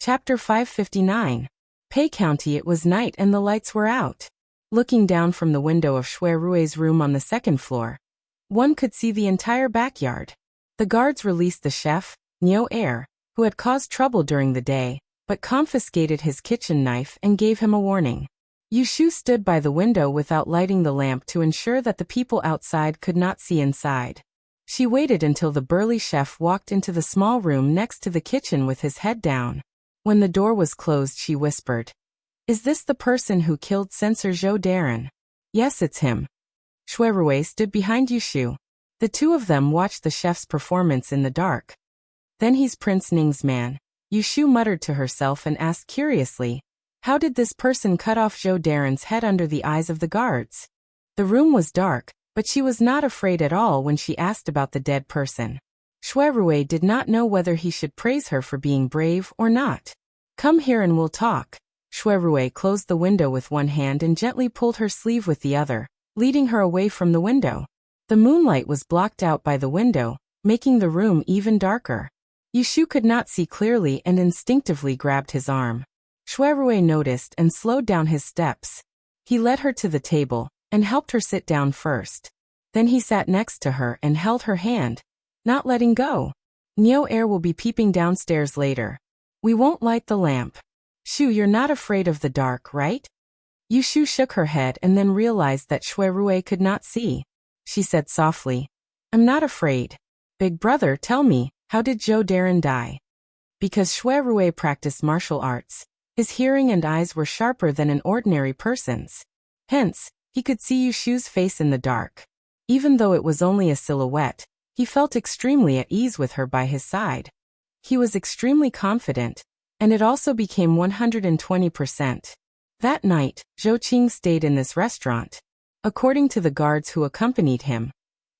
Chapter 559. Pei County. It was night and the lights were out. Looking down from the window of Shui Rui's room on the second floor, one could see the entire backyard. The guards released the chef, Niu Air, who had caused trouble during the day, but confiscated his kitchen knife and gave him a warning. Yu Shu stood by the window without lighting the lamp to ensure that the people outside could not see inside. She waited until the burly chef walked into the small room next to the kitchen with his head down. When the door was closed, she whispered, "Is this the person who killed Censor Zhou Darren?" "Yes, it's him." Shui Rui stood behind Yu Shu. The two of them watched the chef's performance in the dark. "Then he's Prince Ning's man," Yu Shu muttered to herself and asked curiously, "How did this person cut off Zhou Darren's head under the eyes of the guards?" The room was dark, but she was not afraid at all when she asked about the dead person. Shui Rui did not know whether he should praise her for being brave or not. "Come here and we'll talk." Shui Rui closed the window with one hand and gently pulled her sleeve with the other, leading her away from the window. The moonlight was blocked out by the window, making the room even darker. Yu Shu could not see clearly and instinctively grabbed his arm. Shui Rui noticed and slowed down his steps. He led her to the table and helped her sit down first. Then he sat next to her and held her hand, not letting go. "Niu Air will be peeping downstairs later. We won't light the lamp. Shu, you're not afraid of the dark, right?" Yu Shu shook her head and then realized that Shui Rui could not see. She said softly, "I'm not afraid. Big brother, tell me, how did Zhou Darren die?" Because Shui Rui practiced martial arts, his hearing and eyes were sharper than an ordinary person's. Hence, he could see Yu Shu's face in the dark. Even though it was only a silhouette, he felt extremely at ease with her by his side. He was extremely confident, and it also became 120%. That night, Zhou Qing stayed in this restaurant. According to the guards who accompanied him,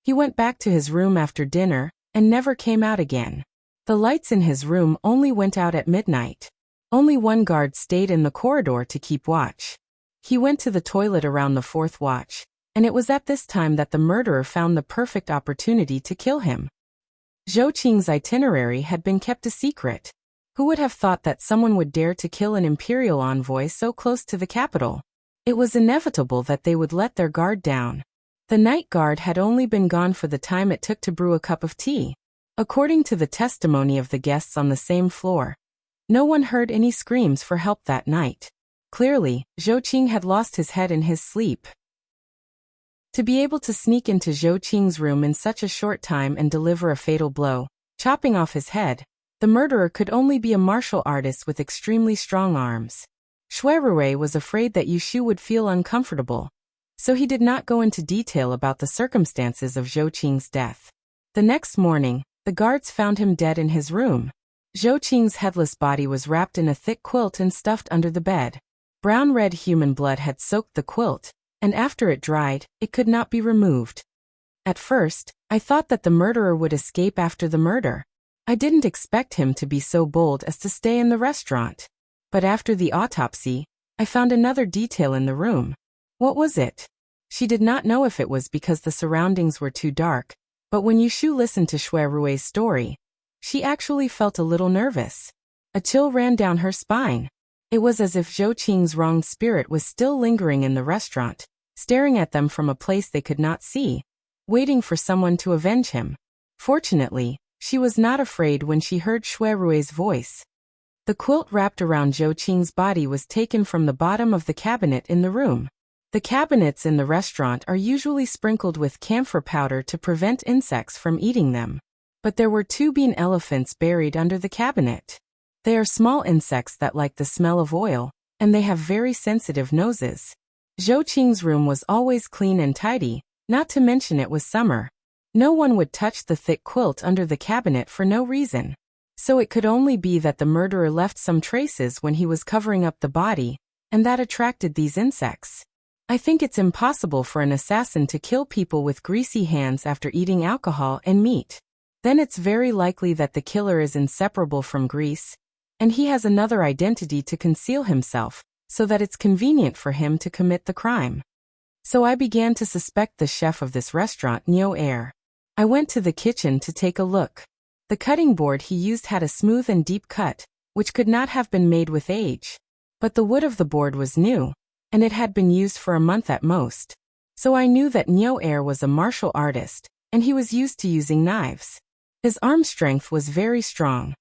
he went back to his room after dinner and never came out again. The lights in his room only went out at midnight. Only one guard stayed in the corridor to keep watch. He went to the toilet around the fourth watch, and it was at this time that the murderer found the perfect opportunity to kill him. Zhou Qing's itinerary had been kept a secret. Who would have thought that someone would dare to kill an imperial envoy so close to the capital? It was inevitable that they would let their guard down. The night guard had only been gone for the time it took to brew a cup of tea. According to the testimony of the guests on the same floor, no one heard any screams for help that night. Clearly, Zhou Qing had lost his head in his sleep. To be able to sneak into Zhou Qing's room in such a short time and deliver a fatal blow, chopping off his head, the murderer could only be a martial artist with extremely strong arms. Shui Rui was afraid that Yu Shu would feel uncomfortable, so he did not go into detail about the circumstances of Zhou Qing's death. The next morning, the guards found him dead in his room. Zhou Qing's headless body was wrapped in a thick quilt and stuffed under the bed. Brown-red human blood had soaked the quilt, and after it dried, it could not be removed. At first, I thought that the murderer would escape after the murder. I didn't expect him to be so bold as to stay in the restaurant. But after the autopsy, I found another detail in the room. What was it? She did not know if it was because the surroundings were too dark, but when Yu Shu listened to Shui Rui's story, she actually felt a little nervous. A chill ran down her spine. It was as if Zhou Qing's wronged spirit was still lingering in the restaurant, staring at them from a place they could not see, waiting for someone to avenge him. Fortunately, she was not afraid when she heard Shui Rui's voice. The quilt wrapped around Zhou Qing's body was taken from the bottom of the cabinet in the room. The cabinets in the restaurant are usually sprinkled with camphor powder to prevent insects from eating them. But there were 2 bean elephants buried under the cabinet. They are small insects that like the smell of oil, and they have very sensitive noses. Zhou Qing's room was always clean and tidy, not to mention it was summer. No one would touch the thick quilt under the cabinet for no reason. So it could only be that the murderer left some traces when he was covering up the body, and that attracted these insects. I think it's impossible for an assassin to kill people with greasy hands after eating alcohol and meat. Then it's very likely that the killer is inseparable from grease, and he has another identity to conceal himself, so that it's convenient for him to commit the crime. So I began to suspect the chef of this restaurant, Niu Air. I went to the kitchen to take a look. The cutting board he used had a smooth and deep cut, which could not have been made with age. But the wood of the board was new, and it had been used for a month at most. So I knew that Nyo Air was a martial artist, and he was used to using knives. His arm strength was very strong.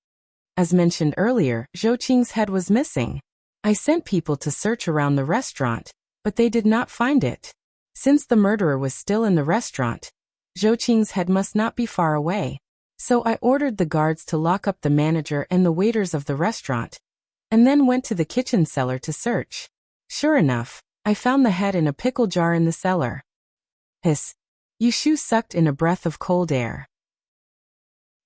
As mentioned earlier, Zhou Qing's head was missing. I sent people to search around the restaurant, but they did not find it. Since the murderer was still in the restaurant, Zhou Qing's head must not be far away. So I ordered the guards to lock up the manager and the waiters of the restaurant, and then went to the kitchen cellar to search. Sure enough, I found the head in a pickle jar in the cellar. Hiss. Yushu sucked in a breath of cold air.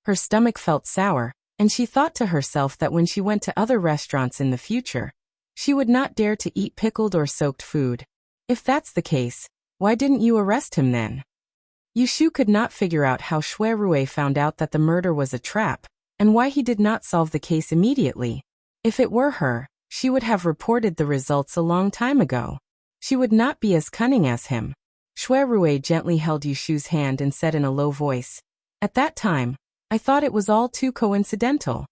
Her stomach felt sour, and she thought to herself that when she went to other restaurants in the future, she would not dare to eat pickled or soaked food. If that's the case, why didn't you arrest him then? Yushu could not figure out how Xue Rui found out that the murder was a trap, and why he did not solve the case immediately. If it were her, she would have reported the results a long time ago. She would not be as cunning as him. Xue Rui gently held Yushu's hand and said in a low voice, "At that time, I thought it was all too coincidental.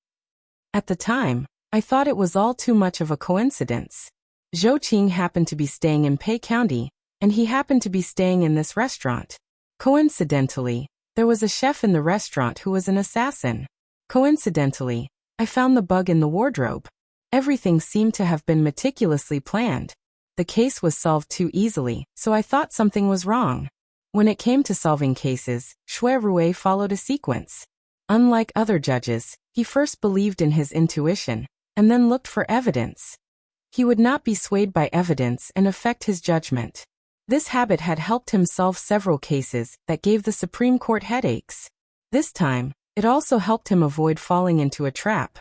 At the time, I thought it was all too much of a coincidence. Zhou Qing happened to be staying in Pei County, and he happened to be staying in this restaurant. Coincidentally, there was a chef in the restaurant who was an assassin. Coincidentally, I found the bug in the wardrobe. Everything seemed to have been meticulously planned. The case was solved too easily, so I thought something was wrong." When it came to solving cases, Xue Rui followed a sequence. Unlike other judges, he first believed in his intuition, and then looked for evidence. He would not be swayed by evidence and affect his judgment. This habit had helped him solve several cases that gave the Supreme Court headaches. This time, it also helped him avoid falling into a trap.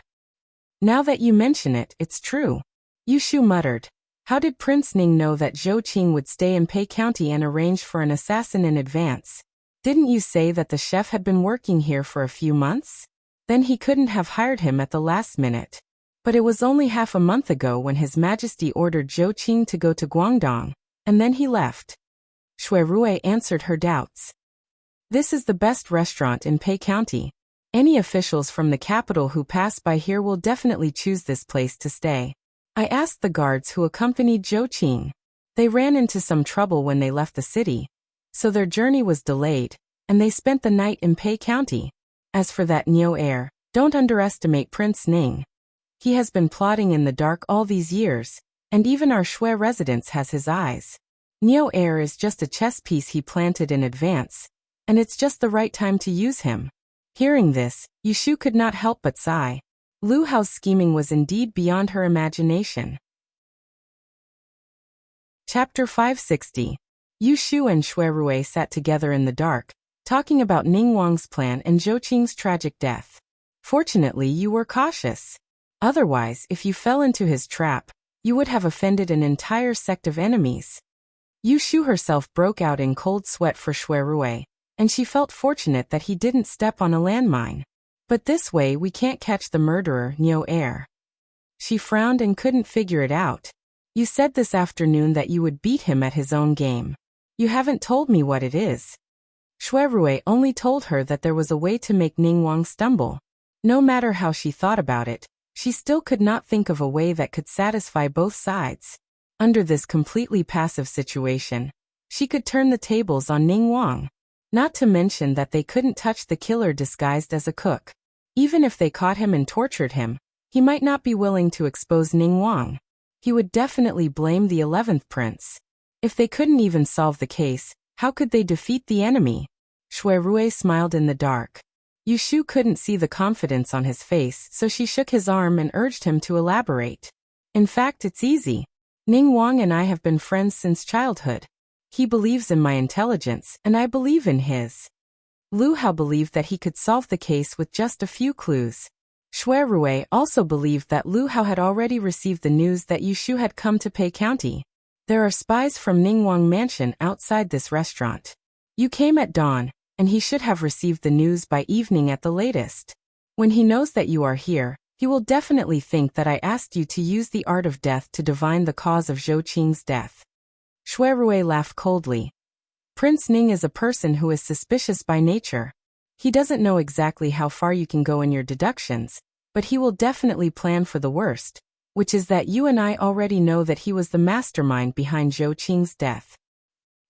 "Now that you mention it, it's true," Yushu muttered. "How did Prince Ning know that Zhou Qing would stay in Pei County and arrange for an assassin in advance? Didn't you say that the chef had been working here for a few months? Then he couldn't have hired him at the last minute. But it was only half a month ago when His Majesty ordered Zhou Qing to go to Guangdong, and then he left." Xue Rui answered her doubts. "This is the best restaurant in Pei County. Any officials from the capital who pass by here will definitely choose this place to stay. I asked the guards who accompanied Zhou Qing. They ran into some trouble when they left the city, so their journey was delayed, and they spent the night in Pei County. As for that Nyo Air, don't underestimate Prince Ning. He has been plotting in the dark all these years, and even our Xue residence has his eyes. Nyo Air is just a chess piece he planted in advance, and it's just the right time to use him." Hearing this, Yushu could not help but sigh. Lu Hao's scheming was indeed beyond her imagination. Chapter 560. Yushu and Xue Rui sat together in the dark, talking about Ning Wang's plan and Zhou Qing's tragic death. "Fortunately, you were cautious. Otherwise, if you fell into his trap, you would have offended an entire sect of enemies." Yushu herself broke out in cold sweat for Xue Rui, and she felt fortunate that he didn't step on a landmine. "But this way we can't catch the murderer, Nyo Air." She frowned and couldn't figure it out. "You said this afternoon that you would beat him at his own game. You haven't told me what it is." Xue Rui only told her that there was a way to make Ning Wang stumble. No matter how she thought about it, she still could not think of a way that could satisfy both sides. Under this completely passive situation, she could turn the tables on Ning Wang. Not to mention that they couldn't touch the killer disguised as a cook. Even if they caught him and tortured him, he might not be willing to expose Ning Wang. He would definitely blame the 11th prince. If they couldn't even solve the case, how could they defeat the enemy? Xue Rui smiled in the dark. Yushu couldn't see the confidence on his face, so she shook his arm and urged him to elaborate. "In fact, it's easy. Ning Wang and I have been friends since childhood. He believes in my intelligence, and I believe in his." Lu Hao believed that he could solve the case with just a few clues. Xue Rui also believed that Lu Hao had already received the news that Yushu had come to Pei County. "There are spies from Ningguang Mansion outside this restaurant. You came at dawn, and he should have received the news by evening at the latest. When he knows that you are here, he will definitely think that I asked you to use the art of death to divine the cause of Zhou Qing's death." Xue Rui laughed coldly. "Prince Ning is a person who is suspicious by nature. He doesn't know exactly how far you can go in your deductions, but he will definitely plan for the worst, which is that you and I already know that he was the mastermind behind Zhou Qing's death.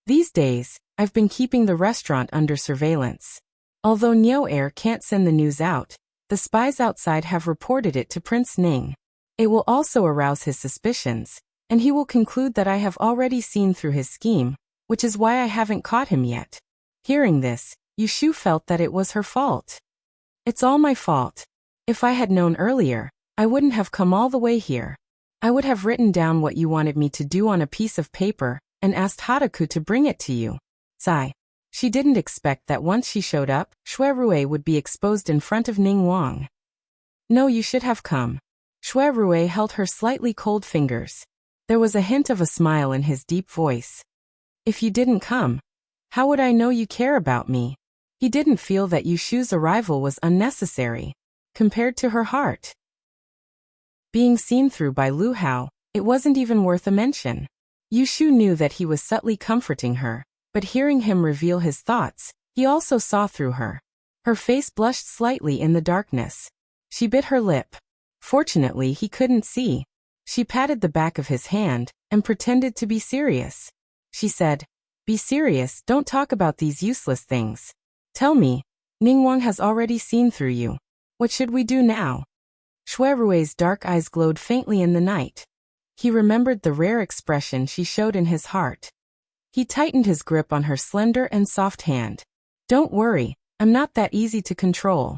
These days, I've been keeping the restaurant under surveillance. Although Niu Air can't send the news out, the spies outside have reported it to Prince Ning. It will also arouse his suspicions, and he will conclude that I have already seen through his scheme, which is why I haven't caught him yet. Hearing this, Yushu felt that it was her fault. It's all my fault. If I had known earlier, I wouldn't have come all the way here. I would have written down what you wanted me to do on a piece of paper and asked Hataku to bring it to you. Sigh. She didn't expect that once she showed up, Xue Rui would be exposed in front of Ning Wang. No, you should have come. Xue Rui held her slightly cold fingers. There was a hint of a smile in his deep voice. If you didn't come, how would I know you care about me? He didn't feel that Yushu's arrival was unnecessary. Compared to her heart being seen through by Lu Hao, it wasn't even worth a mention. Yushu knew that he was subtly comforting her, but hearing him reveal his thoughts, he also saw through her. Her face blushed slightly in the darkness. She bit her lip. Fortunately, he couldn't see. She patted the back of his hand and pretended to be serious. She said, "Be serious, don't talk about these useless things. Tell me, Ningguang has already seen through you. What should we do now?" Xue Rui's dark eyes glowed faintly in the night. He remembered the rare expression she showed in his heart. He tightened his grip on her slender and soft hand. "Don't worry, I'm not that easy to control."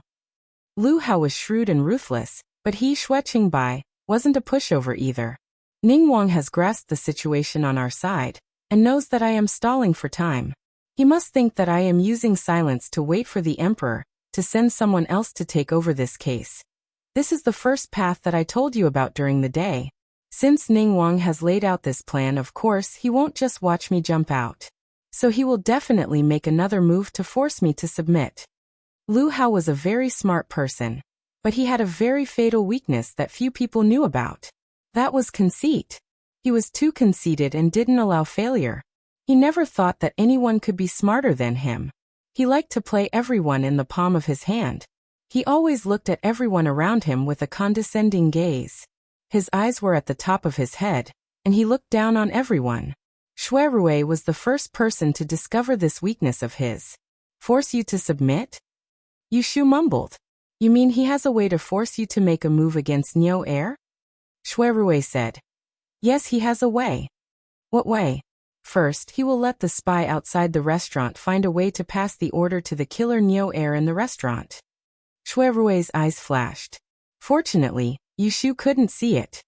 Lu Hao was shrewd and ruthless, but he, Xue Qingbai, wasn't a pushover either. Ningguang has grasped the situation on our side, and knows that I am stalling for time. He must think that I am using silence to wait for the emperor to send someone else to take over this case. This is the first path that I told you about during the day. Since Ningguang has laid out this plan, of course he won't just watch me jump out. So he will definitely make another move to force me to submit. Lu Hao was a very smart person, but he had a very fatal weakness that few people knew about. That was conceit. He was too conceited and didn't allow failure. He never thought that anyone could be smarter than him. He liked to play everyone in the palm of his hand. He always looked at everyone around him with a condescending gaze. His eyes were at the top of his head, and he looked down on everyone. Xue Rui was the first person to discover this weakness of his. Force you to submit? Yushu mumbled. You mean he has a way to force you to make a move against Niu Air? Xue Rui said. Yes, he has a way. What way? First, he will let the spy outside the restaurant find a way to pass the order to the killer Niu Air in the restaurant. Xue Rui's eyes flashed. Fortunately, Yushu couldn't see it.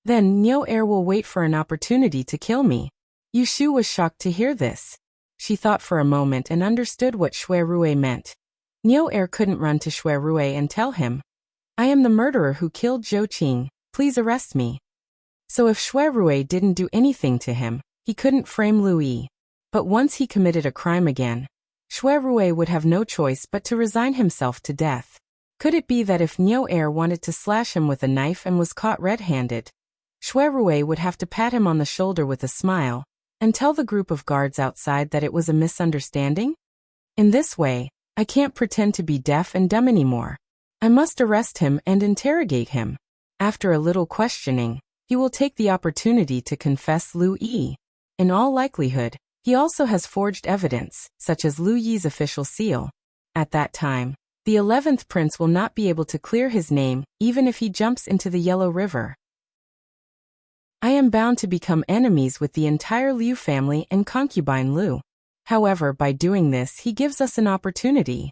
Then Niu Air will wait for an opportunity to kill me. Yushu was shocked to hear this. She thought for a moment and understood what Xue Rui meant. Niu Air couldn't run to Xue Rui and tell him, "I am the murderer who killed Zhou Qing, please arrest me." So if Xue Rui didn't do anything to him, he couldn't frame Lu Yi. But once he committed a crime again, Xue Rui would have no choice but to resign himself to death. Could it be that if Niu Air wanted to slash him with a knife and was caught red-handed, Xue Rui would have to pat him on the shoulder with a smile and tell the group of guards outside that it was a misunderstanding? In this way, I can't pretend to be deaf and dumb anymore. I must arrest him and interrogate him. After a little questioning, he will take the opportunity to confess Lu Yi. In all likelihood, he also has forged evidence, such as Lu Yi's official seal. At that time, the 11th prince will not be able to clear his name even if he jumps into the Yellow River. I am bound to become enemies with the entire Liu family and concubine Lu. However, by doing this, he gives us an opportunity.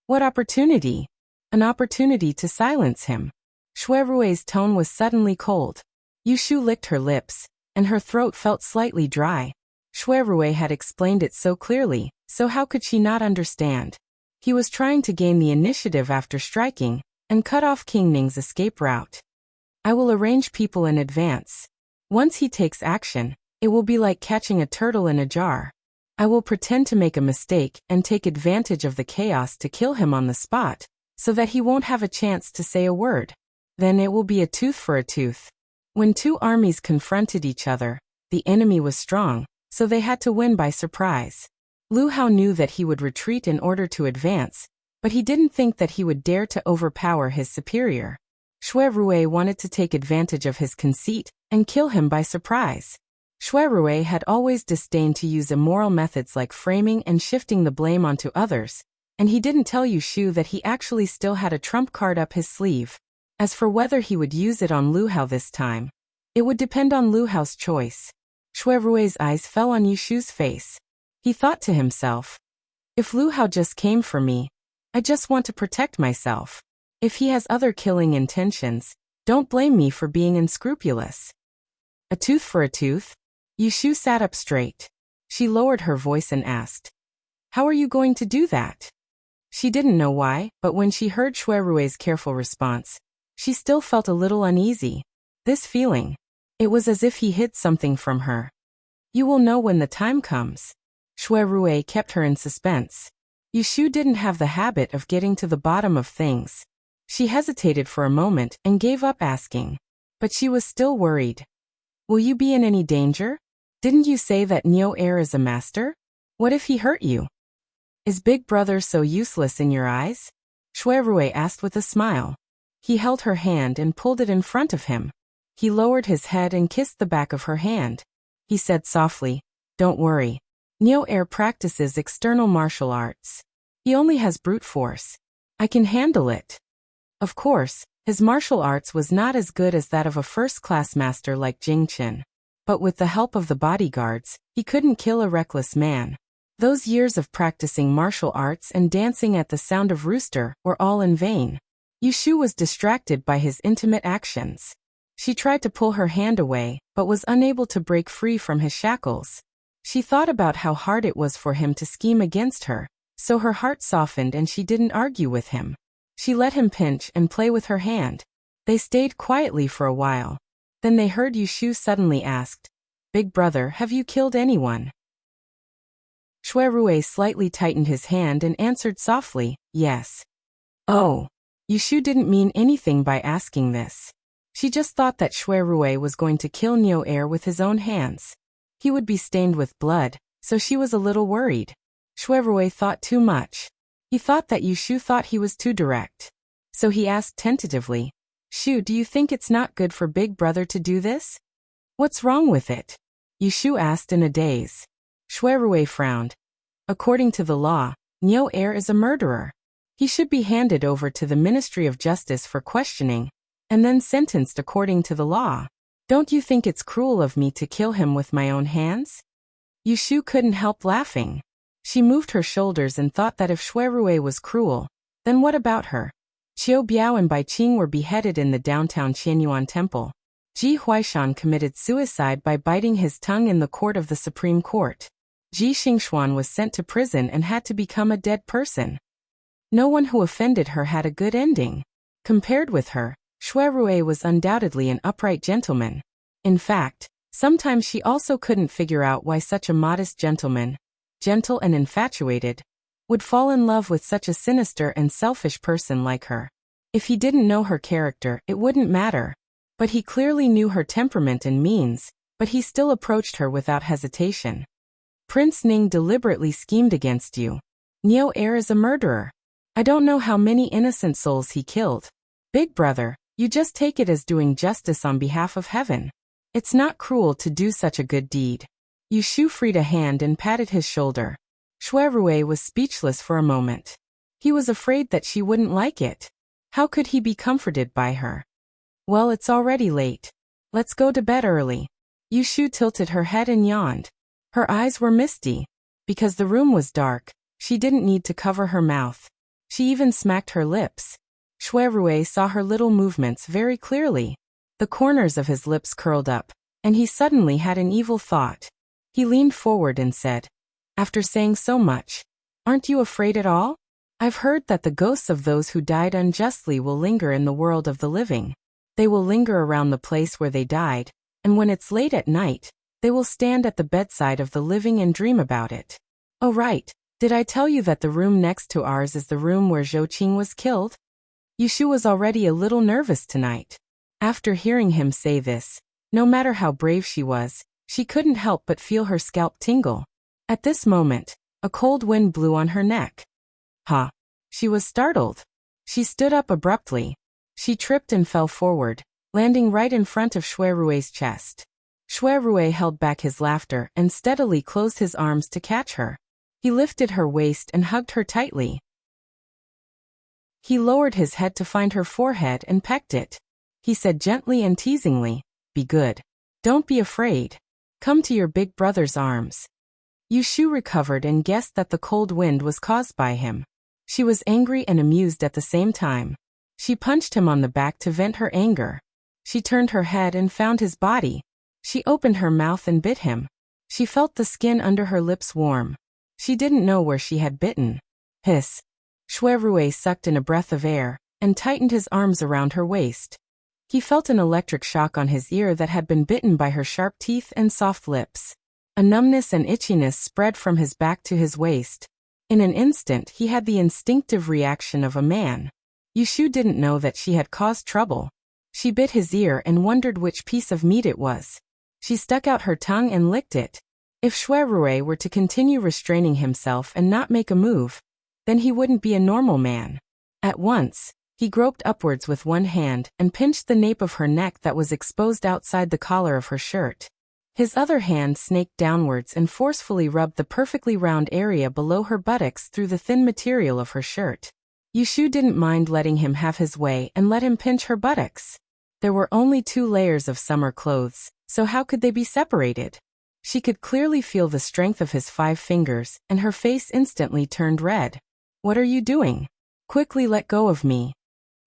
What opportunity? An opportunity to silence him. Xue Rui's tone was suddenly cold. Yushu licked her lips, and her throat felt slightly dry. Xue Rui had explained it so clearly, so how could she not understand? He was trying to gain the initiative after striking, and cut off King Ning's escape route. I will arrange people in advance. Once he takes action, it will be like catching a turtle in a jar. I will pretend to make a mistake and take advantage of the chaos to kill him on the spot, so that he won't have a chance to say a word. Then it will be a tooth for a tooth. When two armies confronted each other, the enemy was strong, so they had to win by surprise. Lu Hao knew that he would retreat in order to advance, but he didn't think that he would dare to overpower his superior. Shui Rui wanted to take advantage of his conceit and kill him by surprise. Shui Rui had always disdained to use immoral methods like framing and shifting the blame onto others, and he didn't tell Yu Shu that he actually still had a trump card up his sleeve. As for whether he would use it on Lu Hao this time, it would depend on Lu Hao's choice. Shui Rui's eyes fell on Yu Shu's face. He thought to himself, if Lu Hao just came for me, I just want to protect myself. If he has other killing intentions, don't blame me for being unscrupulous. A tooth for a tooth? Yu Shu sat up straight. She lowered her voice and asked, how are you going to do that? She didn't know why, but when she heard Shui Rui's careful response, she still felt a little uneasy. This feeling, it was as if he hid something from her. You will know when the time comes. Shui Rui kept her in suspense. Yu Shu didn't have the habit of getting to the bottom of things. She hesitated for a moment and gave up asking. But she was still worried. Will you be in any danger? Didn't you say that Neo Air is a master? What if he hurt you? Is Big Brother so useless in your eyes? Shui Rui asked with a smile. He held her hand and pulled it in front of him. He lowered his head and kissed the back of her hand. He said softly, don't worry. Neo Air practices external martial arts. He only has brute force. I can handle it. Of course, his martial arts was not as good as that of a first-class master like Jing Chen. But with the help of the bodyguards, he couldn't kill a reckless man. Those years of practicing martial arts and dancing at the sound of rooster were all in vain. Yu Shu was distracted by his intimate actions. She tried to pull her hand away, but was unable to break free from his shackles. She thought about how hard it was for him to scheme against her, so her heart softened and she didn't argue with him. She let him pinch and play with her hand. They stayed quietly for a while. Then they heard Yu Shu suddenly asked, Big Brother, have you killed anyone? Shui Rui slightly tightened his hand and answered softly, yes. Oh. Yu Shu didn't mean anything by asking this. She just thought that Shui Rui was going to kill Neo Air with his own hands. He would be stained with blood, so she was a little worried. Shui Rui thought too much. He thought that Yu Shu thought he was too direct. So he asked tentatively, Shu, do you think it's not good for Big Brother to do this? What's wrong with it? Yu Shu asked in a daze. Shui Rui frowned. According to the law, Neo Air is a murderer. He should be handed over to the Ministry of Justice for questioning, and then sentenced according to the law. Don't you think it's cruel of me to kill him with my own hands? Yu Shu couldn't help laughing. She moved her shoulders and thought that if Shui Rui was cruel, then what about her? Qiu Biao and Bai Qing were beheaded in the downtown Qianyuan Temple. Ji Huaishan committed suicide by biting his tongue in the court of the Supreme Court. Ji Xingxuan was sent to prison and had to become a dead person. No one who offended her had a good ending. Compared with her, Shui Rui was undoubtedly an upright gentleman. In fact, sometimes she also couldn't figure out why such a modest gentleman, gentle and infatuated, would fall in love with such a sinister and selfish person like her. If he didn't know her character, it wouldn't matter. But he clearly knew her temperament and means, but he still approached her without hesitation. Prince Ning deliberately schemed against you. Neo Air is a murderer. I don't know how many innocent souls he killed. Big Brother, you just take it as doing justice on behalf of heaven. It's not cruel to do such a good deed. Yu Shu freed a hand and patted his shoulder. Shui Rui was speechless for a moment. He was afraid that she wouldn't like it. How could he be comforted by her? Well, it's already late. Let's go to bed early. Yu Shu tilted her head and yawned. Her eyes were misty. Because the room was dark, she didn't need to cover her mouth. She even smacked her lips. Shui Rui saw her little movements very clearly. The corners of his lips curled up, and he suddenly had an evil thought. He leaned forward and said, after saying so much, aren't you afraid at all? I've heard that the ghosts of those who died unjustly will linger in the world of the living. They will linger around the place where they died, and when it's late at night, they will stand at the bedside of the living and dream about it. Oh right, did I tell you that the room next to ours is the room where Zhou Qing was killed? Yu Shu was already a little nervous tonight. After hearing him say this, no matter how brave she was, she couldn't help but feel her scalp tingle. At this moment, a cold wind blew on her neck. Huh. She was startled. She stood up abruptly. She tripped and fell forward, landing right in front of Shui Rui's chest. Shui Rui held back his laughter and steadily closed his arms to catch her. He lifted her waist and hugged her tightly. He lowered his head to find her forehead and pecked it. He said gently and teasingly, "Be good. Don't be afraid. Come to your big brother's arms." Yushu recovered and guessed that the cold wind was caused by him. She was angry and amused at the same time. She punched him on the back to vent her anger. She turned her head and found his body. She opened her mouth and bit him. She felt the skin under her lips warm. She didn't know where she had bitten. Hiss. Shui Rui sucked in a breath of air and tightened his arms around her waist. He felt an electric shock on his ear that had been bitten by her sharp teeth and soft lips. A numbness and itchiness spread from his back to his waist. In an instant he had the instinctive reaction of a man. Yushu didn't know that she had caused trouble. She bit his ear and wondered which piece of meat it was. She stuck out her tongue and licked it. If Shui Rui were to continue restraining himself and not make a move, then he wouldn't be a normal man. At once, he groped upwards with one hand and pinched the nape of her neck that was exposed outside the collar of her shirt. His other hand snaked downwards and forcefully rubbed the perfectly round area below her buttocks through the thin material of her shirt. Yushu didn't mind letting him have his way and let him pinch her buttocks. There were only 2 layers of summer clothes, so how could they be separated? She could clearly feel the strength of his 5 fingers, and her face instantly turned red. "What are you doing? Quickly let go of me."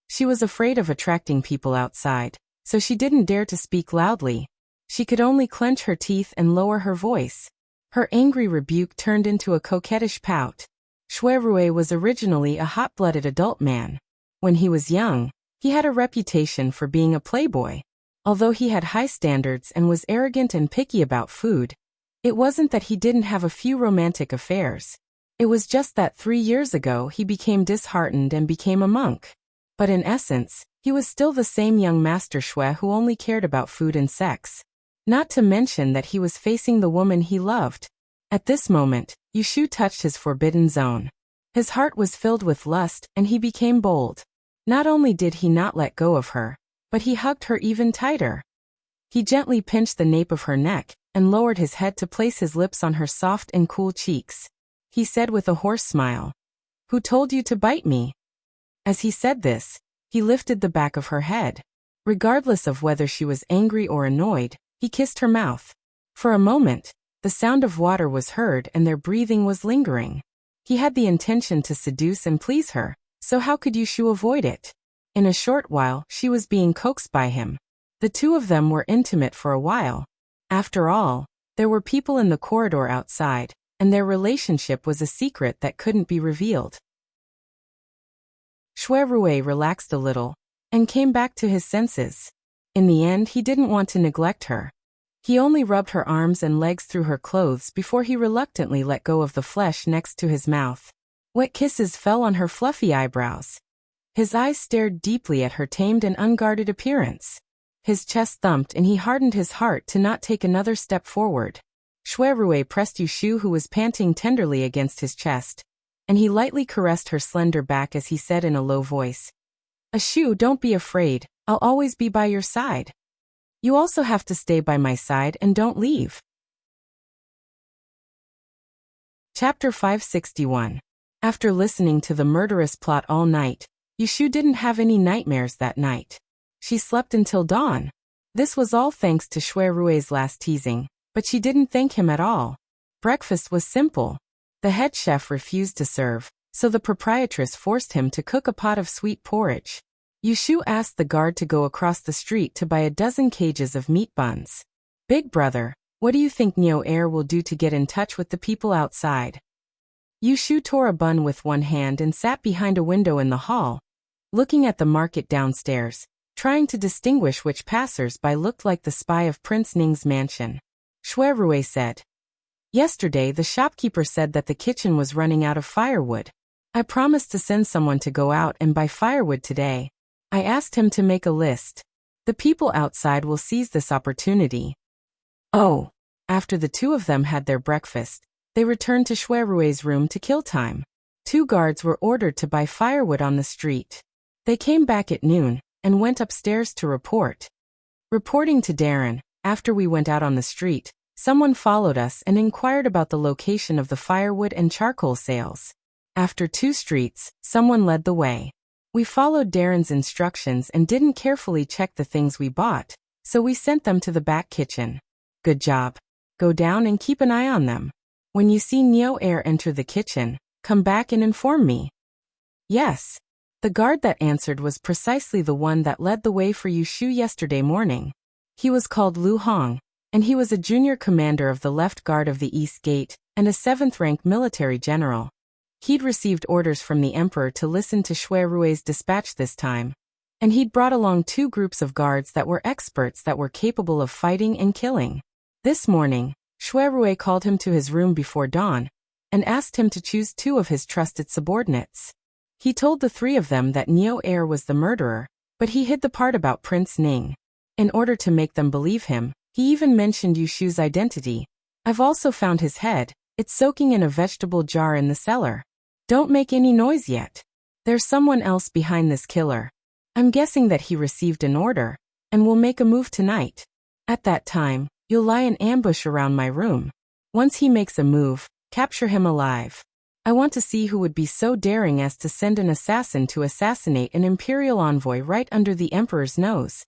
She was afraid of attracting people outside, so she didn't dare to speak loudly. She could only clench her teeth and lower her voice. Her angry rebuke turned into a coquettish pout. Shui Rui was originally a hot-blooded adult man. When he was young, he had a reputation for being a playboy. Although he had high standards and was arrogant and picky about food, it wasn't that he didn't have a few romantic affairs. It was just that 3 years ago he became disheartened and became a monk. But in essence, he was still the same young master Shui who only cared about food and sex. Not to mention that he was facing the woman he loved. At this moment, Yushu touched his forbidden zone. His heart was filled with lust and he became bold. Not only did he not let go of her, but he hugged her even tighter. He gently pinched the nape of her neck and lowered his head to place his lips on her soft and cool cheeks. He said with a hoarse smile, "Who told you to bite me?" As he said this, he lifted the back of her head. Regardless of whether she was angry or annoyed, he kissed her mouth. For a moment, the sound of water was heard and their breathing was lingering. He had the intention to seduce and please her, so how could Yushu avoid it? In a short while, she was being coaxed by him. The 2 of them were intimate for a while. After all, there were people in the corridor outside, and their relationship was a secret that couldn't be revealed. Shui Rui relaxed a little and came back to his senses. In the end, he didn't want to neglect her. He only rubbed her arms and legs through her clothes before he reluctantly let go of the flesh next to his mouth. Wet kisses fell on her fluffy eyebrows. His eyes stared deeply at her tamed and unguarded appearance. His chest thumped and he hardened his heart to not take another step forward. Shui Rui pressed Yushu, who was panting tenderly, against his chest, and he lightly caressed her slender back as he said in a low voice, "Yushu, don't be afraid, I'll always be by your side. You also have to stay by my side and don't leave." Chapter 561. After listening to the murderous plot all night, Yushu didn't have any nightmares that night. She slept until dawn. This was all thanks to Shui Rui's last teasing, but she didn't thank him at all. Breakfast was simple. The head chef refused to serve, so the proprietress forced him to cook a pot of sweet porridge. Yushu asked the guard to go across the street to buy a dozen cages of meat buns. "Big brother, what do you think Neo Air will do to get in touch with the people outside?" Yushu tore a bun with one hand and sat behind a window in the hall, looking at the market downstairs, trying to distinguish which passers-by looked like the spy of Prince Ning's mansion. Shui Rui said, "Yesterday the shopkeeper said that the kitchen was running out of firewood. I promised to send someone to go out and buy firewood today. I asked him to make a list. The people outside will seize this opportunity." Oh. After the 2 of them had their breakfast, they returned to Shui Rui's room to kill time. 2 guards were ordered to buy firewood on the street. They came back at noon, and went upstairs to report. Reporting to Darren, after we went out on the street, someone followed us and inquired about the location of the firewood and charcoal sales. After 2 streets, someone led the way. We followed Darren's instructions and didn't carefully check the things we bought, so we sent them to the back kitchen. Good job. Go down and keep an eye on them. When you see Neo Air enter the kitchen, come back and inform me. Yes. The guard that answered was precisely the one that led the way for Yushu yesterday morning. He was called Lu Hong, and he was a junior commander of the left guard of the East Gate, and a 7th-rank military general. He'd received orders from the emperor to listen to Shui Rui's dispatch this time, and he'd brought along 2 groups of guards that were experts that were capable of fighting and killing. This morning, Shui Rui called him to his room before dawn, and asked him to choose 2 of his trusted subordinates. He told the 3 of them that Neo Air was the murderer, but he hid the part about Prince Ning. In order to make them believe him, he even mentioned Yushu's identity. I've also found his head. It's soaking in a vegetable jar in the cellar. Don't make any noise yet. There's someone else behind this killer. I'm guessing that he received an order, and will make a move tonight. At that time, you'll lie in ambush around my room. Once he makes a move, capture him alive. I want to see who would be so daring as to send an assassin to assassinate an imperial envoy right under the emperor's nose.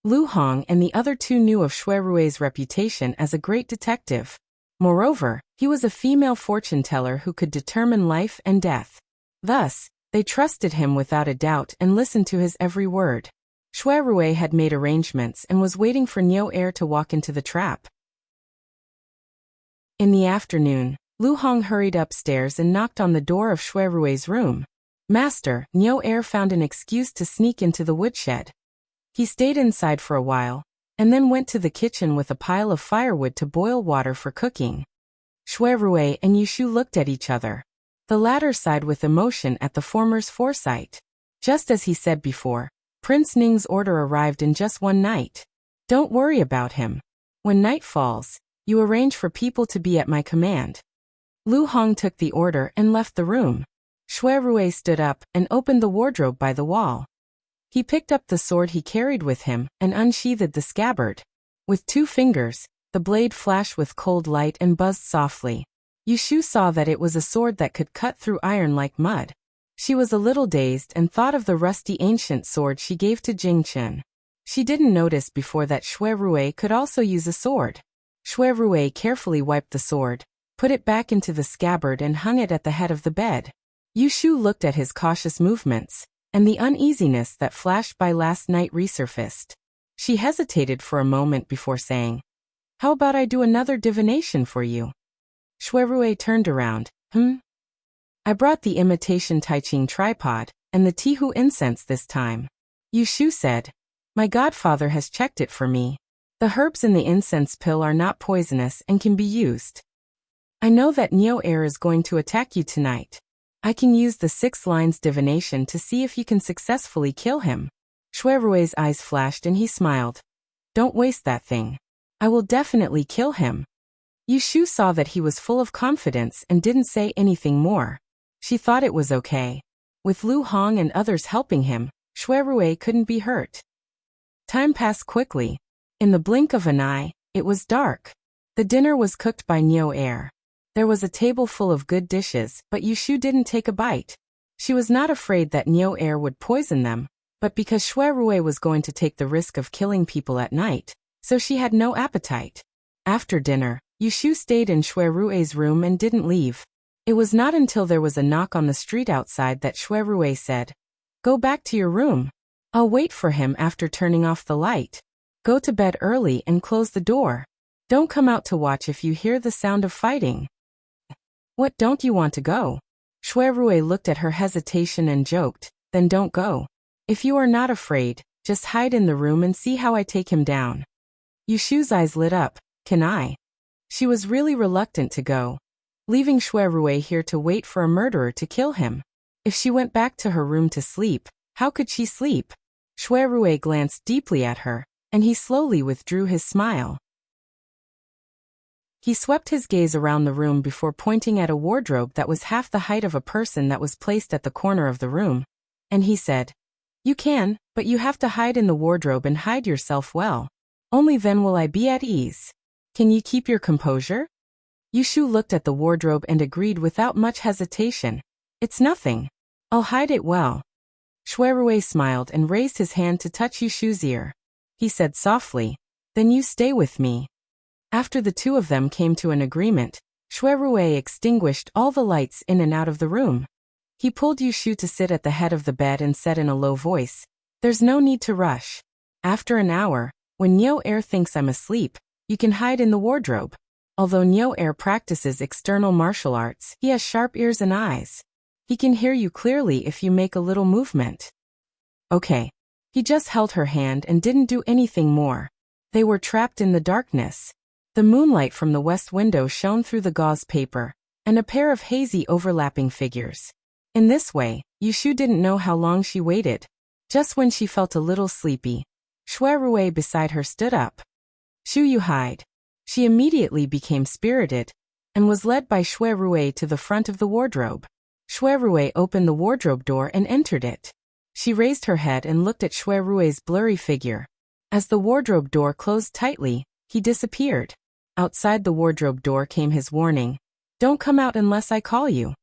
Lu Hong and the other 2 knew of Shui Rui's reputation as a great detective. Moreover, he was a female fortune teller who could determine life and death. Thus, they trusted him without a doubt and listened to his every word. Shui Rui had made arrangements and was waiting for Neo Air to walk into the trap. In the afternoon, Lu Hong hurried upstairs and knocked on the door of Shui Rui's room. Master, Neo Air found an excuse to sneak into the woodshed. He stayed inside for a while, and then went to the kitchen with a pile of firewood to boil water for cooking. Shui Rui and Yushu looked at each other. The latter sighed with emotion at the former's foresight. Just as he said before, Prince Ning's order arrived in just one night. Don't worry about him. When night falls, you arrange for people to be at my command. Lu Hong took the order and left the room. Shui Rui stood up and opened the wardrobe by the wall. He picked up the sword he carried with him and unsheathed the scabbard. With 2 fingers, the blade flashed with cold light and buzzed softly. Yushu saw that it was a sword that could cut through iron like mud. She was a little dazed and thought of the rusty ancient sword she gave to Jing Chen. She didn't notice before that Shui Rui could also use a sword. Shui Rui carefully wiped the sword, put it back into the scabbard and hung it at the head of the bed. Yushu looked at his cautious movements, and the uneasiness that flashed by last night resurfaced. She hesitated for a moment before saying, "How about I do another divination for you?" Shui Rui turned around. I brought the imitation Taiching tripod, and the Tihu incense this time. Yushu said, "My godfather has checked it for me. The herbs in the incense pill are not poisonous and can be used. I know that Neo Air is going to attack you tonight. I can use the 6 lines divination to see if you can successfully kill him." Shui Rui's eyes flashed and he smiled. "Don't waste that thing. I will definitely kill him." Yushu saw that he was full of confidence and didn't say anything more. She thought it was okay. With Lu Hong and others helping him, Shui Rui couldn't be hurt. Time passed quickly. In the blink of an eye, it was dark. The dinner was cooked by Neo Air. There was a table full of good dishes, but Yushu didn't take a bite. She was not afraid that Neo Air would poison them, but because Shui Rui was going to take the risk of killing people at night, so she had no appetite. After dinner, Yushu stayed in Shui Rui's room and didn't leave. It was not until there was a knock on the street outside that Shui Rui said, "Go back to your room. I'll wait for him after turning off the light. Go to bed early and close the door. Don't come out to watch if you hear the sound of fighting." "What, don't you want to go?" Shui Rui looked at her hesitation and joked, "Then don't go. If you are not afraid, just hide in the room and see how I take him down." Yushu's eyes lit up. "Can I?" She was really reluctant to go, leaving Shui Rui here to wait for a murderer to kill him. If she went back to her room to sleep, how could she sleep? Shui Rui glanced deeply at her, and he slowly withdrew his smile. He swept his gaze around the room before pointing at a wardrobe that was half the height of a person that was placed at the corner of the room, and he said, You can, but you have to hide in the wardrobe and hide yourself well. Only then will I be at ease. Can you keep your composure? Yushu looked at the wardrobe and agreed without much hesitation. It's nothing. I'll hide it well. Shuirui smiled and raised his hand to touch Yushu's ear. He said softly, then you stay with me. After the two of them came to an agreement, Shuirui extinguished all the lights in and out of the room. He pulled Yushu to sit at the head of the bed and said in a low voice, there's no need to rush. After an hour, when Nyo Air thinks I'm asleep, you can hide in the wardrobe. Although Nyo Air practices external martial arts, he has sharp ears and eyes. He can hear you clearly if you make a little movement. Okay. He just held her hand and didn't do anything more. They were trapped in the darkness. The moonlight from the west window shone through the gauze paper, and a pair of hazy overlapping figures. In this way, Yushu didn't know how long she waited. Just when she felt a little sleepy, Shuirui beside her stood up. Shu, you hide. She immediately became spirited, and was led by Shuirui to the front of the wardrobe. Shuirui opened the wardrobe door and entered it. She raised her head and looked at Shuirui's blurry figure. As the wardrobe door closed tightly, he disappeared. Outside the wardrobe door came his warning, don't come out unless I call you.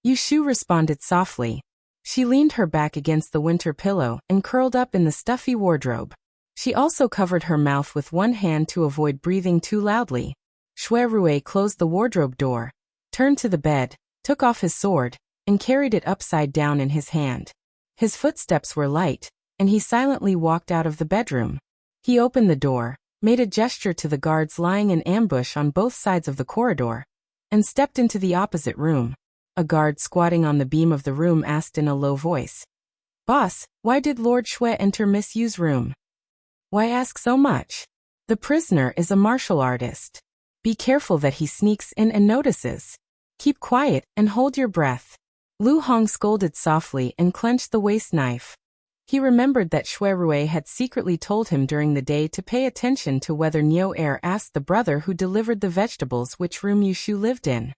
Yushu responded softly. She leaned her back against the winter pillow and curled up in the stuffy wardrobe. She also covered her mouth with one hand to avoid breathing too loudly. Shuirui closed the wardrobe door, turned to the bed, took off his sword, and carried it upside down in his hand. His footsteps were light, and he silently walked out of the bedroom. He opened the door, made a gesture to the guards lying in ambush on both sides of the corridor, and stepped into the opposite room. A guard squatting on the beam of the room asked in a low voice, Boss, why did Lord Shui enter Miss Yu's room? Why ask so much? The prisoner is a martial artist. Be careful that he sneaks in and notices. Keep quiet and hold your breath. Lu Hong scolded softly and clenched the waist knife. He remembered that Shuirui had secretly told him during the day to pay attention to whether Nyo Air asked the brother who delivered the vegetables which room Yushu lived in.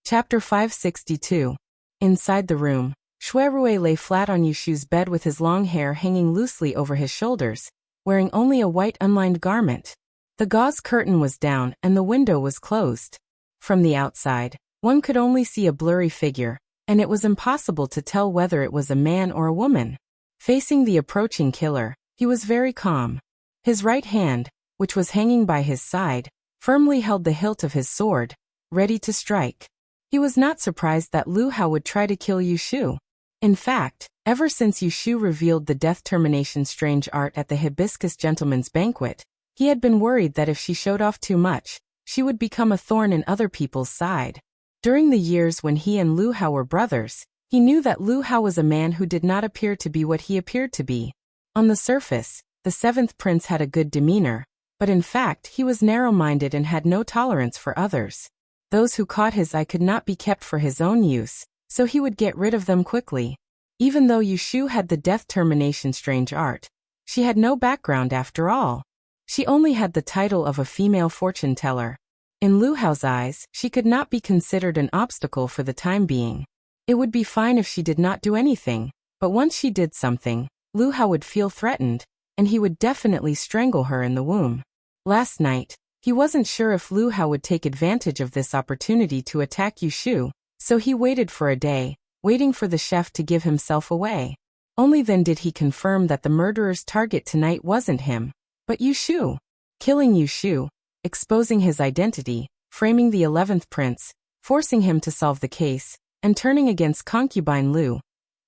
Chapter 562. Inside the room, Shuirui lay flat on Yushu's bed with his long hair hanging loosely over his shoulders, wearing only a white unlined garment. The gauze curtain was down and the window was closed. From the outside, one could only see a blurry figure, and it was impossible to tell whether it was a man or a woman. Facing the approaching killer, he was very calm. His right hand, which was hanging by his side, firmly held the hilt of his sword, ready to strike. He was not surprised that Lu Hao would try to kill Yushu. In fact, ever since Yushu revealed the death termination strange art at the Hibiscus Gentleman's banquet, he had been worried that if she showed off too much, she would become a thorn in other people's side. During the years when he and Lu Hao were brothers, he knew that Lu Hao was a man who did not appear to be what he appeared to be. On the surface, the seventh prince had a good demeanor, but in fact he was narrow-minded and had no tolerance for others. Those who caught his eye could not be kept for his own use, so he would get rid of them quickly. Even though Yushu had the death termination strange art, she had no background after all. She only had the title of a female fortune teller. In Lu Hao's eyes, she could not be considered an obstacle for the time being. It would be fine if she did not do anything, but once she did something, Lu Hao would feel threatened, and he would definitely strangle her in the womb. Last night, he wasn't sure if Lu Hao would take advantage of this opportunity to attack Yushu, so he waited for a day, waiting for the chef to give himself away. Only then did he confirm that the murderer's target tonight wasn't him, but Yushu. Killing Yushu, exposing his identity, framing the 11th prince, forcing him to solve the case, and turning against concubine Lu.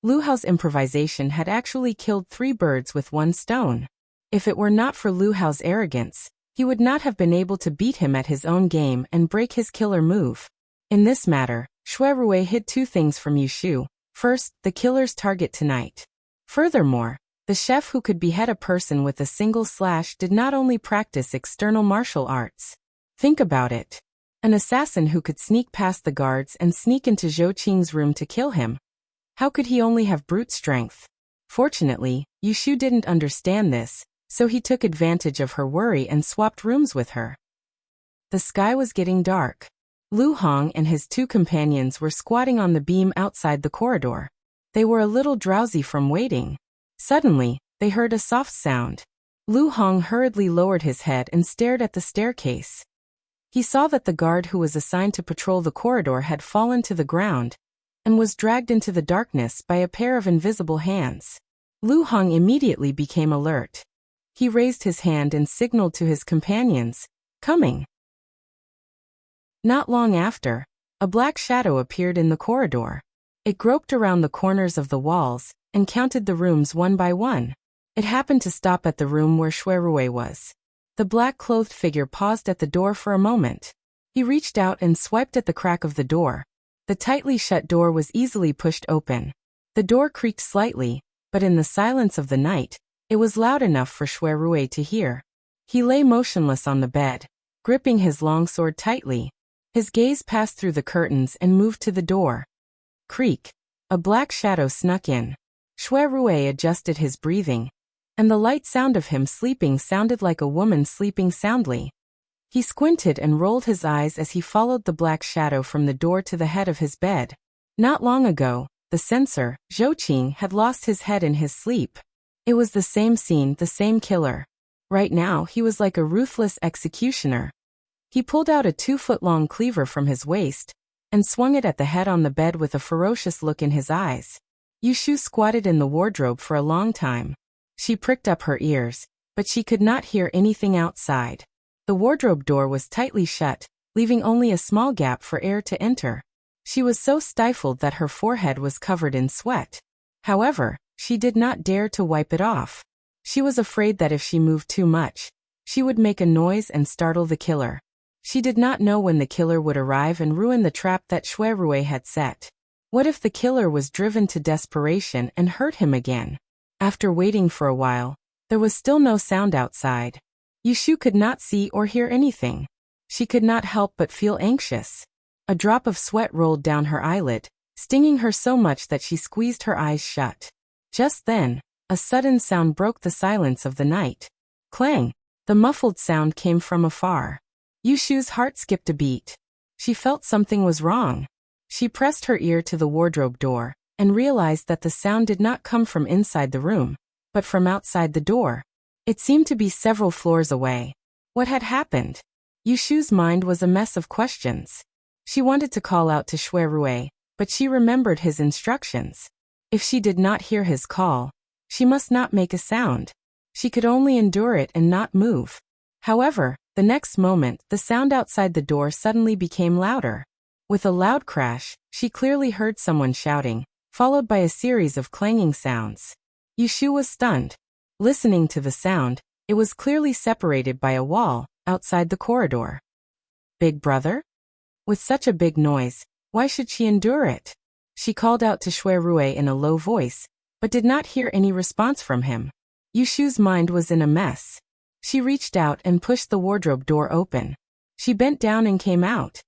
Lu Hao's improvisation had actually killed 3 birds with 1 stone. If it were not for Lu Hao's arrogance, he would not have been able to beat him at his own game and break his killer move. In this matter, Shuirui hid 2 things from Yushu. First, the killer's target tonight. Furthermore, the chef who could behead a person with a single slash did not only practice external martial arts. Think about it. An assassin who could sneak past the guards and sneak into Zhou Qing's room to kill him. How could he only have brute strength? Fortunately, Yushu didn't understand this, so he took advantage of her worry and swapped rooms with her. The sky was getting dark. Lu Hong and his 2 companions were squatting on the beam outside the corridor. They were a little drowsy from waiting. Suddenly, they heard a soft sound. Lu Hong hurriedly lowered his head and stared at the staircase. He saw that the guard who was assigned to patrol the corridor had fallen to the ground and was dragged into the darkness by a pair of invisible hands. Lu Hong immediately became alert. He raised his hand and signaled to his companions, "Coming." Not long after, a black shadow appeared in the corridor. It groped around the corners of the walls and counted the rooms one by one. It happened to stop at the room where Shui Rui was. The black-clothed figure paused at the door for a moment. He reached out and swiped at the crack of the door. The tightly shut door was easily pushed open. The door creaked slightly, but in the silence of the night, it was loud enough for Shui Rui to hear. He lay motionless on the bed, gripping his long sword tightly. His gaze passed through the curtains and moved to the door. Creak. A black shadow snuck in. Shui Rui adjusted his breathing, and the light sound of him sleeping sounded like a woman sleeping soundly. He squinted and rolled his eyes as he followed the black shadow from the door to the head of his bed. Not long ago, the censor, Zhou Qing, had lost his head in his sleep. It was the same scene, the same killer. Right now, he was like a ruthless executioner. He pulled out a 2-foot-long cleaver from his waist and swung it at the head on the bed with a ferocious look in his eyes. Yushu squatted in the wardrobe for a long time. She pricked up her ears, but she could not hear anything outside. The wardrobe door was tightly shut, leaving only a small gap for air to enter. She was so stifled that her forehead was covered in sweat. However, she did not dare to wipe it off. She was afraid that if she moved too much, she would make a noise and startle the killer. She did not know when the killer would arrive and ruin the trap that Shui Rui had set. What if the killer was driven to desperation and hurt him again? After waiting for a while, there was still no sound outside. Yushu could not see or hear anything. She could not help but feel anxious. A drop of sweat rolled down her eyelid, stinging her so much that she squeezed her eyes shut. Just then, a sudden sound broke the silence of the night. Clang! The muffled sound came from afar. Yushu's heart skipped a beat. She felt something was wrong. She pressed her ear to the wardrobe door and realized that the sound did not come from inside the room, but from outside the door. It seemed to be several floors away. What had happened? Yushu's mind was a mess of questions. She wanted to call out to Shui Rui, but she remembered his instructions. If she did not hear his call, she must not make a sound. She could only endure it and not move. However, the next moment, the sound outside the door suddenly became louder. With a loud crash, she clearly heard someone shouting, followed by a series of clanging sounds. Yushu was stunned. Listening to the sound, it was clearly separated by a wall outside the corridor. Big brother? With such a big noise, why should she endure it? She called out to Shui Rui in a low voice, but did not hear any response from him. Yushu's mind was in a mess. She reached out and pushed the wardrobe door open. She bent down and came out.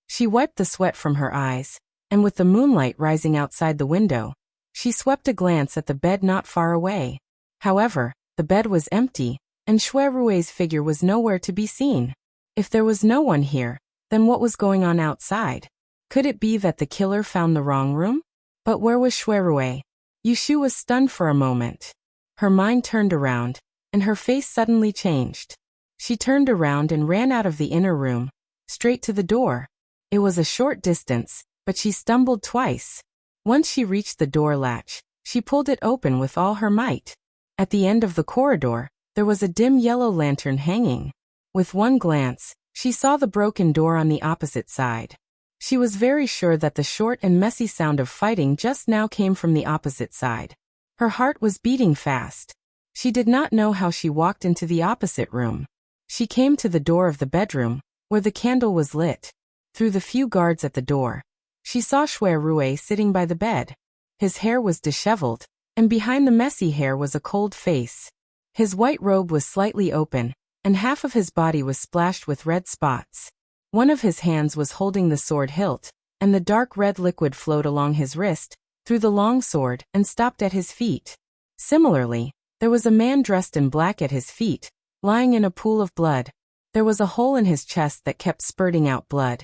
She wiped the sweat from her eyes, and with the moonlight rising outside the window, she swept a glance at the bed not far away. However, the bed was empty, and Shui Rui's figure was nowhere to be seen. If there was no one here, then what was going on outside? Could it be that the killer found the wrong room? But where was Shui Rui? Yushu was stunned for a moment. Her mind turned around, and her face suddenly changed. She turned around and ran out of the inner room, straight to the door. It was a short distance, but she stumbled twice. Once she reached the door latch, she pulled it open with all her might. At the end of the corridor, there was a dim yellow lantern hanging. With one glance, she saw the broken door on the opposite side. She was very sure that the short and messy sound of fighting just now came from the opposite side. Her heart was beating fast. She did not know how she walked into the opposite room. She came to the door of the bedroom, where the candle was lit. Through the few guards at the door, she saw Shui Rui sitting by the bed. His hair was disheveled, and behind the messy hair was a cold face. His white robe was slightly open, and half of his body was splashed with red spots. One of his hands was holding the sword hilt, and the dark red liquid flowed along his wrist, through the long sword, and stopped at his feet. Similarly, there was a man dressed in black at his feet, lying in a pool of blood. There was a hole in his chest that kept spurting out blood,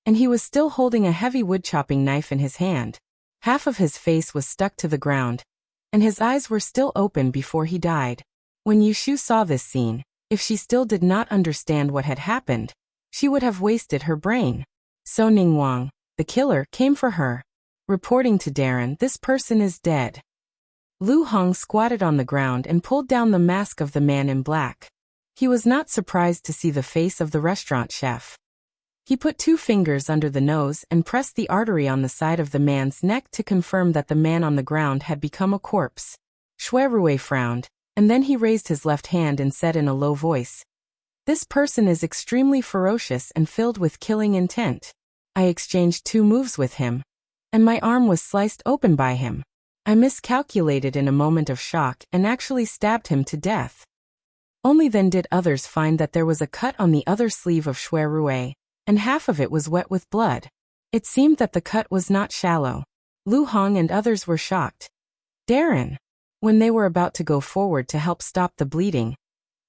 and he was still holding a heavy wood-chopping knife in his hand. Half of his face was stuck to the ground, and his eyes were still open before he died. When Yushu saw this scene, if she still did not understand what had happened, she would have wasted her brain. So Ningguang, the killer, came for her. Reporting to Darren, this person is dead. Lu Hong squatted on the ground and pulled down the mask of the man in black. He was not surprised to see the face of the restaurant chef. He put 2 fingers under the nose and pressed the artery on the side of the man's neck to confirm that the man on the ground had become a corpse. Xue Rui frowned, and then he raised his left hand and said in a low voice, "This person is extremely ferocious and filled with killing intent. I exchanged 2 moves with him, and my arm was sliced open by him. I miscalculated in a moment of shock and actually stabbed him to death." Only then did others find that there was a cut on the other sleeve of Xue Rui, and half of it was wet with blood. It seemed that the cut was not shallow. Lu Hong and others were shocked. Darren. When they were about to go forward to help stop the bleeding,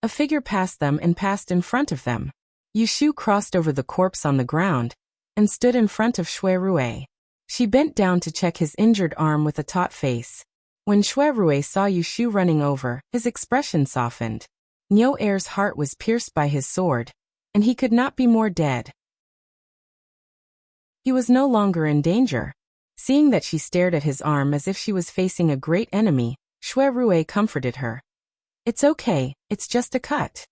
a figure passed them and passed in front of them. Yushu crossed over the corpse on the ground and stood in front of Xue Rui. She bent down to check his injured arm with a taut face. When Xue Rui saw Yushu running over, his expression softened. Niu Er's heart was pierced by his sword, and he could not be more dead. He was no longer in danger. Seeing that she stared at his arm as if she was facing a great enemy, Xue Rui comforted her. "It's okay, it's just a cut.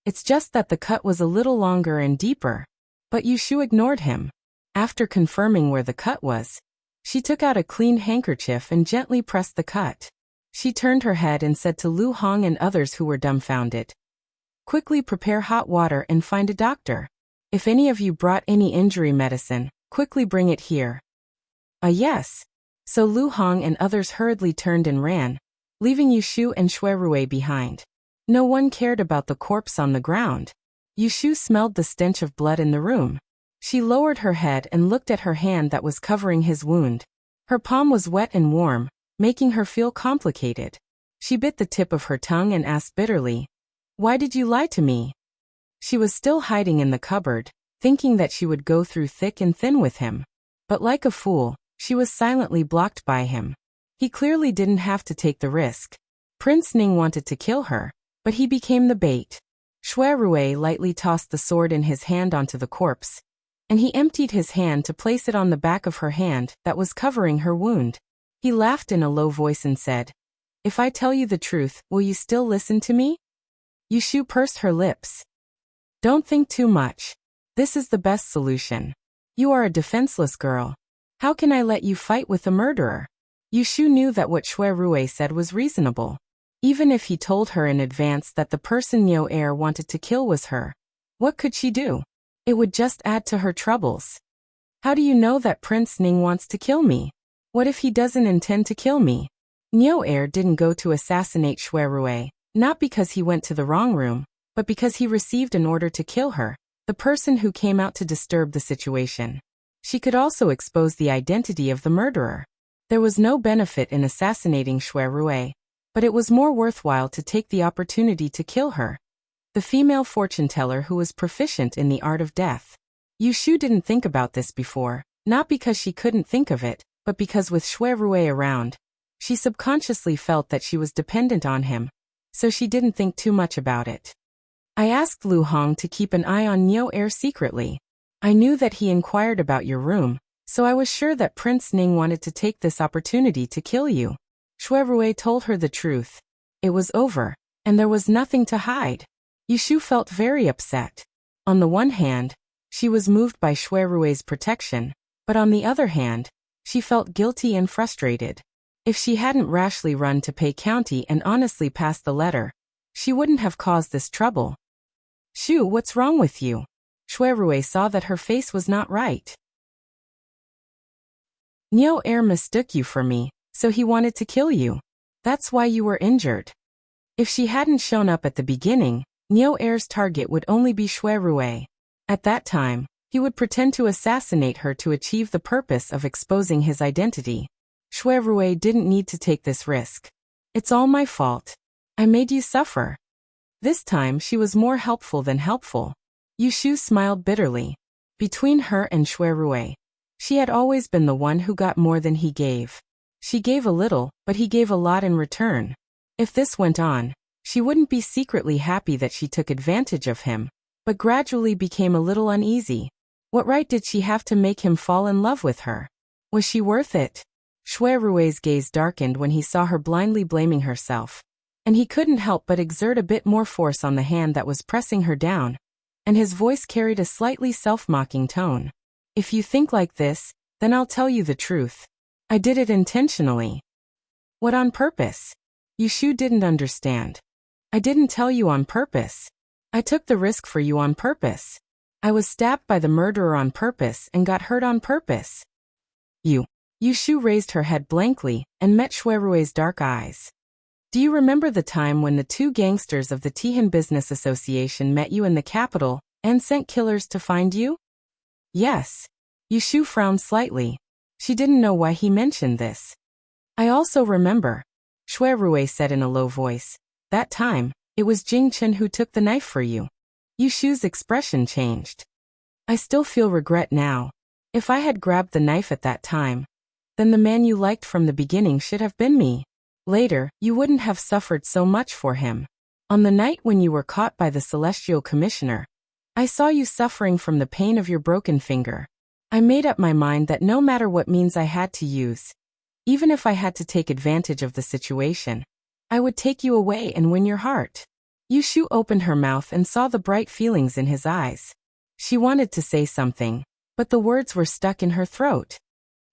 It's just that the cut was a little longer and deeper." But Yushu ignored him. After confirming where the cut was, she took out a clean handkerchief and gently pressed the cut. She turned her head and said to Lu Hong and others who were dumbfounded, "Quickly prepare hot water and find a doctor. If any of you brought any injury medicine, quickly bring it here." Yes. So Lu Hong and others hurriedly turned and ran, leaving Yushu and Xue Rui behind. No one cared about the corpse on the ground. Yushu smelled the stench of blood in the room. She lowered her head and looked at her hand that was covering his wound. Her palm was wet and warm, making her feel complicated. She bit the tip of her tongue and asked bitterly, "Why did you lie to me?" She was still hiding in the cupboard, thinking that she would go through thick and thin with him. But like a fool, she was silently blocked by him. He clearly didn't have to take the risk. Prince Ning wanted to kill her, but he became the bait. Xue Rui lightly tossed the sword in his hand onto the corpse, and he emptied his hand to place it on the back of her hand that was covering her wound. He laughed in a low voice and said, "If I tell you the truth, will you still listen to me?" Yushu pursed her lips. "Don't think too much. This is the best solution. You are a defenseless girl. How can I let you fight with a murderer?" Yushu knew that what Xue Rui said was reasonable. Even if he told her in advance that the person Niu Er wanted to kill was her, what could she do? It would just add to her troubles. "How do you know that Prince Ning wants to kill me? What if he doesn't intend to kill me?" Niu Er didn't go to assassinate Xue Rui, not because he went to the wrong room, but because he received an order to kill her, the person who came out to disturb the situation. She could also expose the identity of the murderer. There was no benefit in assassinating Xue Rui, but it was more worthwhile to take the opportunity to kill her, the female fortune teller who was proficient in the art of death. Yushu didn't think about this before, not because she couldn't think of it, but because with Xue Rui around, she subconsciously felt that she was dependent on him, so she didn't think too much about it. "I asked Lu Hong to keep an eye on Niu Er secretly. I knew that he inquired about your room, so I was sure that Prince Ning wanted to take this opportunity to kill you." Xue Rui told her the truth. It was over, and there was nothing to hide. Yushu felt very upset. On the one hand, she was moved by Xue Rui's protection, but on the other hand, she felt guilty and frustrated. If she hadn't rashly run to Pei County and honestly passed the letter, she wouldn't have caused this trouble. "Shu, what's wrong with you?" Xue Rui saw that her face was not right. "Niu Er mistook you for me, so he wanted to kill you. That's why you were injured." If she hadn't shown up at the beginning, Niu Er's target would only be Xue Rui. At that time, he would pretend to assassinate her to achieve the purpose of exposing his identity. Xue Rui didn't need to take this risk. "It's all my fault. I made you suffer." This time she was more helpful than helpful. Yushu smiled bitterly. Between her and Xue Rui, She had always been the one who got more than he gave. She gave a little, but he gave a lot in return. If this went on, she wouldn't be secretly happy that she took advantage of him, but gradually became a little uneasy. What right did she have to make him fall in love with her? Was she worth it? Shui Rui's gaze darkened when he saw her blindly blaming herself, and he couldn't help but exert a bit more force on the hand that was pressing her down, and his voice carried a slightly self-mocking tone. If you think like this, then I'll tell you the truth. I did it intentionally. What on purpose? Yushu didn't understand. I didn't tell you on purpose. I took the risk for you on purpose. I was stabbed by the murderer on purpose and got hurt on purpose. Yushu raised her head blankly and met Shuerue's dark eyes. Do you remember the time when the two gangsters of the Tihan Business Association met you in the capital and sent killers to find you? Yes. Yushu frowned slightly. She didn't know why he mentioned this. I also remember, Shuerue said in a low voice. That time, it was Jingchen who took the knife for you. Yushu's expression changed. I still feel regret now. If I had grabbed the knife at that time, then the man you liked from the beginning should have been me. Later, you wouldn't have suffered so much for him. On the night when you were caught by the Celestial Commissioner, I saw you suffering from the pain of your broken finger. I made up my mind that no matter what means I had to use, even if I had to take advantage of the situation, I would take you away and win your heart. Yushu opened her mouth and saw the bright feelings in his eyes. She wanted to say something, but the words were stuck in her throat.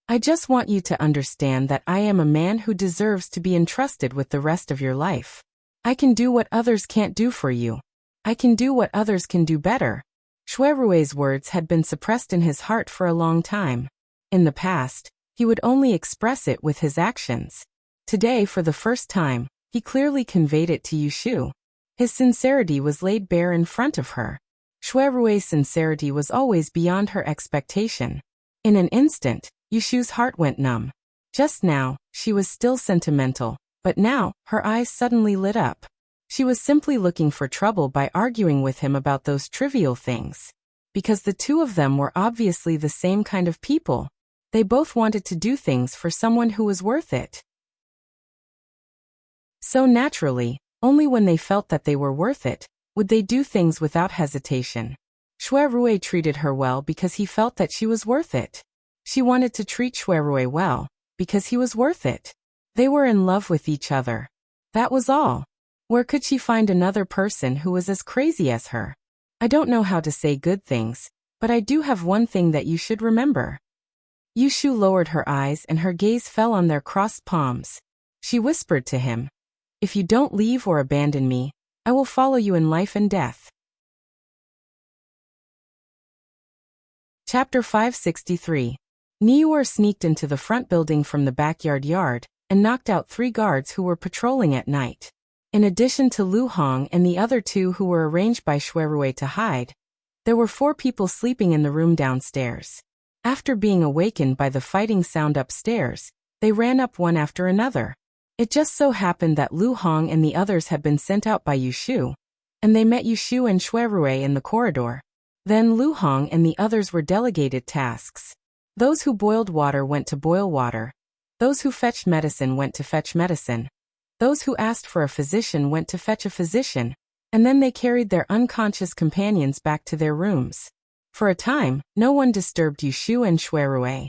I just want you to understand that I am a man who deserves to be entrusted with the rest of your life. I can do what others can't do for you. I can do what others can do better. Shuerue's words had been suppressed in his heart for a long time. In the past, he would only express it with his actions. Today, for the first time, he clearly conveyed it to Yushu. His sincerity was laid bare in front of her. Shuerue's sincerity was always beyond her expectation. In an instant, Yushu's heart went numb. Just now, she was still sentimental, but now, her eyes suddenly lit up. She was simply looking for trouble by arguing with him about those trivial things. Because the two of them were obviously the same kind of people. They both wanted to do things for someone who was worth it. So naturally, only when they felt that they were worth it, would they do things without hesitation. Shuerue treated her well because he felt that she was worth it. She wanted to treat Shuerue well, because he was worth it. They were in love with each other. That was all. Where could she find another person who was as crazy as her? I don't know how to say good things, but I do have one thing that you should remember. Yushu lowered her eyes and her gaze fell on their crossed palms. She whispered to him, "If you don't leave or abandon me, I will follow you in life and death." Chapter 563. Niuer sneaked into the front building from the backyard yard and knocked out 3 guards who were patrolling at night. In addition to Lu Hong and the other 2 who were arranged by Shuerue to hide, there were 4 people sleeping in the room downstairs. After being awakened by the fighting sound upstairs, they ran up one after another. It just so happened that Lu Hong and the others had been sent out by Yushu, and they met Yushu and Shuerue in the corridor. Then Lu Hong and the others were delegated tasks. Those who boiled water went to boil water. Those who fetched medicine went to fetch medicine. Those who asked for a physician went to fetch a physician, and then they carried their unconscious companions back to their rooms. For a time, no one disturbed Yushu and Shuerue.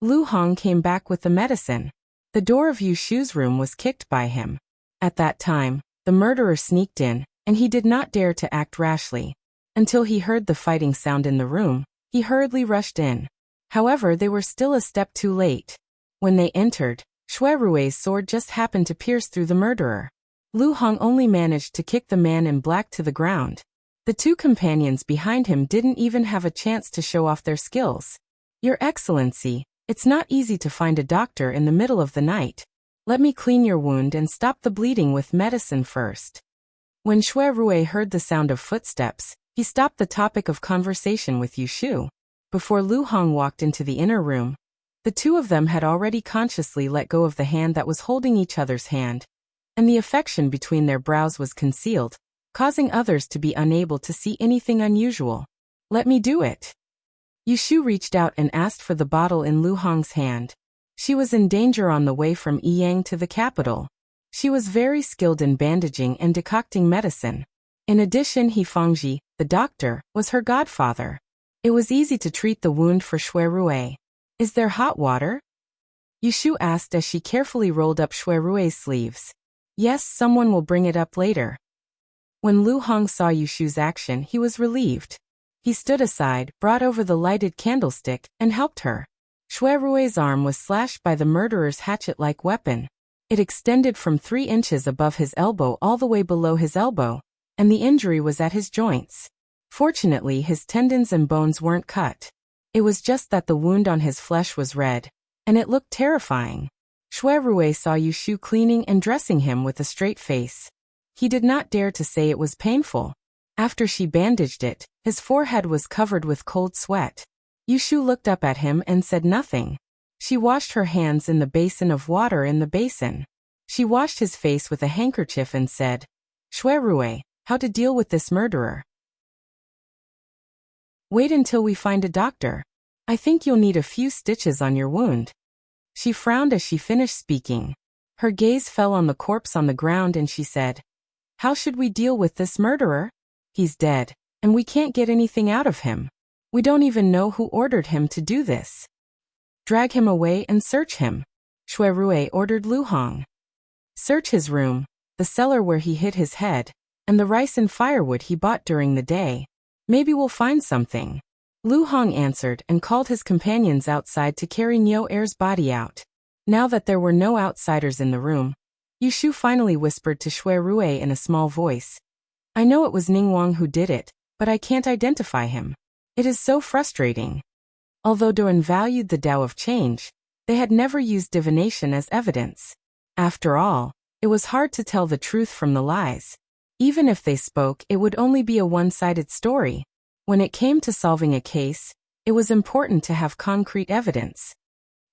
Lu Hong came back with the medicine. The door of Yushu's room was kicked by him. At that time, the murderer sneaked in, and he did not dare to act rashly. Until he heard the fighting sound in the room, he hurriedly rushed in. However, they were still a step too late. When they entered, Shuerue's sword just happened to pierce through the murderer. Lu Hong only managed to kick the man in black to the ground. The 2 companions behind him didn't even have a chance to show off their skills. "Your Excellency, it's not easy to find a doctor in the middle of the night. Let me clean your wound and stop the bleeding with medicine first." When Shuerue heard the sound of footsteps, he stopped the topic of conversation with Yushu. Before Lu Hong walked into the inner room, the 2 of them had already consciously let go of the hand that was holding each other's hand, and the affection between their brows was concealed, causing others to be unable to see anything unusual. "Let me do it." Yushu reached out and asked for the bottle in Lu Hong's hand. She was in danger on the way from Yiyang to the capital. She was very skilled in bandaging and decocting medicine. In addition, He Fangji, the doctor, was her godfather. It was easy to treat the wound for Shui Rui. Is there hot water? Yushu asked as she carefully rolled up Shui Rui's sleeves. Yes, someone will bring it up later. When Lu Hong saw Yushu's action, he was relieved. He stood aside, brought over the lighted candlestick, and helped her. Shui Rui's arm was slashed by the murderer's hatchet-like weapon. It extended from 3 inches above his elbow all the way below his elbow, and the injury was at his joints. Fortunately, his tendons and bones weren't cut. It was just that the wound on his flesh was red, and it looked terrifying. Shui Rui saw Yushu cleaning and dressing him with a straight face. He did not dare to say it was painful. After she bandaged it, his forehead was covered with cold sweat. Yushu looked up at him and said nothing. She washed her hands in the basin of water in the basin. She washed his face with a handkerchief and said, Shui Rui, how to deal with this murderer? Wait until we find a doctor. I think you'll need a few stitches on your wound. She frowned as she finished speaking. Her gaze fell on the corpse on the ground and she said, How should we deal with this murderer? He's dead, and we can't get anything out of him. We don't even know who ordered him to do this. Drag him away and search him. Shui Rui ordered Lu Hong. Search his room, the cellar where he hid his head, and the rice and firewood he bought during the day. Maybe we'll find something. Lu Hong answered and called his companions outside to carry Niu Er's body out. Now that there were no outsiders in the room, Yushu finally whispered to Shui Rui in a small voice. I know it was Ningguang who did it, but I can't identify him. It is so frustrating. Although Duan valued the Tao of change, they had never used divination as evidence. After all, it was hard to tell the truth from the lies. Even if they spoke, it would only be a one-sided story. When it came to solving a case, it was important to have concrete evidence.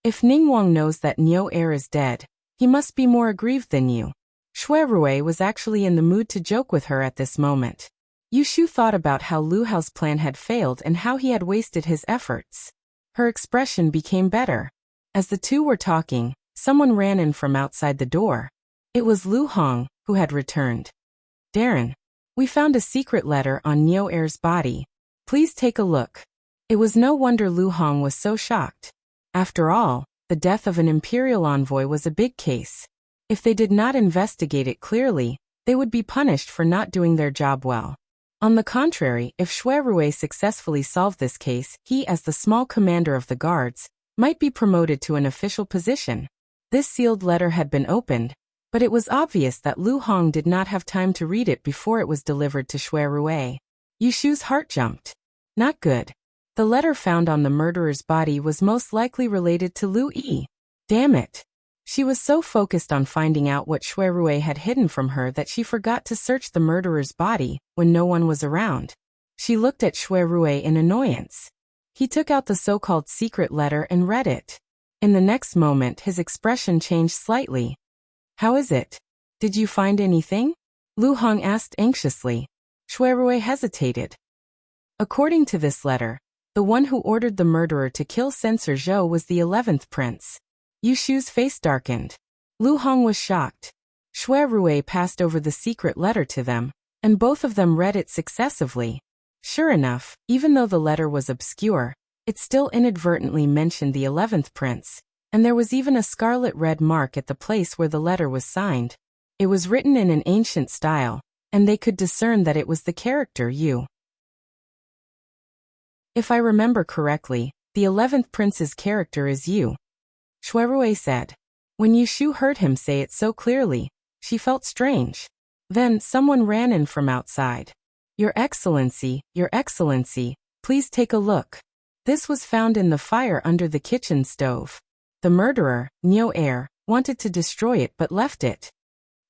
If Ningguang knows that Niu Er is dead, he must be more aggrieved than you. Shui Rui was actually in the mood to joke with her at this moment. Yushu thought about how Lu Hao's plan had failed and how he had wasted his efforts. Her expression became better. As the two were talking, someone ran in from outside the door. It was Lu Hong, who had returned. Darren, we found a secret letter on Niu Er's body. Please take a look. It was no wonder Lu Hong was so shocked. After all, the death of an imperial envoy was a big case. If they did not investigate it clearly, they would be punished for not doing their job well. On the contrary, if Shui Rui successfully solved this case, he, as the small commander of the guards, might be promoted to an official position. This sealed letter had been opened, but it was obvious that Lu Hong did not have time to read it before it was delivered to Shui Rui. Yushu's heart jumped. Not good. The letter found on the murderer's body was most likely related to Lu Yi. Damn it. She was so focused on finding out what Shui Rui had hidden from her that she forgot to search the murderer's body when no one was around. She looked at Shui Rui in annoyance. He took out the so-called secret letter and read it. In the next moment, his expression changed slightly. How is it? Did you find anything? Lu Hong asked anxiously. Shui Rui hesitated. According to this letter, the one who ordered the murderer to kill Censor Zhou was the 11th prince. Yushu's face darkened. Lu Hong was shocked. Shui Rui passed over the secret letter to them, and both of them read it successively. Sure enough, even though the letter was obscure, it still inadvertently mentioned the 11th prince, and there was even a scarlet red mark at the place where the letter was signed. It was written in an ancient style, and they could discern that it was the character Yu. If I remember correctly, the 11th prince's character is Yu. Shui Rui said. When Yushu heard him say it so clearly, she felt strange. Then someone ran in from outside. Your Excellency, please take a look. This was found in the fire under the kitchen stove. The murderer, Niu Er, wanted to destroy it but left it.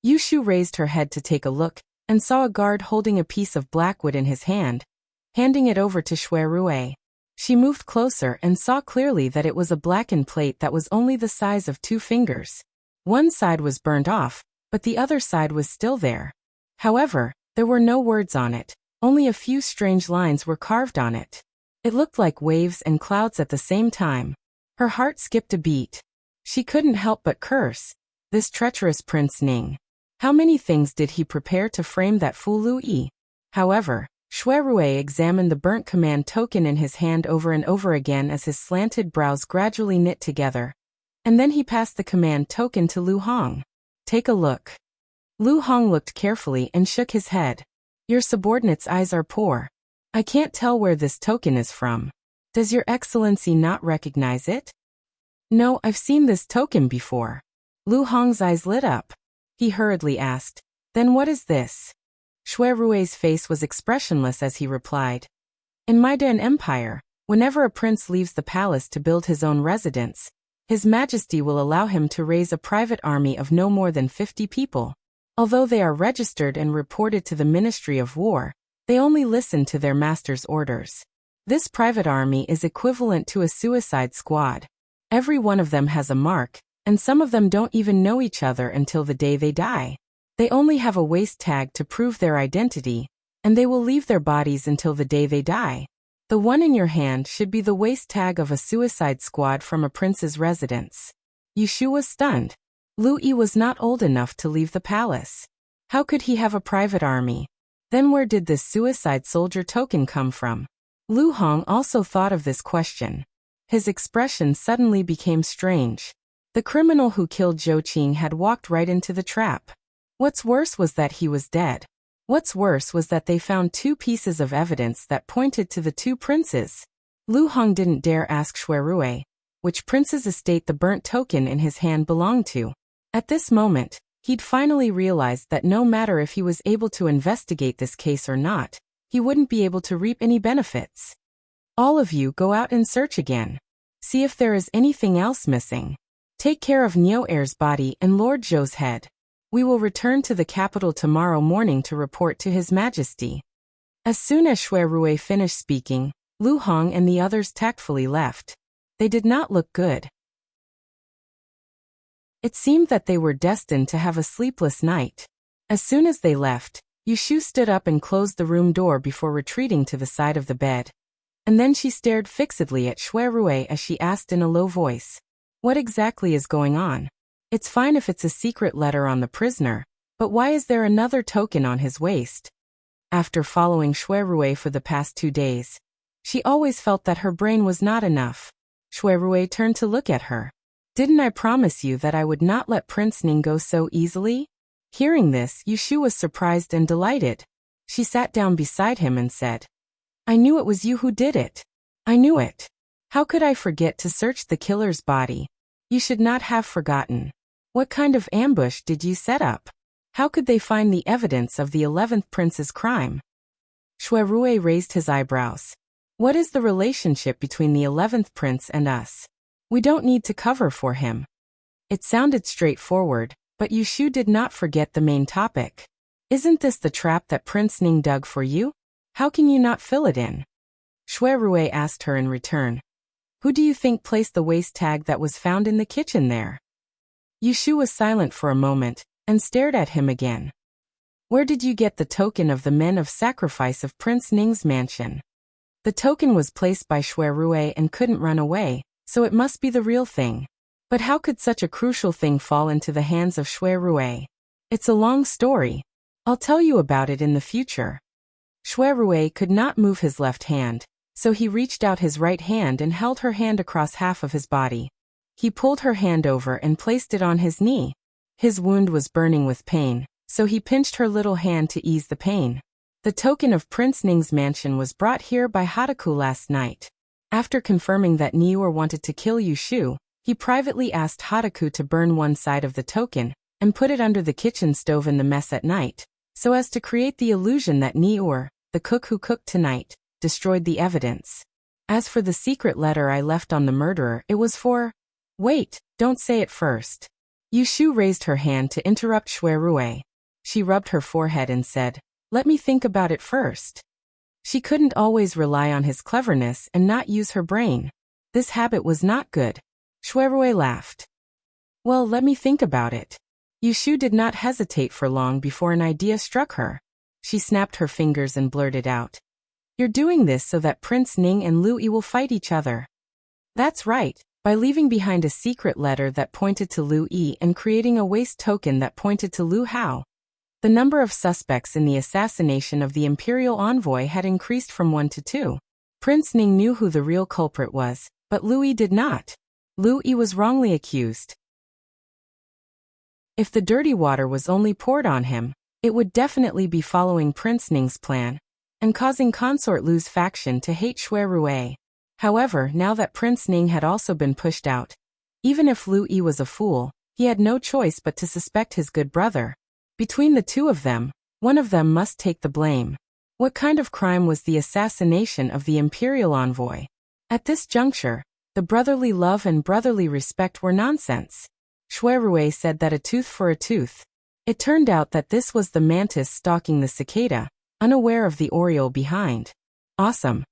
Yushu raised her head to take a look, and saw a guard holding a piece of blackwood in his hand, handing it over to Shui Rui. She moved closer and saw clearly that it was a blackened plate that was only the size of 2 fingers. One side was burned off, but the other side was still there. However, there were no words on it, only a few strange lines were carved on it. It looked like waves and clouds at the same time. Her heart skipped a beat. She couldn't help but curse. This treacherous Prince Ning. How many things did he prepare to frame that fool Lu Yi? However, Shui Rui examined the burnt command token in his hand over and over again as his slanted brows gradually knit together. And then he passed the command token to Lu Hong. Take a look. Lu Hong looked carefully and shook his head. Your subordinate's eyes are poor. I can't tell where this token is from. Does your excellency not recognize it? No, I've seen this token before. Lu Hong's eyes lit up. He hurriedly asked, then what is this? Shui Rui's face was expressionless as he replied. In Maidan Empire, whenever a prince leaves the palace to build his own residence, His Majesty will allow him to raise a private army of no more than 50 people. Although they are registered and reported to the Ministry of War, they only listen to their master's orders. This private army is equivalent to a suicide squad. Every one of them has a mark, and some of them don't even know each other until the day they die. They only have a waist tag to prove their identity, and they will leave their bodies until the day they die. The one in your hand should be the waist tag of a suicide squad from a prince's residence. Yushu was stunned. Lu Yi was not old enough to leave the palace. How could he have a private army? Then where did this suicide soldier token come from? Lu Hong also thought of this question. His expression suddenly became strange. The criminal who killed Zhou Qing had walked right into the trap. What's worse was that he was dead. What's worse was that they found two pieces of evidence that pointed to the two princes. Lu Hong didn't dare ask Shui Rui which prince's estate the burnt token in his hand belonged to. At this moment, he'd finally realized that no matter if he was able to investigate this case or not, he wouldn't be able to reap any benefits. All of you go out and search again. See if there is anything else missing. Take care of Niu Er's body and Lord Zhou's head. We will return to the capital tomorrow morning to report to His Majesty. As soon as Shui Rui finished speaking, Lu Hong and the others tactfully left. They did not look good. It seemed that they were destined to have a sleepless night. As soon as they left, Yushu stood up and closed the room door before retreating to the side of the bed. And then she stared fixedly at Shui Rui as she asked in a low voice, "What exactly is going on? It's fine if it's a secret letter on the prisoner, but why is there another token on his waist?" After following Shui Rui for the past 2 days, she always felt that her brain was not enough. Shui Rui turned to look at her. "Didn't I promise you that I would not let Prince Ning go so easily?" Hearing this, Yushu was surprised and delighted. She sat down beside him and said, "I knew it was you who did it. I knew it. How could I forget to search the killer's body? You should not have forgotten. What kind of ambush did you set up? How could they find the evidence of the 11th prince's crime?" Shui Rui raised his eyebrows. "What is the relationship between the 11th prince and us? We don't need to cover for him." It sounded straightforward, but Yushu did not forget the main topic. "Isn't this the trap that Prince Ning dug for you? How can you not fill it in?" Shui Rui asked her in return. "Who do you think placed the waist tag that was found in the kitchen there?" Yushu was silent for a moment, and stared at him again. "Where did you get the token of the men of sacrifice of Prince Ning's mansion?" The token was placed by Shui Rui and couldn't run away, so it must be the real thing. But how could such a crucial thing fall into the hands of Shui Rui? It's a long story. I'll tell you about it in the future. Shui Rui could not move his left hand, so he reached out his right hand and held her hand across half of his body. He pulled her hand over and placed it on his knee. His wound was burning with pain, so he pinched her little hand to ease the pain. The token of Prince Ning's mansion was brought here by Hataku last night. After confirming that Niur wanted to kill Yushu, he privately asked Hataku to burn one side of the token and put it under the kitchen stove in the mess at night, so as to create the illusion that Niur, the cook who cooked tonight, destroyed the evidence. As for the secret letter I left on the murderer, it was for... Wait, don't say it first. Yushu raised her hand to interrupt Shui Rui. She rubbed her forehead and said, "Let me think about it first." She couldn't always rely on his cleverness and not use her brain. This habit was not good. Shui Rui laughed. "Well, let me think about it." Yushu did not hesitate for long before an idea struck her. She snapped her fingers and blurted out, You're doing this so that Prince Ning and Lu Yi will fight each other. That's right, by leaving behind a secret letter that pointed to Lu Yi and creating a waste token that pointed to Lu Hao. The number of suspects in the assassination of the imperial envoy had increased from 1 to 2. Prince Ning knew who the real culprit was, but Lu Yi did not. Lu Yi was wrongly accused. If the dirty water was only poured on him, it would definitely be following Prince Ning's plan and causing Consort Lu's faction to hate Xue Rui. However, now that Prince Ning had also been pushed out, even if Lu Yi was a fool, he had no choice but to suspect his good brother. Between the two of them, one of them must take the blame. What kind of crime was the assassination of the imperial envoy? At this juncture, the brotherly love and brotherly respect were nonsense. Xue Rui said that a tooth for a tooth. It turned out that this was the mantis stalking the cicada, unaware of the oriole behind. Awesome.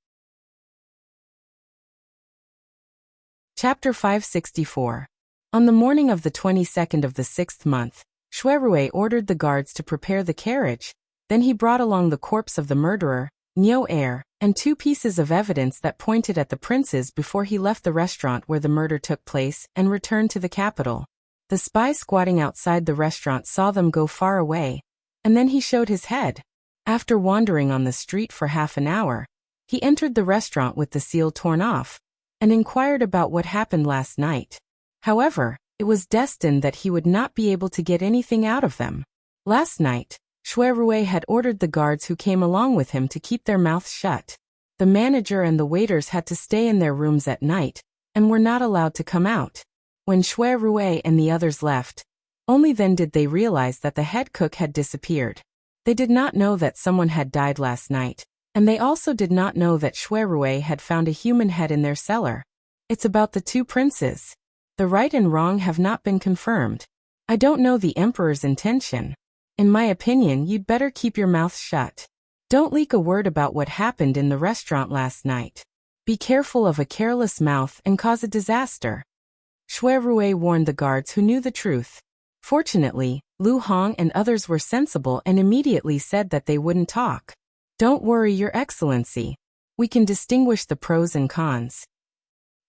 Chapter 564. On the morning of the 22nd of the 6th month, Xue Rui ordered the guards to prepare the carriage. Then he brought along the corpse of the murderer, Niu Air, and 2 pieces of evidence that pointed at the princes before he left the restaurant where the murder took place and returned to the capital. The spy squatting outside the restaurant saw them go far away, and then he showed his head. After wandering on the street for half an hour, he entered the restaurant with the seal torn off, and inquired about what happened last night. However, it was destined that he would not be able to get anything out of them. Last night, Xue Rui had ordered the guards who came along with him to keep their mouths shut. The manager and the waiters had to stay in their rooms at night, and were not allowed to come out. When Xue Rui and the others left, only then did they realize that the head cook had disappeared. They did not know that someone had died last night, and they also did not know that Xue Rui had found a human head in their cellar. It's about the 2 princes. The right and wrong have not been confirmed. I don't know the emperor's intention. In my opinion, you'd better keep your mouth shut. Don't leak a word about what happened in the restaurant last night. Be careful of a careless mouth and cause a disaster. Xue Rui warned the guards who knew the truth. Fortunately, Lu Hong and others were sensible and immediately said that they wouldn't talk. Don't worry, Your Excellency. We can distinguish the pros and cons.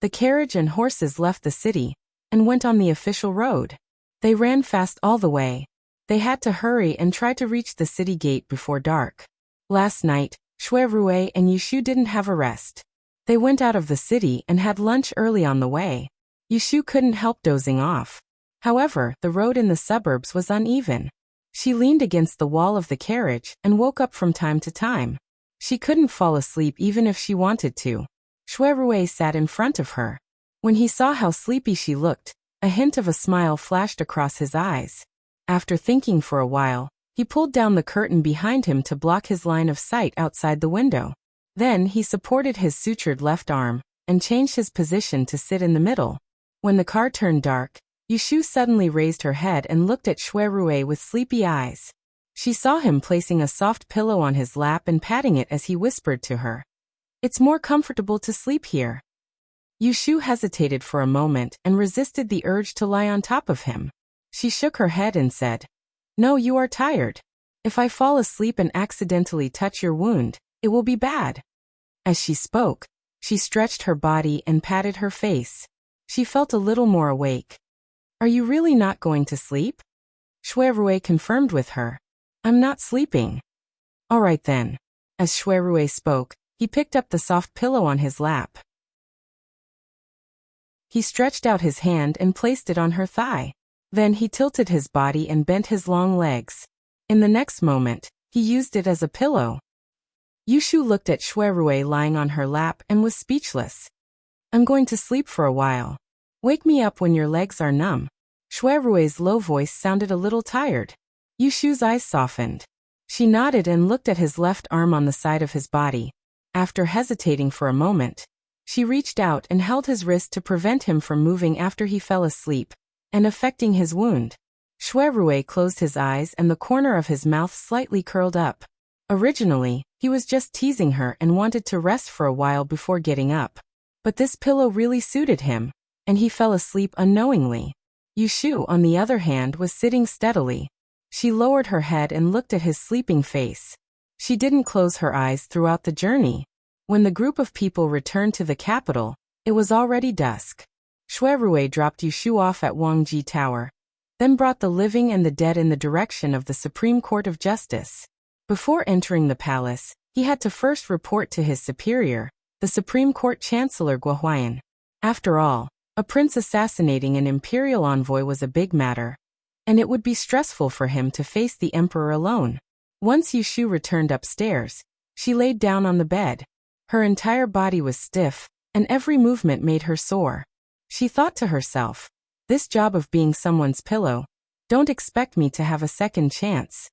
The carriage and horses left the city and went on the official road. They ran fast all the way. They had to hurry and try to reach the city gate before dark. Last night, Xue Rui and Yushu didn't have a rest. They went out of the city and had lunch early on the way. Yushu couldn't help dozing off. However, the road in the suburbs was uneven. She leaned against the wall of the carriage and woke up from time to time. She couldn't fall asleep even if she wanted to. Xue Rui sat in front of her. When he saw how sleepy she looked, a hint of a smile flashed across his eyes. After thinking for a while, he pulled down the curtain behind him to block his line of sight outside the window. Then he supported his sutured left arm and changed his position to sit in the middle. When the car turned dark, Yushu suddenly raised her head and looked at Xue Rui with sleepy eyes. She saw him placing a soft pillow on his lap and patting it as he whispered to her, "It's more comfortable to sleep here." Yushu hesitated for a moment and resisted the urge to lie on top of him. She shook her head and said, "No, you are tired. If I fall asleep and accidentally touch your wound, it will be bad." As she spoke, she stretched her body and patted her face. She felt a little more awake. "Are you really not going to sleep?" Xue Rui confirmed with her. "I'm not sleeping." "All right then." As Xue Rui spoke, he picked up the soft pillow on his lap. He stretched out his hand and placed it on her thigh. Then he tilted his body and bent his long legs. In the next moment, he used it as a pillow. Yushu looked at Xue Rui lying on her lap and was speechless. "I'm going to sleep for a while. Wake me up when your legs are numb." Xue Rui's low voice sounded a little tired. Yushu's eyes softened. She nodded and looked at his left arm on the side of his body. After hesitating for a moment, she reached out and held his wrist to prevent him from moving after he fell asleep and affecting his wound. Xue Rui closed his eyes and the corner of his mouth slightly curled up. Originally, he was just teasing her and wanted to rest for a while before getting up. But this pillow really suited him, and he fell asleep unknowingly. Yushu, on the other hand, was sitting steadily. She lowered her head and looked at his sleeping face. She didn't close her eyes throughout the journey. When the group of people returned to the capital, it was already dusk. Shui Rui dropped Yushu off at Wangji Tower, then brought the living and the dead in the direction of the Supreme Court of Justice. Before entering the palace, he had to first report to his superior, the Supreme Court Chancellor Guohuayan. After all, a prince assassinating an imperial envoy was a big matter, and it would be stressful for him to face the emperor alone. Once Yushu returned upstairs, she laid down on the bed. Her entire body was stiff, and every movement made her sore. She thought to herself, this job of being someone's pillow, don't expect me to have a second chance.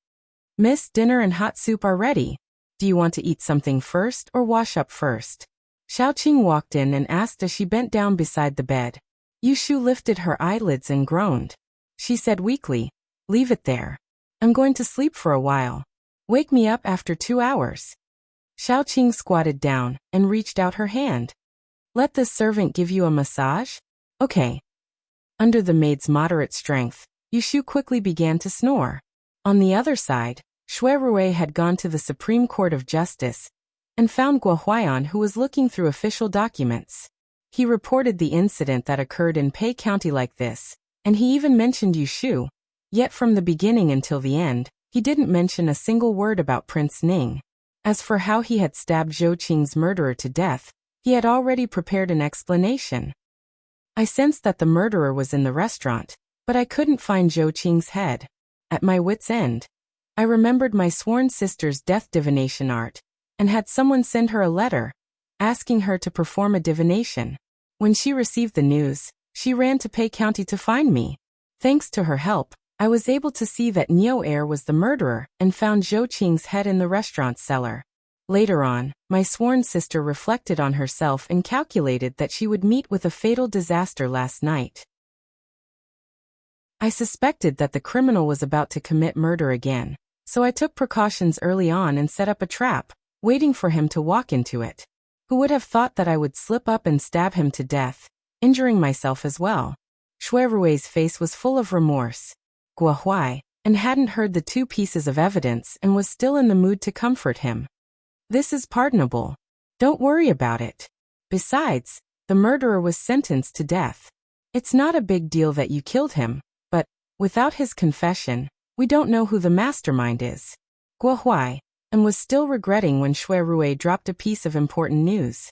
Miss, dinner and hot soup are ready. Do you want to eat something first or wash up first? Xiaoqing walked in and asked as she bent down beside the bed. Yushu lifted her eyelids and groaned. She said weakly, leave it there. I'm going to sleep for a while. Wake me up after 2 hours. Xiaoqing squatted down and reached out her hand. Let this servant give you a massage? Okay. Under the maid's moderate strength, Yushu quickly began to snore. On the other side, Shui Rui had gone to the Supreme Court of Justice and found Guohuayan, who was looking through official documents. He reported the incident that occurred in Pei County like this, and he even mentioned Yushu. Yet from the beginning until the end, he didn't mention a single word about Prince Ning. As for how he had stabbed Zhou Qing's murderer to death, he had already prepared an explanation. I sensed that the murderer was in the restaurant, but I couldn't find Zhou Qing's head. At my wit's end, I remembered my sworn sister's death divination art, and had someone send her a letter, asking her to perform a divination. When she received the news, she ran to Pei County to find me. Thanks to her help, I was able to see that Niu Air was the murderer and found Zhou Qing's head in the restaurant cellar. Later on, my sworn sister reflected on herself and calculated that she would meet with a fatal disaster last night. I suspected that the criminal was about to commit murder again, so I took precautions early on and set up a trap, waiting for him to walk into it. Who would have thought that I would slip up and stab him to death, injuring myself as well? Shui Rui's face was full of remorse. Guohuai, and hadn't heard the 2 pieces of evidence and was still in the mood to comfort him. This is pardonable. Don't worry about it. Besides, the murderer was sentenced to death. It's not a big deal that you killed him, but, without his confession, we don't know who the mastermind is. Guohuai, and was still regretting when Shui Rui dropped a piece of important news.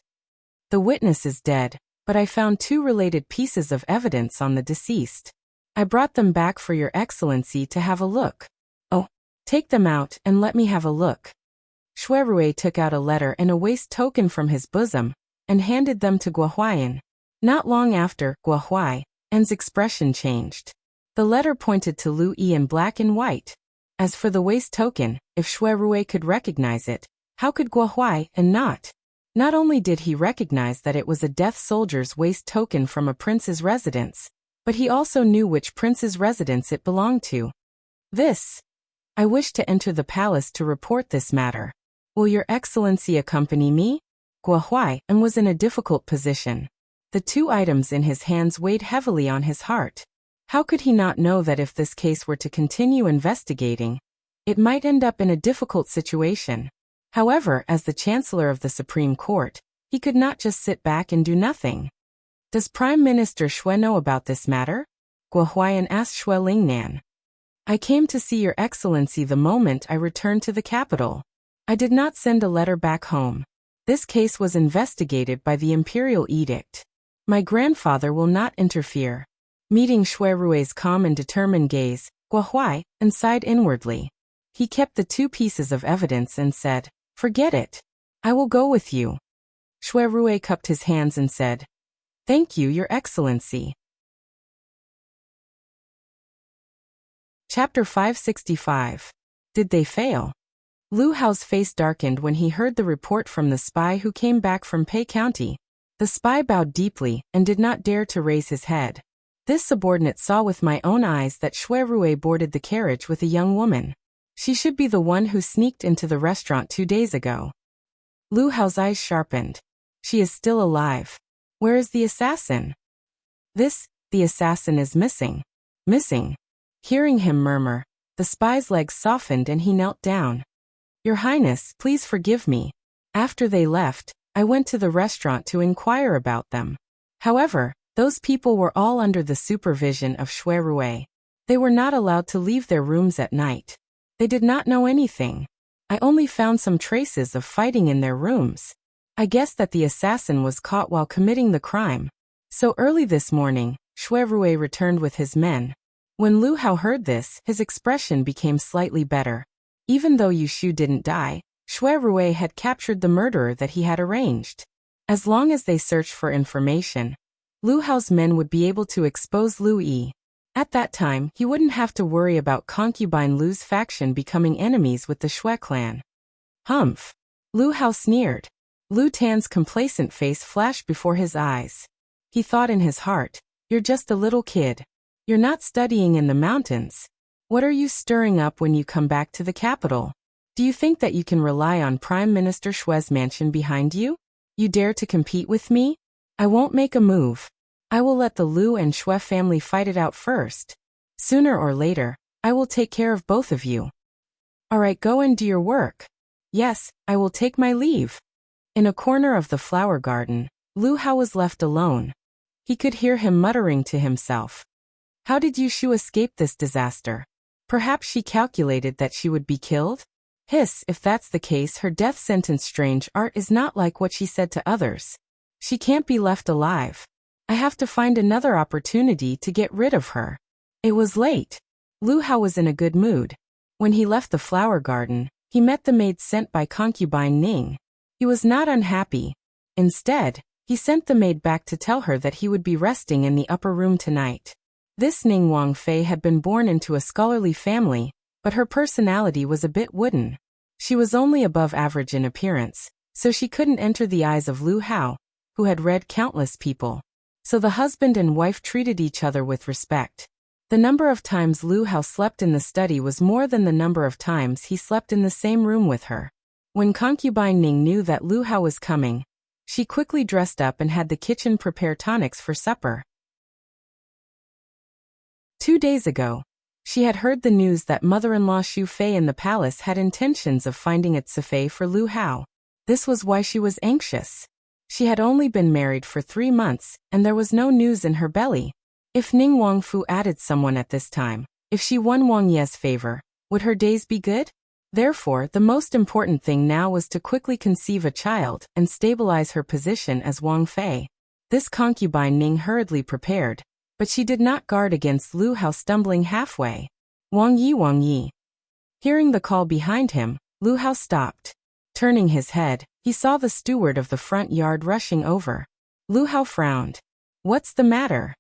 The witness is dead, but I found 2 related pieces of evidence on the deceased. I brought them back for your excellency to have a look. Oh, take them out and let me have a look. Shui Rui took out a letter and a waist token from his bosom, and handed them to Guohuayan. Not long after, Guohuayan's expression changed. The letter pointed to Lu Yi in black and white. As for the waist token, if Shui Rui could recognize it, how could Guohuayan not? Not only did he recognize that it was a death soldier's waist token from a prince's residence, but he also knew which prince's residence it belonged to. I wish to enter the palace to report this matter. Will your excellency accompany me? Guohuayan was in a difficult position. The 2 items in his hands weighed heavily on his heart. How could he not know that if this case were to continue investigating, it might end up in a difficult situation? However, as the Chancellor of the Supreme Court, he could not just sit back and do nothing. Does Prime Minister Shui know about this matter? Guohuayan asked Shui Lingnan. I came to see your excellency the moment I returned to the capital. I did not send a letter back home. This case was investigated by the imperial edict. My grandfather will not interfere. Meeting Shui Rui's calm and determined gaze, Guohuayan sighed inwardly. He kept the 2 pieces of evidence and said, forget it. I will go with you. Shui Rui cupped his hands and said, thank you, your excellency. Chapter 565. Did they fail? Lu Hao's face darkened when he heard the report from the spy who came back from Pei County. The spy bowed deeply and did not dare to raise his head. This subordinate saw with my own eyes that Shui Rui boarded the carriage with a young woman. She should be the one who sneaked into the restaurant 2 days ago. Lu Hao's eyes sharpened. She is still alive. Where is the assassin? The assassin is missing. Missing. Hearing him murmur, the spy's legs softened and he knelt down. Your Highness, please forgive me. After they left, I went to the restaurant to inquire about them. However, those people were all under the supervision of Shui Rui. They were not allowed to leave their rooms at night. They did not know anything. I only found some traces of fighting in their rooms. I guess that the assassin was caught while committing the crime. So early this morning, Shui Rui returned with his men. When Lu Hao heard this, his expression became slightly better. Even though Yu Shu didn't die, Shui Rui had captured the murderer that he had arranged. As long as they searched for information, Lu Hao's men would be able to expose Lu Yi. At that time, he wouldn't have to worry about concubine Lu's faction becoming enemies with the Shui clan. Humph! Lu Hao sneered. Lu Tan's complacent face flashed before his eyes. He thought in his heart, "You're just a little kid. You're not studying in the mountains. What are you stirring up when you come back to the capital? Do you think that you can rely on Prime Minister Shui's mansion behind you? You dare to compete with me? I won't make a move. I will let the Lu and Shui family fight it out first. Sooner or later, I will take care of both of you. Alright, go and do your work. Yes, I will take my leave." In a corner of the flower garden, Lu Hao was left alone. He could hear him muttering to himself. How did Yu Shu escape this disaster? Perhaps she calculated that she would be killed? Hiss, if that's the case, her death sentence strange art is not like what she said to others. She can't be left alive. I have to find another opportunity to get rid of her. It was late. Lu Hao was in a good mood. When he left the flower garden, he met the maid sent by concubine Ning. He was not unhappy. Instead, he sent the maid back to tell her that he would be resting in the upper room tonight. This Ning Wangfei had been born into a scholarly family, but her personality was a bit wooden. She was only above average in appearance, so she couldn't enter the eyes of Lu Hao, who had read countless people. So the husband and wife treated each other with respect. The number of times Lu Hao slept in the study was more than the number of times he slept in the same room with her. When concubine Ning knew that Lu Hao was coming, she quickly dressed up and had the kitchen prepare tonics for supper. 2 days ago, she had heard the news that mother-in-law Xu Fei in the palace had intentions of finding a Cifei for Lu Hao. This was why she was anxious. She had only been married for 3 months, and there was no news in her belly. If Ning Wangfu added someone at this time, if she won Wang Ye's favor, would her days be good? Therefore, the most important thing now was to quickly conceive a child and stabilize her position as Wang Fei. This concubine Ning hurriedly prepared, but she did not guard against Lu Hao stumbling halfway. Wang Yi. Hearing the call behind him, Lu Hao stopped. Turning his head, he saw the steward of the front yard rushing over. Lu Hao frowned. What's the matter?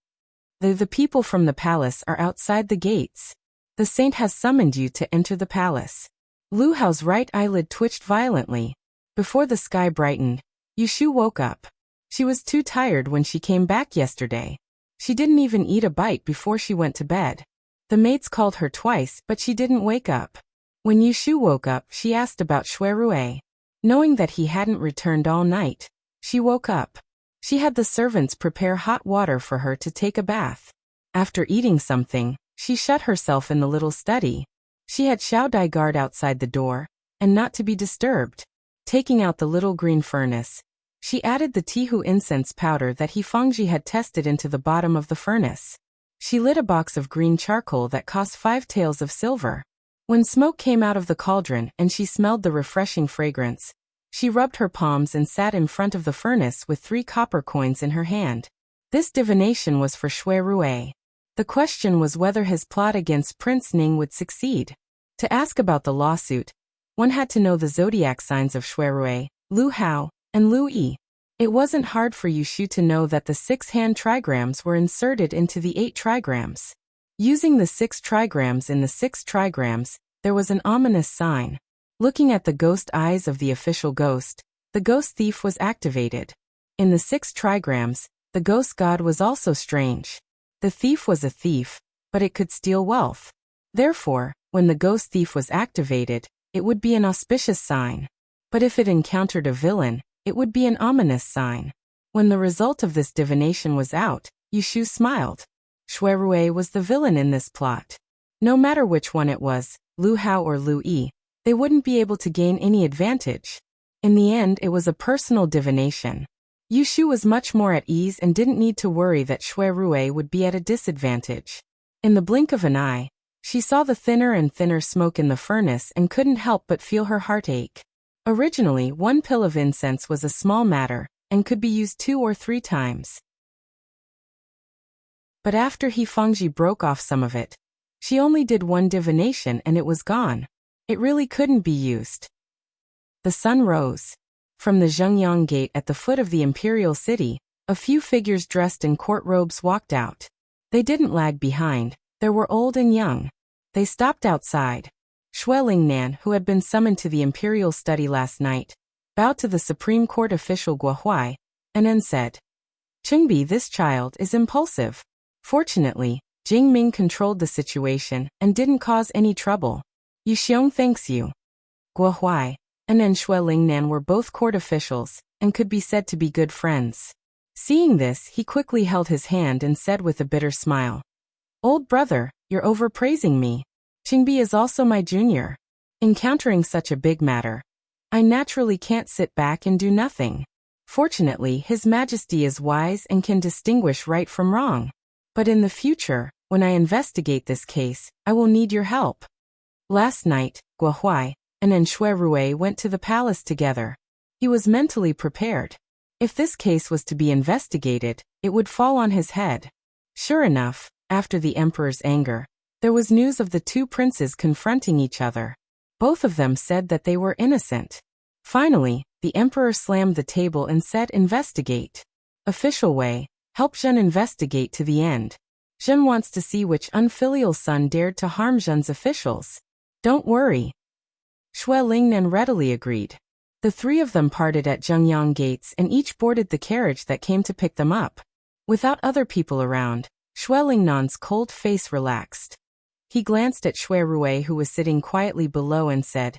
The people from the palace are outside the gates. The saint has summoned you to enter the palace. Lu Hao's right eyelid twitched violently. Before the sky brightened, Yu Shu woke up. She was too tired when she came back yesterday. She didn't even eat a bite before she went to bed. The maids called her twice, but she didn't wake up. When Yu Shu woke up, she asked about Shui Rui. Knowing that he hadn't returned all night, she woke up. She had the servants prepare hot water for her to take a bath. After eating something, she shut herself in the little study. She had Xiao Dai guard outside the door, and not to be disturbed. Taking out the little green furnace, she added the Tihu incense powder that He Fengji had tested into the bottom of the furnace. She lit a box of green charcoal that cost 5 taels of silver. When smoke came out of the cauldron and she smelled the refreshing fragrance, she rubbed her palms and sat in front of the furnace with 3 copper coins in her hand. This divination was for Shui Rui. The question was whether his plot against Prince Ning would succeed. To ask about the lawsuit, one had to know the zodiac signs of Shui Rui, Lu Hao, and Lu Yi. It wasn't hard for Yu Shu to know that the 6 hand trigrams were inserted into the 8 trigrams. Using the 6 trigrams in the 6 trigrams, there was an ominous sign. Looking at the ghost eyes of the official ghost, the ghost thief was activated. In the 6 trigrams, the ghost god was also strange. The thief was a thief, but it could steal wealth. Therefore, when the ghost thief was activated, it would be an auspicious sign. But if it encountered a villain, it would be an ominous sign. When the result of this divination was out, Yu Shu smiled. Shui Rui was the villain in this plot. No matter which one it was, Lu Hao or Lu Yi, They wouldn't be able to gain any advantage. In the end, it was a personal divination. Yushu was much more at ease and didn't need to worry that Shui Rui would be at a disadvantage. In the blink of an eye, she saw the thinner and thinner smoke in the furnace and couldn't help but feel her heart ache. Originally, one pill of incense was a small matter, and could be used 2 or 3 times. But after He Fengji broke off some of it, she only did 1 divination and it was gone. It really couldn't be used. The sun rose. From the Zhengyang Gate at the foot of the imperial city, a few figures dressed in court robes walked out. They didn't lag behind. There were old and young. They stopped outside. Shui Lingnan, who had been summoned to the imperial study last night, bowed to the Supreme Court official Guo Huai, and then said, "Chengbi, this child is impulsive." Fortunately, Jing Ming controlled the situation and didn't cause any trouble. Yu Xiong thanks you. Guo Huai and then Shui Lingnan were both court officials, and could be said to be good friends. Seeing this, he quickly held his hand and said with a bitter smile, "Old brother, you're overpraising me. Qingbi is also my junior. Encountering such a big matter, I naturally can't sit back and do nothing. Fortunately, His Majesty is wise and can distinguish right from wrong. But in the future, when I investigate this case, I will need your help." Last night, Guo Huai and then Shui Rui went to the palace together. He was mentally prepared. If this case was to be investigated, it would fall on his head. Sure enough, after the emperor's anger, there was news of the 2 princes confronting each other. Both of them said that they were innocent. Finally, the emperor slammed the table and said, "Investigate. Official way, help Zhen investigate to the end. Zhen wants to see which unfilial son dared to harm Zhen's officials." "Don't worry." Shui Lingnan readily agreed. The 3 of them parted at Zhengyang Gates and each boarded the carriage that came to pick them up. Without other people around, Shui Lingnan's cold face relaxed. He glanced at Shui Rui, who was sitting quietly below, and said,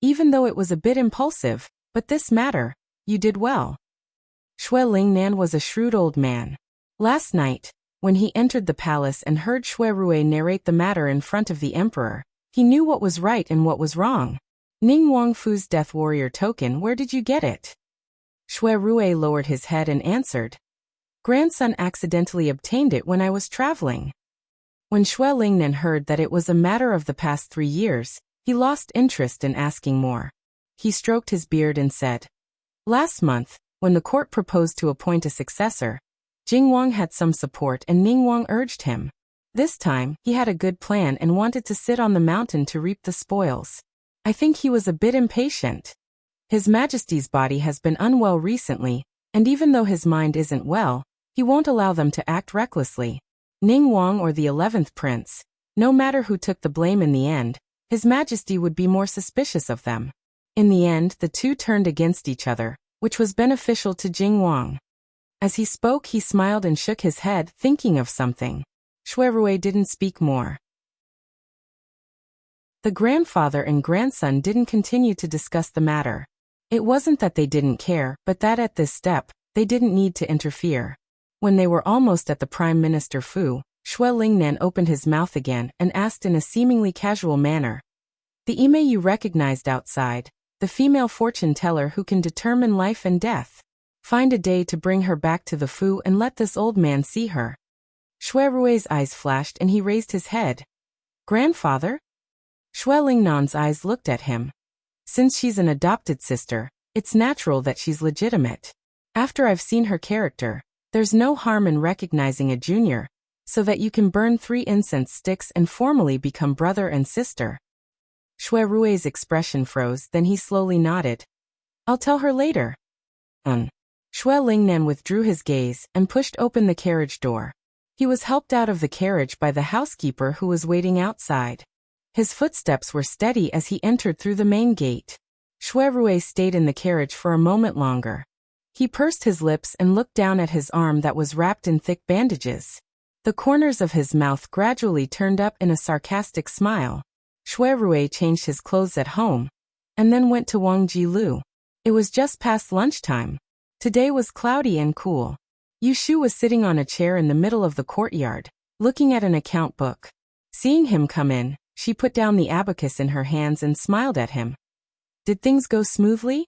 "Even though it was a bit impulsive, but this matter, you did well." Shui Lingnan was a shrewd old man. Last night, when he entered the palace and heard Shui Rui narrate the matter in front of the emperor, he knew what was right and what was wrong. "Ning Wangfu's death warrior token, where did you get it?" Shui Rui lowered his head and answered, "Grandson accidentally obtained it when I was traveling." When Shui Lingnan heard that it was a matter of the past 3 years, he lost interest in asking more. He stroked his beard and said, "Last month, when the court proposed to appoint a successor, Jing Wang had some support and Ning Wang urged him. This time, he had a good plan and wanted to sit on the mountain to reap the spoils. I think he was a bit impatient. His Majesty's body has been unwell recently, and even though his mind isn't well, he won't allow them to act recklessly. Ning Wang or the 11th prince, no matter who took the blame in the end, His Majesty would be more suspicious of them." In the end, the 2 turned against each other, which was beneficial to Jing Wang. As he spoke, he smiled and shook his head, thinking of something. Shui Rui didn't speak more. The grandfather and grandson didn't continue to discuss the matter. It wasn't that they didn't care, but that at this step, they didn't need to interfere. When they were almost at the Prime Minister Fu, Shui Lingnan opened his mouth again and asked in a seemingly casual manner, "The Ime you recognized outside, the female fortune teller who can determine life and death. Find a day to bring her back to the Fu and let this old man see her." Shui Rui's eyes flashed and he raised his head. "Grandfather?" Shui Lingnan's eyes looked at him. "Since she's an adopted sister, it's natural that she's legitimate. After I've seen her character, there's no harm in recognizing a junior, so that you can burn 3 incense sticks and formally become brother and sister." Shui Rui's expression froze, then he slowly nodded. "I'll tell her later." Shui Lingnan withdrew his gaze and pushed open the carriage door. He was helped out of the carriage by the housekeeper who was waiting outside. His footsteps were steady as he entered through the main gate. Shui Rui stayed in the carriage for a moment longer. He pursed his lips and looked down at his arm that was wrapped in thick bandages. The corners of his mouth gradually turned up in a sarcastic smile. Shui Rui changed his clothes at home, and then went to Wang Jilu. It was just past lunchtime. Today was cloudy and cool. Yushu was sitting on a chair in the middle of the courtyard, looking at an account book. Seeing him come in, She put down the abacus in her hands and smiled at him. Did things go smoothly?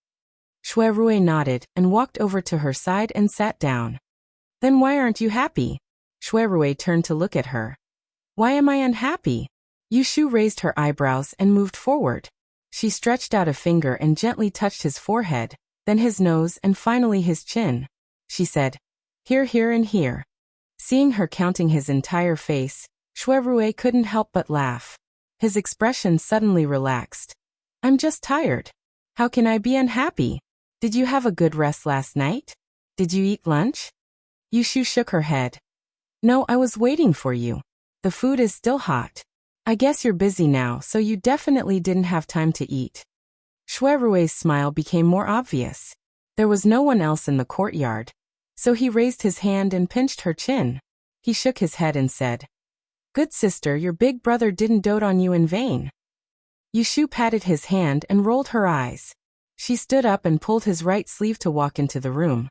Shui Rui nodded and walked over to her side and sat down. Then why aren't you happy? Shui Rui turned to look at her. Why am I unhappy? Yushu raised her eyebrows and moved forward. She stretched out a finger and gently touched his forehead, then his nose and finally his chin. She said, Here, here and here. Seeing her counting his entire face, Shui Rui couldn't help but laugh. His expression suddenly relaxed. I'm just tired. How can I be unhappy? Did you have a good rest last night? Did you eat lunch? Yushu shook her head. No, I was waiting for you. The food is still hot. I guess you're busy now, so you definitely didn't have time to eat. Shui Rui's smile became more obvious. There was no one else in the courtyard, so he raised his hand and pinched her chin. He shook his head and said, Good sister, your big brother didn't dote on you in vain. Yushu patted his hand and rolled her eyes. She stood up and pulled his right sleeve to walk into the room.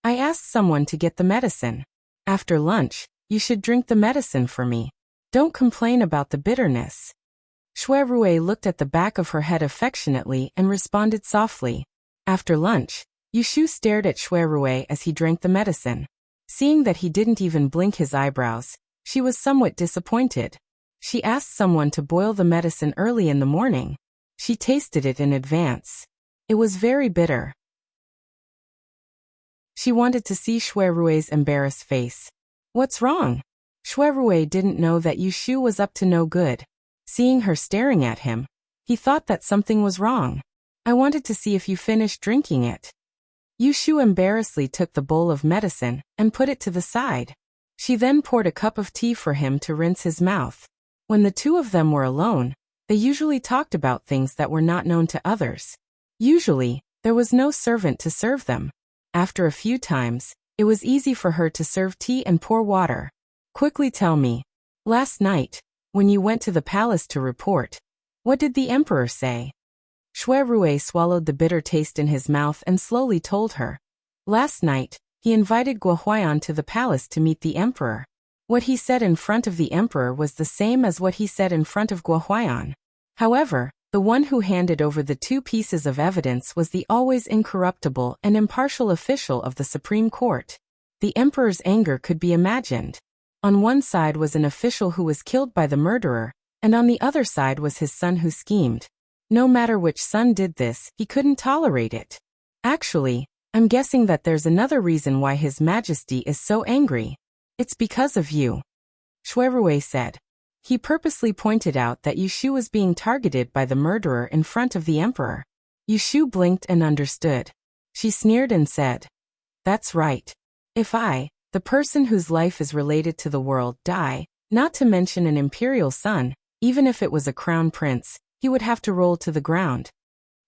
I asked someone to get the medicine. After lunch, you should drink the medicine for me. Don't complain about the bitterness. Shui Rui looked at the back of her head affectionately and responded softly. After lunch, Yushu stared at Shui Rui as he drank the medicine. Seeing that he didn't even blink his eyebrows, she was somewhat disappointed. She asked someone to boil the medicine early in the morning. She tasted it in advance. It was very bitter. She wanted to see Shui Rui's embarrassed face. What's wrong? Shui Rui didn't know that Yushu was up to no good. Seeing her staring at him, he thought that something was wrong. I wanted to see if you finished drinking it. Yushu embarrassedly took the bowl of medicine and put it to the side. She then poured a cup of tea for him to rinse his mouth. When the two of them were alone, they usually talked about things that were not known to others. Usually, there was no servant to serve them. After a few times, it was easy for her to serve tea and pour water. Quickly tell me, last night, when you went to the palace to report, what did the emperor say? Shui Rui swallowed the bitter taste in his mouth and slowly told her. Last night, he invited Guo Huaiyan to the palace to meet the emperor. What he said in front of the emperor was the same as what he said in front of Guo Huaiyan. However, the one who handed over the two pieces of evidence was the always incorruptible and impartial official of the Supreme Court. The emperor's anger could be imagined. On one side was an official who was killed by the murderer, and on the other side was his son who schemed. No matter which son did this, he couldn't tolerate it. Actually, I'm guessing that there's another reason why His Majesty is so angry. It's because of you. Shui Rui said. He purposely pointed out that Yushu was being targeted by the murderer in front of the emperor. Yushu blinked and understood. She sneered and said, That's right. If I, the person whose life is related to the world, die, not to mention an imperial son, even if it was a crown prince, he would have to roll to the ground.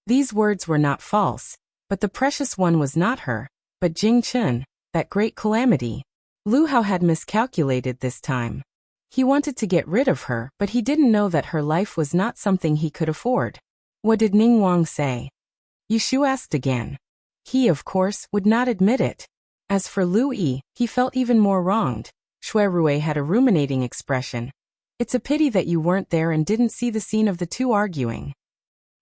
These words were not false, but the precious one was not her, but Jing Chun, that great calamity. Lu Hao had miscalculated this time. He wanted to get rid of her, but he didn't know that her life was not something he could afford. What did Ning Wang say? Yushu asked again. He, of course, would not admit it. As for Lu Yi, he felt even more wronged. Shui Rui had a ruminating expression. It's a pity that you weren't there and didn't see the scene of the two arguing.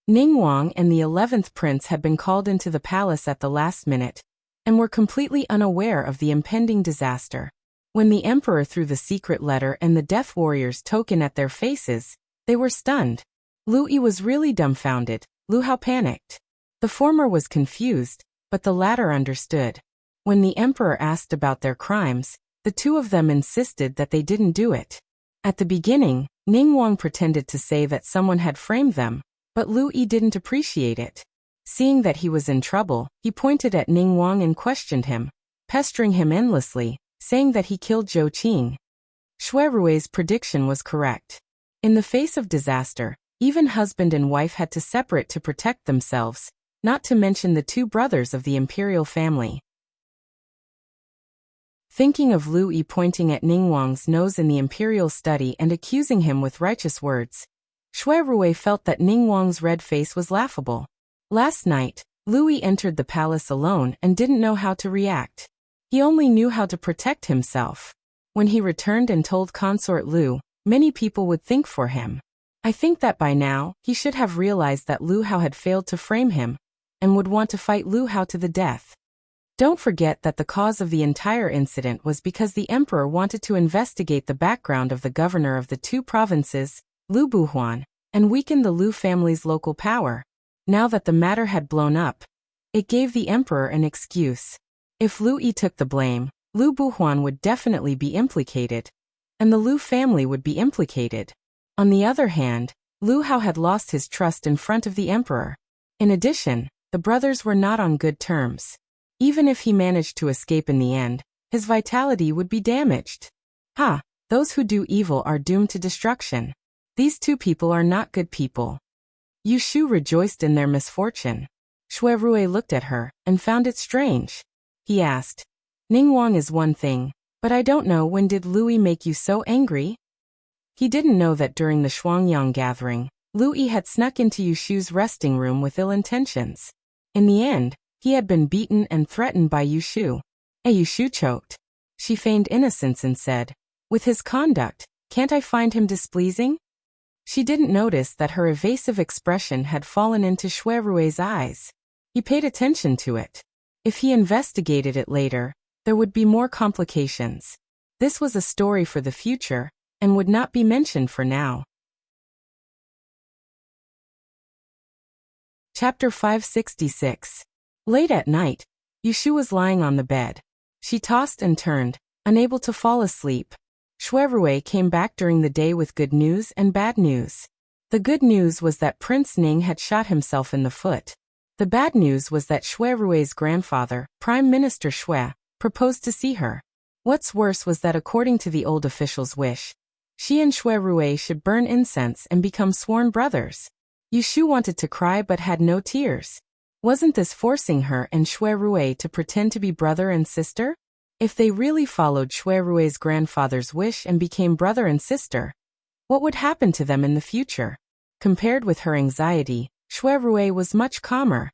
Ning Wang and the 11th prince had been called into the palace at the last minute, and were completely unaware of the impending disaster. When the emperor threw the secret letter and the Death Warriors token at their faces, they were stunned. Lu Yi was really dumbfounded. Lu Hao panicked. The former was confused, but the latter understood. When the emperor asked about their crimes, the two of them insisted that they didn't do it. At the beginning, Ning Wang pretended to say that someone had framed them, but Lu Yi didn't appreciate it. Seeing that he was in trouble, he pointed at Ning Wang and questioned him, pestering him endlessly, saying that he killed Zhou Qing. Shui Rui's prediction was correct. In the face of disaster, even husband and wife had to separate to protect themselves, not to mention the two brothers of the imperial family. Thinking of Lu Yi pointing at Ning Wang's nose in the imperial study and accusing him with righteous words, Shui Rui felt that Ning Wang's red face was laughable. Last night, Lu Yi entered the palace alone and didn't know how to react. He only knew how to protect himself. When he returned and told Consort Lu, many people would think for him. I think that by now, he should have realized that Lu Hao had failed to frame him, and would want to fight Lu Hao to the death. Don't forget that the cause of the entire incident was because the emperor wanted to investigate the background of the governor of the two provinces, Lu Buhuan, and weaken the Lu family's local power. Now that the matter had blown up, it gave the emperor an excuse. If Lu Yi took the blame, Lu Buhuan would definitely be implicated, and the Lu family would be implicated. On the other hand, Lu Hao had lost his trust in front of the emperor. In addition, the brothers were not on good terms. Even if he managed to escape in the end, his vitality would be damaged. Those who do evil are doomed to destruction. These two people are not good people. Yu Shu rejoiced in their misfortune. Xue Rui looked at her and found it strange. He asked, Ningguang is one thing, but I don't know, when did Louis make you so angry? He didn't know that during the Shuangyang gathering, Louis had snuck into Yu Shu's resting room with ill intentions. In the end, he had been beaten and threatened by Yu Shu. Yu Shu choked. She feigned innocence and said, with his conduct, can't I find him displeasing? She didn't notice that her evasive expression had fallen into Xue Rui's eyes. He paid attention to it. If he investigated it later, there would be more complications. This was a story for the future, and would not be mentioned for now. Chapter 566. Late at night, Yu Shu was lying on the bed. She tossed and turned, unable to fall asleep. Xue Rui came back during the day with good news and bad news. The good news was that Prince Ning had shot himself in the foot. The bad news was that Xue Rui's grandfather, Prime Minister Xue, proposed to see her. What's worse was that according to the old official's wish, she and Xue Rui should burn incense and become sworn brothers. Yu Shu wanted to cry but had no tears. Wasn't this forcing her and Xue Rui to pretend to be brother and sister? If they really followed Xue Rui's grandfather's wish and became brother and sister, what would happen to them in the future? Compared with her anxiety, Xue Rui was much calmer.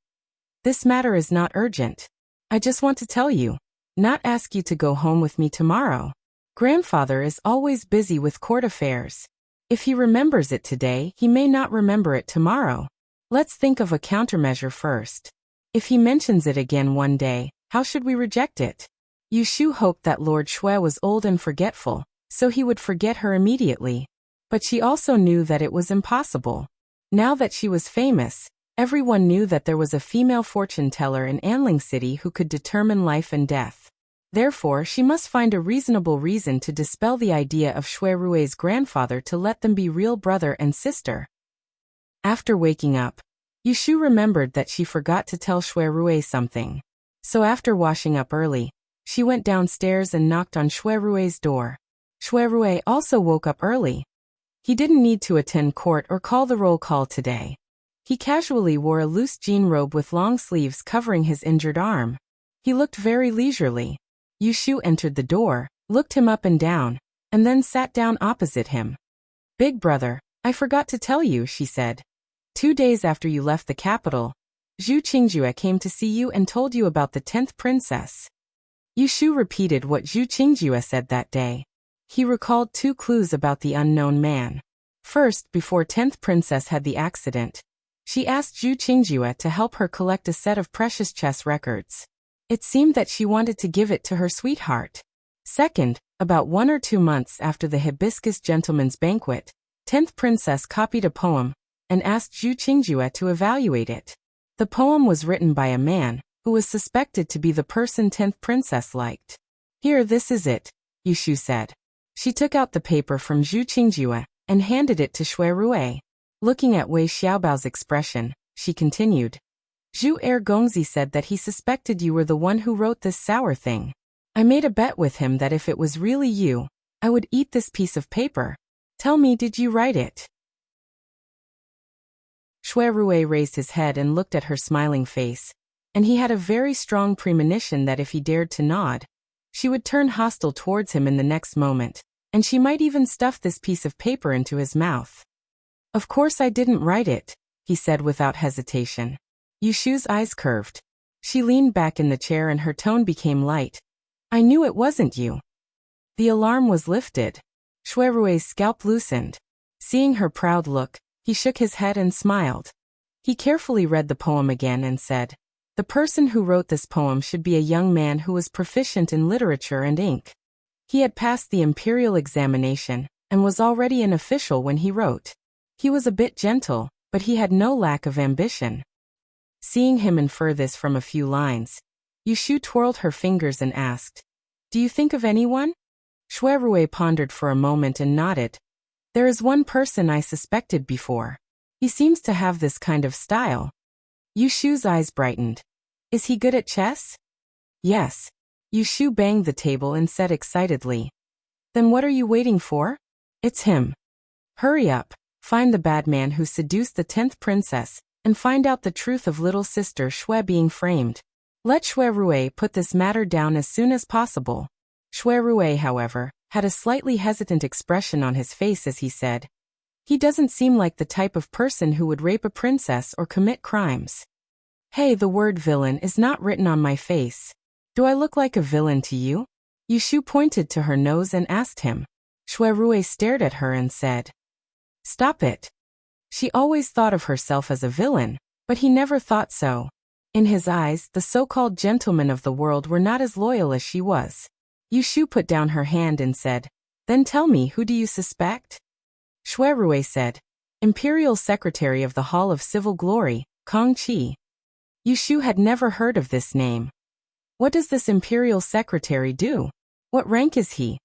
This matter is not urgent. I just want to tell you, not ask you to go home with me tomorrow. Grandfather is always busy with court affairs. If he remembers it today, he may not remember it tomorrow. Let's think of a countermeasure first. If he mentions it again one day, how should we reject it? Yu Shu hoped that Lord Xue was old and forgetful, so he would forget her immediately. But she also knew that it was impossible. Now that she was famous, everyone knew that there was a female fortune teller in Anling City who could determine life and death. Therefore, she must find a reasonable reason to dispel the idea of Xue Rui's grandfather to let them be real brother and sister. After waking up, Yu Shu remembered that she forgot to tell Xue Rui something. So after washing up early, she went downstairs and knocked on Xue Rui's door. Xue Rui also woke up early. He didn't need to attend court or call the roll call today. He casually wore a loose jean robe with long sleeves covering his injured arm. He looked very leisurely. Yu Shu entered the door, looked him up and down, and then sat down opposite him. Big brother, I forgot to tell you, she said. 2 days after you left the capital, Zhu Qingjue came to see you and told you about the 10th princess. Yu Shu repeated what Zhu Qingjue said that day. He recalled 2 clues about the unknown man. First, before 10th princess had the accident, she asked Zhu Qingjue to help her collect a set of precious chess records. It seemed that she wanted to give it to her sweetheart. Second, about 1 or 2 months after the Hibiscus Gentleman's Banquet, 10th princess copied a poem and asked Zhu Qingjue to evaluate it. The poem was written by a man who was suspected to be the person 10th princess liked. Here, this is it, Yu Shu said. She took out the paper from Zhu Qingjue and handed it to Xue Rui. Looking at Wei Xiaobao's expression, she continued. Zhu Gongzi said that he suspected you were the one who wrote this sour thing. I made a bet with him that if it was really you, I would eat this piece of paper. Tell me, did you write it? Xue Rui raised his head and looked at her smiling face, and he had a very strong premonition that if he dared to nod, she would turn hostile towards him in the next moment, and she might even stuff this piece of paper into his mouth. Of course I didn't write it, he said without hesitation. Yu Shu's eyes curved. She leaned back in the chair and her tone became light. I knew it wasn't you. The alarm was lifted. Xue Rui's scalp loosened. Seeing her proud look, He shook his head and smiled. He carefully read the poem again and said, "The person who wrote this poem should be a young man who was proficient in literature and ink. He had passed the imperial examination and was already an official when he wrote. He was a bit gentle, but he had no lack of ambition." Seeing him infer this from a few lines, Yushu twirled her fingers and asked, "Do you think of anyone?" Shuerue pondered for a moment and nodded. "There is one person I suspected before. He seems to have this kind of style." Yushu's eyes brightened. "Is he good at chess?" "Yes." Yushu banged the table and said excitedly. "Then what are you waiting for? It's him. Hurry up, find the bad man who seduced the 10th princess, and find out the truth of little sister Shui being framed. Let Shuerue put this matter down as soon as possible." Shuerue, however, had a slightly hesitant expression on his face as he said, "He doesn't seem like the type of person who would rape a princess or commit crimes." "Hey, the word villain is not written on my face. Do I look like a villain to you?" Yushu pointed to her nose and asked him. Shuerue stared at her and said, "Stop it." She always thought of herself as a villain, but he never thought so. In his eyes, the so-called gentlemen of the world were not as loyal as she was. Yushu put down her hand and said, "Then tell me, who do you suspect?" Shuerue said, "Imperial Secretary of the Hall of Civil Glory, Kong Qi." Yushu had never heard of this name. What does this Imperial Secretary do? What rank is he?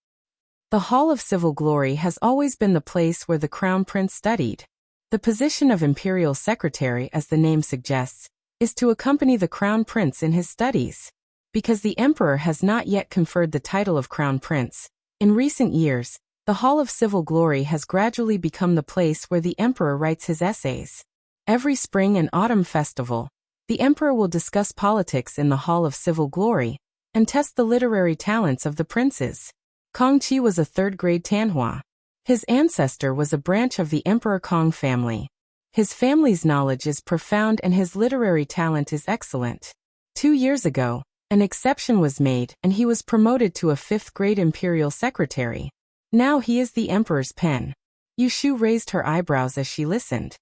The Hall of Civil Glory has always been the place where the Crown Prince studied. The position of Imperial Secretary, as the name suggests, is to accompany the Crown Prince in his studies. Because the Emperor has not yet conferred the title of Crown Prince, in recent years, the Hall of Civil Glory has gradually become the place where the Emperor writes his essays. Every spring and autumn festival, the Emperor will discuss politics in the Hall of Civil Glory and test the literary talents of the princes. Kong Qi was a third-grade Tanhua. His ancestor was a branch of the Emperor Kong family. His family's knowledge is profound and his literary talent is excellent. 2 years ago, an exception was made and he was promoted to a 5th-grade imperial secretary. Now he is the Emperor's pen. Yushu raised her eyebrows as she listened.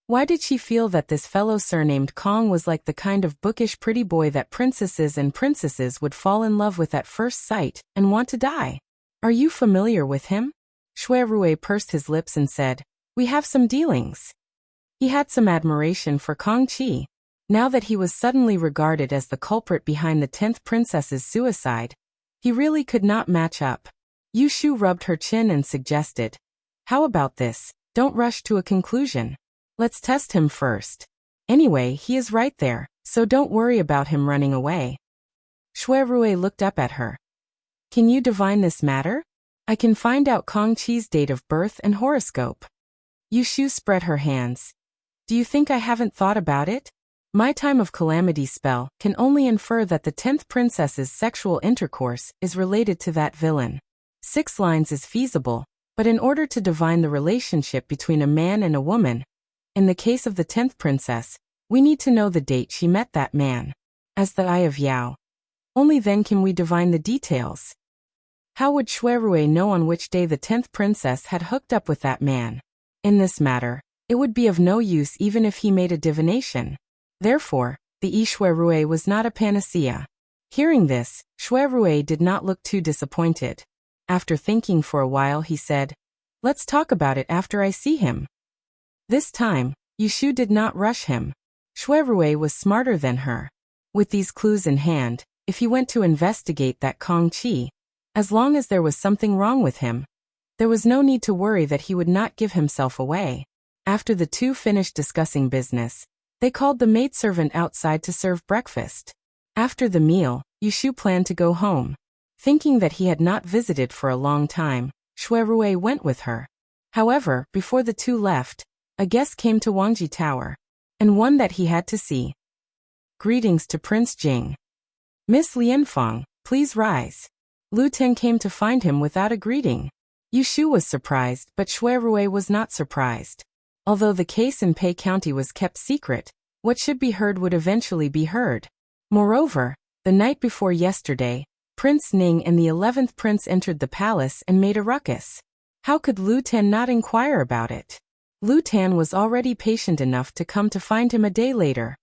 Why did she feel that this fellow surnamed Kong was like the kind of bookish pretty boy that princesses and princesses would fall in love with at first sight and want to die? Are you familiar with him? Shuerue pursed his lips and said, "We have some dealings." He had some admiration for Kong Qi. Now that he was suddenly regarded as the culprit behind the 10th princess's suicide, he really could not match up. Yushu rubbed her chin and suggested, "How about this? Don't rush to a conclusion. Let's test him first. Anyway, he is right there, so don't worry about him running away." Shuerue looked up at her. "Can you divine this matter? I can find out Kong Qi's date of birth and horoscope." Yushu spread her hands. "Do you think I haven't thought about it? My time of calamity spell can only infer that the 10th princess's sexual intercourse is related to that villain. 6 lines is feasible, but in order to divine the relationship between a man and a woman, in the case of the 10th princess, we need to know the date she met that man. As the Eye of Yao. Only then can we divine the details. How would Shuerue know on which day the 10th princess had hooked up with that man? In this matter, it would be of no use even if he made a divination. Therefore, the Shuerue was not a panacea. Hearing this, Shuerue did not look too disappointed. After thinking for a while he said, "Let's talk about it after I see him." This time, Yushu did not rush him. Shuerue was smarter than her. With these clues in hand, if he went to investigate that Kong Qi, as long as there was something wrong with him, there was no need to worry that he would not give himself away. After the two finished discussing business, they called the maidservant outside to serve breakfast. After the meal, Yushu planned to go home. Thinking that he had not visited for a long time, Shuerue went with her. However, before the two left, a guest came to Wangji Tower, and one that he had to see. "Greetings to Prince Jing. Miss Lianfang, please rise." Lu Ten came to find him without a greeting. Yushu was surprised, but Shuerue was not surprised. Although the case in Pei County was kept secret, what should be heard would eventually be heard. Moreover, the night before yesterday, Prince Ning and the 11th prince entered the palace and made a ruckus. How could Lu Tan not inquire about it? Lu Tan was already patient enough to come to find him a day later.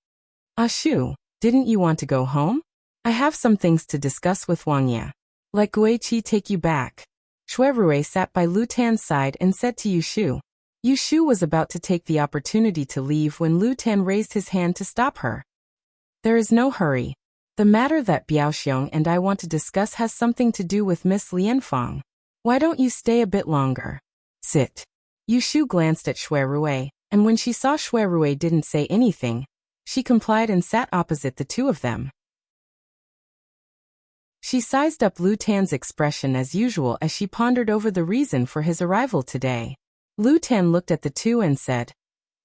Ah Shu, didn't you want to go home? I have some things to discuss with Wang Ye. Let Gui Qi take you back. Shui Rui sat by Lu Tan's side and said to Yu Shu. Yu Shu was about to take the opportunity to leave when Lu Tan raised his hand to stop her. There is no hurry. The matter that Biao Xiong and I want to discuss has something to do with Miss Lianfang. Why don't you stay a bit longer? Sit. Yu Shu glanced at Shui Rui, and when she saw Shui Rui didn't say anything, she complied and sat opposite the two of them. She sized up Lu Tan's expression as usual as she pondered over the reason for his arrival today. Lu Tan looked at the two and said,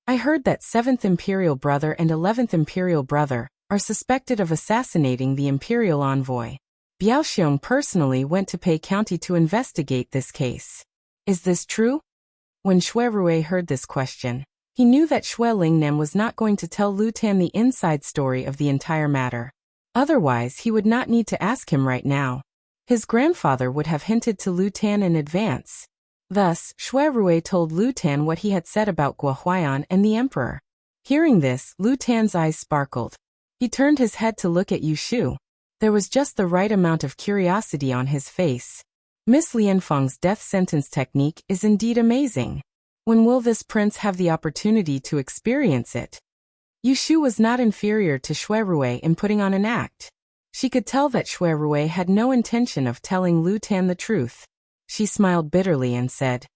I heard that 7th Imperial Brother and 11th Imperial Brother are suspected of assassinating the Imperial Envoy. Biao Xiong personally went to Pei County to investigate this case. Is this true? When Shui Rui heard this question, he knew that Shui Lingnan was not going to tell Lu Tan the inside story of the entire matter. Otherwise, he would not need to ask him right now. His grandfather would have hinted to Lu Tan in advance. Thus, Shui Rui told Lu Tan what he had said about Guo Huaiyan and the Emperor. Hearing this, Lu Tan's eyes sparkled. He turned his head to look at Yu Shu. There was just the right amount of curiosity on his face. Miss Lianfang's death sentence technique is indeed amazing. When will this prince have the opportunity to experience it? Yu Shu was not inferior to Shui Rui in putting on an act. She could tell that Shui Rui had no intention of telling Lu Tan the truth. She smiled bitterly and said,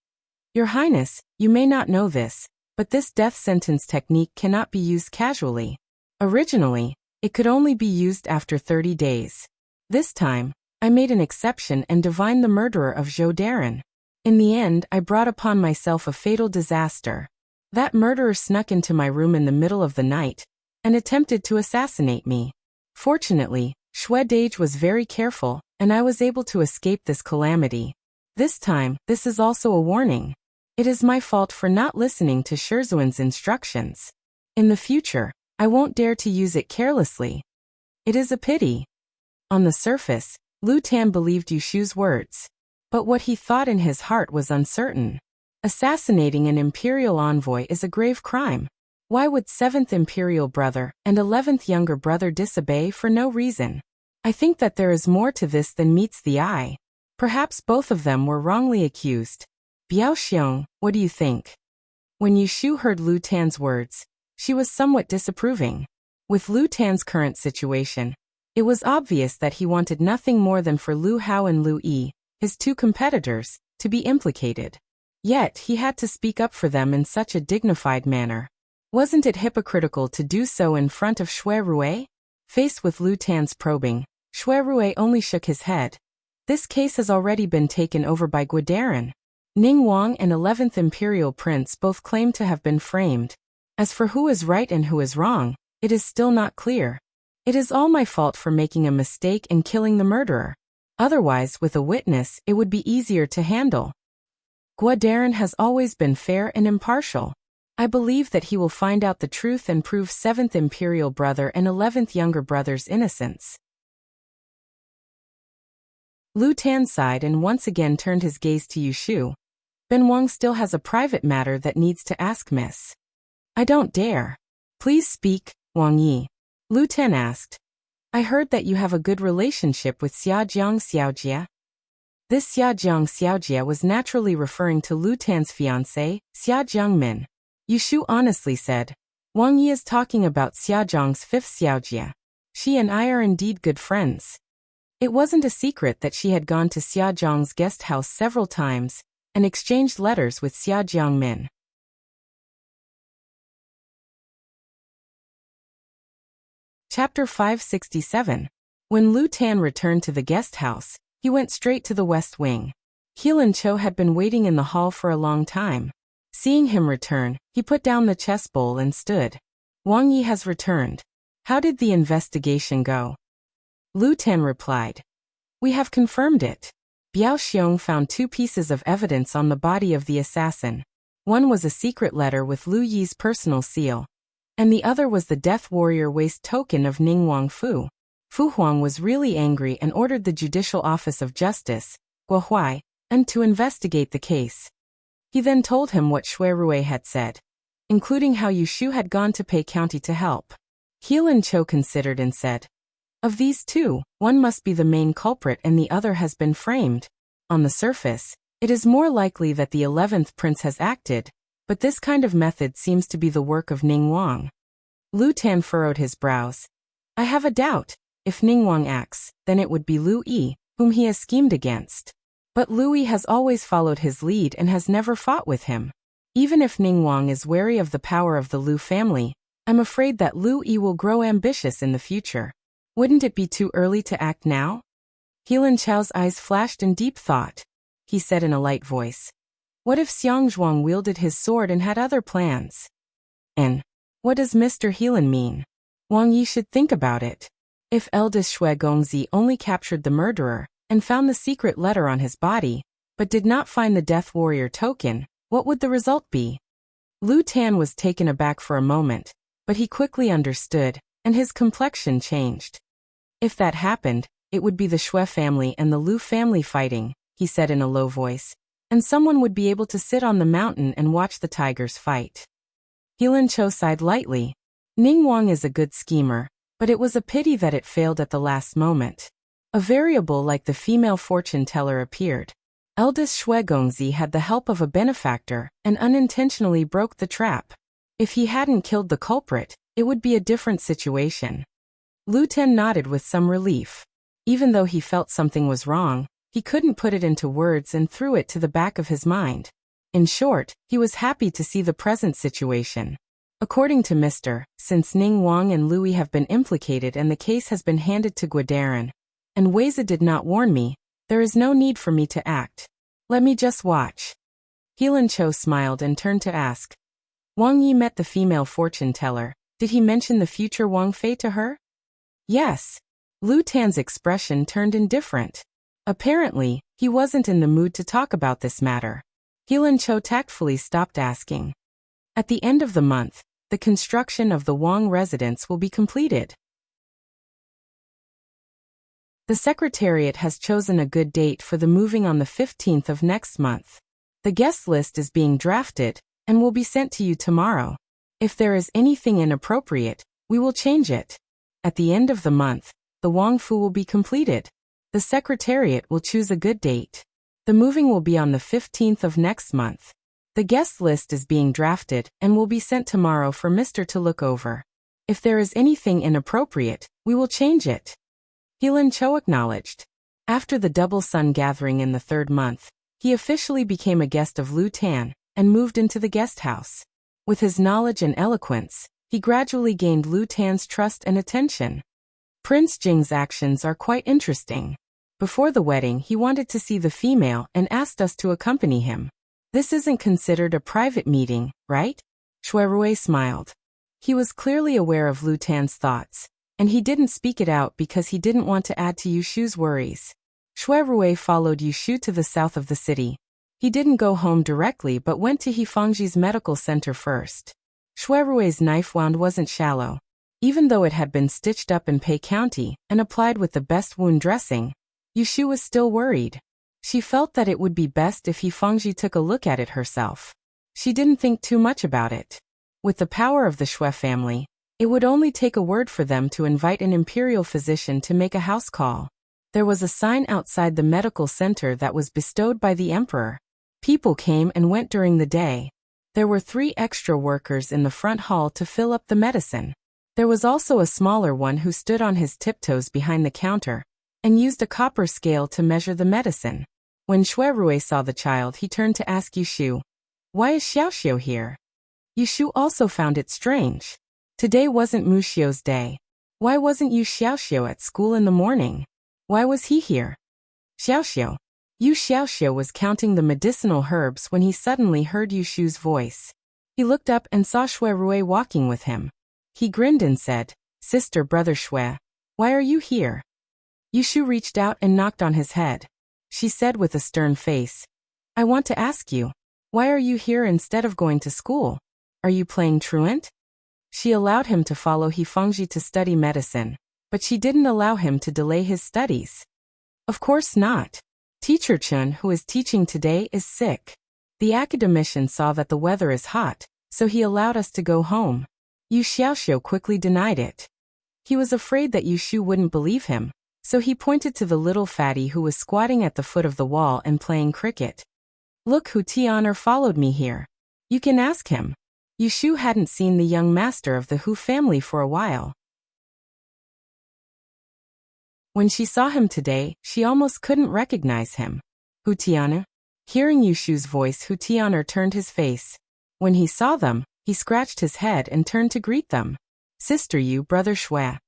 Your Highness, you may not know this, but this death sentence technique cannot be used casually. Originally, it could only be used after 30 days. This time, I made an exception and divined the murderer of Zhou Darren. In the end, I brought upon myself a fatal disaster. That murderer snuck into my room in the middle of the night and attempted to assassinate me. Fortunately, Shui Dage was very careful, and I was able to escape this calamity. This time, this is also a warning. It is my fault for not listening to Shizhuan's instructions. In the future, I won't dare to use it carelessly. It is a pity. On the surface, Lu Tan believed Yu Shu's words, but what he thought in his heart was uncertain. Assassinating an imperial envoy is a grave crime. Why would 7th Imperial Brother and 11th Younger Brother disobey for no reason? I think that there is more to this than meets the eye. Perhaps both of them were wrongly accused. Biao Xiong, what do you think? When Yu Shu heard Lu Tan's words, she was somewhat disapproving. With Lu Tan's current situation, it was obvious that he wanted nothing more than for Lu Hao and Lu Yi, his two competitors, to be implicated. Yet he had to speak up for them in such a dignified manner. Wasn't it hypocritical to do so in front of Shui Rui? Faced with Lu Tan's probing, Shui Rui only shook his head. This case has already been taken over by Guo Darren. Ning Wang and 11th Imperial Prince both claim to have been framed. As for who is right and who is wrong, it is still not clear. It is all my fault for making a mistake and killing the murderer. Otherwise, with a witness, it would be easier to handle. Guo Darren has always been fair and impartial. I believe that he will find out the truth and prove 7th Imperial Brother and 11th Younger Brother's innocence. Lu Tan sighed and once again turned his gaze to Yu Shu. Ben Wang still has a private matter that needs to ask Miss. I don't dare. Please speak, Wang Yi. Lu Tan asked. I heard that you have a good relationship with Xiaojiang Xiaojia. This Xiaojiang Xiaojia was naturally referring to Lu Tan's fiancé, Xiaojiang Min. Yu Shu honestly said, Wang Yi is talking about Xiaojiang's fifth Xiaojia. She and I are indeed good friends. It wasn't a secret that she had gone to Xiaojiang's guest house several times and exchanged letters with Xiaojiang Min. Chapter 567. When Lu Tan returned to the guest house, he went straight to the west wing. Heelan Cho had been waiting in the hall for a long time. Seeing him return, he put down the chess bowl and stood. Wang Yi has returned. How did the investigation go? Lu Tan replied. We have confirmed it. Biao Xiong found 2 pieces of evidence on the body of the assassin. One was a secret letter with Lu Yi's personal seal, and the other was the Death Warrior waist token of Ning Wang Fu. Fu Huang was really angry and ordered the Judicial Office of Justice, Guohuai, and to investigate the case. He then told him what Shui Rui had said, including how Yushu had gone to Pei County to help. Heelan Cho considered and said, "Of these two, one must be the main culprit and the other has been framed. On the surface, it is more likely that the 11th prince has acted, but this kind of method seems to be the work of Ning Wang." Lu Tan furrowed his brows. "I have a doubt. If Ning Wang acts, then it would be Lu Yi, whom he has schemed against. But Lu Yi has always followed his lead and has never fought with him. Even if Ning Wang is wary of the power of the Lu family, I'm afraid that Lu Yi will grow ambitious in the future. Wouldn't it be too early to act now?" Heelan Chao's eyes flashed in deep thought. He said in a light voice, "What if Xiang Zhuang wielded his sword and had other plans? And what does Mr. Heelan mean? Wang Yi should think about it. If eldest Shui Gongzi only captured the murderer and found the secret letter on his body, but did not find the Death Warrior token, what would the result be?" Lu Tan was taken aback for a moment, but he quickly understood, and his complexion changed. "If that happened, it would be the Shui family and the Lu family fighting," he said in a low voice, "and someone would be able to sit on the mountain and watch the tigers fight." Heelan Cho sighed lightly. Ning Wang is a good schemer, but it was a pity that it failed at the last moment. A variable like the female fortune teller appeared. Eldest Shui Gongzi had the help of a benefactor and unintentionally broke the trap. If he hadn't killed the culprit, it would be a different situation. Lu Ten nodded with some relief. Even though he felt something was wrong, he couldn't put it into words and threw it to the back of his mind. In short, he was happy to see the present situation. According to Mr. Since Ning Wang and Louis have been implicated and the case has been handed to Guadarin, and Weiza did not warn me, there is no need for me to act. Let me just watch. Heelan Cho smiled and turned to ask. Wang Yi met the female fortune teller. Did he mention the future Wang Fei to her? Yes. Lu Tan's expression turned indifferent. Apparently, he wasn't in the mood to talk about this matter. Heelan Cho tactfully stopped asking. At the end of the month, the construction of the Wang residence will be completed. The Secretariat has chosen a good date for the moving on the 15th of next month. The guest list is being drafted and will be sent to you tomorrow. If there is anything inappropriate, we will change it. At the end of the month, the Wang Fu will be completed. The Secretariat will choose a good date. The moving will be on the 15th of next month. The guest list is being drafted and will be sent tomorrow for Mr. to look over. If there is anything inappropriate, we will change it. Heelan Cho acknowledged. After the double sun gathering in the 3rd month, he officially became a guest of Lu Tan and moved into the guest house. With his knowledge and eloquence, he gradually gained Lu Tan's trust and attention. Prince Jing's actions are quite interesting. Before the wedding, he wanted to see the female and asked us to accompany him. This isn't considered a private meeting, right? Shui Rui smiled. He was clearly aware of Lu Tan's thoughts, and he didn't speak it out because he didn't want to add to Yushu's worries. Shui Rui followed Yushu to the south of the city. He didn't go home directly but went to Hifangji's medical center first. Shui Rui's knife wound wasn't shallow. Even though it had been stitched up in Pei County and applied with the best wound dressing, Yushu was still worried. She felt that it would be best if Hifangji took a look at it herself. She didn't think too much about it. With the power of the Shui family, it would only take a word for them to invite an imperial physician to make a house call. There was a sign outside the medical center that was bestowed by the emperor. People came and went during the day. There were 3 extra workers in the front hall to fill up the medicine. There was also a smaller one who stood on his tiptoes behind the counter and used a copper scale to measure the medicine. When Shui Rui saw the child, he turned to ask Yushu, "Why is Xiaoxiu here?" Yushu also found it strange. Today wasn't Muxio's day. Why wasn't Yu Xiaoxiu at school in the morning? Why was he here? Xiaoxiu. Yu Xiaoxiu was counting the medicinal herbs when he suddenly heard Yushu's voice. He looked up and saw Shui Rui walking with him. He grinned and said, "Sister brother Shui, why are you here?" Yushu reached out and knocked on his head. She said with a stern face, "I want to ask you, why are you here instead of going to school? Are you playing truant?" She allowed him to follow Hifangji to study medicine, but she didn't allow him to delay his studies. Of course not. Teacher Chun, who is teaching today, is sick. The academician saw that the weather is hot, so he allowed us to go home. Yu Xiaoxiu quickly denied it. He was afraid that Yu Shu wouldn't believe him, so he pointed to the little fatty who was squatting at the foot of the wall and playing cricket. Look, Hu Tian'er followed me here. You can ask him. Yu Shu hadn't seen the young master of the Hu family for a while. When she saw him today, she almost couldn't recognize him. Hu Tian'er? Hearing Yu Shu's voice, Hu Tian'er turned his face. When he saw them, he scratched his head and turned to greet them. Sister Yu, brother Shui.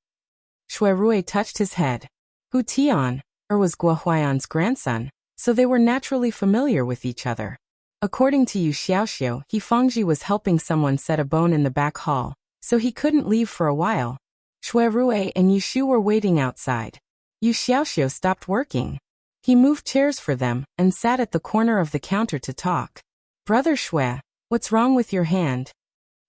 Shui Rui touched his head. Hu Tian'er was Guo Huayan's grandson, so they were naturally familiar with each other. According to Yu Xiaoxiu, He Fengji was helping someone set a bone in the back hall, so he couldn't leave for a while. Shui Rui and Yu Shu were waiting outside. Yu Xiaoxiu stopped working. He moved chairs for them and sat at the corner of the counter to talk. Brother Shui, what's wrong with your hand?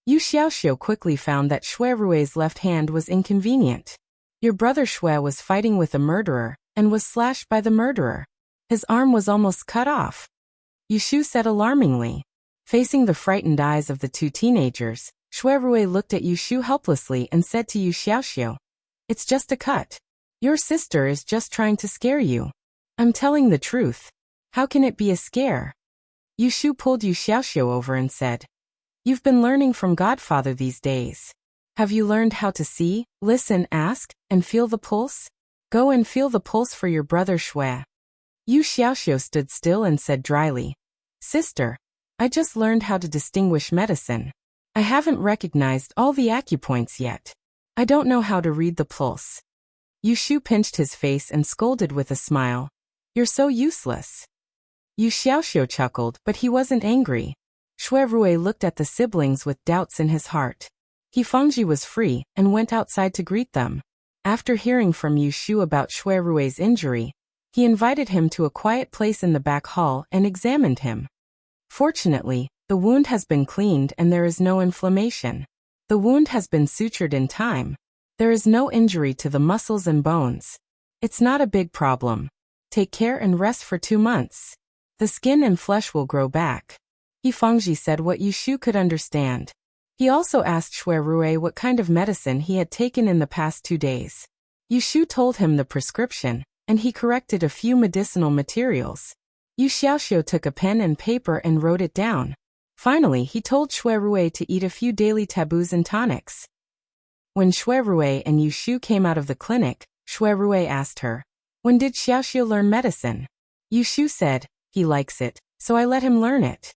Yu Xiaoxiu quickly found that Shui Rui's left hand was inconvenient. Your brother Shui was fighting with a murderer and was slashed by the murderer. His arm was almost cut off. Yu Shu said alarmingly. Facing the frightened eyes of the two teenagers, Shui Rui looked at Yu Shu helplessly and said to Yu Xiaoxiu, it's just a cut. Your sister is just trying to scare you. I'm telling the truth. How can it be a scare? Yu Shu pulled Yu Xiaoxiu over and said, you've been learning from Godfather these days. Have you learned how to see, listen, ask, and feel the pulse? Go and feel the pulse for your brother Shui. Yu Xiaoxiu stood still and said dryly, Sister, I just learned how to distinguish medicine. I haven't recognized all the acupoints yet. I don't know how to read the pulse. Yu Shu pinched his face and scolded with a smile. You're so useless. Yu Xiaoxiu chuckled, but he wasn't angry. Shui Rui looked at the siblings with doubts in his heart. He Fengji was free and went outside to greet them. After hearing from Yu Shu about Shui Rui's injury, he invited him to a quiet place in the back hall and examined him. Fortunately, the wound has been cleaned and there is no inflammation. The wound has been sutured in time. There is no injury to the muscles and bones. It's not a big problem. Take care and rest for 2 months. The skin and flesh will grow back. He Fengji said what Yu Shu could understand. He also asked Shui Rui what kind of medicine he had taken in the past 2 days. Yu Shu told him the prescription, and he corrected a few medicinal materials. Yu Xiaoxiu took a pen and paper and wrote it down. Finally, he told Shui Rui to eat a few daily taboos and tonics. When Shui Rui and Yu Shu came out of the clinic, Shui Rui asked her, when did Xiaoxiu learn medicine? Yu Shu said, he likes it, so I let him learn it.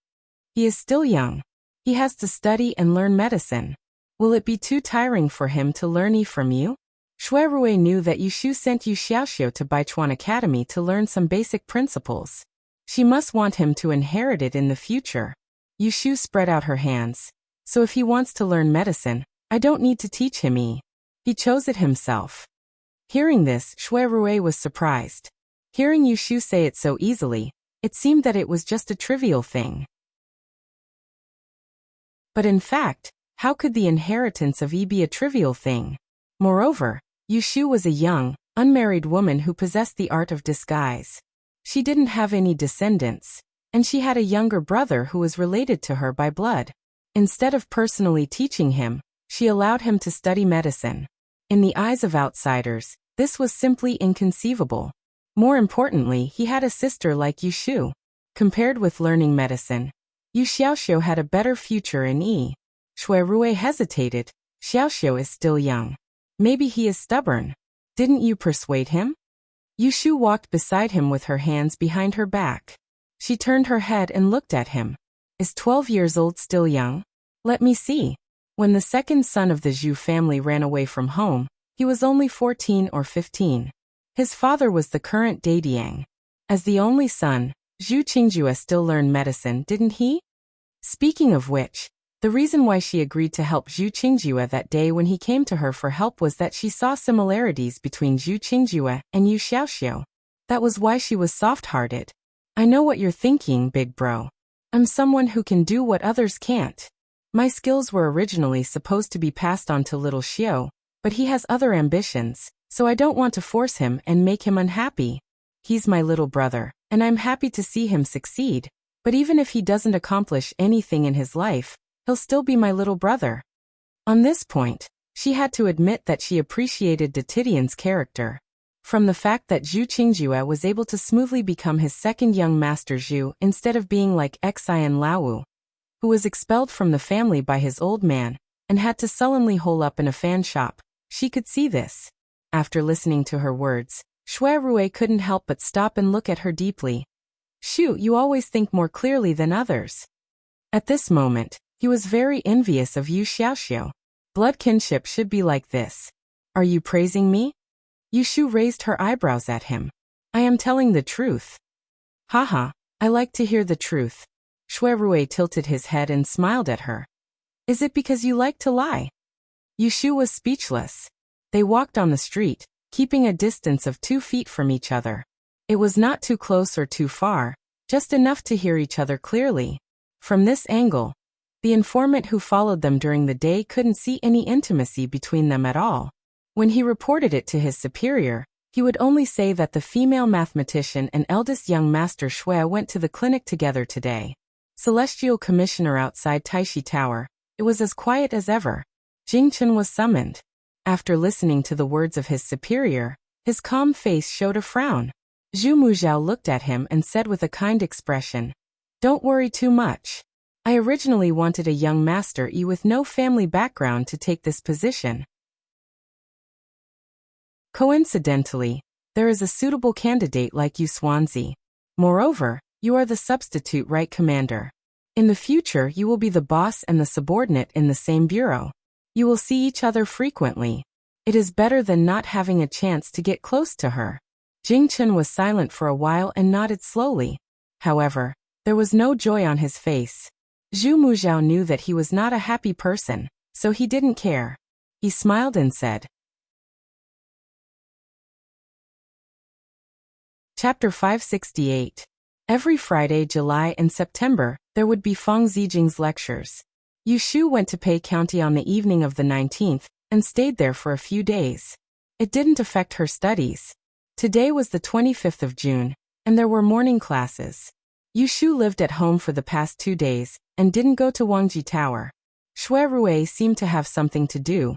He is still young. He has to study and learn medicine. Will it be too tiring for him to learn it from you? Shui Rui knew that Yu Shu sent Yu Xiaoxiu to Baichuan Academy to learn some basic principles. She must want him to inherit it in the future. Yu Shu spread out her hands. So if he wants to learn medicine, I don't need to teach him. He chose it himself. Hearing this, Shui Rui was surprised. Hearing Yu Shu say it so easily, it seemed that it was just a trivial thing. But in fact, how could the inheritance of be a trivial thing? Moreover, Yu Shu was a young, unmarried woman who possessed the art of disguise. She didn't have any descendants, and she had a younger brother who was related to her by blood. Instead of personally teaching him, she allowed him to study medicine. In the eyes of outsiders, this was simply inconceivable. More importantly, he had a sister like Yu Shu. Compared with learning medicine, Yu Xiaoxiu had a better future in Yi. Shui Rui hesitated. Xiaoxiu is still young. Maybe he is stubborn. Didn't you persuade him? Yu Shu walked beside him with her hands behind her back. She turned her head and looked at him. Is 12 years old still young? Let me see. When the second son of the Zhu family ran away from home, he was only 14 or 15. His father was the current Dadiang. As the only son, Zhu Qingjue still learned medicine, didn't he? Speaking of which, the reason why she agreed to help Zhu Qingjue that day when he came to her for help was that she saw similarities between Zhu Qingjue and Yu Xiaoxiu. That was why she was soft-hearted. I know what you're thinking, big bro. I'm someone who can do what others can't. My skills were originally supposed to be passed on to little Xiao, but he has other ambitions, so I don't want to force him and make him unhappy. He's my little brother, and I'm happy to see him succeed. But even if he doesn't accomplish anything in his life, he'll still be my little brother." On this point, she had to admit that she appreciated de Tidian's character. From the fact that Zhu Qingjue was able to smoothly become his second young master Zhu instead of being like Xian Laowu, who was expelled from the family by his old man and had to sullenly hole up in a fan shop, she could see this. After listening to her words, Shui Rui couldn't help but stop and look at her deeply. "Shu, you always think more clearly than others." At this moment, he was very envious of Yu Xiaoxiu. Blood kinship should be like this. "Are you praising me?" Yu Shu raised her eyebrows at him. "I am telling the truth." "Haha, I like to hear the truth." Shui Rui tilted his head and smiled at her. "Is it because you like to lie?" Yu Shu was speechless. They walked on the street, keeping a distance of 2 feet from each other. It was not too close or too far, just enough to hear each other clearly. From this angle, the informant who followed them during the day couldn't see any intimacy between them at all. When he reported it to his superior, he would only say that the female mathematician and eldest young master Shui went to the clinic together today. Celestial Commissioner outside Taishi Tower, it was as quiet as ever. Jing Chen was summoned. After listening to the words of his superior, his calm face showed a frown. Zhu Mujiao looked at him and said with a kind expression, "Don't worry too much. I originally wanted a young master with no family background to take this position. Coincidentally, there is a suitable candidate like you, Swansea. Moreover, you are the substitute right commander. In the future you will be the boss and the subordinate in the same bureau. You will see each other frequently. It is better than not having a chance to get close to her." Jing Chen was silent for a while and nodded slowly. However, there was no joy on his face. Zhu Mujiao knew that he was not a happy person, so he didn't care. He smiled and said. Chapter 568. Every Friday, July and September, there would be Fang Zijing's lectures. Yu Shu went to Pei County on the evening of the 19th and stayed there for a few days. It didn't affect her studies. Today was the 25th of June, and there were morning classes. Yu Shu lived at home for the past 2 days and didn't go to Wangji Tower. Shui Rui seemed to have something to do,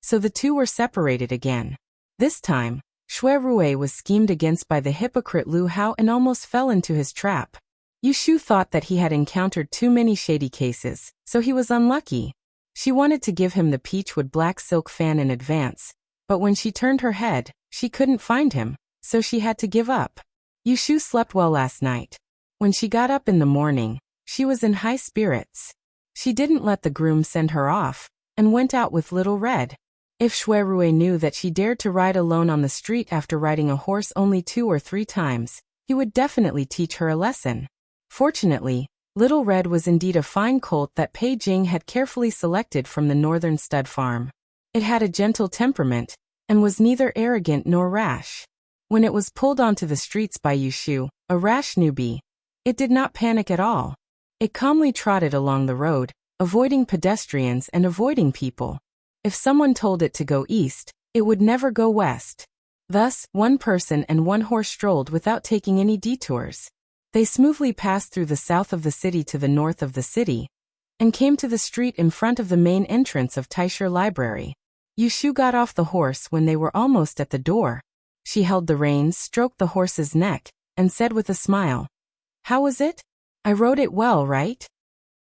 so the two were separated again. This time, Shui Rui was schemed against by the hypocrite Lu Hao and almost fell into his trap. Yu Shu thought that he had encountered too many shady cases, so he was unlucky. She wanted to give him the peachwood black silk fan in advance, but when she turned her head, she couldn't find him, so she had to give up. Yu Shu slept well last night. When she got up in the morning, she was in high spirits. She didn't let the groom send her off, and went out with Little Red. If Shui Rui knew that she dared to ride alone on the street after riding a horse only 2 or 3 times, he would definitely teach her a lesson. Fortunately, Little Red was indeed a fine colt that Pei Jing had carefully selected from the northern stud farm. It had a gentle temperament, and was neither arrogant nor rash. When it was pulled onto the streets by Yu Shu, a rash newbie, it did not panic at all. It calmly trotted along the road, avoiding pedestrians and avoiding people. If someone told it to go east, it would never go west. Thus, one person and one horse strolled without taking any detours. They smoothly passed through the south of the city to the north of the city, and came to the street in front of the main entrance of Taisher Library. Yu Shu got off the horse when they were almost at the door. She held the reins, stroked the horse's neck, and said with a smile, "How was it? I rode it well, right?"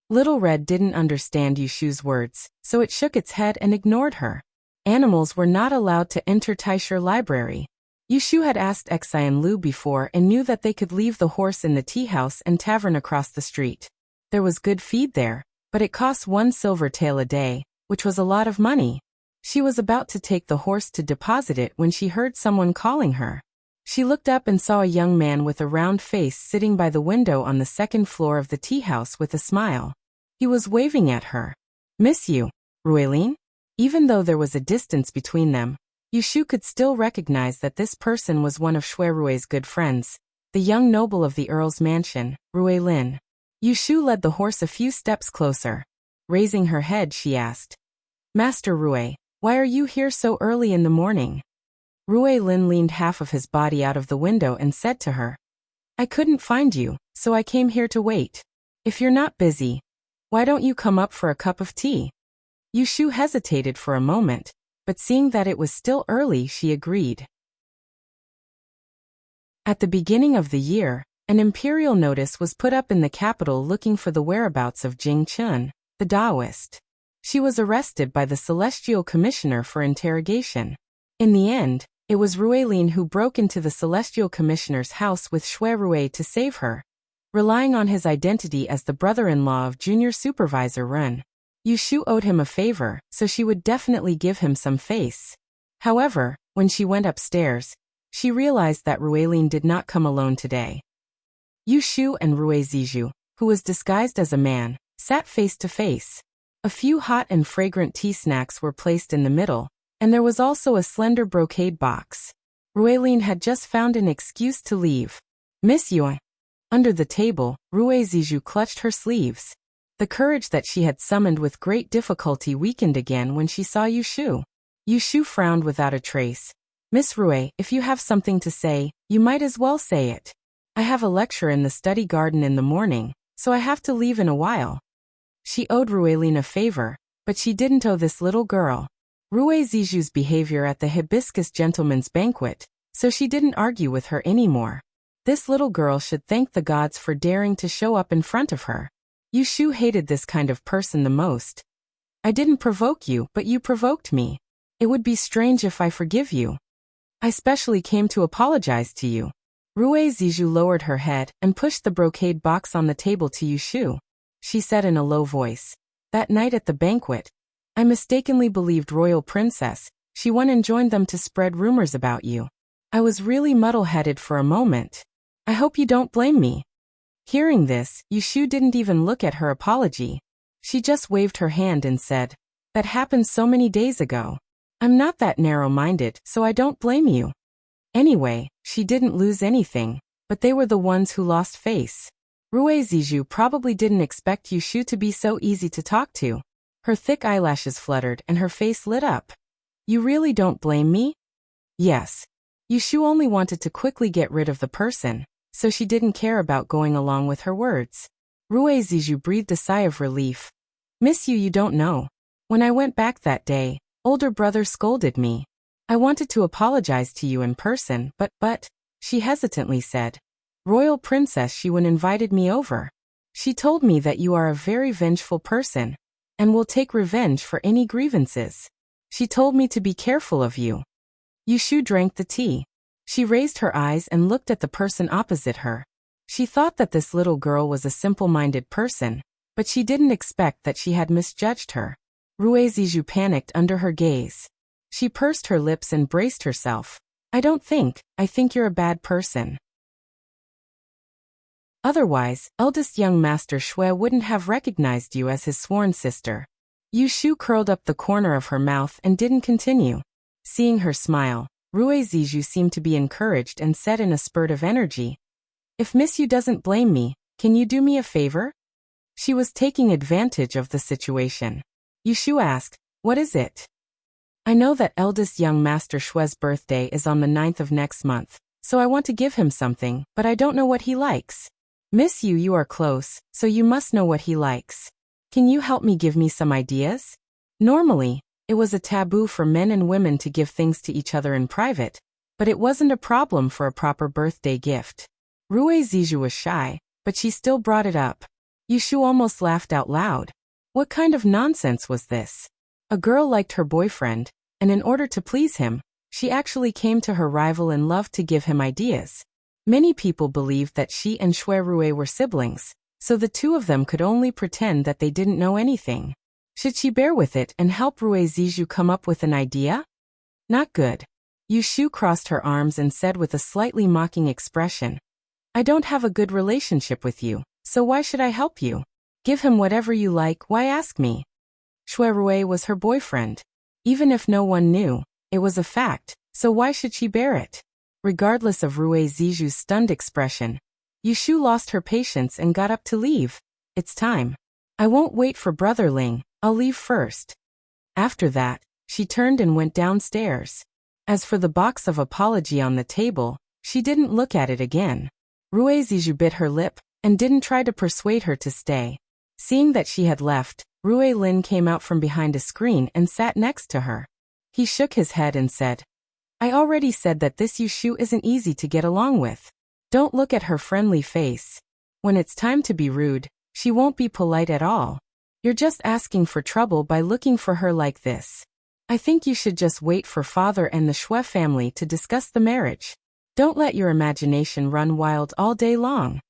Little Red didn't understand Yu Shu's words, so it shook its head and ignored her. Animals were not allowed to enter Taisher Library. Yu Shu had asked Xian Lu before and knew that they could leave the horse in the tea house and tavern across the street. There was good feed there, but it cost 1 silver tael a day, which was a lot of money. She was about to take the horse to deposit it when she heard someone calling her. She looked up and saw a young man with a round face sitting by the window on the 2nd floor of the tea house with a smile. He was waving at her. "Miss you, Ruilin?" Even though there was a distance between them, Yu Shu could still recognize that this person was one of Shui Rui's good friends, the young noble of the Earl's mansion, Ruilin. Yu Shu led the horse a few steps closer. Raising her head, she asked, "Master Rui, why are you here so early in the morning?" Ruilin leaned half of his body out of the window and said to her, "I couldn't find you, so I came here to wait." If you're not busy, why don't you come up for a cup of tea? Yushu hesitated for a moment, but seeing that it was still early, she agreed. At the beginning of the year, an imperial notice was put up in the capital looking for the whereabouts of Jing Chun, the Taoist. She was arrested by the Celestial Commissioner for interrogation. In the end, it was Ruelin who broke into the Celestial Commissioner's house with Shui Rue to save her, relying on his identity as the brother-in-law of Junior Supervisor Ren. Yushu owed him a favor, so she would definitely give him some face. However, when she went upstairs, she realized that Ruelin did not come alone today. Yushu and Rue Ziju, who was disguised as a man, sat face to face. A few hot and fragrant tea snacks were placed in the middle, and there was also a slender brocade box. Ruelin had just found an excuse to leave. Miss Yuan. Under the table, Rue Ziju clutched her sleeves. The courage that she had summoned with great difficulty weakened again when she saw Yushu. Yushu frowned without a trace. Miss Rue, if you have something to say, you might as well say it. I have a lecture in the study garden in the morning, so I have to leave in a while. She owed Ruelin a favor, but she didn't owe this little girl. Rue Ziju's behavior at the hibiscus gentleman's banquet, so she didn't argue with her anymore. This little girl should thank the gods for daring to show up in front of her. Yushu hated this kind of person the most. I didn't provoke you, but you provoked me. It would be strange if I forgive you. I specially came to apologize to you. Rue Ziju lowered her head and pushed the brocade box on the table to Yushu. She said in a low voice, that night at the banquet, I mistakenly believed Royal Princess. She went and joined them to spread rumors about you. I was really muddle-headed for a moment. I hope you don't blame me. Hearing this, Yushu didn't even look at her apology. She just waved her hand and said, that happened so many days ago. I'm not that narrow-minded, so I don't blame you. Anyway, she didn't lose anything, but they were the ones who lost face. Rue Ziju probably didn't expect Yushu to be so easy to talk to. Her thick eyelashes fluttered and her face lit up. You really don't blame me? Yes. Yushu only wanted to quickly get rid of the person, so she didn't care about going along with her words. Rue Ziju breathed a sigh of relief. Miss you don't know. When I went back that day, older brother scolded me. I wanted to apologize to you in person, but, she hesitantly said. Royal Princess Shiwen invited me over. She told me that you are a very vengeful person, and will take revenge for any grievances. She told me to be careful of you. Yushu drank the tea. She raised her eyes and looked at the person opposite her. She thought that this little girl was a simple-minded person, but she didn't expect that she had misjudged her. Rue Ziju panicked under her gaze. She pursed her lips and braced herself. I think you're a bad person. Otherwise, eldest young Master Shui wouldn't have recognized you as his sworn sister. Yushu curled up the corner of her mouth and didn't continue. Seeing her smile, Rue Ziju seemed to be encouraged and said in a spurt of energy, If Miss Yu doesn't blame me, can you do me a favor? She was taking advantage of the situation. Yushu asked, What is it? I know that eldest young Master Shui's birthday is on the 9th of next month, so I want to give him something, but I don't know what he likes. Miss Yu, you are close, so you must know what he likes. Can you help me give me some ideas? Normally, it was a taboo for men and women to give things to each other in private, but it wasn't a problem for a proper birthday gift. Rue Ziju was shy, but she still brought it up. Yushu almost laughed out loud. What kind of nonsense was this? A girl liked her boyfriend, and in order to please him, she actually came to her rival in love to give him ideas. Many people believed that she and Shui Rue were siblings, so the two of them could only pretend that they didn't know anything. Should she bear with it and help Rue Ziju come up with an idea? Not good. Yushu crossed her arms and said with a slightly mocking expression, I don't have a good relationship with you, so why should I help you? Give him whatever you like, why ask me? Shui Rue was her boyfriend. Even if no one knew, it was a fact, so why should she bear it? Regardless of Rue Ziju's stunned expression, Yushu lost her patience and got up to leave. It's time. I won't wait for Brother Ling, I'll leave first. After that, she turned and went downstairs. As for the box of apology on the table, she didn't look at it again. Rue Ziju bit her lip, and didn't try to persuade her to stay. Seeing that she had left, Rui Lin came out from behind a screen and sat next to her. He shook his head and said, I already said that this Yushu isn't easy to get along with. Don't look at her friendly face. When it's time to be rude, she won't be polite at all. You're just asking for trouble by looking for her like this. I think you should just wait for father and the Shui family to discuss the marriage. Don't let your imagination run wild all day long.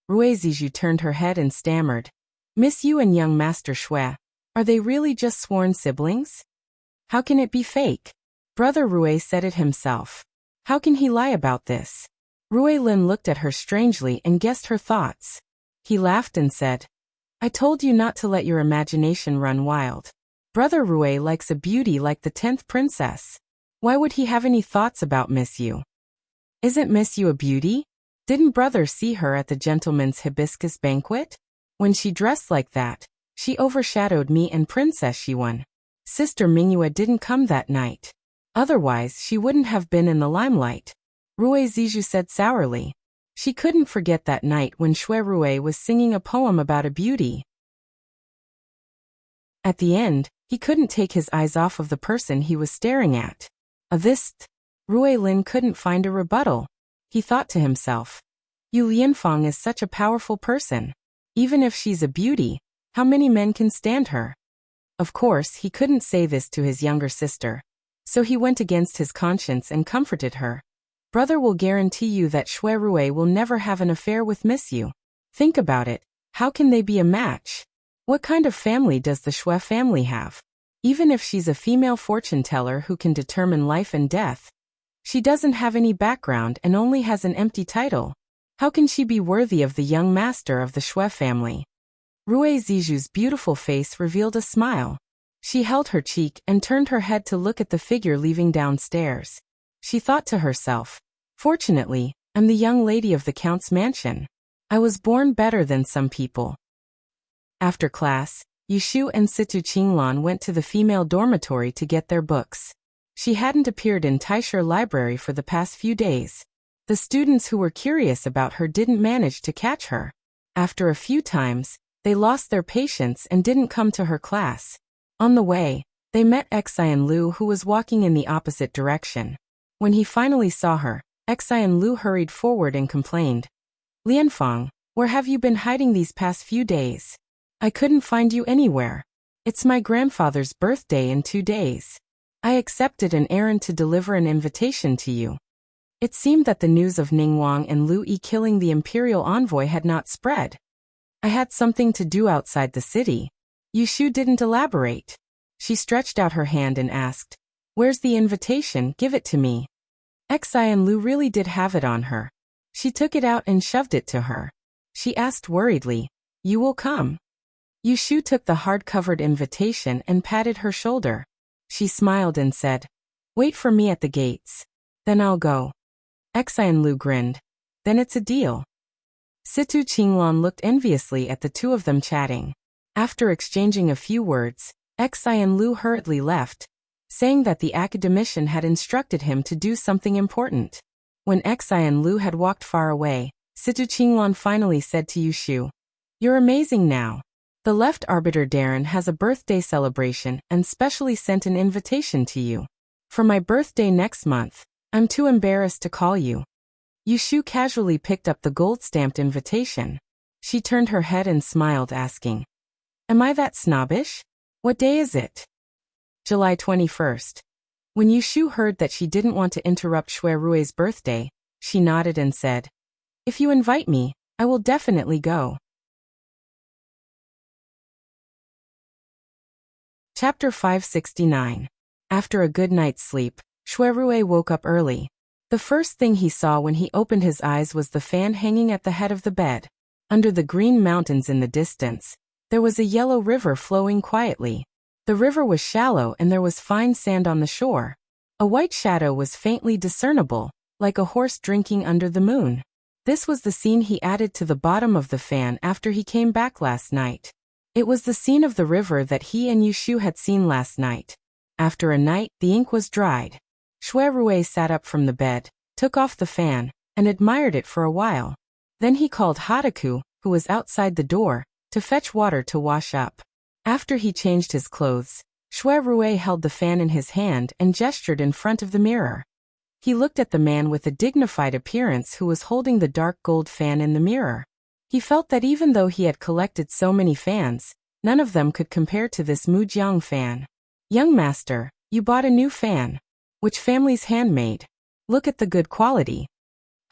Rui Zizhu turned her head and stammered, Miss Yu and young Master Shui, are they really just sworn siblings? How can it be fake? Brother Rui said it himself. How can he lie about this? Rui Lin looked at her strangely and guessed her thoughts. He laughed and said, I told you not to let your imagination run wild. Brother Rui likes a beauty like the 10th princess. Why would he have any thoughts about Miss Yu? Isn't Miss Yu a beauty? Didn't brother see her at the gentleman's hibiscus banquet? When she dressed like that, she overshadowed me and Princess Shiwan. Sister Mingyue didn't come that night. Otherwise she wouldn't have been in the limelight. Rui Zizhu said sourly. She couldn't forget that night when Shui Rui was singing a poem about a beauty. At the end, he couldn't take his eyes off of the person he was staring at. Rui Lin couldn't find a rebuttal. He thought to himself, Yu Lianfang is such a powerful person. Even if she's a beauty, how many men can stand her? Of course, he couldn't say this to his younger sister. So he went against his conscience and comforted her. Brother will guarantee you that Shui Rui will never have an affair with Miss Yu. Think about it, how can they be a match? What kind of family does the Shui family have? Even if she's a female fortune teller who can determine life and death, she doesn't have any background and only has an empty title. How can she be worthy of the young master of the Shui family? Rui Zizhu's beautiful face revealed a smile. She held her cheek and turned her head to look at the figure leaving downstairs. She thought to herself, fortunately, I'm the young lady of the Count's mansion. I was born better than some people. After class, Yushu and Situ Qinglan went to the female dormitory to get their books. She hadn't appeared in Taisher Library for the past few days. The students who were curious about her didn't manage to catch her. After a few times, they lost their patience and didn't come to her class. On the way, they met Xian Lu, who was walking in the opposite direction. When he finally saw her, Xian Lu hurried forward and complained, Lianfang, where have you been hiding these past few days? I couldn't find you anywhere. It's my grandfather's birthday in 2 days. I accepted an errand to deliver an invitation to you. It seemed that the news of Ningguang and Lu Yi killing the imperial envoy had not spread. I had something to do outside the city. Yushu didn't elaborate. She stretched out her hand and asked, Where's the invitation? Give it to me. Xian Lu really did have it on her. She took it out and shoved it to her. She asked worriedly, You will come? Yushu took the hard-covered invitation and patted her shoulder. She smiled and said, Wait for me at the gates. Then I'll go. Xian Lu grinned. Then it's a deal. Situ Qinglan looked enviously at the two of them chatting. After exchanging a few words, Xian Lu hurriedly left, saying that the academician had instructed him to do something important. When Xian Lu had walked far away, Situ Qinglan finally said to Yushu, You're amazing now. The left arbiter Darren has a birthday celebration and specially sent an invitation to you. For my birthday next month, I'm too embarrassed to call you. Yushu casually picked up the gold-stamped invitation. She turned her head and smiled, asking, Am I that snobbish? What day is it? July 21st. When Yushu heard that she didn't want to interrupt Shui Rui's birthday, she nodded and said, If you invite me, I will definitely go. Chapter 569. After a good night's sleep, Shui Rui woke up early. The first thing he saw when he opened his eyes was the fan hanging at the head of the bed. Under the green mountains in the distance, there was a yellow river flowing quietly. The river was shallow and there was fine sand on the shore. A white shadow was faintly discernible, like a horse drinking under the moon. This was the scene he added to the bottom of the fan after he came back last night. It was the scene of the river that he and Yushu had seen last night. After a night, the ink was dried. Shui Rui sat up from the bed, took off the fan, and admired it for a while. Then he called Hataku, who was outside the door, to fetch water to wash up. After he changed his clothes, Shui Rui held the fan in his hand and gestured in front of the mirror. He looked at the man with a dignified appearance who was holding the dark gold fan in the mirror. He felt that even though he had collected so many fans, none of them could compare to this Mujiang fan. Young master, you bought a new fan. Which family's handmade? Look at the good quality.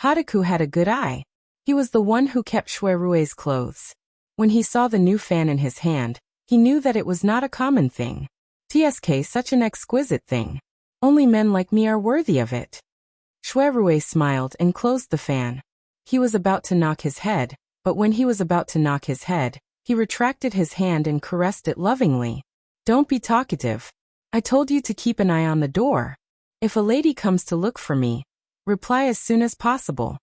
Hadaku had a good eye. He was the one who kept Shui Rui's clothes. When he saw the new fan in his hand, he knew that it was not a common thing. TSK, such an exquisite thing. Only men like me are worthy of it. Shui Rui smiled and closed the fan. He was about to knock his head, but when he was about to knock his head, he retracted his hand and caressed it lovingly. Don't be talkative. I told you to keep an eye on the door. If a lady comes to look for me, reply as soon as possible.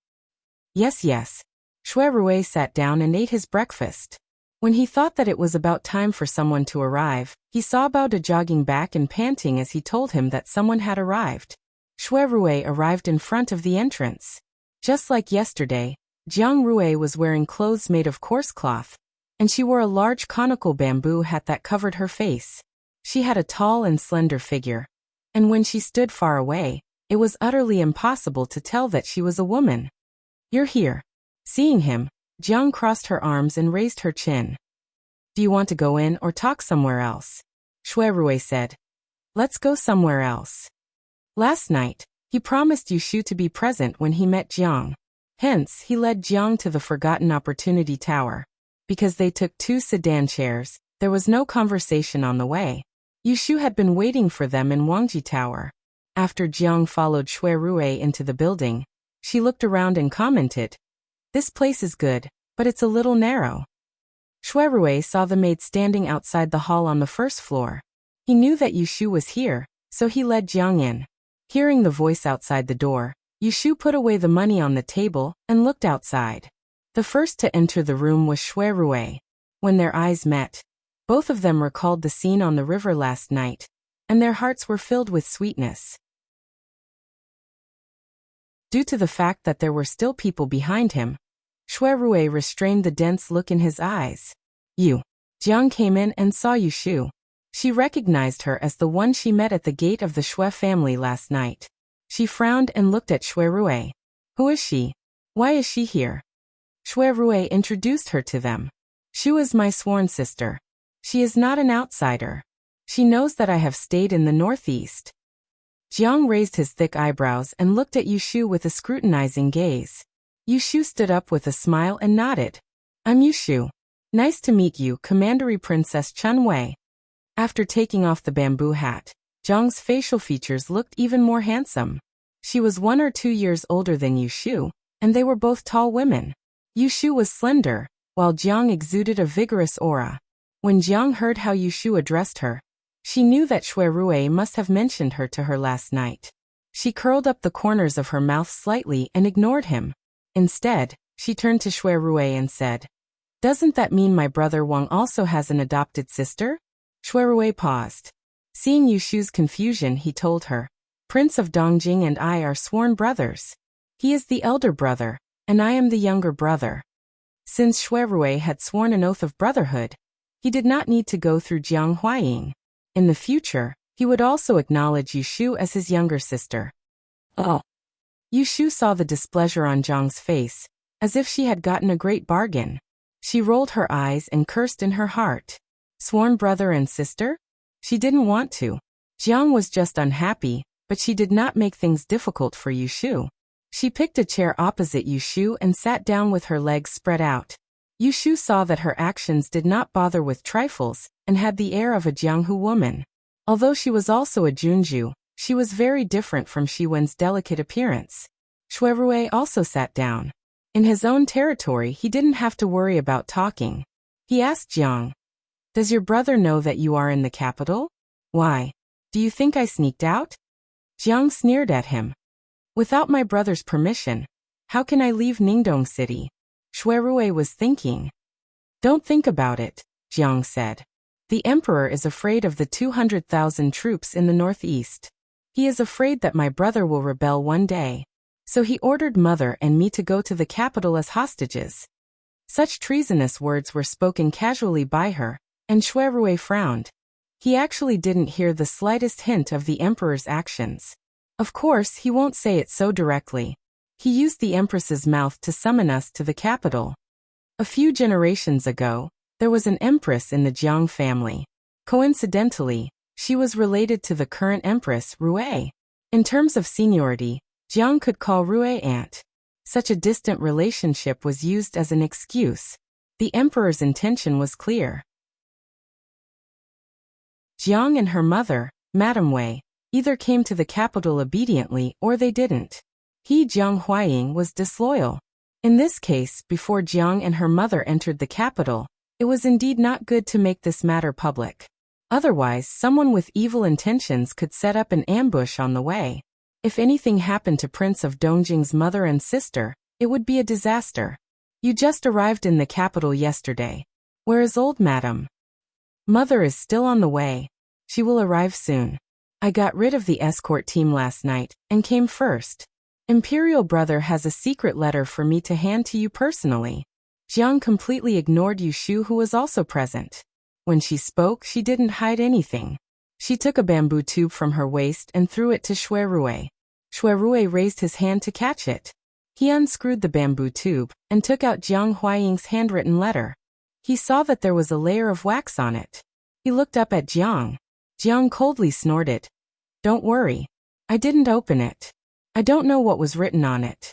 Yes, yes. Shui Rui sat down and ate his breakfast. When he thought that it was about time for someone to arrive, he saw Bao De jogging back and panting as he told him that someone had arrived. Shui Rui arrived in front of the entrance. Just like yesterday, Jiang Rui was wearing clothes made of coarse cloth, and she wore a large conical bamboo hat that covered her face. She had a tall and slender figure, and when she stood far away, it was utterly impossible to tell that she was a woman. You're here. Seeing him, Jiang crossed her arms and raised her chin. Do you want to go in or talk somewhere else? Shui Rui said. Let's go somewhere else. Last night, he promised Yushu to be present when he met Jiang. Hence, he led Jiang to the Forgotten Opportunity Tower. Because they took 2 sedan chairs, there was no conversation on the way. Yushu had been waiting for them in Wangji Tower. After Jiang followed Shui Rui into the building, she looked around and commented, "This place is good, but it's a little narrow." Shui Rui saw the maid standing outside the hall on the first floor. He knew that Yushu was here, so he led Jiang in. Hearing the voice outside the door, Yushu put away the money on the table and looked outside. The first to enter the room was Shui Rui. When their eyes met, both of them recalled the scene on the river last night, and their hearts were filled with sweetness. Due to the fact that there were still people behind him, Shui Rui restrained the dense look in his eyes. You. Jiang came in and saw Yushu. She recognized her as the one she met at the gate of the Shui family last night. She frowned and looked at Shui Rui. Who is she? Why is she here? Shui Rui introduced her to them. Shu is my sworn sister. She is not an outsider. She knows that I have stayed in the northeast. Jiang raised his thick eyebrows and looked at Yushu with a scrutinizing gaze. Yushu stood up with a smile and nodded. I'm Yushu. Nice to meet you, Commandery Princess Chun Wei. After taking off the bamboo hat, Jiang's facial features looked even more handsome. She was 1 or 2 years older than Yushu, and they were both tall women. Yushu was slender, while Jiang exuded a vigorous aura. When Jiang heard how Yushu addressed her, she knew that Shui Rui must have mentioned her to her last night. She curled up the corners of her mouth slightly and ignored him. Instead, she turned to Shui Rui and said, "Doesn't that mean my brother Wang also has an adopted sister?" Shui Rui paused. Seeing Yushu's confusion, he told her, "Prince of Dongjing and I are sworn brothers. He is the elder brother, and I am the younger brother." Since Shui Rui had sworn an oath of brotherhood, he did not need to go through Jiang Huaying. In the future, he would also acknowledge Yushu as his younger sister. Oh. Yushu saw the displeasure on Jiang's face, as if she had gotten a great bargain. She rolled her eyes and cursed in her heart. Sworn brother and sister? She didn't want to. Jiang was just unhappy, but she did not make things difficult for Yushu. She picked a chair opposite Yushu and sat down with her legs spread out. Yushu saw that her actions did not bother with trifles, and had the air of a Jianghu woman. Although she was also a Junju, she was very different from Shiwen's delicate appearance. Shui Rui also sat down. In his own territory, he didn't have to worry about talking. He asked Jiang, "Does your brother know that you are in the capital? Why? Do you think I sneaked out?" Jiang sneered at him. "Without my brother's permission, how can I leave Ningdong City?" Shui Rui was thinking. "Don't think about it," Jiang said. "The emperor is afraid of the 200,000 troops in the northeast. He is afraid that my brother will rebel one day. So he ordered mother and me to go to the capital as hostages. Such treasonous words were spoken casually by her, and Xue Rui frowned. He actually didn't hear the slightest hint of the emperor's actions. Of course, he won't say it so directly. He used the empress's mouth to summon us to the capital. A few generations ago, there was an empress in the Jiang family. Coincidentally, she was related to the current empress, Rui. In terms of seniority, Jiang could call Rui aunt. Such a distant relationship was used as an excuse. The emperor's intention was clear. Jiang and her mother, Madame Wei, either came to the capital obediently or they didn't. He, Jiang Huaying, was disloyal. In this case, before Jiang and her mother entered the capital, it was indeed not good to make this matter public. Otherwise, someone with evil intentions could set up an ambush on the way. If anything happened to Prince of Dongjing's mother and sister, it would be a disaster. You just arrived in the capital yesterday. Where is old madam? Mother is still on the way. She will arrive soon. I got rid of the escort team last night, and came first. Imperial brother has a secret letter for me to hand to you personally. Jiang completely ignored Yushu, who was also present. When she spoke, she didn't hide anything. She took a bamboo tube from her waist and threw it to Xue Rui. Xue Rui raised his hand to catch it. He unscrewed the bamboo tube and took out Jiang Huaying's handwritten letter. He saw that there was a layer of wax on it. He looked up at Jiang. Jiang coldly snorted. Don't worry. I didn't open it. I don't know what was written on it.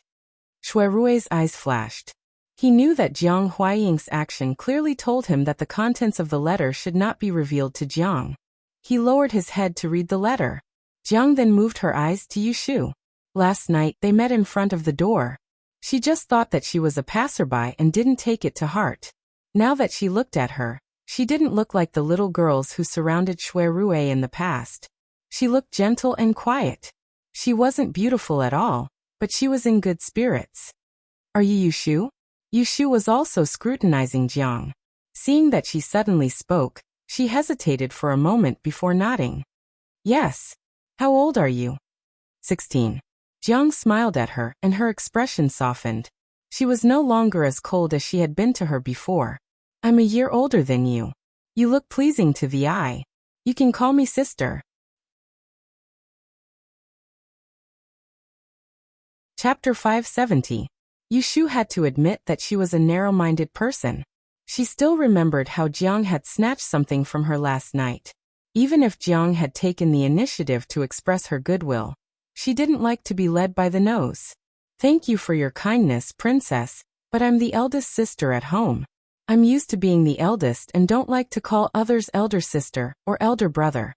Xue Rui's eyes flashed. He knew that Jiang Huaying's action clearly told him that the contents of the letter should not be revealed to Jiang. He lowered his head to read the letter. Jiang then moved her eyes to Yushu. Last night, they met in front of the door. She just thought that she was a passerby and didn't take it to heart. Now that she looked at her, she didn't look like the little girls who surrounded Xue Rui in the past. She looked gentle and quiet. She wasn't beautiful at all, but she was in good spirits. Are you Yushu? Yushu was also scrutinizing Jiang. Seeing that she suddenly spoke, she hesitated for a moment before nodding. Yes. How old are you? 16. Jiang smiled at her, and her expression softened. She was no longer as cold as she had been to her before. I'm a year older than you. You look pleasing to the eye. You can call me sister. Chapter 570. Yushu had to admit that she was a narrow-minded person. She still remembered how Jiang had snatched something from her last night. Even if Jiang had taken the initiative to express her goodwill, she didn't like to be led by the nose. Thank you for your kindness, princess, but I'm the eldest sister at home. I'm used to being the eldest and don't like to call others elder sister or elder brother.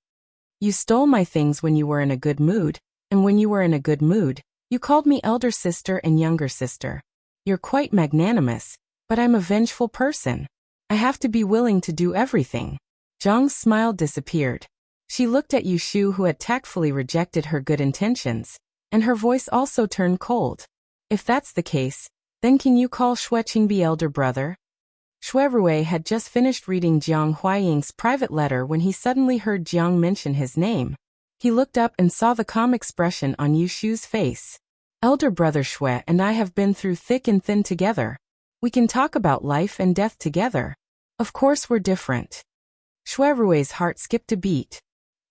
You stole my things when you were in a good mood, and when you were in a good mood, you called me elder sister and younger sister. You're quite magnanimous, but I'm a vengeful person. I have to be willing to do everything. Jiang's smile disappeared. She looked at Yushu, who had tactfully rejected her good intentions, and her voice also turned cold. If that's the case, then can you call Xue Qingbi elder brother? Xue Rui had just finished reading Jiang Huaying's private letter when he suddenly heard Jiang mention his name. He looked up and saw the calm expression on Yushu's face. Elder brother Xue and I have been through thick and thin together. We can talk about life and death together. Of course we're different. Xue Rui's heart skipped a beat.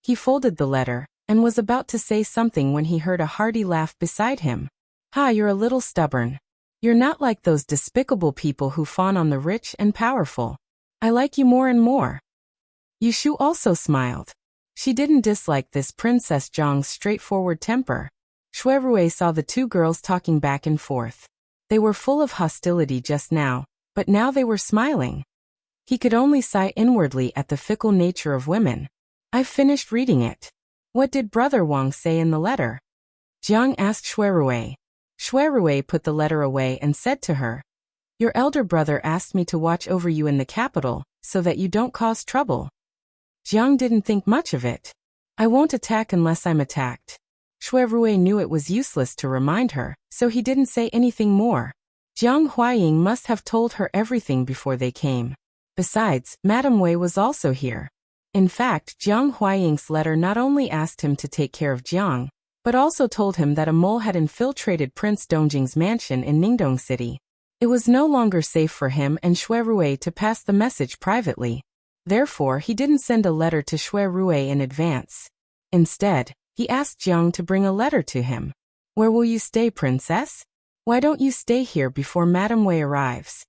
He folded the letter, and was about to say something when he heard a hearty laugh beside him. Ha, you're a little stubborn. You're not like those despicable people who fawn on the rich and powerful. I like you more and more. Yushu also smiled. She didn't dislike this Princess Jiang's straightforward temper. Xue Rui saw the two girls talking back and forth. They were full of hostility just now, but now they were smiling. He could only sigh inwardly at the fickle nature of women. I've finished reading it. What did Brother Wang say in the letter? Jiang asked Xue Rui. Xue Rui put the letter away and said to her, Your elder brother asked me to watch over you in the capital, so that you don't cause trouble. Jiang didn't think much of it. I won't attack unless I'm attacked. Xue Rui knew it was useless to remind her, so he didn't say anything more. Jiang Huaying must have told her everything before they came. Besides, Madame Wei was also here. In fact, Jiang Huaying's letter not only asked him to take care of Jiang, but also told him that a mole had infiltrated Prince Dongjing's mansion in Ningdong City. It was no longer safe for him and Shui Rui to pass the message privately. Therefore, he didn't send a letter to Shui Rui in advance. Instead, he asked Jiang to bring a letter to him. Where will you stay, princess? Why don't you stay here before Madame Wei arrives?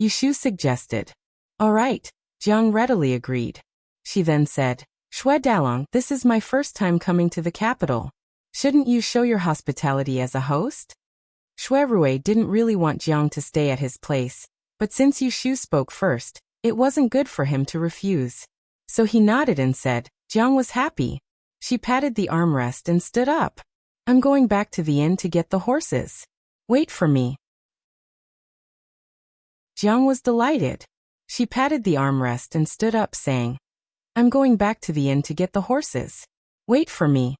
Yushu suggested. All right, Jiang readily agreed. She then said, Shui Dalong, this is my first time coming to the capital. Shouldn't you show your hospitality as a host? Shui Rui didn't really want Jiang to stay at his place, but since Yushu spoke first, it wasn't good for him to refuse. So he nodded and said, Jiang was happy. She patted the armrest and stood up. I'm going back to the inn to get the horses. Wait for me. Jiang was delighted. She patted the armrest and stood up saying, I'm going back to the inn to get the horses. Wait for me.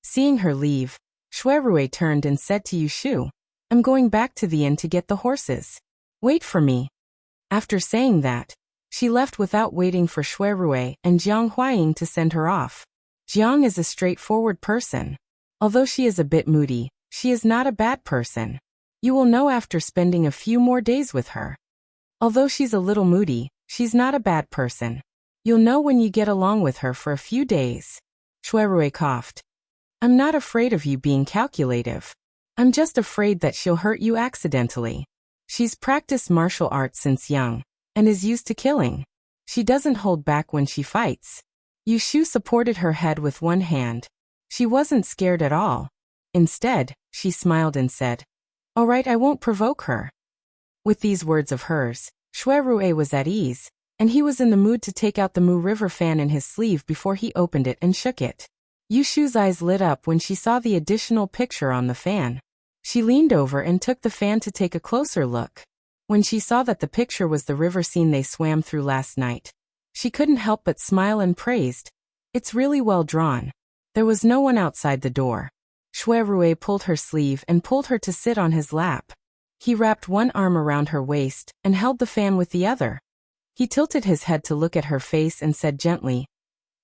Seeing her leave, Shui Rui turned and said to Yushu, I'm going back to the inn to get the horses. Wait for me. After saying that, she left without waiting for Shui Rui and Jiang Huaying to send her off. Jiang is a straightforward person. Although she is a bit moody, she is not a bad person. You will know after spending a few more days with her. Although she's a little moody, she's not a bad person. You'll know when you get along with her for a few days. Shui Rui coughed. I'm not afraid of you being calculative. I'm just afraid that she'll hurt you accidentally. She's practiced martial arts since young, and is used to killing. She doesn't hold back when she fights. Yushu supported her head with one hand. She wasn't scared at all. Instead, she smiled and said, All right, I won't provoke her. With these words of hers, Shui Rui was at ease, and he was in the mood to take out the Mu River fan in his sleeve before he opened it and shook it. Yushu's eyes lit up when she saw the additional picture on the fan. She leaned over and took the fan to take a closer look. When she saw that the picture was the river scene they swam through last night, she couldn't help but smile and praised. It's really well drawn. There was no one outside the door. Shui Rui pulled her sleeve and pulled her to sit on his lap. He wrapped one arm around her waist and held the fan with the other. He tilted his head to look at her face and said gently,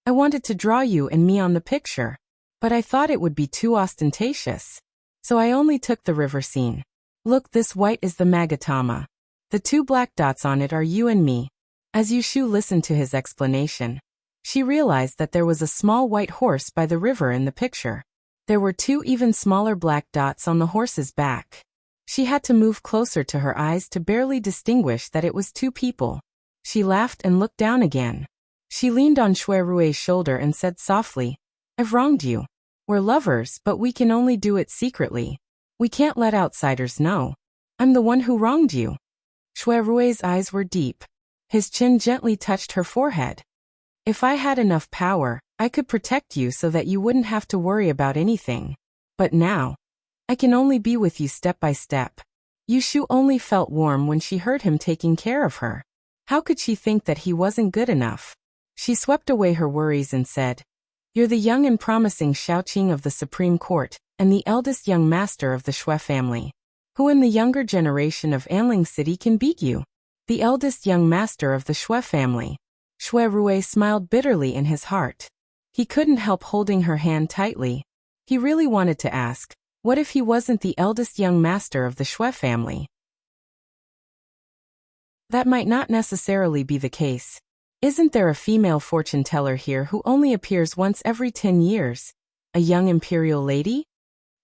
I wanted to draw you and me on the picture, but I thought it would be too ostentatious. So I only took the river scene. Look, this white is the Magatama. The two black dots on it are you and me. As Yushu listened to his explanation, she realized that there was a small white horse by the river in the picture. There were two even smaller black dots on the horse's back. She had to move closer to her eyes to barely distinguish that it was two people. She laughed and looked down again. She leaned on Shui Rui's shoulder and said softly, I've wronged you. We're lovers, but we can only do it secretly. We can't let outsiders know. I'm the one who wronged you. Shui Rui's eyes were deep. His chin gently touched her forehead. If I had enough power, I could protect you so that you wouldn't have to worry about anything. But now, I can only be with you step by step. Yushu only felt warm when she heard him taking care of her. How could she think that he wasn't good enough? She swept away her worries and said, You're the young and promising Shaoqing of the Supreme Court, and the eldest young master of the Shui family. Who in the younger generation of Anling City can beat you? The eldest young master of the Shui family. Shui Rui smiled bitterly in his heart. He couldn't help holding her hand tightly. He really wanted to ask, what if he wasn't the eldest young master of the Shui family? That might not necessarily be the case. Isn't there a female fortune teller here who only appears once every 10 years? A young imperial lady?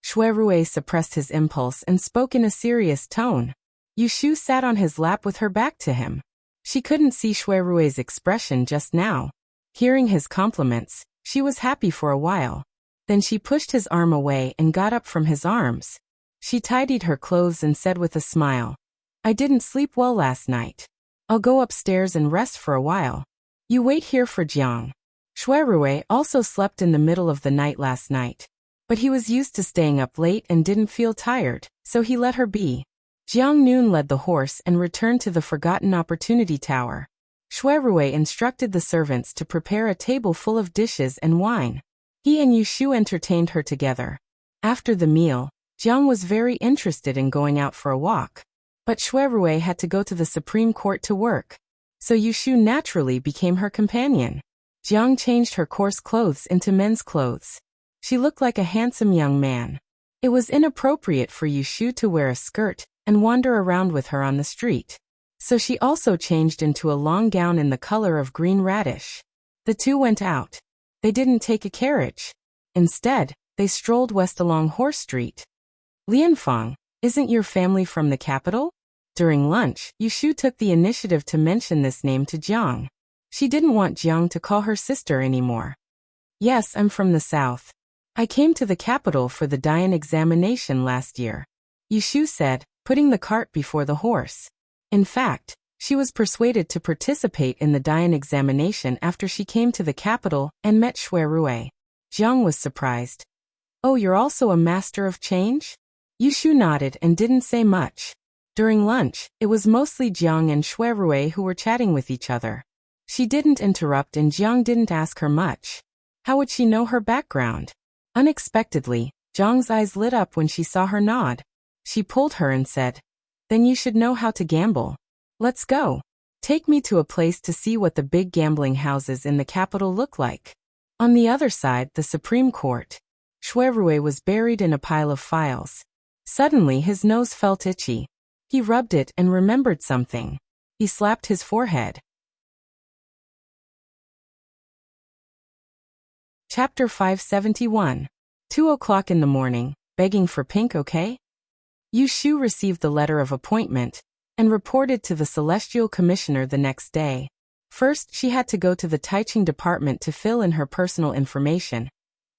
Shui Rui suppressed his impulse and spoke in a serious tone. Yushu sat on his lap with her back to him. She couldn't see Shui Rui's expression just now. Hearing his compliments, she was happy for a while. Then she pushed his arm away and got up from his arms. She tidied her clothes and said with a smile, I didn't sleep well last night. I'll go upstairs and rest for a while. You wait here for Jiang. Shui Rui also slept in the middle of the night last night. But he was used to staying up late and didn't feel tired, so he let her be. Jiang Noon led the horse and returned to the Forgotten Opportunity Tower. Shui Rui instructed the servants to prepare a table full of dishes and wine. He and Yushu entertained her together. After the meal, Jiang was very interested in going out for a walk. But Shui Rui had to go to the Supreme Court to work. So Yushu naturally became her companion. Jiang changed her coarse clothes into men's clothes. She looked like a handsome young man. It was inappropriate for Yushu to wear a skirt, and wander around with her on the street. So she also changed into a long gown in the color of green radish. The two went out. They didn't take a carriage. Instead, they strolled west along Horse Street. Lianfang, isn't your family from the capital? During lunch, Yushu took the initiative to mention this name to Jiang. She didn't want Jiang to call her sister anymore. Yes, I'm from the south. I came to the capital for the Dian examination last year, Yushu said, putting the cart before the horse. In fact, she was persuaded to participate in the Dian examination after she came to the capital and met Xue Rui. Jiang was surprised. Oh, you're also a master of change? Yushu nodded and didn't say much. During lunch, it was mostly Jiang and Xue Rui who were chatting with each other. She didn't interrupt and Jiang didn't ask her much. How would she know her background? Unexpectedly, Jiang's eyes lit up when she saw her nod. She pulled her and said, "Then you should know how to gamble. Let's go. Take me to a place to see what the big gambling houses in the capital look like." On the other side, the Supreme Court. Xue Rui was buried in a pile of files. Suddenly his nose felt itchy. He rubbed it and remembered something. He slapped his forehead. Chapter 571. 2 o'clock in the morning, begging for pink, okay? Yushu received the letter of appointment and reported to the Celestial Commissioner the next day. First, she had to go to the Taiching department to fill in her personal information,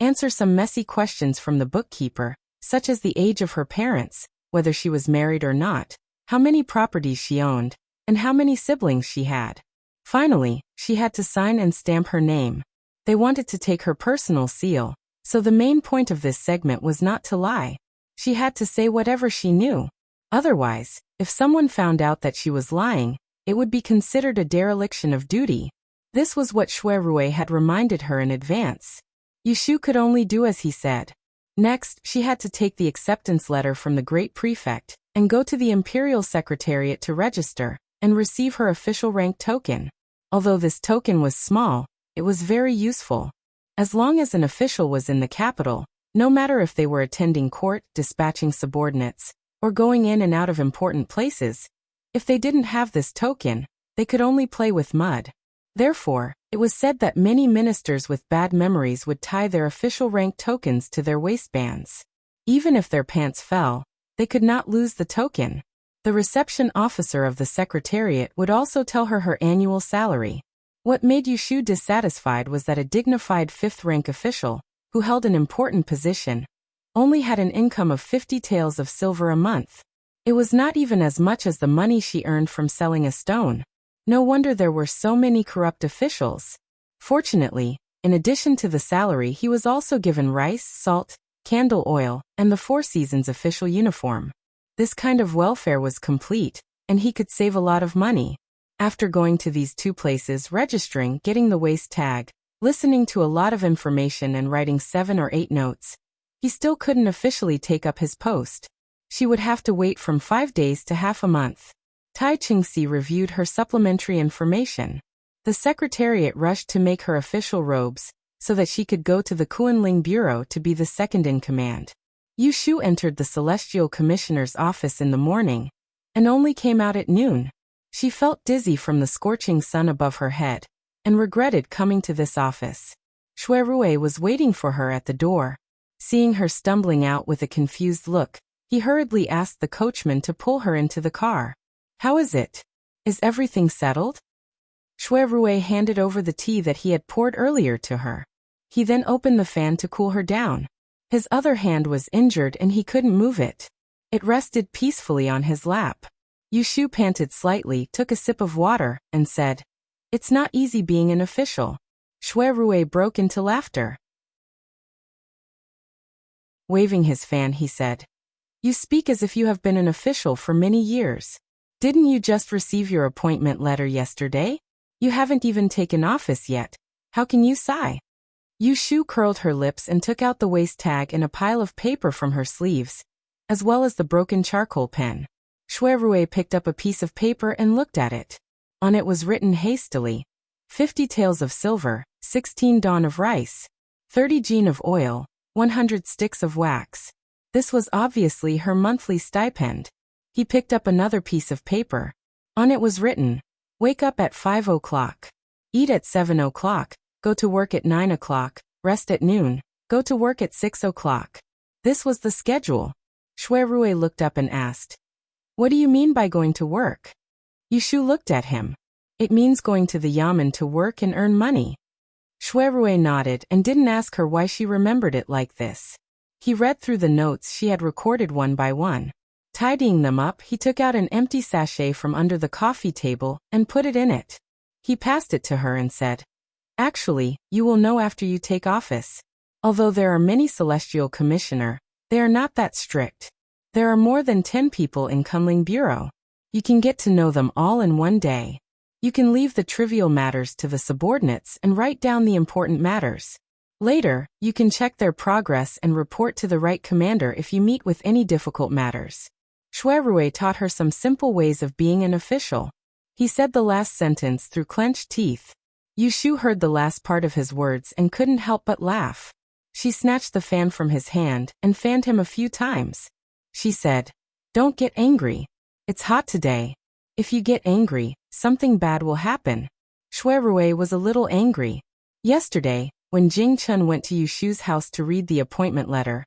answer some messy questions from the bookkeeper, such as the age of her parents, whether she was married or not, how many properties she owned, and how many siblings she had. Finally, she had to sign and stamp her name. They wanted to take her personal seal, so the main point of this segment was not to lie. She had to say whatever she knew. Otherwise, if someone found out that she was lying, it would be considered a dereliction of duty. This was what Xue Rui had reminded her in advance. Yushu could only do as he said. Next, she had to take the acceptance letter from the Great Prefect and go to the Imperial Secretariat to register and receive her official rank token. Although this token was small, it was very useful. As long as an official was in the capital, no matter if they were attending court, dispatching subordinates, or going in and out of important places, if they didn't have this token, they could only play with mud. Therefore, it was said that many ministers with bad memories would tie their official rank tokens to their waistbands. Even if their pants fell, they could not lose the token. The reception officer of the secretariat would also tell her her annual salary. What made Yushu dissatisfied was that a dignified fifth-rank official, who held an important position, only had an income of 50 taels of silver a month. It was not even as much as the money she earned from selling a stone. No wonder there were so many corrupt officials. Fortunately, in addition to the salary, he was also given rice, salt, candle oil, and the Four Seasons official uniform. This kind of welfare was complete, and he could save a lot of money. After going to these two places, registering, getting the waist tag, listening to a lot of information and writing 7 or 8 notes, he still couldn't officially take up his post. She would have to wait from 5 days to half a month. Tai Chingxi reviewed her supplementary information. The secretariat rushed to make her official robes, so that she could go to the Kuanling Bureau to be the second in command. Yushu entered the Celestial Commissioner's office in the morning, and only came out at noon. She felt dizzy from the scorching sun above her head, and regretted coming to this office. Xue Rui was waiting for her at the door. Seeing her stumbling out with a confused look, he hurriedly asked the coachman to pull her into the car. "How is it? Is everything settled?" Xue Rui handed over the tea that he had poured earlier to her. He then opened the fan to cool her down. His other hand was injured and he couldn't move it. It rested peacefully on his lap. Yushu panted slightly, took a sip of water, and said, "It's not easy being an official." Xue Rui broke into laughter. Waving his fan, he said, "You speak as if you have been an official for many years. Didn't you just receive your appointment letter yesterday? You haven't even taken office yet. How can you sigh?" Yushu curled her lips and took out the waist tag and a pile of paper from her sleeves, as well as the broken charcoal pen. Xue Rui picked up a piece of paper and looked at it. On it was written hastily, 50 taels of silver, 16 dawn of rice, 30 jean of oil, 100 sticks of wax. This was obviously her monthly stipend. He picked up another piece of paper. On it was written, "Wake up at 5 o'clock. Eat at 7 o'clock. Go to work at 9 o'clock. Rest at noon. Go to work at 6 o'clock." This was the schedule. Shuirui looked up and asked, "What do you mean by going to work?" Yushu looked at him. "It means going to the yamen to work and earn money." Shuirui nodded and didn't ask her why she remembered it like this. He read through the notes she had recorded one by one. Tidying them up, he took out an empty sachet from under the coffee table and put it in it. He passed it to her and said, "Actually, you will know after you take office. Although there are many Celestial Commissioner, they are not that strict. There are more than 10 people in Kunling Bureau. You can get to know them all in one day. You can leave the trivial matters to the subordinates and write down the important matters. Later, you can check their progress and report to the right commander if you meet with any difficult matters." Shuirui taught her some simple ways of being an official. He said the last sentence through clenched teeth. Yushu heard the last part of his words and couldn't help but laugh. She snatched the fan from his hand and fanned him a few times. She said, "Don't get angry. It's hot today. If you get angry, something bad will happen." Shuirui was a little angry. Yesterday, when Jing Chun went to Yushu's house to read the appointment letter,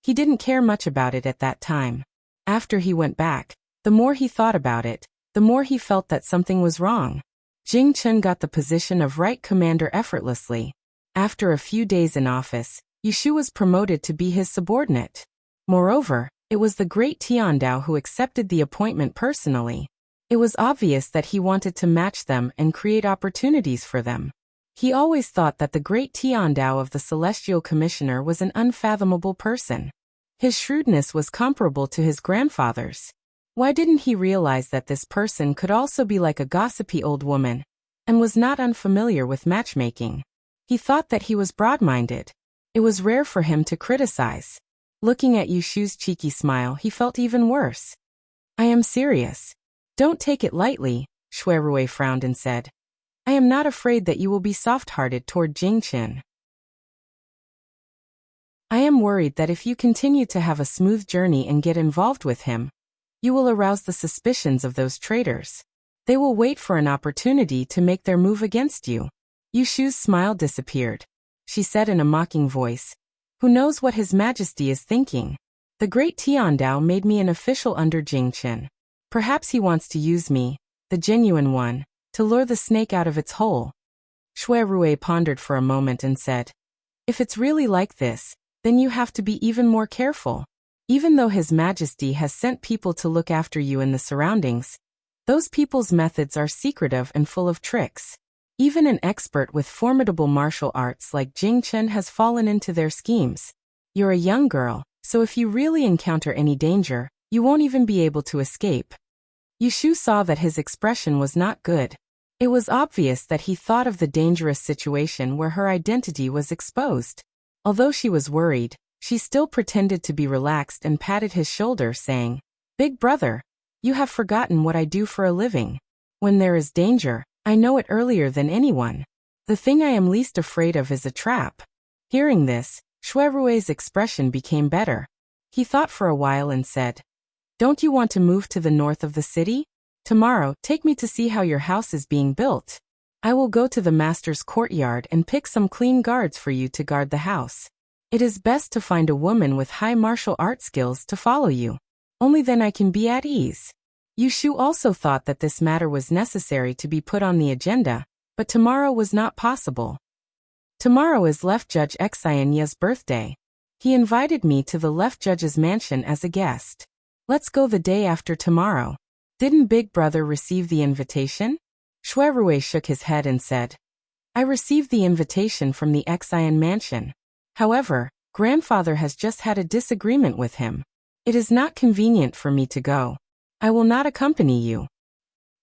he didn't care much about it at that time. After he went back, the more he thought about it, the more he felt that something was wrong. Jing Chun got the position of right commander effortlessly. After a few days in office, Yushu was promoted to be his subordinate. Moreover, it was the great Tiandao who accepted the appointment personally. It was obvious that he wanted to match them and create opportunities for them. He always thought that the great Tiandao of the Celestial Commissioner was an unfathomable person. His shrewdness was comparable to his grandfather's. Why didn't he realize that this person could also be like a gossipy old woman, and was not unfamiliar with matchmaking? He thought that he was broad-minded. It was rare for him to criticize. Looking at Yushu's cheeky smile, he felt even worse. "I am serious. Don't take it lightly," Shuirui frowned and said. "I am not afraid that you will be soft-hearted toward Jingqin. I am worried that if you continue to have a smooth journey and get involved with him, you will arouse the suspicions of those traitors. They will wait for an opportunity to make their move against you." Yushu's smile disappeared. She said in a mocking voice, "Who knows what His Majesty is thinking? The great Tiandao made me an official under Jingqin. Perhaps he wants to use me, the genuine one, to lure the snake out of its hole." Shuirui pondered for a moment and said, "If it's really like this, then you have to be even more careful. Even though His Majesty has sent people to look after you in the surroundings, those people's methods are secretive and full of tricks. Even an expert with formidable martial arts like Jing Chen has fallen into their schemes. You're a young girl, so if you really encounter any danger, you won't even be able to escape." Yushu saw that his expression was not good. It was obvious that he thought of the dangerous situation where her identity was exposed. Although she was worried, she still pretended to be relaxed and patted his shoulder, saying, "Big brother, you have forgotten what I do for a living. When there is danger, I know it earlier than anyone. The thing I am least afraid of is a trap." Hearing this, Shuirui's expression became better. He thought for a while and said, "Don't you want to move to the north of the city? Tomorrow, take me to see how your house is being built. I will go to the master's courtyard and pick some clean guards for you to guard the house. It is best to find a woman with high martial art skills to follow you. Only then I can be at ease." Yushu also thought that this matter was necessary to be put on the agenda, but tomorrow was not possible. "Tomorrow is Left Judge Xianya's birthday. He invited me to the Left Judge's mansion as a guest. Let's go the day after tomorrow. Didn't Big Brother receive the invitation?" Shuirui shook his head and said, "I received the invitation from the Xian mansion. However, Grandfather has just had a disagreement with him. It is not convenient for me to go. I will not accompany you."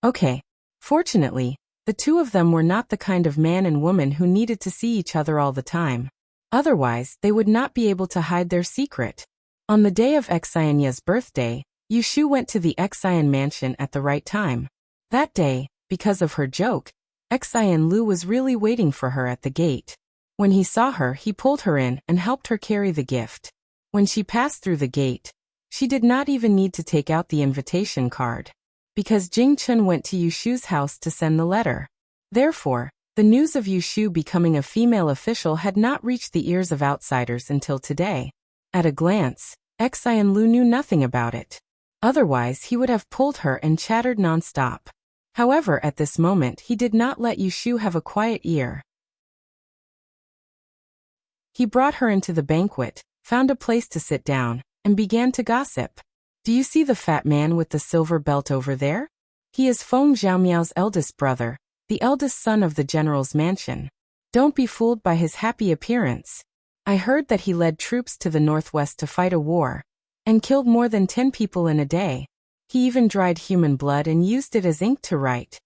Okay. Fortunately, the two of them were not the kind of man and woman who needed to see each other all the time. Otherwise, they would not be able to hide their secret. On the day of Xianya's birthday, Yushu went to the Xian mansion at the right time. That day, because of her joke, Xian Lu was really waiting for her at the gate. When he saw her, he pulled her in and helped her carry the gift. When she passed through the gate, She did not even need to take out the invitation card, because Jing Chun went to Yushu's house to send the letter. Therefore, the news of Yushu becoming a female official had not reached the ears of outsiders until today. At a glance, Xian Lu knew nothing about it. Otherwise, he would have pulled her and chattered non-stop. However, at this moment, he did not let Yushu have a quiet ear. He brought her into the banquet, found a place to sit down, and began to gossip. Do you see the fat man with the silver belt over there? He is Feng Zhaomiao's eldest brother, the eldest son of the general's mansion. Don't be fooled by his happy appearance. I heard that he led troops to the northwest to fight a war, and killed more than 10 people in a day. He even dried human blood and used it as ink to write.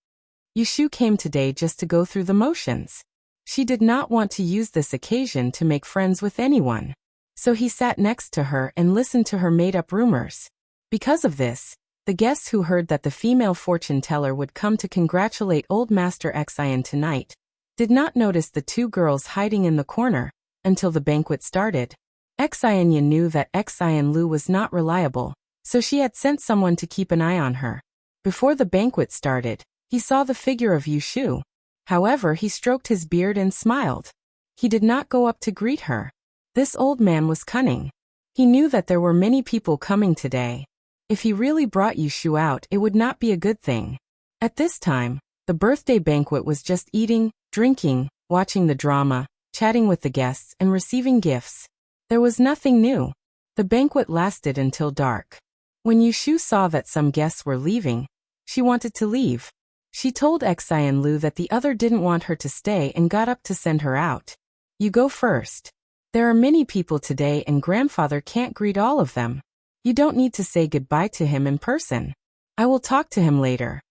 Yushu came today just to go through the motions. She did not want to use this occasion to make friends with anyone. So he sat next to her and listened to her made-up rumors. Because of this, the guests who heard that the female fortune teller would come to congratulate old Master Xian tonight did not notice the two girls hiding in the corner until the banquet started. Xian knew that Xian Lu was not reliable, so she had sent someone to keep an eye on her. Before the banquet started, he saw the figure of Yushu. However, he stroked his beard and smiled. He did not go up to greet her. This old man was cunning. He knew that there were many people coming today. If he really brought Yushu out, it would not be a good thing. At this time, the birthday banquet was just eating, drinking, watching the drama, chatting with the guests, and receiving gifts. There was nothing new. The banquet lasted until dark. When Yushu saw that some guests were leaving, she wanted to leave. She told Xian Lu that the other didn't want her to stay and got up to send her out. You go first. There are many people today and grandfather can't greet all of them. You don't need to say goodbye to him in person. I will talk to him later.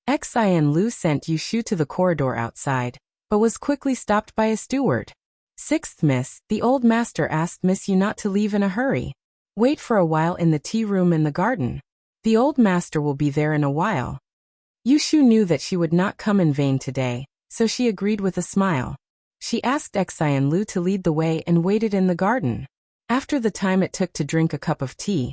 Xian Lu sent Yushu to the corridor outside, but was quickly stopped by a steward. Sixth Miss, the old master asked Miss Yu not to leave in a hurry. Wait for a while in the tea room in the garden. The old master will be there in a while. Yushu knew that she would not come in vain today, so she agreed with a smile. She asked Xian Lu to lead the way and waited in the garden. After the time it took to drink a cup of tea,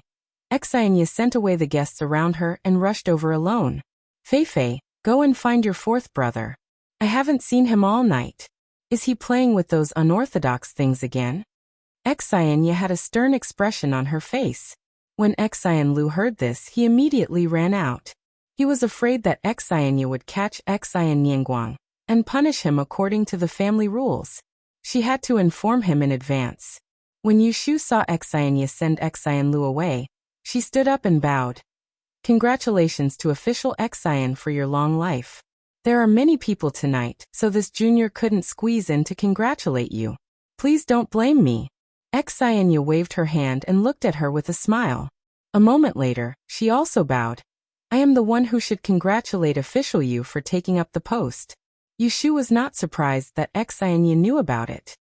Xian Yu sent away the guests around her and rushed over alone. Fei, go and find your fourth brother. I haven't seen him all night. Is he playing with those unorthodox things again? Xian Yu had a stern expression on her face. When Xian Lu heard this, he immediately ran out. He was afraid that Xian Yu would catch Xian Yingguang and punish him according to the family rules. She had to inform him in advance. When Yushu saw Xian Yu send Xian Lu away, she stood up and bowed. Congratulations to official Xian for your long life. There are many people tonight, so this junior couldn't squeeze in to congratulate you. Please don't blame me. Xian Yu waved her hand and looked at her with a smile. A moment later, she also bowed. I am the one who should congratulate official Yu for taking up the post. Yushu was not surprised that Xian Yu knew about it.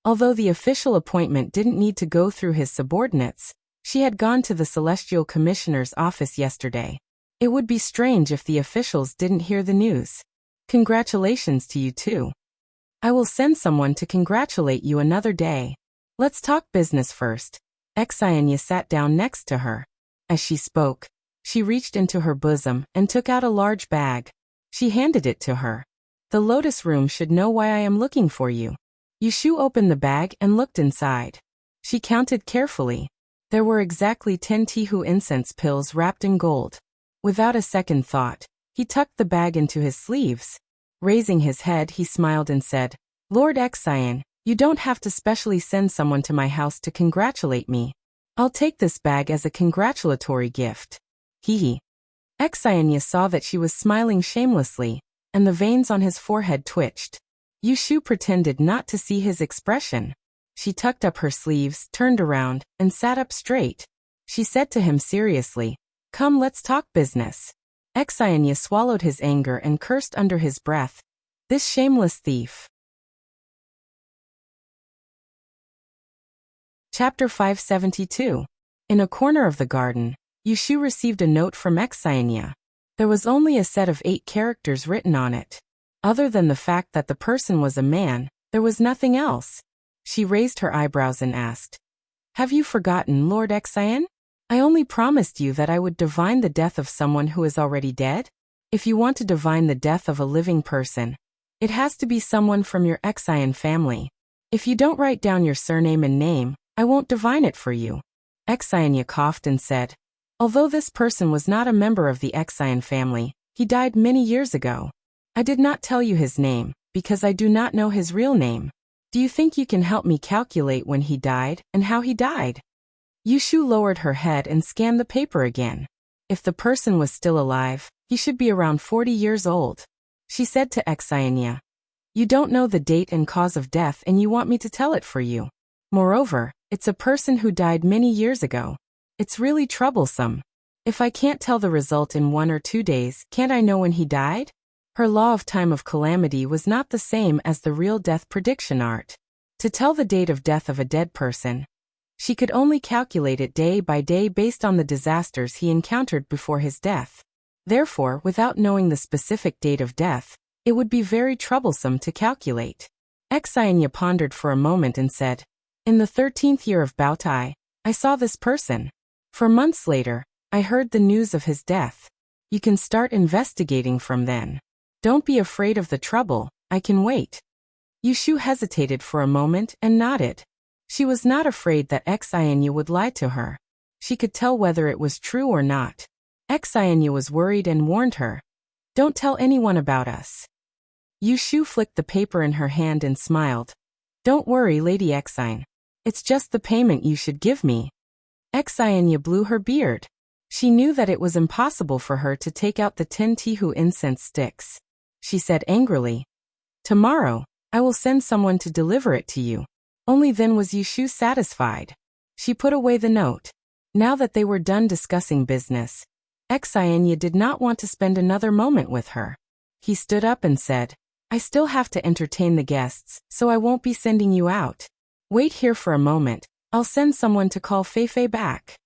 Although the official appointment didn't need to go through his subordinates, she had gone to the Celestial Commissioner's office yesterday. It would be strange if the officials didn't hear the news. Congratulations to you too. I will send someone to congratulate you another day. Let's talk business first. Xian Yu sat down next to her. As she spoke, she reached into her bosom and took out a large bag. She handed it to her. The Lotus Room should know why I am looking for you. Yushu opened the bag and looked inside. She counted carefully. There were exactly 10 Tihu incense pills wrapped in gold. Without a second thought, he tucked the bag into his sleeves. Raising his head, he smiled and said, Lord Xian, you don't have to specially send someone to my house to congratulate me. I'll take this bag as a congratulatory gift. Hee. Xian Yu saw that she was smiling shamelessly, and the veins on his forehead twitched. Yushu pretended not to see his expression. She tucked up her sleeves, turned around, and sat up straight. She said to him seriously, Come, let's talk business. Xian Yu swallowed his anger and cursed under his breath. This shameless thief. Chapter 572. In a corner of the garden, Yushu received a note from Xian Yu. There was only a set of 8 characters written on it. Other than the fact that the person was a man, there was nothing else. She raised her eyebrows and asked, Have you forgotten, Lord Exian? I only promised you that I would divine the death of someone who is already dead. If you want to divine the death of a living person, it has to be someone from your Exian family. If you don't write down your surname and name, I won't divine it for you. Exiania coughed and said, although this person was not a member of the Exian family, he died many years ago. I did not tell you his name, because I do not know his real name. Do you think you can help me calculate when he died and how he died? Yushu lowered her head and scanned the paper again. If the person was still alive, he should be around 40 years old. She said to Exiania, you don't know the date and cause of death and you want me to tell it for you. Moreover, it's a person who died many years ago. It's really troublesome. If I can't tell the result in 1 or 2 days, can't I know when he died? Her law of time of calamity was not the same as the real death prediction art. To tell the date of death of a dead person, she could only calculate it day by day based on the disasters he encountered before his death. Therefore, without knowing the specific date of death, it would be very troublesome to calculate. Exiania pondered for a moment and said, in the 13th year of Baotai, I saw this person. For months later, I heard the news of his death. You can start investigating from then. Don't be afraid of the trouble, I can wait. Yushu hesitated for a moment and nodded. She was not afraid that Exiania would lie to her. She could tell whether it was true or not. Exiania was worried and warned her, don't tell anyone about us. Yushu flicked the paper in her hand and smiled. Don't worry, Lady Exine. It's just the payment you should give me. Exiania blew her beard. She knew that it was impossible for her to take out the 10 Tihu incense sticks. She said angrily, tomorrow, I will send someone to deliver it to you. Only then was Yushu satisfied. She put away the note. Now that they were done discussing business, Exiania did not want to spend another moment with her. He stood up and said, I still have to entertain the guests, so I won't be sending you out. Wait here for a moment, I'll send someone to call Feifei back.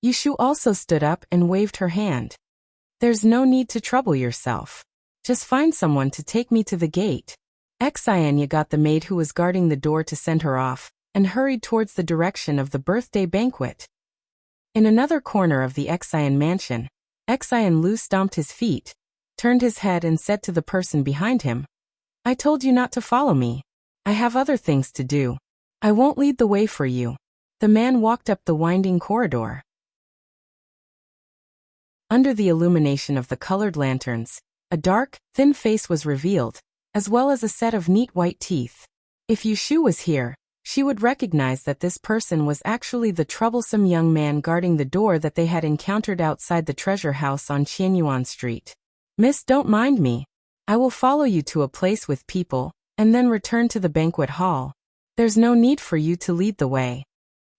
Yushu also stood up and waved her hand. There's no need to trouble yourself. Just find someone to take me to the gate. Exiania got the maid who was guarding the door to send her off, and hurried towards the direction of the birthday banquet. In another corner of the Exian mansion, Exian Lu stomped his feet, turned his head and said to the person behind him, I told you not to follow me. I have other things to do. I won't lead the way for you. The man walked up the winding corridor. Under the illumination of the colored lanterns, a dark, thin face was revealed, as well as a set of neat white teeth. If Yushu was here, she would recognize that this person was actually the troublesome young man guarding the door that they had encountered outside the treasure house on Qianyuan Street. Miss, don't mind me. I will follow you to a place with people, and then return to the banquet hall. There's no need for you to lead the way.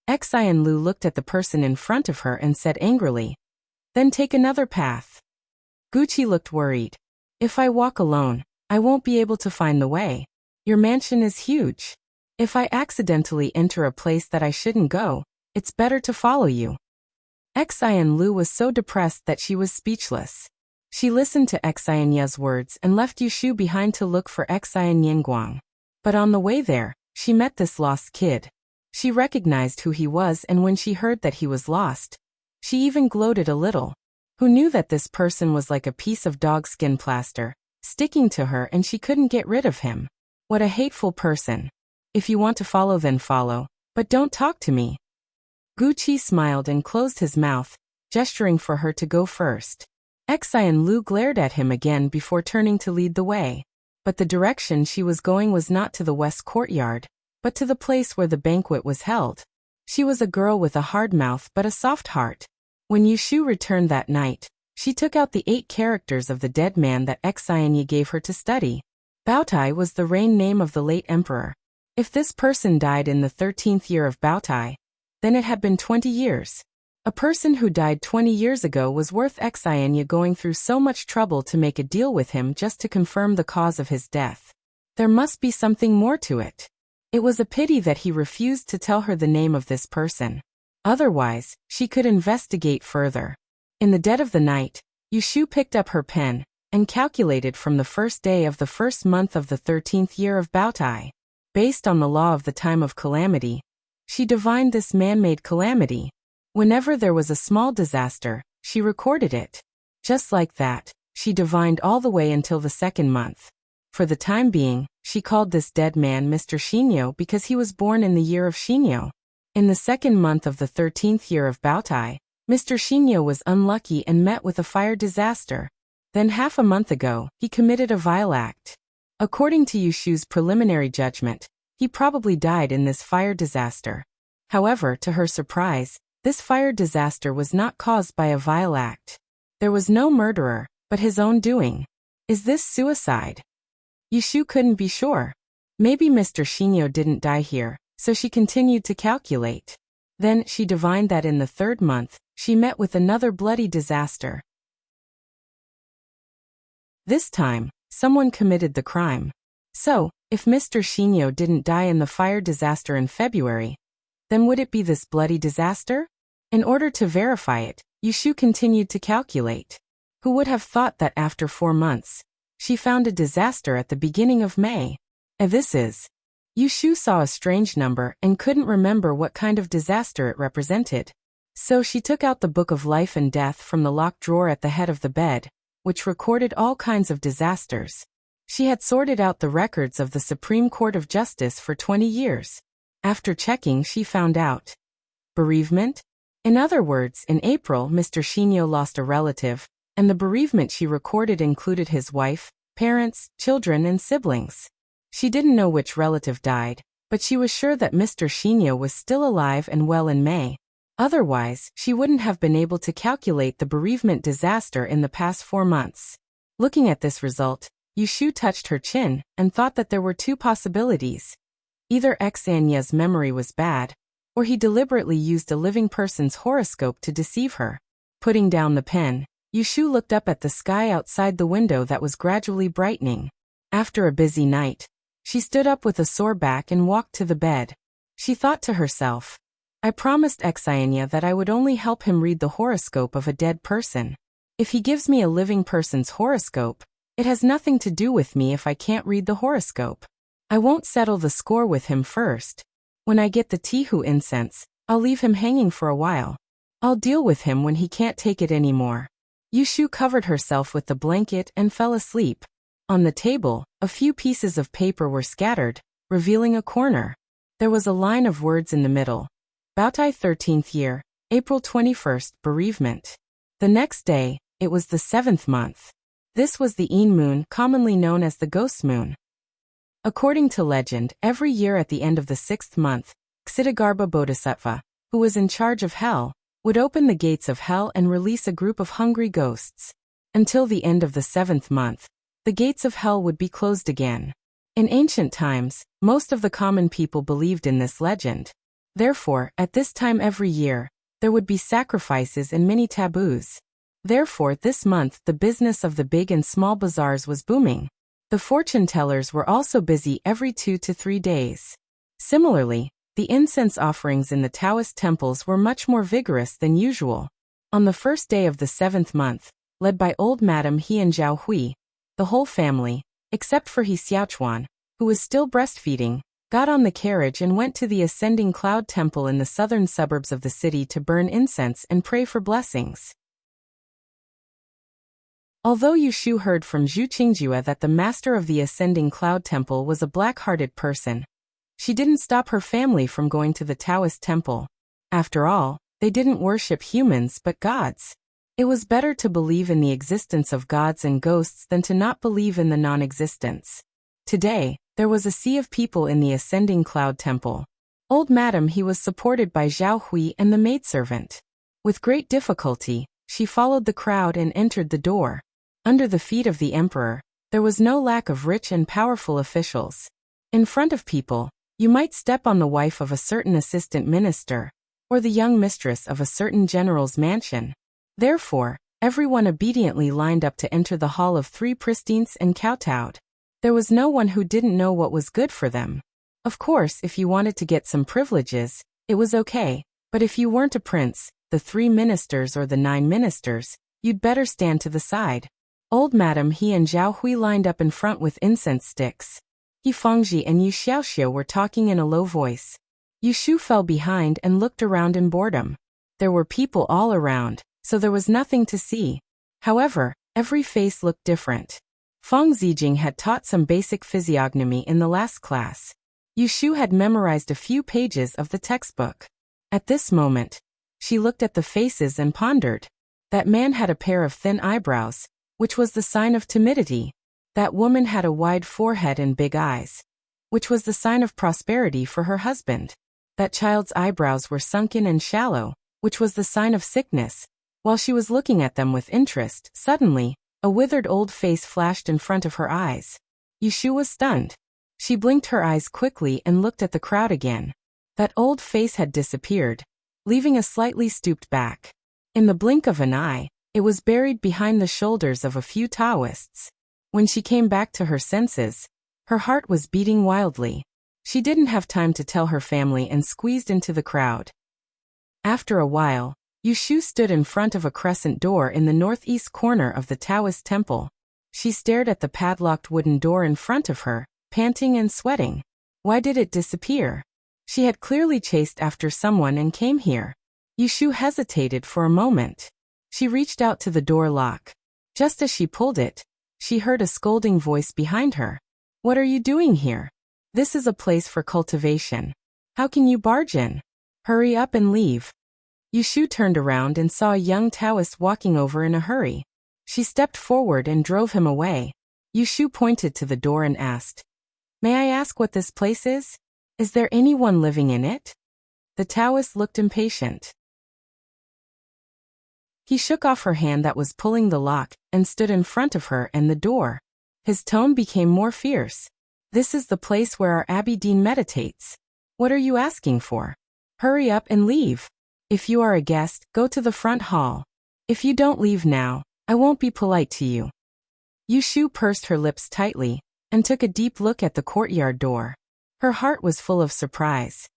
Exian Lu looked at the person in front of her and said angrily, then take another path. Gucci looked worried. If I walk alone, I won't be able to find the way. Your mansion is huge. If I accidentally enter a place that I shouldn't go, it's better to follow you. Exian Lu was so depressed that she was speechless. She listened to Exiania's words and left Yushu behind to look for Exian Yinguang. But on the way there, she met this lost kid. She recognized who he was, and when she heard that he was lost, she even gloated a little. Who knew that this person was like a piece of dog skin plaster, sticking to her, and she couldn't get rid of him. What a hateful person. If you want to follow, then follow, but don't talk to me. Gucci smiled and closed his mouth, gesturing for her to go first. Exian Lu glared at him again before turning to lead the way. But the direction she was going was not to the west courtyard, but to the place where the banquet was held. She was a girl with a hard mouth but a soft heart. When Yushu returned that night, she took out the 8 characters of the dead man that Exiania gave her to study. Baotai was the reign name of the late emperor. If this person died in the 13th year of Baotai, then it had been 20 years. A person who died 20 years ago was worth Exiania going through so much trouble to make a deal with him just to confirm the cause of his death. There must be something more to it. It was a pity that he refused to tell her the name of this person. Otherwise, she could investigate further. In the dead of the night, Yushu picked up her pen and calculated from the first day of the first month of the 13th year of Baotai. Based on the law of the time of calamity, She divined this man-made calamity. Whenever there was a small disaster, she recorded it. Just like that, she divined all the way until the second month. For the time being, she called this dead man Mr. Shinyo because he was born in the year of Shinyo. In the second month of the 13th year of Baotai, Mr. Shinyo was unlucky and met with a fire disaster. Then half a month ago, he committed a vile act. According to Yushu's preliminary judgment, he probably died in this fire disaster. However, to her surprise, this fire disaster was not caused by a vile act. There was no murderer, but his own doing. Is this suicide? Yushu couldn't be sure. Maybe Mr. Shinyo didn't die here, so she continued to calculate. Then she divined that in the third month, she met with another bloody disaster. This time, someone committed the crime. So, if Mr. Shinyo didn't die in the fire disaster in February, then would it be this bloody disaster? In order to verify it, Yushu continued to calculate. Who would have thought that after 4 months, she found a disaster at the beginning of May? And this is. Yushu saw a strange number and couldn't remember what kind of disaster it represented. So she took out the Book of Life and Death from the locked drawer at the head of the bed, which recorded all kinds of disasters. She had sorted out the records of the Supreme Court of Justice for 20 years. After checking, she found out. Bereavement? In other words, in April, Mr. Shinyo lost a relative, and the bereavement she recorded included his wife, parents, children, and siblings. She didn't know which relative died, but she was sure that Mr. Shinyo was still alive and well in May. Otherwise, she wouldn't have been able to calculate the bereavement disaster in the past 4 months. Looking at this result, Yushu touched her chin and thought that there were 2 possibilities. Either Xanya's memory was bad, or he deliberately used a living person's horoscope to deceive her. Putting down the pen, Yushu looked up at the sky outside the window that was gradually brightening. After a busy night, she stood up with a sore back and walked to the bed. She thought to herself, I promised Xanya that I would only help him read the horoscope of a dead person. If he gives me a living person's horoscope, it has nothing to do with me if I can't read the horoscope. I won't settle the score with him first. When I get the Tihu incense, I'll leave him hanging for a while. I'll deal with him when he can't take it anymore. Yushu covered herself with the blanket and fell asleep. On the table, a few pieces of paper were scattered, revealing a corner. There was a line of words in the middle. Baotai 13th year, April 21st, bereavement. The next day, it was the 7th month. This was the Een moon, commonly known as the ghost moon. According to legend, every year at the end of the 6th month, Ksitigarbha Bodhisattva, who was in charge of hell, would open the gates of hell and release a group of hungry ghosts. Until the end of the 7th month, the gates of hell would be closed again. In ancient times, most of the common people believed in this legend. Therefore, at this time every year, there would be sacrifices and many taboos. Therefore, this month the business of the big and small bazaars was booming. The fortune tellers were also busy every 2 to 3 days. Similarly, the incense offerings in the Taoist temples were much more vigorous than usual. On the first day of the 7th month, led by old Madame He and Zhao Hui, the whole family, except for He Xiaochuan, who was still breastfeeding, got on the carriage and went to the Ascending Cloud Temple in the southern suburbs of the city to burn incense and pray for blessings. Although Yushu heard from Zhu Qingjue that the master of the Ascending Cloud Temple was a black-hearted person, she didn't stop her family from going to the Taoist temple. After all, they didn't worship humans but gods. It was better to believe in the existence of gods and ghosts than to not believe in the non-existence. Today, there was a sea of people in the Ascending Cloud Temple. Old Madame He was supported by Zhao Hui and the maidservant. With great difficulty, she followed the crowd and entered the door. Under the feet of the emperor, there was no lack of rich and powerful officials. In front of people, you might step on the wife of a certain assistant minister, or the young mistress of a certain general's mansion. Therefore, everyone obediently lined up to enter the hall of 3 pristines and kowtowed. There was no one who didn't know what was good for them. Of course, if you wanted to get some privileges, it was okay, but if you weren't a prince, the 3 ministers or the 9 ministers, you'd better stand to the side. Old Madame He and Zhao Hui lined up in front with incense sticks. He Fengji and Yu Xiaoxiu were talking in a low voice. Yushu fell behind and looked around in boredom. There were people all around, so there was nothing to see. However, every face looked different. Feng Zijing had taught some basic physiognomy in the last class. Yushu had memorized a few pages of the textbook. At this moment, she looked at the faces and pondered. That man had a pair of thin eyebrows, which was the sign of timidity. That woman had a wide forehead and big eyes, which was the sign of prosperity for her husband. That child's eyebrows were sunken and shallow, which was the sign of sickness. While she was looking at them with interest, suddenly, a withered old face flashed in front of her eyes. Yushu was stunned. She blinked her eyes quickly and looked at the crowd again. That old face had disappeared, leaving a slightly stooped back. In the blink of an eye, it was buried behind the shoulders of a few Taoists. When she came back to her senses, her heart was beating wildly. She didn't have time to tell her family and squeezed into the crowd. After a while, Yushu stood in front of a crescent door in the northeast corner of the Taoist temple. She stared at the padlocked wooden door in front of her, panting and sweating. Why did it disappear? She had clearly chased after someone and came here. Yushu hesitated for a moment. She reached out to the door lock. Just as she pulled it, she heard a scolding voice behind her. "What are you doing here? This is a place for cultivation. How can you barge in? Hurry up and leave." Yushu turned around and saw a young Taoist walking over in a hurry. She stepped forward and drove him away. Yushu pointed to the door and asked, "May I ask what this place is? Is there anyone living in it?" The Taoist looked impatient. He shook off her hand that was pulling the lock and stood in front of her and the door. His tone became more fierce. "This is the place where our Abbey Dean meditates. What are you asking for? Hurry up and leave. If you are a guest, go to the front hall. If you don't leave now, I won't be polite to you." Yushu pursed her lips tightly and took a deep look at the courtyard door. Her heart was full of surprise.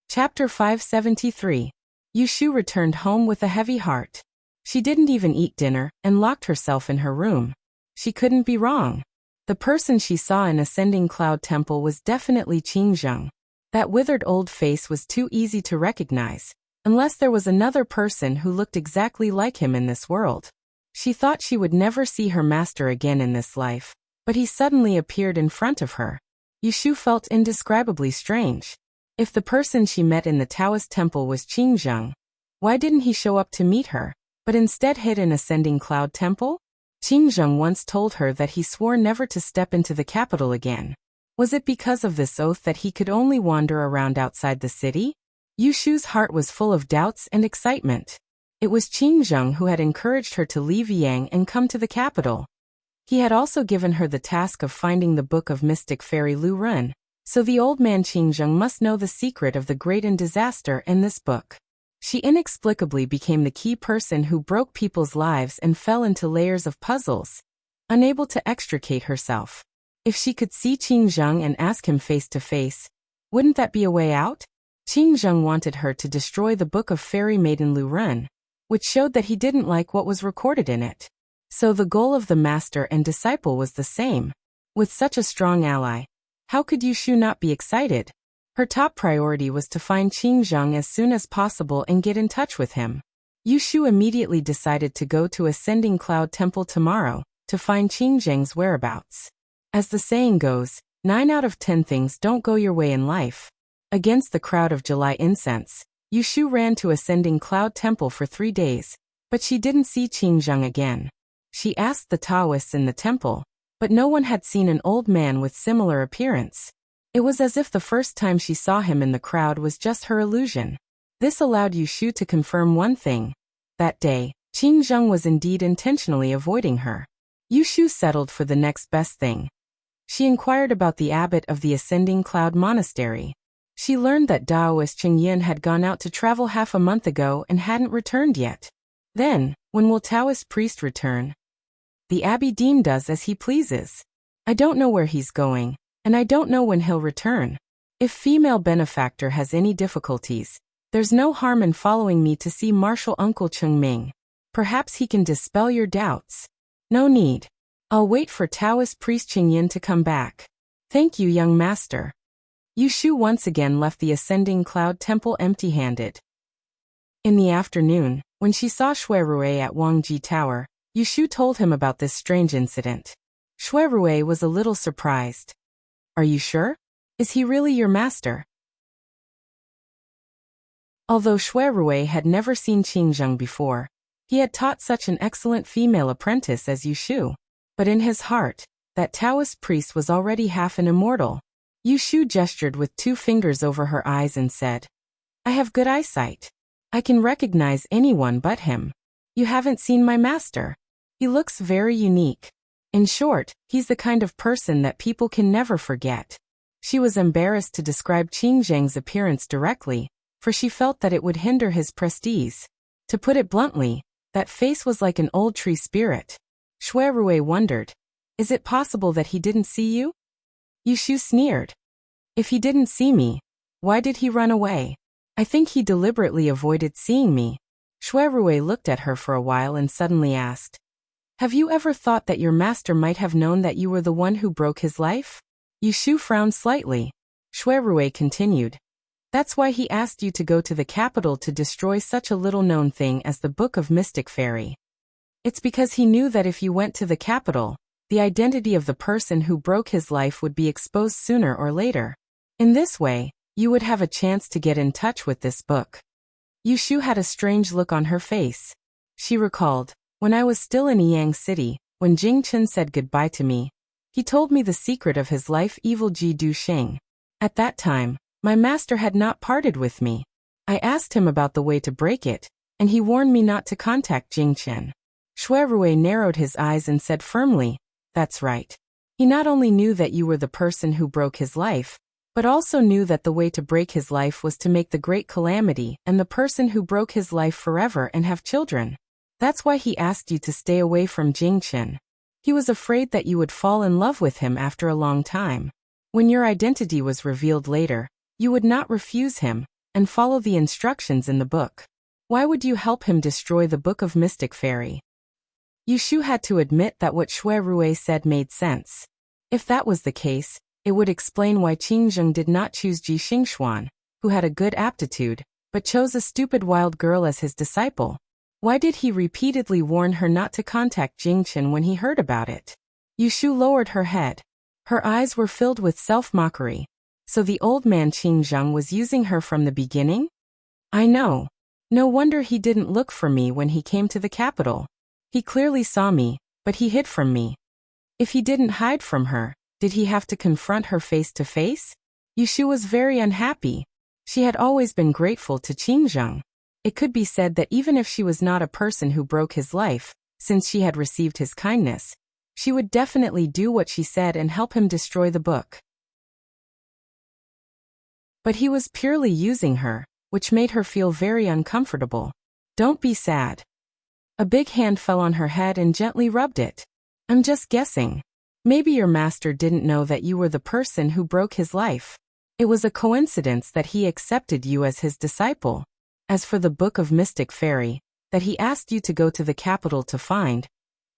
Chapter 573. Yushu returned home with a heavy heart. She didn't even eat dinner and locked herself in her room. She couldn't be wrong. The person she saw in Ascending Cloud Temple was definitely Qingzheng. That withered old face was too easy to recognize, unless there was another person who looked exactly like him in this world. She thought she would never see her master again in this life, but he suddenly appeared in front of her. Yushu felt indescribably strange. If the person she met in the Taoist temple was Qingzheng, why didn't he show up to meet her, but instead hid in Ascending Cloud Temple? Qingzheng once told her that he swore never to step into the capital again. Was it because of this oath that he could only wander around outside the city? Yushu's heart was full of doubts and excitement. It was Qingzheng who had encouraged her to leave Yang and come to the capital. He had also given her the task of finding the book of mystic fairy Lu Run, so the old man Qingzheng must know the secret of the great and disaster in this book. She inexplicably became the key person who broke people's lives and fell into layers of puzzles, unable to extricate herself. If she could see Qingzheng and ask him face to face, wouldn't that be a way out? Qingzheng wanted her to destroy the book of fairy maiden Lu Run, which showed that he didn't like what was recorded in it. So the goal of the master and disciple was the same. With such a strong ally, how could Yushu not be excited? Her top priority was to find Qingzheng as soon as possible and get in touch with him. Yushu immediately decided to go to Ascending Cloud Temple tomorrow to find Qingzheng's whereabouts. As the saying goes, 9 out of 10 things don't go your way in life. Against the crowd of July incense, Yushu ran to Ascending Cloud Temple for 3 days, but she didn't see Qingzheng again. She asked the Taoists in the temple, but no one had seen an old man with similar appearance. It was as if the first time she saw him in the crowd was just her illusion. This allowed Yushu to confirm one thing. That day, Qingzheng was indeed intentionally avoiding her. Yushu settled for the next best thing. She inquired about the abbot of the Ascending Cloud Monastery. She learned that Daoist Qingyin had gone out to travel half a month ago and hadn't returned yet. Then, when will Taoist priest return? The Abbey Dean does as he pleases. I don't know where he's going, and I don't know when he'll return. If female benefactor has any difficulties, there's no harm in following me to see Martial Uncle Chengming. Perhaps he can dispel your doubts. No need. I'll wait for Taoist priest Qingyin to come back. Thank you, young master. Yushu once again left the ascending cloud temple empty-handed. In the afternoon, when she saw Shuirui at Wangji Tower, Yushu told him about this strange incident. Shuirui was a little surprised. Are you sure? Is he really your master? Although Shuirui had never seen Qingzheng before, he had taught such an excellent female apprentice as Yushu. But in his heart, that Taoist priest was already half an immortal. Yushu gestured with 2 fingers over her eyes and said, I have good eyesight. I can recognize anyone but him. You haven't seen my master. He looks very unique. In short, he's the kind of person that people can never forget. She was embarrassed to describe Qingzheng's appearance directly, for she felt that it would hinder his prestige. To put it bluntly, that face was like an old tree spirit. Shuirui wondered, is it possible that he didn't see you? Yushu sneered. If he didn't see me, why did he run away? I think he deliberately avoided seeing me. Shuirui looked at her for a while and suddenly asked, have you ever thought that your master might have known that you were the one who broke his life? Yushu frowned slightly. Shuirui continued, that's why he asked you to go to the capital to destroy such a little-known thing as the Book of Mystic Fairy. It's because he knew that if you went to the capital, the identity of the person who broke his life would be exposed sooner or later. In this way, you would have a chance to get in touch with this book. Yushu had a strange look on her face. She recalled, when I was still in Yang City, when Jingchen said goodbye to me, he told me the secret of his life evil Ji Du Sheng. At that time, my master had not parted with me. I asked him about the way to break it, and he warned me not to contact Jingchen. Shuirui narrowed his eyes and said firmly, that's right. He not only knew that you were the person who broke his life, but also knew that the way to break his life was to make the great calamity and the person who broke his life forever and have children. That's why he asked you to stay away from Jingchen. He was afraid that you would fall in love with him after a long time. When your identity was revealed later, you would not refuse him and follow the instructions in the book. Why would you help him destroy the Book of Mystic Fairy? Yushu had to admit that what Shuirui said made sense. If that was the case, it would explain why Qingzheng did not choose Ji Xingxuan, who had a good aptitude, but chose a stupid wild girl as his disciple. Why did he repeatedly warn her not to contact Jingchen when he heard about it? Yushu lowered her head. Her eyes were filled with self-mockery. So the old man Qingzheng was using her from the beginning? I know. No wonder he didn't look for me when he came to the capital. He clearly saw me, but he hid from me. If he didn't hide from her, did he have to confront her face to face? Yushu was very unhappy. She had always been grateful to Qingzheng. It could be said that even if she was not a person who broke his life, since she had received his kindness, she would definitely do what she said and help him destroy the book. But he was purely using her, which made her feel very uncomfortable. Don't be sad. A big hand fell on her head and gently rubbed it. I'm just guessing. Maybe your master didn't know that you were the person who broke his life. It was a coincidence that he accepted you as his disciple. As for the Book of Mystic Fairy, that he asked you to go to the capital to find,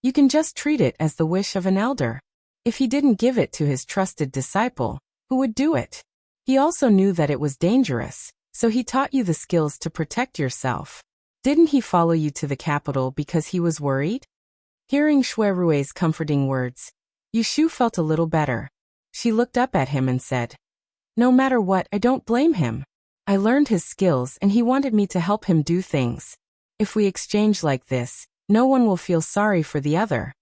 you can just treat it as the wish of an elder. If he didn't give it to his trusted disciple, who would do it? He also knew that it was dangerous, so he taught you the skills to protect yourself. Didn't he follow you to the capital because he was worried? Hearing Shuirui's comforting words, Yushu felt a little better. She looked up at him and said, no matter what, I don't blame him. I learned his skills and he wanted me to help him do things. If we exchange like this, no one will feel sorry for the other.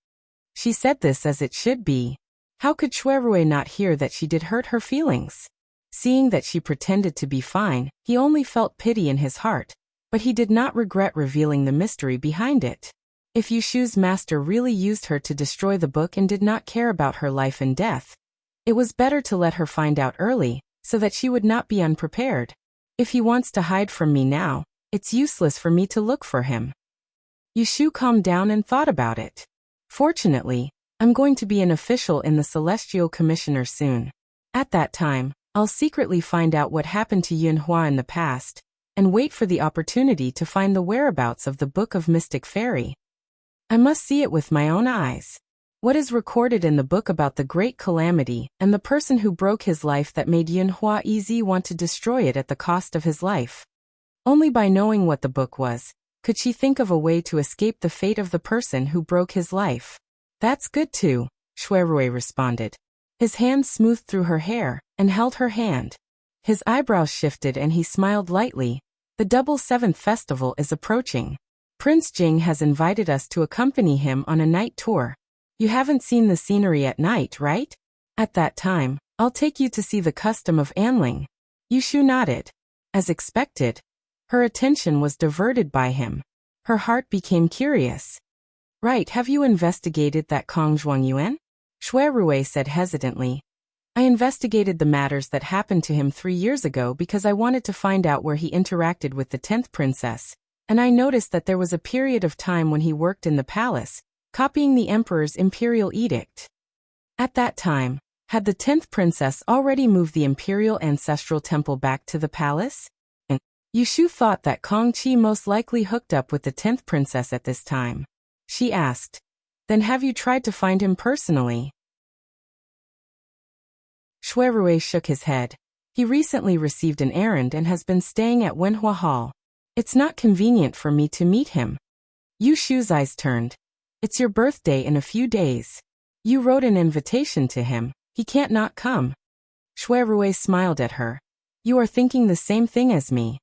She said this as it should be. How could Shuirui not hear that she did hurt her feelings? Seeing that she pretended to be fine, he only felt pity in his heart, but he did not regret revealing the mystery behind it. If Yushu's master really used her to destroy the book and did not care about her life and death, it was better to let her find out early, so that she would not be unprepared. If he wants to hide from me now, it's useless for me to look for him. Yushu calmed down and thought about it. Fortunately, I'm going to be an official in the Celestial Commissioner soon. At that time, I'll secretly find out what happened to Yunhua in the past, and wait for the opportunity to find the whereabouts of the Book of Mystic Fairy. I must see it with my own eyes. What is recorded in the book about the great calamity and the person who broke his life that made Yunhua Ezi want to destroy it at the cost of his life? Only by knowing what the book was, could she think of a way to escape the fate of the person who broke his life. That's good too, Shuirui responded. His hand smoothed through her hair and held her hand. His eyebrows shifted and he smiled lightly. The Double Seventh Festival is approaching. Prince Jing has invited us to accompany him on a night tour. You haven't seen the scenery at night, right? At that time, I'll take you to see the custom of Anling. Yushu nodded. As expected, her attention was diverted by him. Her heart became curious. Right, have you investigated that Kong Zhuangyuan? Shuirui said hesitantly. I investigated the matters that happened to him 3 years ago because I wanted to find out where he interacted with the 10th princess, and I noticed that there was a period of time when he worked in the palace, copying the emperor's imperial edict. At that time, had the 10th princess already moved the imperial ancestral temple back to the palace? And Yushu thought that Kong Qi most likely hooked up with the 10th princess at this time. She asked, then have you tried to find him personally? Shuirui shook his head. He recently received an errand and has been staying at Wenhua Hall. It's not convenient for me to meet him. Yushu's eyes turned. It's your birthday in a few days. You wrote an invitation to him. He can't not come. Shuirui smiled at her. You are thinking the same thing as me.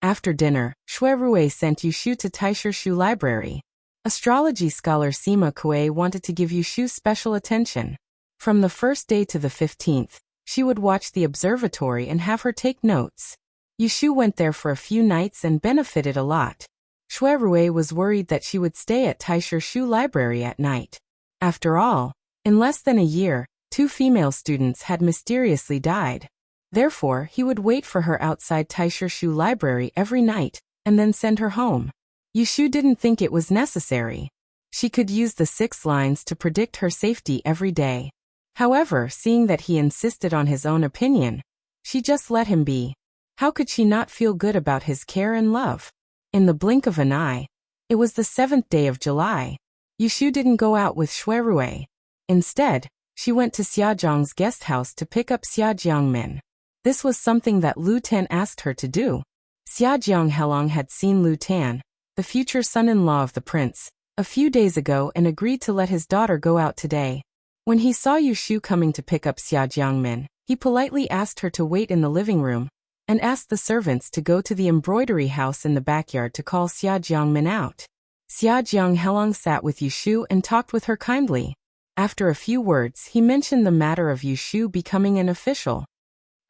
After dinner, Shuirui sent Yushu to Taishirshu Library. Astrology scholar Sima Kue wanted to give Yushu special attention. From the first day to the 15th, she would watch the observatory and have her take notes. Yushu went there for a few nights and benefited a lot. Shuirui was worried that she would stay at Taishirshu Library at night. After all, in less than a year, 2 female students had mysteriously died. Therefore, he would wait for her outside Taishirshu Library every night, and then send her home. Yushu didn't think it was necessary. She could use the 6 lines to predict her safety every day. However, seeing that he insisted on his own opinion, she just let him be. How could she not feel good about his care and love? In the blink of an eye, it was the 7th day of July. Yushu didn't go out with Shuirui. Instead, she went to Xiajiang's guest house to pick up Xiajiangmin. This was something that Lu Tan asked her to do. Xiajiang Helong had seen Lu Tan, the future son-in-law of the prince, a few days ago and agreed to let his daughter go out today. When he saw Yushu coming to pick up Xiajiangmin, he politely asked her to wait in the living room, and asked the servants to go to the embroidery house in the backyard to call Xiajiangmin out. Xiajiang Helong sat with Yushu and talked with her kindly. After a few words, he mentioned the matter of Yushu becoming an official.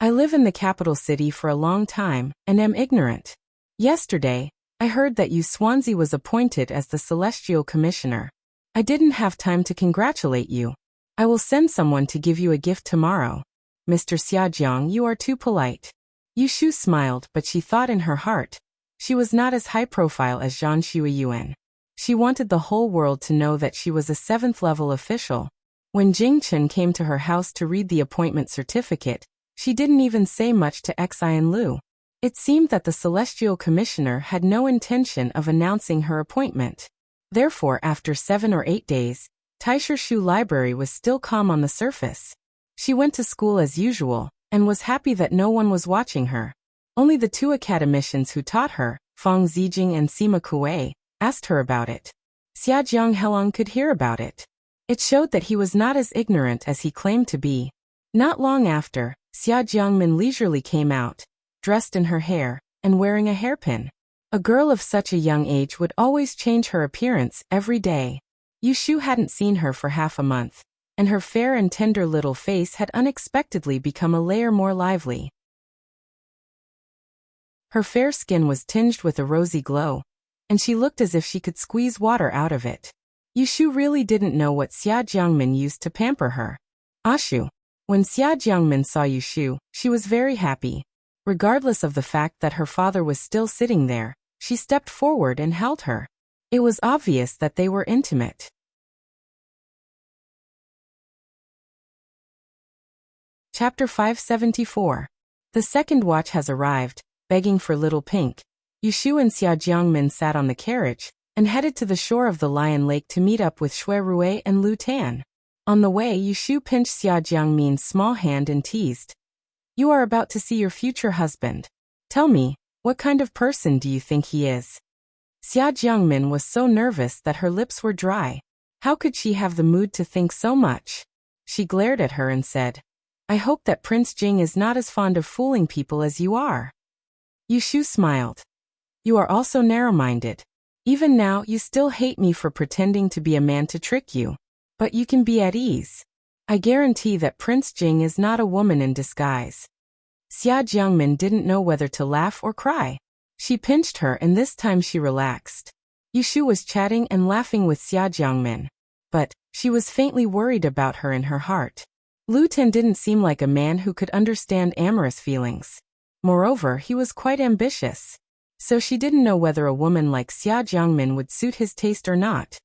I live in the capital city for a long time, and am ignorant. Yesterday, I heard that Yu Swansea was appointed as the Celestial Commissioner. I didn't have time to congratulate you. I will send someone to give you a gift tomorrow. Mr. Xiajiang, you are too polite. Yushu smiled, but she thought in her heart, she was not as high profile as Zhang Shuiyuan. She wanted the whole world to know that she was a 7th-level official. When Jing Chen came to her house to read the appointment certificate, she didn't even say much to Xian Lu. It seemed that the Celestial Commissioner had no intention of announcing her appointment. Therefore, after 7 or 8 days, Taishirshu Library was still calm on the surface. She went to school as usual, and was happy that no one was watching her. Only the 2 academicians who taught her, Fang Zijing and Sima Kue, asked her about it. Xiajiang Helong could hear about it. It showed that he was not as ignorant as he claimed to be. Not long after, Xiajiangmin leisurely came out, dressed in her hair, and wearing a hairpin. A girl of such a young age would always change her appearance every day. Yushu hadn't seen her for half a month, and her fair and tender little face had unexpectedly become a layer more lively. Her fair skin was tinged with a rosy glow, and she looked as if she could squeeze water out of it. Yushu really didn't know what Xiajiangmin used to pamper her. Ashu. When Xiajiangmin saw Yushu, she was very happy. Regardless of the fact that her father was still sitting there, she stepped forward and held her. It was obvious that they were intimate. Chapter 574. The second watch has arrived, begging for Little Pink. Yushu and Xiajiangmin sat on the carriage, and headed to the shore of the Lion Lake to meet up with Shui Rui and Lu Tan. On the way, Yushu pinched Xia Jiangmin's small hand and teased. You are about to see your future husband. Tell me, what kind of person do you think he is? Xia Jiangmin was so nervous that her lips were dry. How could she have the mood to think so much? She glared at her and said, I hope that Prince Jing is not as fond of fooling people as you are. Yushu smiled. You are also narrow-minded. Even now, you still hate me for pretending to be a man to trick you. But you can be at ease. I guarantee that Prince Jing is not a woman in disguise. Xia Jiangmin didn't know whether to laugh or cry. She pinched her and this time she relaxed. Yushu was chatting and laughing with Xia Jiangmin. But she was faintly worried about her in her heart. Lu Tan didn't seem like a man who could understand amorous feelings. Moreover, he was quite ambitious. So she didn't know whether a woman like Xia Jiangmin would suit his taste or not.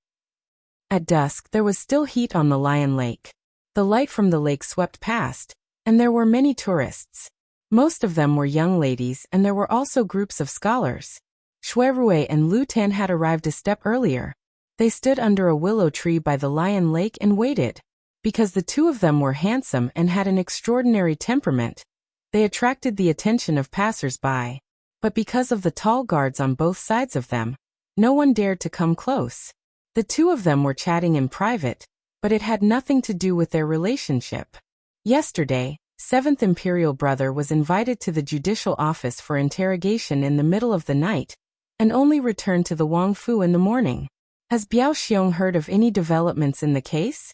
At dusk, there was still heat on the Lion Lake. The light from the lake swept past, and there were many tourists. Most of them were young ladies, and there were also groups of scholars. Shui Rui and Lu Tan had arrived a step earlier. They stood under a willow tree by the Lion Lake and waited. Because the two of them were handsome and had an extraordinary temperament, they attracted the attention of passers-by. But because of the tall guards on both sides of them, no one dared to come close. The two of them were chatting in private, but it had nothing to do with their relationship. Yesterday, 7th Imperial Brother was invited to the judicial office for interrogation in the middle of the night, and only returned to the Wang Fu in the morning. Has Biao Xiong heard of any developments in the case?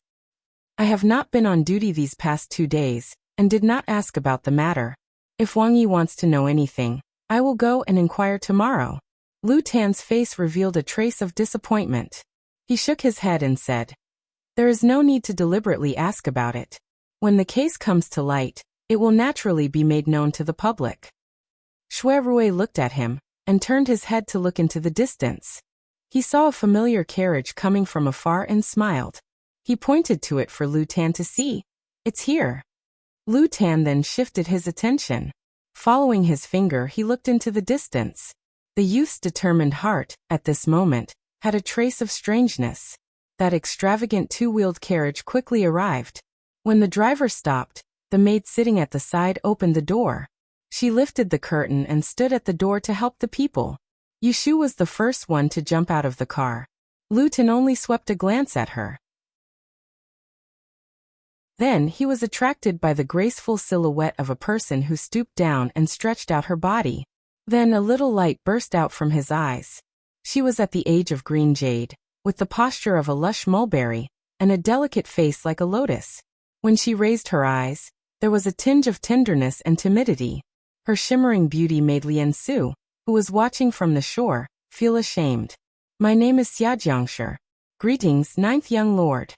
I have not been on duty these past 2 days, and did not ask about the matter. If Wang Yi wants to know anything, I will go and inquire tomorrow. Lu Tan's face revealed a trace of disappointment. He shook his head and said, There is no need to deliberately ask about it. When the case comes to light, it will naturally be made known to the public. Shui Rui looked at him, and turned his head to look into the distance. He saw a familiar carriage coming from afar and smiled. He pointed to it for Lu Tan to see. It's here. Lu Tan then shifted his attention. Following his finger, he looked into the distance. The youth's determined heart, at this moment, had a trace of strangeness. That extravagant two-wheeled carriage quickly arrived. When the driver stopped, the maid sitting at the side opened the door. She lifted the curtain and stood at the door to help the people. Yushu was the first one to jump out of the car. Lu Tan only swept a glance at her. Then he was attracted by the graceful silhouette of a person who stooped down and stretched out her body. Then a little light burst out from his eyes. She was at the age of green jade, with the posture of a lush mulberry, and a delicate face like a lotus. When she raised her eyes, there was a tinge of tenderness and timidity. Her shimmering beauty made Lian Su, who was watching from the shore, feel ashamed. My name is Xia Jiangshi. Greetings, 9th young lord.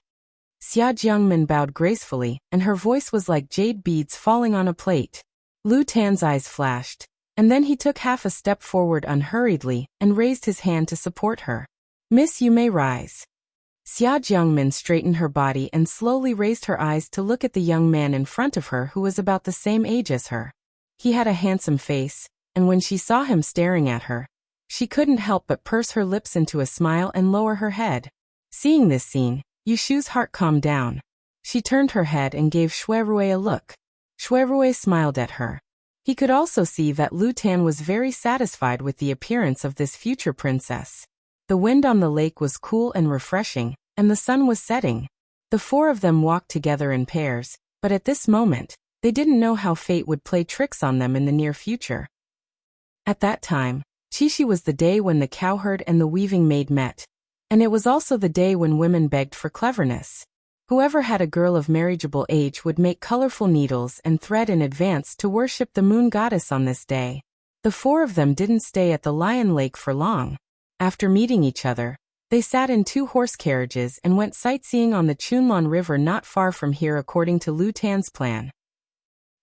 Xia Jiangmin bowed gracefully, and her voice was like jade beads falling on a plate. Lu Tan's eyes flashed, and then he took half a step forward unhurriedly and raised his hand to support her. Miss, you may rise. Xia Jiangmin straightened her body and slowly raised her eyes to look at the young man in front of her who was about the same age as her. He had a handsome face, and when she saw him staring at her, she couldn't help but purse her lips into a smile and lower her head. Seeing this scene, Yushu's heart calmed down. She turned her head and gave Shui Rui a look. Shui Rui smiled at her. He could also see that Lu Tan was very satisfied with the appearance of this future princess. The wind on the lake was cool and refreshing, and the sun was setting. The four of them walked together in pairs, but at this moment, they didn't know how fate would play tricks on them in the near future. At that time, Qixi was the day when the cowherd and the weaving maid met. And it was also the day when women begged for cleverness. Whoever had a girl of marriageable age would make colorful needles and thread in advance to worship the moon goddess on this day. The four of them didn't stay at the Lion Lake for long. After meeting each other, they sat in 2 horse carriages and went sightseeing on the Chunlan River not far from here according to Lu Tan's plan.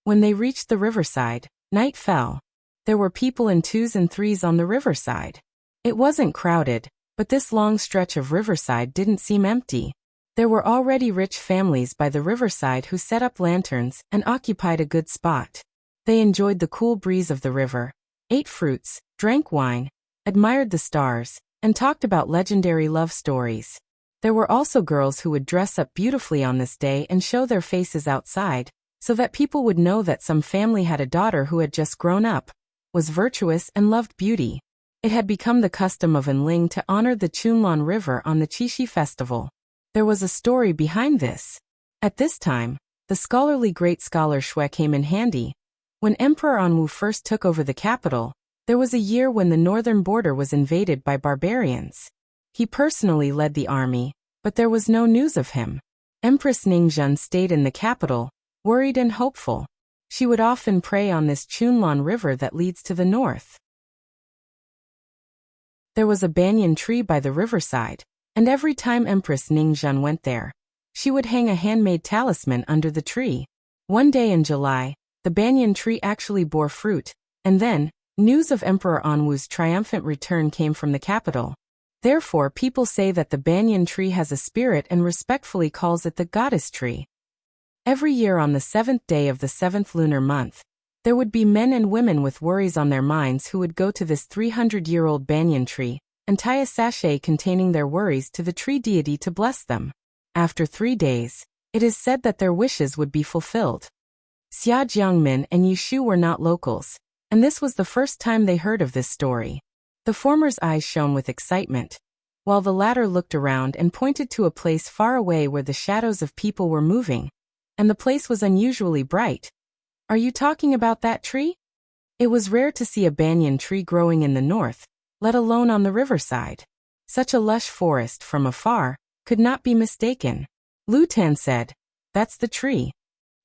When they reached the riverside, night fell. There were people in 2s and 3s on the riverside. It wasn't crowded, but this long stretch of riverside didn't seem empty. There were already rich families by the riverside who set up lanterns and occupied a good spot. They enjoyed the cool breeze of the river, ate fruits, drank wine, admired the stars, and talked about legendary love stories. There were also girls who would dress up beautifully on this day and show their faces outside, so that people would know that some family had a daughter who had just grown up, was virtuous and loved beauty. It had become the custom of Enling to honor the Chunlan River on the Qixi festival. There was a story behind this. At this time, the scholarly great scholar Shui came in handy. When Emperor Anwu first took over the capital, there was a year when the northern border was invaded by barbarians. He personally led the army, but there was no news of him. Empress Ningzhen stayed in the capital, worried and hopeful. She would often pray on this Chunlan River that leads to the north. There was a banyan tree by the riverside, and every time Empress Ningzhen went there, she would hang a handmade talisman under the tree. One day in July, the banyan tree actually bore fruit, and then, news of Emperor Anwu's triumphant return came from the capital. Therefore, people say that the banyan tree has a spirit and respectfully calls it the goddess tree. Every year on the 7th day of the 7th lunar month, there would be men and women with worries on their minds who would go to this 300-year-old banyan tree and tie a sachet containing their worries to the tree deity to bless them. After 3 days, it is said that their wishes would be fulfilled. Xia Jiangmin and Yushu were not locals, and this was the first time they heard of this story. The former's eyes shone with excitement, while the latter looked around and pointed to a place far away where the shadows of people were moving, and the place was unusually bright. Are you talking about that tree? It was rare to see a banyan tree growing in the north, let alone on the riverside. Such a lush forest from afar could not be mistaken. Lu Tan said, "That's the tree."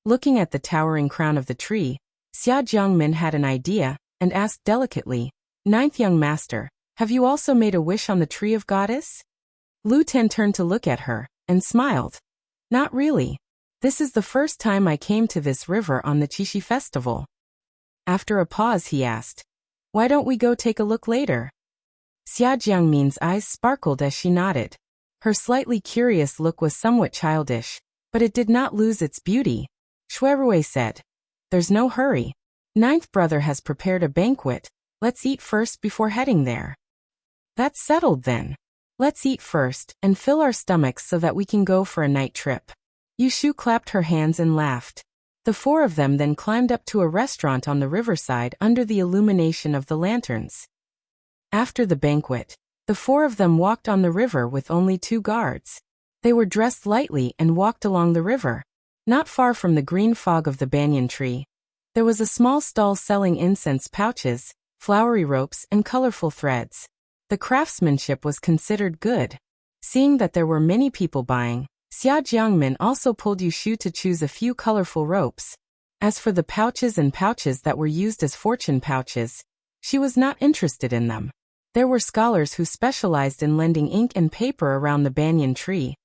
Looking at the towering crown of the tree, Xia Jiangmin had an idea and asked delicately, "Ninth young master, have you also made a wish on the tree of goddess?" Lu Tan turned to look at her and smiled. "Not really. This is the first time I came to this river on the Qixi festival." After a pause he asked, "Why don't we go take a look later?" Xia Jiangmin's eyes sparkled as she nodded. Her slightly curious look was somewhat childish, but it did not lose its beauty. Shuirui said, "There's no hurry. Ninth brother has prepared a banquet. Let's eat first before heading there." "That's settled then. Let's eat first and fill our stomachs so that we can go for a night trip." Yushu clapped her hands and laughed. The four of them then climbed up to a restaurant on the riverside under the illumination of the lanterns. After the banquet, the four of them walked on the river with only 2 guards. They were dressed lightly and walked along the river. Not far from the green fog of the banyan tree, there was a small stall selling incense pouches, flowery ropes, and colorful threads. The craftsmanship was considered good. Seeing that there were many people buying, Xia Jiangmin also pulled Yushu to choose a few colorful ropes. As for the pouches and pouches that were used as fortune pouches, she was not interested in them. There were scholars who specialized in lending ink and paper around the banyan tree,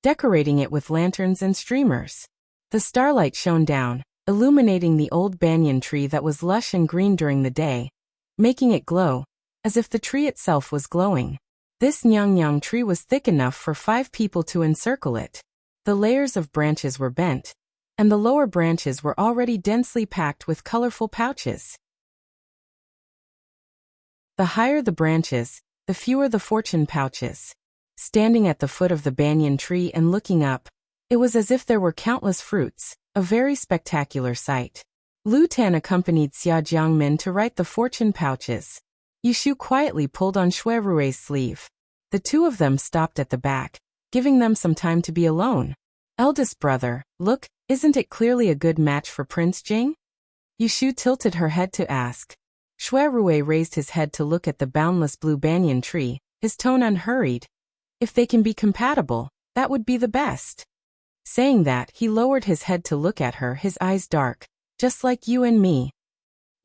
decorating it with lanterns and streamers. The starlight shone down, illuminating the old banyan tree that was lush and green during the day, making it glow, as if the tree itself was glowing. This nyang tree was thick enough for 5 people to encircle it. The layers of branches were bent, and the lower branches were already densely packed with colorful pouches. The higher the branches, the fewer the fortune pouches. Standing at the foot of the banyan tree and looking up, it was as if there were countless fruits, a very spectacular sight. Lu Tan accompanied Xia Jiangmin to write the fortune pouches. Yushu quietly pulled on Shuirui's sleeve. The 2 of them stopped at the back, giving them some time to be alone. "Eldest brother, look, isn't it clearly a good match for Prince Jing?" Yushu tilted her head to ask. Shuirui raised his head to look at the boundless blue banyan tree, his tone unhurried. "If they can be compatible, that would be the best." Saying that, he lowered his head to look at her, his eyes dark, "Just like you and me."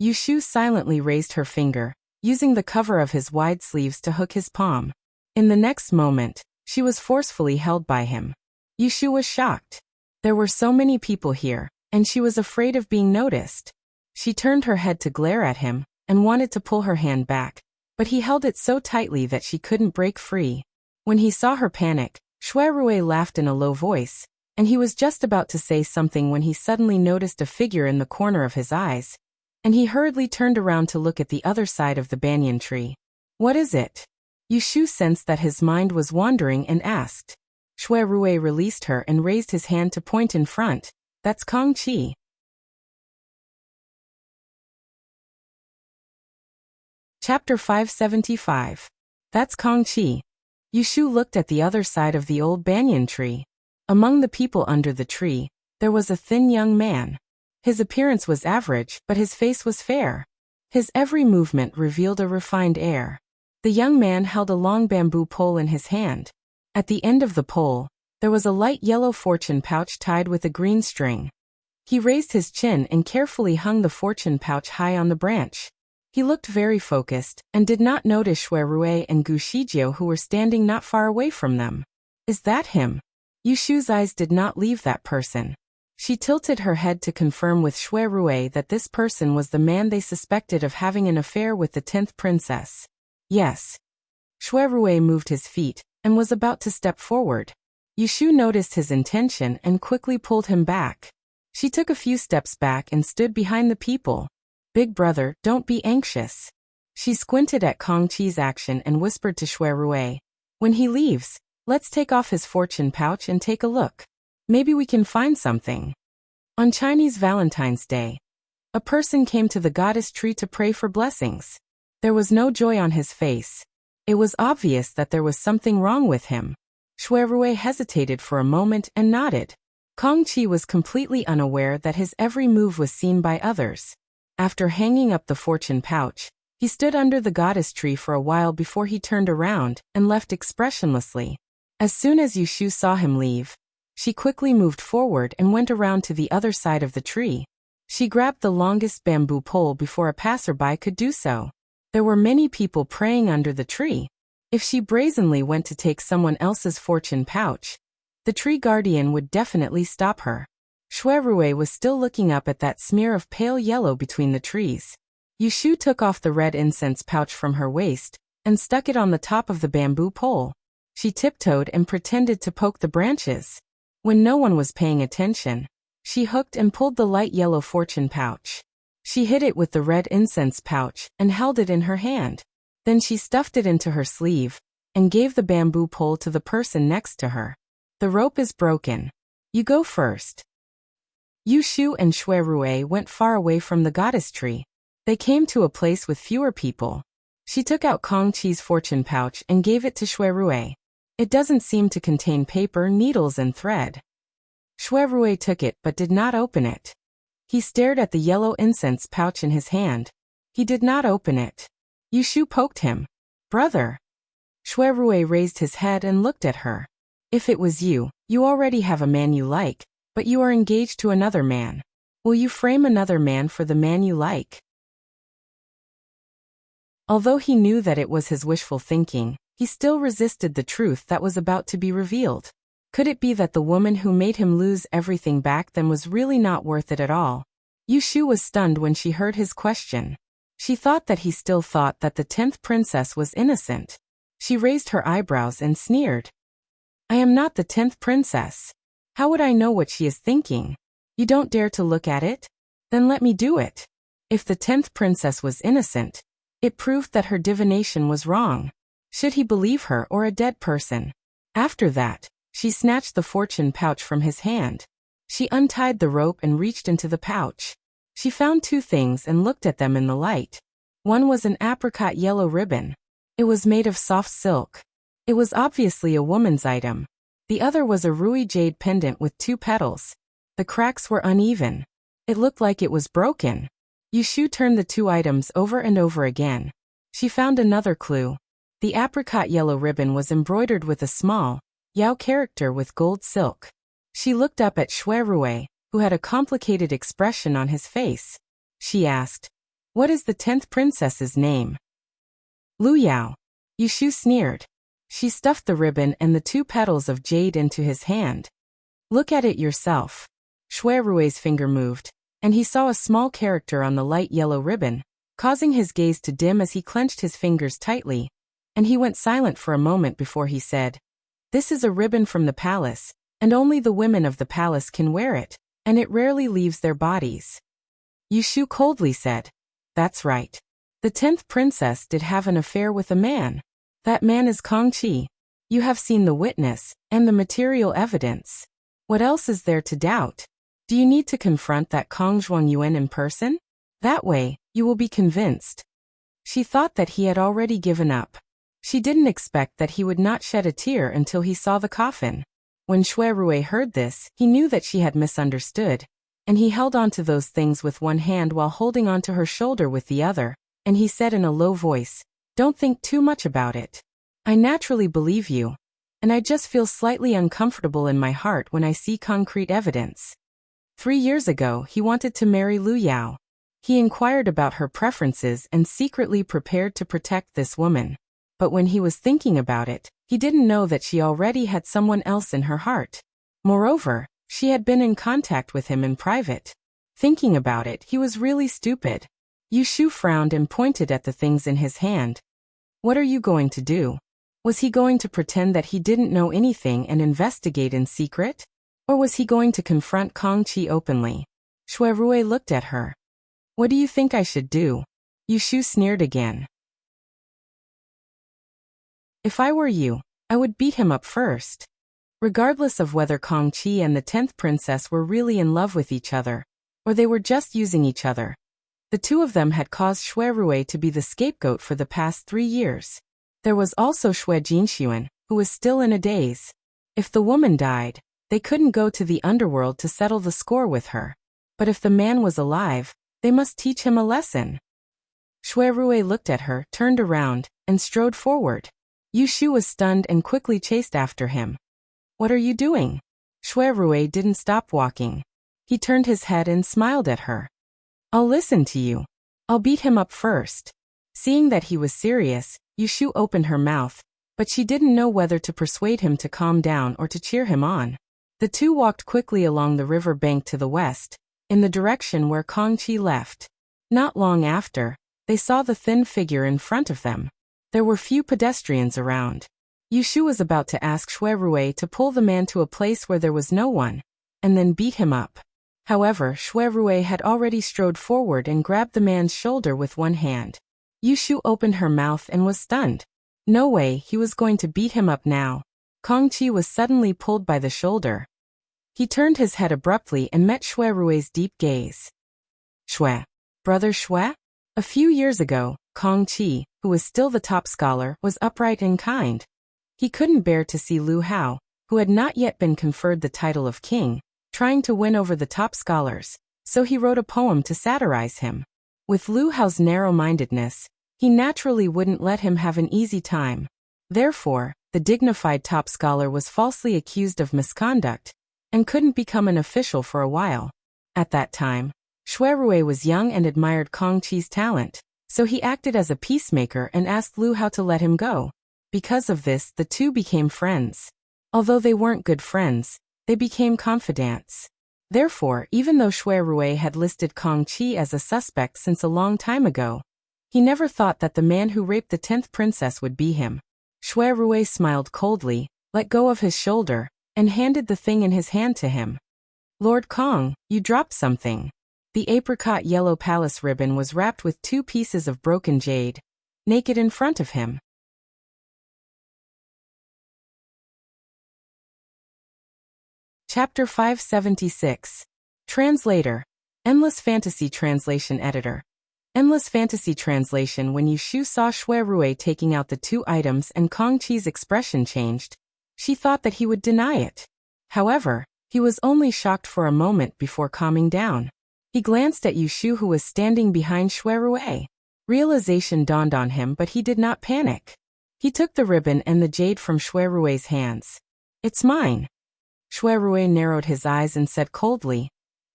Yushu silently raised her finger, using the cover of his wide sleeves to hook his palm. In the next moment, she was forcefully held by him. Yushu was shocked. There were so many people here, and she was afraid of being noticed. She turned her head to glare at him, and wanted to pull her hand back, but he held it so tightly that she couldn't break free. When he saw her panic, Shuirui laughed in a low voice, and he was just about to say something when he suddenly noticed a figure in the corner of his eyes, and he hurriedly turned around to look at the other side of the banyan tree. "What is it?" Yushu sensed that his mind was wandering and asked. Shui Rui released her and raised his hand to point in front. That's Kong Qi. Chapter 575. That's Kong Qi. Yushu looked at the other side of the old banyan tree. Among the people under the tree, there was a thin young man. His appearance was average, but his face was fair. His every movement revealed a refined air. The young man held a long bamboo pole in his hand. At the end of the pole, there was a light yellow fortune pouch tied with a green string. He raised his chin and carefully hung the fortune pouch high on the branch. He looked very focused, and did not notice Shui Rui and Gu Shijiu who were standing not far away from them. Is that him? Yushu's eyes did not leave that person. She tilted her head to confirm with Shui Rui that this person was the man they suspected of having an affair with the 10th princess. Yes. Shui Rui moved his feet, and was about to step forward. Yushu noticed his intention and quickly pulled him back. She took a few steps back and stood behind the people. Big brother, don't be anxious. She squinted at Kong Qi's action and whispered to Shui Rui. When he leaves, let's take off his fortune pouch and take a look. Maybe we can find something. On Chinese Valentine's Day, a person came to the goddess tree to pray for blessings. There was no joy on his face. It was obvious that there was something wrong with him. Shui Rui hesitated for a moment and nodded. Kong Qi was completely unaware that his every move was seen by others. After hanging up the fortune pouch, he stood under the goddess tree for a while before he turned around and left expressionlessly. As soon as Yushu saw him leave, she quickly moved forward and went around to the other side of the tree. She grabbed the longest bamboo pole before a passerby could do so. There were many people praying under the tree. If she brazenly went to take someone else's fortune pouch, the tree guardian would definitely stop her. Shui Rui was still looking up at that smear of pale yellow between the trees. Yushu took off the red incense pouch from her waist and stuck it on the top of the bamboo pole. She tiptoed and pretended to poke the branches. When no one was paying attention, she hooked and pulled the light yellow fortune pouch. She hid it with the red incense pouch and held it in her hand. Then she stuffed it into her sleeve and gave the bamboo pole to the person next to her. The rope is broken. You go first. Yushu and Shui Rui went far away from the goddess tree. They came to a place with fewer people. She took out Kong Qi's fortune pouch and gave it to Shui Rui. It doesn't seem to contain paper, needles and thread. Shui Rui took it but did not open it. He stared at the yellow incense pouch in his hand. He did not open it. Yushu poked him. Brother. Shui Rui raised his head and looked at her. If it was you, you already have a man you like, but you are engaged to another man. Will you frame another man for the man you like? Although he knew that it was his wishful thinking, he still resisted the truth that was about to be revealed. Could it be that the woman who made him lose everything back then was really not worth it at all? Yushu was stunned when she heard his question. She thought that he still thought that the 10th princess was innocent. She raised her eyebrows and sneered. I am not the 10th princess. How would I know what she is thinking? You don't dare to look at it? Then let me do it. If the 10th princess was innocent, it proved that her divination was wrong. Should he believe her or a dead person? After that, she snatched the fortune pouch from his hand. She untied the rope and reached into the pouch. She found two things and looked at them in the light. One was an apricot yellow ribbon. It was made of soft silk. It was obviously a woman's item. The other was a ruby jade pendant with 2 petals. The cracks were uneven. It looked like it was broken. Yushu turned the 2 items over and over again. She found another clue. The apricot yellow ribbon was embroidered with a small Yao character with gold silk. She looked up at Shui Rui, who had a complicated expression on his face. She asked, "What is the 10th princess's name?" Lu Yao. Yushu sneered. She stuffed the ribbon and the 2 petals of jade into his hand. Look at it yourself. Shui Rui's finger moved, and he saw a small character on the light yellow ribbon, causing his gaze to dim as he clenched his fingers tightly, and he went silent for a moment before he said, "This is a ribbon from the palace, and only the women of the palace can wear it, and it rarely leaves their bodies." Yushu coldly said, "That's right. The 10th princess did have an affair with a man. That man is Kong Qi. You have seen the witness, and the material evidence. What else is there to doubt? Do you need to confront that Kong Zhuangyuan in person? That way, you will be convinced. She thought that he had already given up. She didn't expect that he would not shed a tear until he saw the coffin. When Xue Rui heard this, he knew that she had misunderstood, and he held on to those things with one hand while holding onto her shoulder with the other, and he said in a low voice, "Don't think too much about it. I naturally believe you, and I just feel slightly uncomfortable in my heart when I see concrete evidence." 3 years ago, he wanted to marry Lu Yao. He inquired about her preferences and secretly prepared to protect this woman. But when he was thinking about it, he didn't know that she already had someone else in her heart. Moreover, she had been in contact with him in private. Thinking about it, he was really stupid. Yu Shu frowned and pointed at the things in his hand. What are you going to do? Was he going to pretend that he didn't know anything and investigate in secret? Or was he going to confront Kong Qi openly? Xue Rui looked at her. What do you think I should do? Yu Shu sneered again. If I were you, I would beat him up first. Regardless of whether Kong Qi and the 10th princess were really in love with each other, or they were just using each other. The two of them had caused Xue Rui to be the scapegoat for the past 3 years. There was also Xue Jinxuan, who was still in a daze. If the woman died, they couldn't go to the underworld to settle the score with her. But if the man was alive, they must teach him a lesson. Xue Rui looked at her, turned around, and strode forward. Yu Shu was stunned and quickly chased after him. What are you doing? Xue Rui didn't stop walking. He turned his head and smiled at her. I'll listen to you. I'll beat him up first. Seeing that he was serious, Yu Shu opened her mouth, but she didn't know whether to persuade him to calm down or to cheer him on. The two walked quickly along the river bank to the west, in the direction where Kong Qi left. Not long after, they saw the thin figure in front of them. There were few pedestrians around. Yu Shu was about to ask Xue Rui to pull the man to a place where there was no one, and then beat him up. However, Xue Rui had already strode forward and grabbed the man's shoulder with one hand. Yu Shu opened her mouth and was stunned. No way, he was going to beat him up now. Kong Qi was suddenly pulled by the shoulder. He turned his head abruptly and met Xue Rui's deep gaze. Xue. Brother Xue? A few years ago, Kong Qi, who was still the top scholar, was upright and kind. He couldn't bear to see Lu Hao, who had not yet been conferred the title of king, trying to win over the top scholars, so he wrote a poem to satirize him. With Lu Hao's narrow-mindedness, he naturally wouldn't let him have an easy time. Therefore, the dignified top scholar was falsely accused of misconduct, and couldn't become an official for a while. At that time, Xue Rui was young and admired Kong Qi's talent, so he acted as a peacemaker and asked Lu Hao to let him go. Because of this, the two became friends. Although they weren't good friends, they became confidants. Therefore, even though Xue Rui had listed Kong Qi as a suspect since a long time ago, he never thought that the man who raped the 10th princess would be him. Xue Rui smiled coldly, let go of his shoulder, and handed the thing in his hand to him. Lord Kong, you dropped something. The apricot yellow palace ribbon was wrapped with 2 pieces of broken jade, naked in front of him. Chapter 576. Translator. Endless Fantasy Translation Editor. Endless Fantasy Translation. When Yu Shu saw Xue Rui taking out the 2 items and Kong Qi's expression changed, she thought that he would deny it. However, he was only shocked for a moment before calming down. He glanced at Yu Shu, who was standing behind Xue Rui. Realization dawned on him, but he did not panic. He took the ribbon and the jade from Xue Rui's hands. It's mine. Xue Rui narrowed his eyes and said coldly,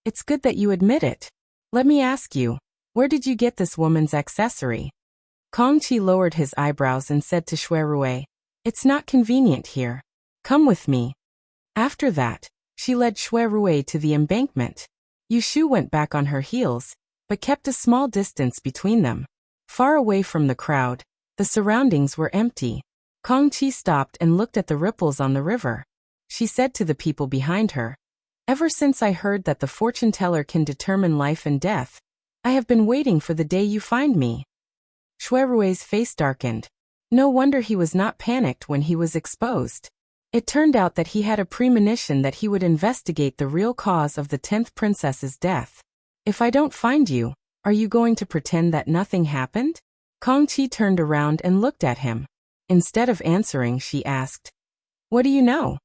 It's good that you admit it. Let me ask you, where did you get this woman's accessory? Kong Qi lowered his eyebrows and said to Xue Rui, It's not convenient here. Come with me. After that, she led Xue Rui to the embankment. Yu Shu went back on her heels, but kept a small distance between them. Far away from the crowd, the surroundings were empty. Kong Qi stopped and looked at the ripples on the river. She said to the people behind her, Ever since I heard that the fortune teller can determine life and death, I have been waiting for the day you find me. Xue Rui's face darkened. No wonder he was not panicked when he was exposed. It turned out that he had a premonition that he would investigate the real cause of the 10th princess's death. If I don't find you, are you going to pretend that nothing happened? Kangqi turned around and looked at him. Instead of answering, she asked, "What do you know?"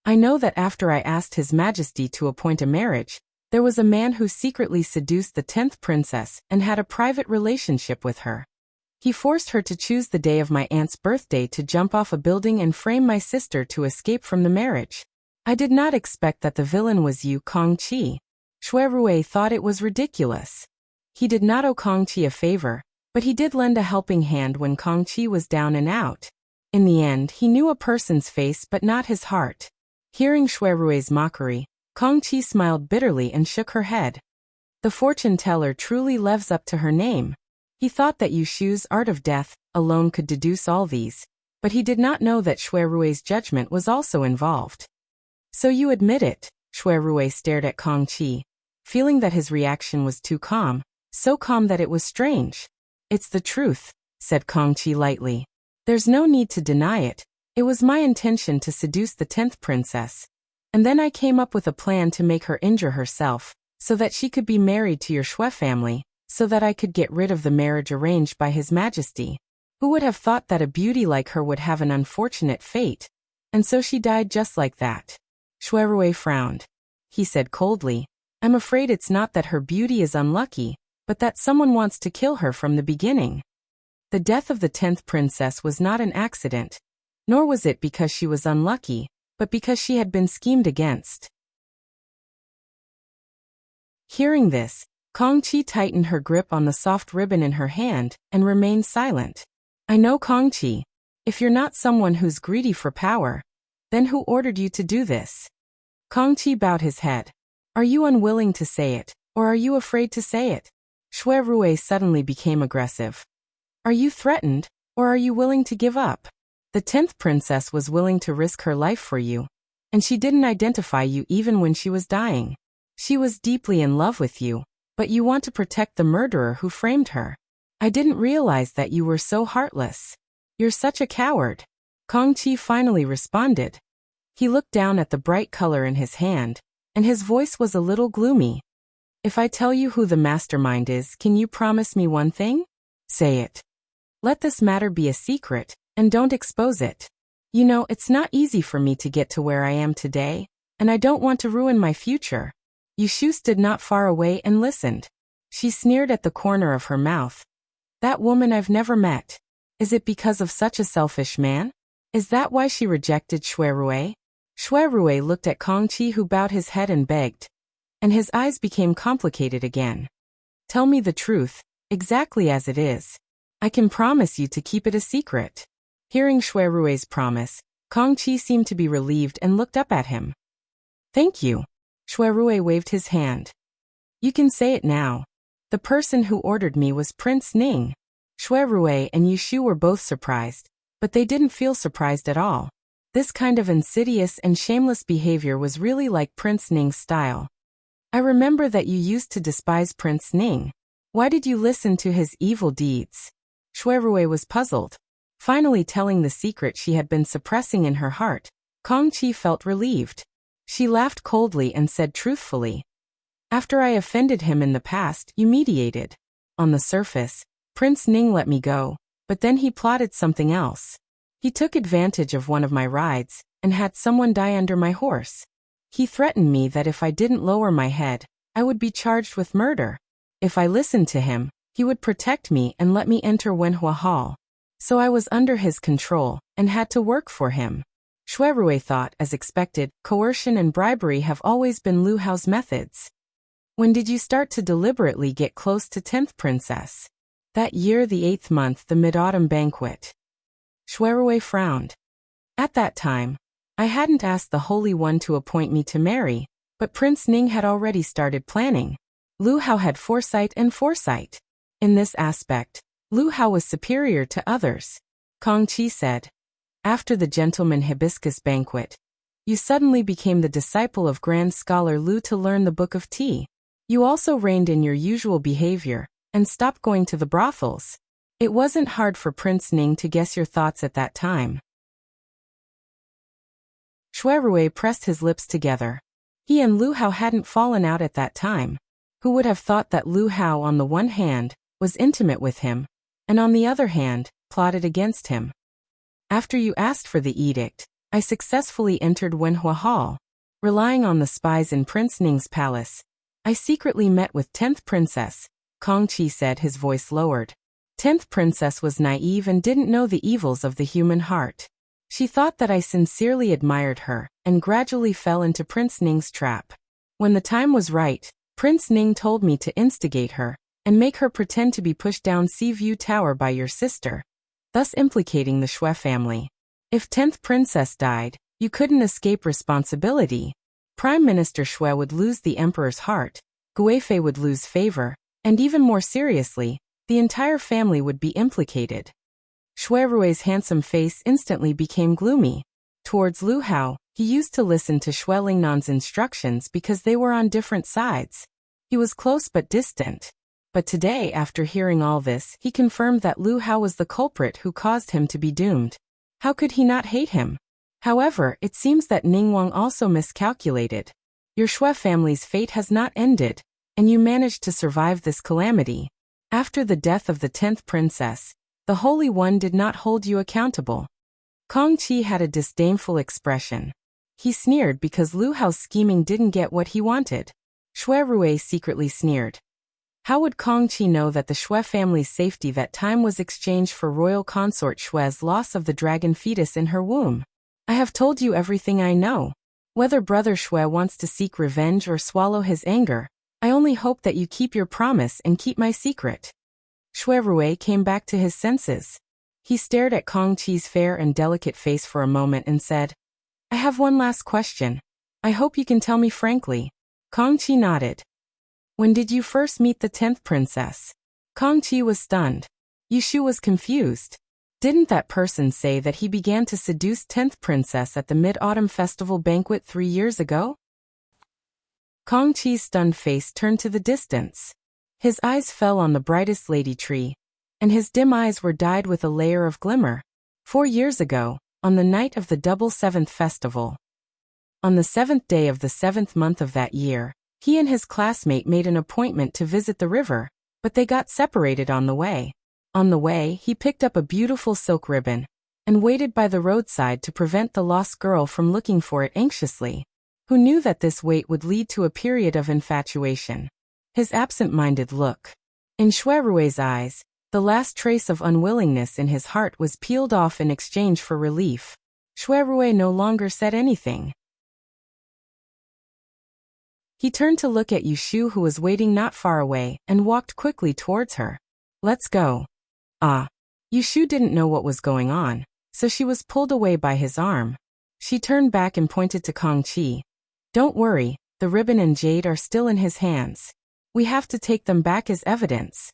"I know that after I asked His Majesty to appoint a marriage, there was a man who secretly seduced the 10th princess and had a private relationship with her. He forced her to choose the day of my aunt's birthday to jump off a building and frame my sister to escape from the marriage. I did not expect that the villain was you, Kangqi." Shui thought it was ridiculous. He did not owe Kangqi a favor, but he did lend a helping hand when Kangqi was down and out. In the end, he knew a person's face but not his heart. Hearing Shui mockery, Kangqi smiled bitterly and shook her head. The fortune teller truly lives up to her name. He thought that Yushu's art of death alone could deduce all these, but he did not know that Shui judgment was also involved. "So you admit it?" Shui stared at Kangqi, feeling that his reaction was too calm, so calm that it was strange. "It's the truth," said Kangqi lightly. "There's no need to deny it. It was my intention to seduce the 10th princess. And then I came up with a plan to make her injure herself, so that she could be married to your Shui family, so that I could get rid of the marriage arranged by His Majesty. Who would have thought that a beauty like her would have an unfortunate fate? And so she died just like that." Shui frowned. He said coldly, "I'm afraid it's not that her beauty is unlucky, but that someone wants to kill her from the beginning. The death of the 10th princess was not an accident, nor was it because she was unlucky, but because she had been schemed against." Hearing this, Kangqi tightened her grip on the soft ribbon in her hand and remained silent. "I know, Kangqi. If you're not someone who's greedy for power, then who ordered you to do this?" Kangqi bowed his head. "Are you unwilling to say it, or are you afraid to say it?" Shui suddenly became aggressive. "Are you threatened, or are you willing to give up? The 10th princess was willing to risk her life for you, and she didn't identify you even when she was dying. She was deeply in love with you, but you want to protect the murderer who framed her. I didn't realize that you were so heartless. You're such a coward." Kangqi finally responded. He looked down at the bright color in his hand, and his voice was a little gloomy. "If I tell you who the mastermind is, can you promise me one thing? Say it. Let this matter be a secret, and don't expose it. You know, it's not easy for me to get to where I am today, and I don't want to ruin my future." Yushu stood not far away and listened. She sneered at the corner of her mouth. "That woman I've never met. Is it because of such a selfish man? Is that why she rejected Shui? Shui looked at Kangqi, who bowed his head and begged, and his eyes became complicated again. "Tell me the truth, exactly as it is. I can promise you to keep it a secret." Hearing Shui promise, Kangqi seemed to be relieved and looked up at him. "Thank you." Shui waved his hand. "You can say it now. The person who ordered me was Prince Ning." Shui and Yushu were both surprised, but they didn't feel surprised at all. This kind of insidious and shameless behavior was really like Prince Ning's style. "I remember that you used to despise Prince Ning. Why did you listen to his evil deeds?" Shui was puzzled. Finally telling the secret she had been suppressing in her heart, Kangqi felt relieved. She laughed coldly and said truthfully, "After I offended him in the past, you mediated. On the surface, Prince Ning let me go, but then he plotted something else. He took advantage of one of my rides and had someone die under my horse. He threatened me that if I didn't lower my head, I would be charged with murder. If I listened to him, he would protect me and let me enter Wenhua Hall. So I was under his control and had to work for him." Shui thought, as expected, coercion and bribery have always been Lu Hao's methods. "When did you start to deliberately get close to 10th princess?" "That year, the 8th month, the mid-autumn banquet." Shui frowned. "At that time, I hadn't asked the Holy One to appoint me to marry, but Prince Ning had already started planning. Lu Hao had foresight and foresight. In this aspect, Lu Hao was superior to others." Kangqi said, "After the gentleman hibiscus banquet, you suddenly became the disciple of Grand Scholar Lu to learn the Book of Tea. You also reined in your usual behavior and stopped going to the brothels. It wasn't hard for Prince Ning to guess your thoughts at that time. Shui Rui pressed his lips together. He and Lu Hao hadn't fallen out at that time. Who would have thought that Lu Hao, on the one hand, was intimate with him, and on the other hand, plotted against him? After you asked for the edict, I successfully entered Wenhua Hall. Relying on the spies in Prince Ning's palace, I secretly met with 10th Princess, Kong Qi said, his voice lowered. 10th Princess was naive and didn't know the evils of the human heart. She thought that I sincerely admired her, and gradually fell into Prince Ning's trap. When the time was right, Prince Ning told me to instigate her, and make her pretend to be pushed down Seaview Tower by your sister, thus implicating the Shui family. If 10th Princess died, you couldn't escape responsibility. Prime Minister Shui would lose the emperor's heart, Guifei would lose favor, and even more seriously, the entire family would be implicated. Shui Rui's handsome face instantly became gloomy. Towards Lu Hao, he used to listen to Shui Lingnan's instructions because they were on different sides. He was close but distant. But today, after hearing all this, he confirmed that Lu Hao was the culprit who caused him to be doomed. How could he not hate him? However, it seems that Ningguang also miscalculated. Your Shui family's fate has not ended, and you managed to survive this calamity. After the death of the 10th princess, the Holy One did not hold you accountable. Kong Qi had a disdainful expression. He sneered because Lu Hao's scheming didn't get what he wanted. Shui Rui secretly sneered. How would Kong Qi know that the Shui family's safety that time was exchanged for royal consort Shui's loss of the dragon fetus in her womb? I have told you everything I know. Whether Brother Shui wants to seek revenge or swallow his anger, I only hope that you keep your promise and keep my secret. Shui Rui came back to his senses. He stared at Kong Qi's fair and delicate face for a moment and said, I have one last question. I hope you can tell me frankly. Kong Qi nodded. When did you first meet the 10th princess? Kong Qi was stunned. Yushu was confused. Didn't that person say that he began to seduce 10th princess at the Mid-Autumn Festival banquet 3 years ago? Kong Qi's stunned face turned to the distance. His eyes fell on the brightest lady tree, and his dim eyes were dyed with a layer of glimmer. 4 years ago, on the night of the double 7th festival. On the 7th day of the 7th month of that year, he and his classmate made an appointment to visit the river, but they got separated on the way. On the way, he picked up a beautiful silk ribbon, and waited by the roadside to prevent the lost girl from looking for it anxiously. Who knew that this wait would lead to a period of infatuation? His absent-minded look. In Shui Rui's eyes, the last trace of unwillingness in his heart was peeled off in exchange for relief. Shui Rui no longer said anything. He turned to look at Yushu, who was waiting not far away, and walked quickly towards her. Let's go. Yushu didn't know what was going on, so she was pulled away by his arm. She turned back and pointed to Kong Qi. Don't worry, the ribbon and jade are still in his hands. We have to take them back as evidence.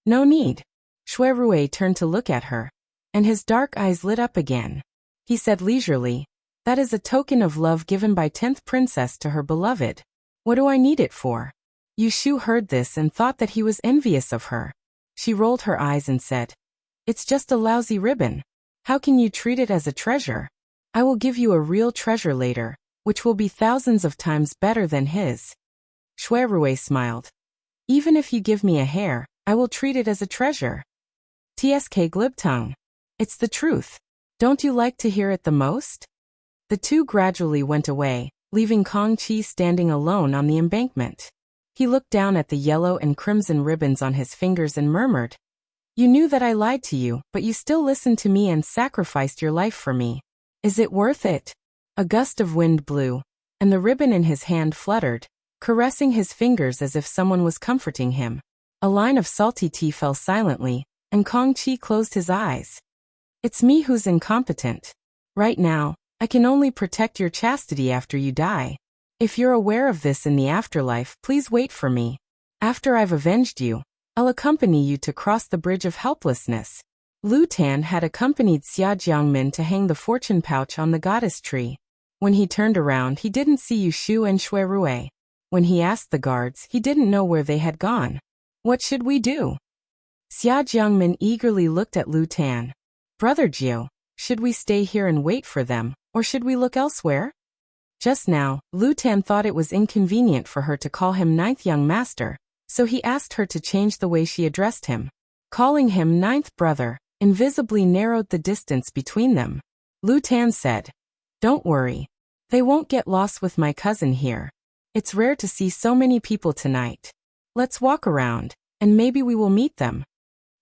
No need. Shui Rui turned to look at her, and his dark eyes lit up again. He said leisurely, that is a token of love given by 10th princess to her beloved. What do I need it for? Yushu heard this and thought that he was envious of her. She rolled her eyes and said, it's just a lousy ribbon. How can you treat it as a treasure? I will give you a real treasure later, which will be thousands of times better than his. Shui Rui smiled. Even if you give me a hair, I will treat it as a treasure. Tsk Glibtung. It's the truth. Don't you like to hear it the most? The two gradually went away, leaving Kong Qi standing alone on the embankment. He looked down at the yellow and crimson ribbons on his fingers and murmured, You knew that I lied to you, but you still listened to me and sacrificed your life for me. Is it worth it? A gust of wind blew, and the ribbon in his hand fluttered, caressing his fingers as if someone was comforting him. A line of salty tea fell silently, and Kong Qi closed his eyes. It's me who's incompetent. Right now, I can only protect your chastity after you die. If you're aware of this in the afterlife, please wait for me. After I've avenged you, I'll accompany you to cross the bridge of helplessness. Lu Tan had accompanied Xia Jiangmin to hang the fortune pouch on the goddess tree. When he turned around, he didn't see Yushu and Shui Rui. When he asked the guards, he didn't know where they had gone. What should we do? Xia Jiangmin eagerly looked at Lu Tan. Brother Jiu, should we stay here and wait for them, or should we look elsewhere? Just now, Lu Tan thought it was inconvenient for her to call him ninth young master, so he asked her to change the way she addressed him. Calling him ninth brother invisibly narrowed the distance between them. Lu Tan said, "Don't worry. They won't get lost with my cousin here. It's rare to see so many people tonight. Let's walk around, and maybe we will meet them."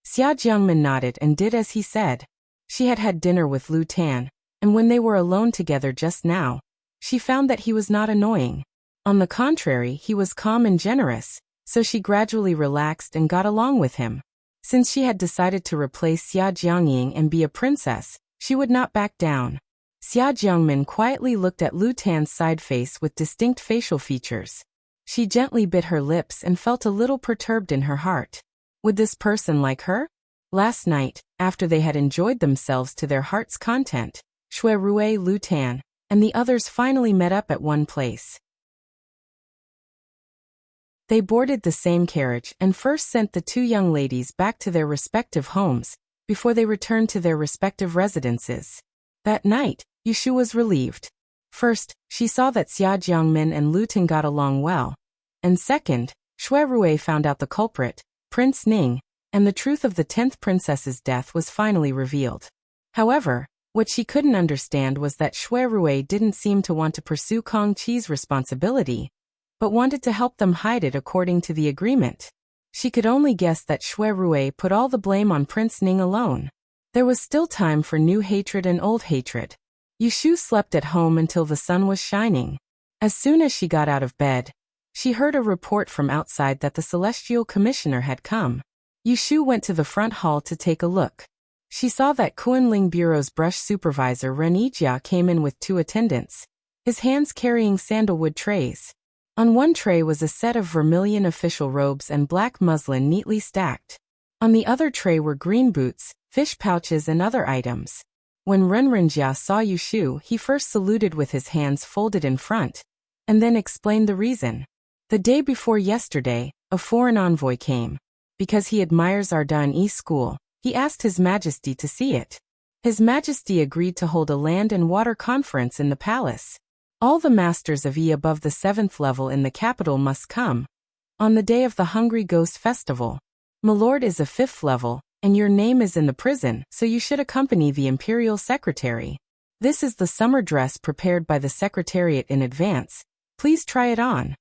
Xia Jiangmin nodded and did as he said. She had had dinner with Lu Tan, and when they were alone together just now, she found that he was not annoying. On the contrary, he was calm and generous, so she gradually relaxed and got along with him. Since she had decided to replace Xia Jiangying and be a princess, she would not back down. Xia Jiangmin quietly looked at Lu Tan's side face with distinct facial features. She gently bit her lips and felt a little perturbed in her heart. Would this person like her? Last night, after they had enjoyed themselves to their heart's content, Shui Rui, Lu Tan, and the others finally met up at one place. They boarded the same carriage and first sent the two young ladies back to their respective homes, before they returned to their respective residences. That night, Yushu was relieved. First, she saw that Xia Jiangmin and Lu Tan got along well. And second, Shui Rui found out the culprit, Prince Ning, and the truth of the 10th princess's death was finally revealed. However, what she couldn't understand was that Shui Rui didn't seem to want to pursue Kong Qi's responsibility, but wanted to help them hide it according to the agreement. She could only guess that Shui Rui put all the blame on Prince Ning alone. There was still time for new hatred and old hatred. Yushu slept at home until the sun was shining. As soon as she got out of bed, she heard a report from outside that the Celestial Commissioner had come. Yushu went to the front hall to take a look. She saw that Kunling Bureau's brush supervisor Ren Yijia came in with two attendants, his hands carrying sandalwood trays. On one tray was a set of vermilion official robes and black muslin neatly stacked. On the other tray were green boots, fish pouches and other items. When Renrenjia saw Yushu, he first saluted with his hands folded in front, and then explained the reason. The day before yesterday, a foreign envoy came. Because he admires our Danyi school, he asked His Majesty to see it. His Majesty agreed to hold a land and water conference in the palace. All the masters of Yi above the 7th level in the capital must come. On the day of the Hungry Ghost Festival. Milord is a 5th level, and your name is in the prison, so you should accompany the Imperial Secretary. This is the summer dress prepared by the Secretariat in advance. Please try it on.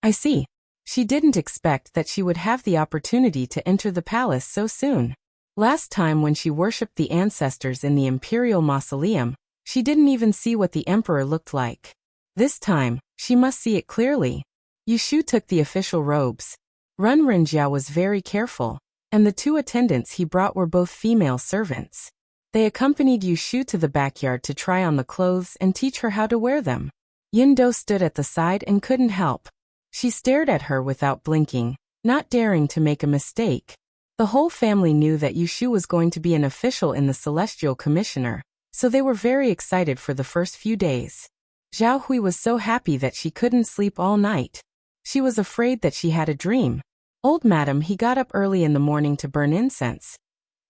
I see. She didn't expect that she would have the opportunity to enter the palace so soon. Last time when she worshipped the ancestors in the Imperial Mausoleum, she didn't even see what the emperor looked like. This time, she must see it clearly. Yushu took the official robes. Renrenjia was very careful, and the two attendants he brought were both female servants. They accompanied Yushu to the backyard to try on the clothes and teach her how to wear them. Yindo stood at the side and couldn't help. She stared at her without blinking, not daring to make a mistake. The whole family knew that Yushu was going to be an official in the Celestial Commissioner, so they were very excited for the first few days. Zhao Hui was so happy that she couldn't sleep all night. She was afraid that she had a dream. Old Madam he got up early in the morning to burn incense.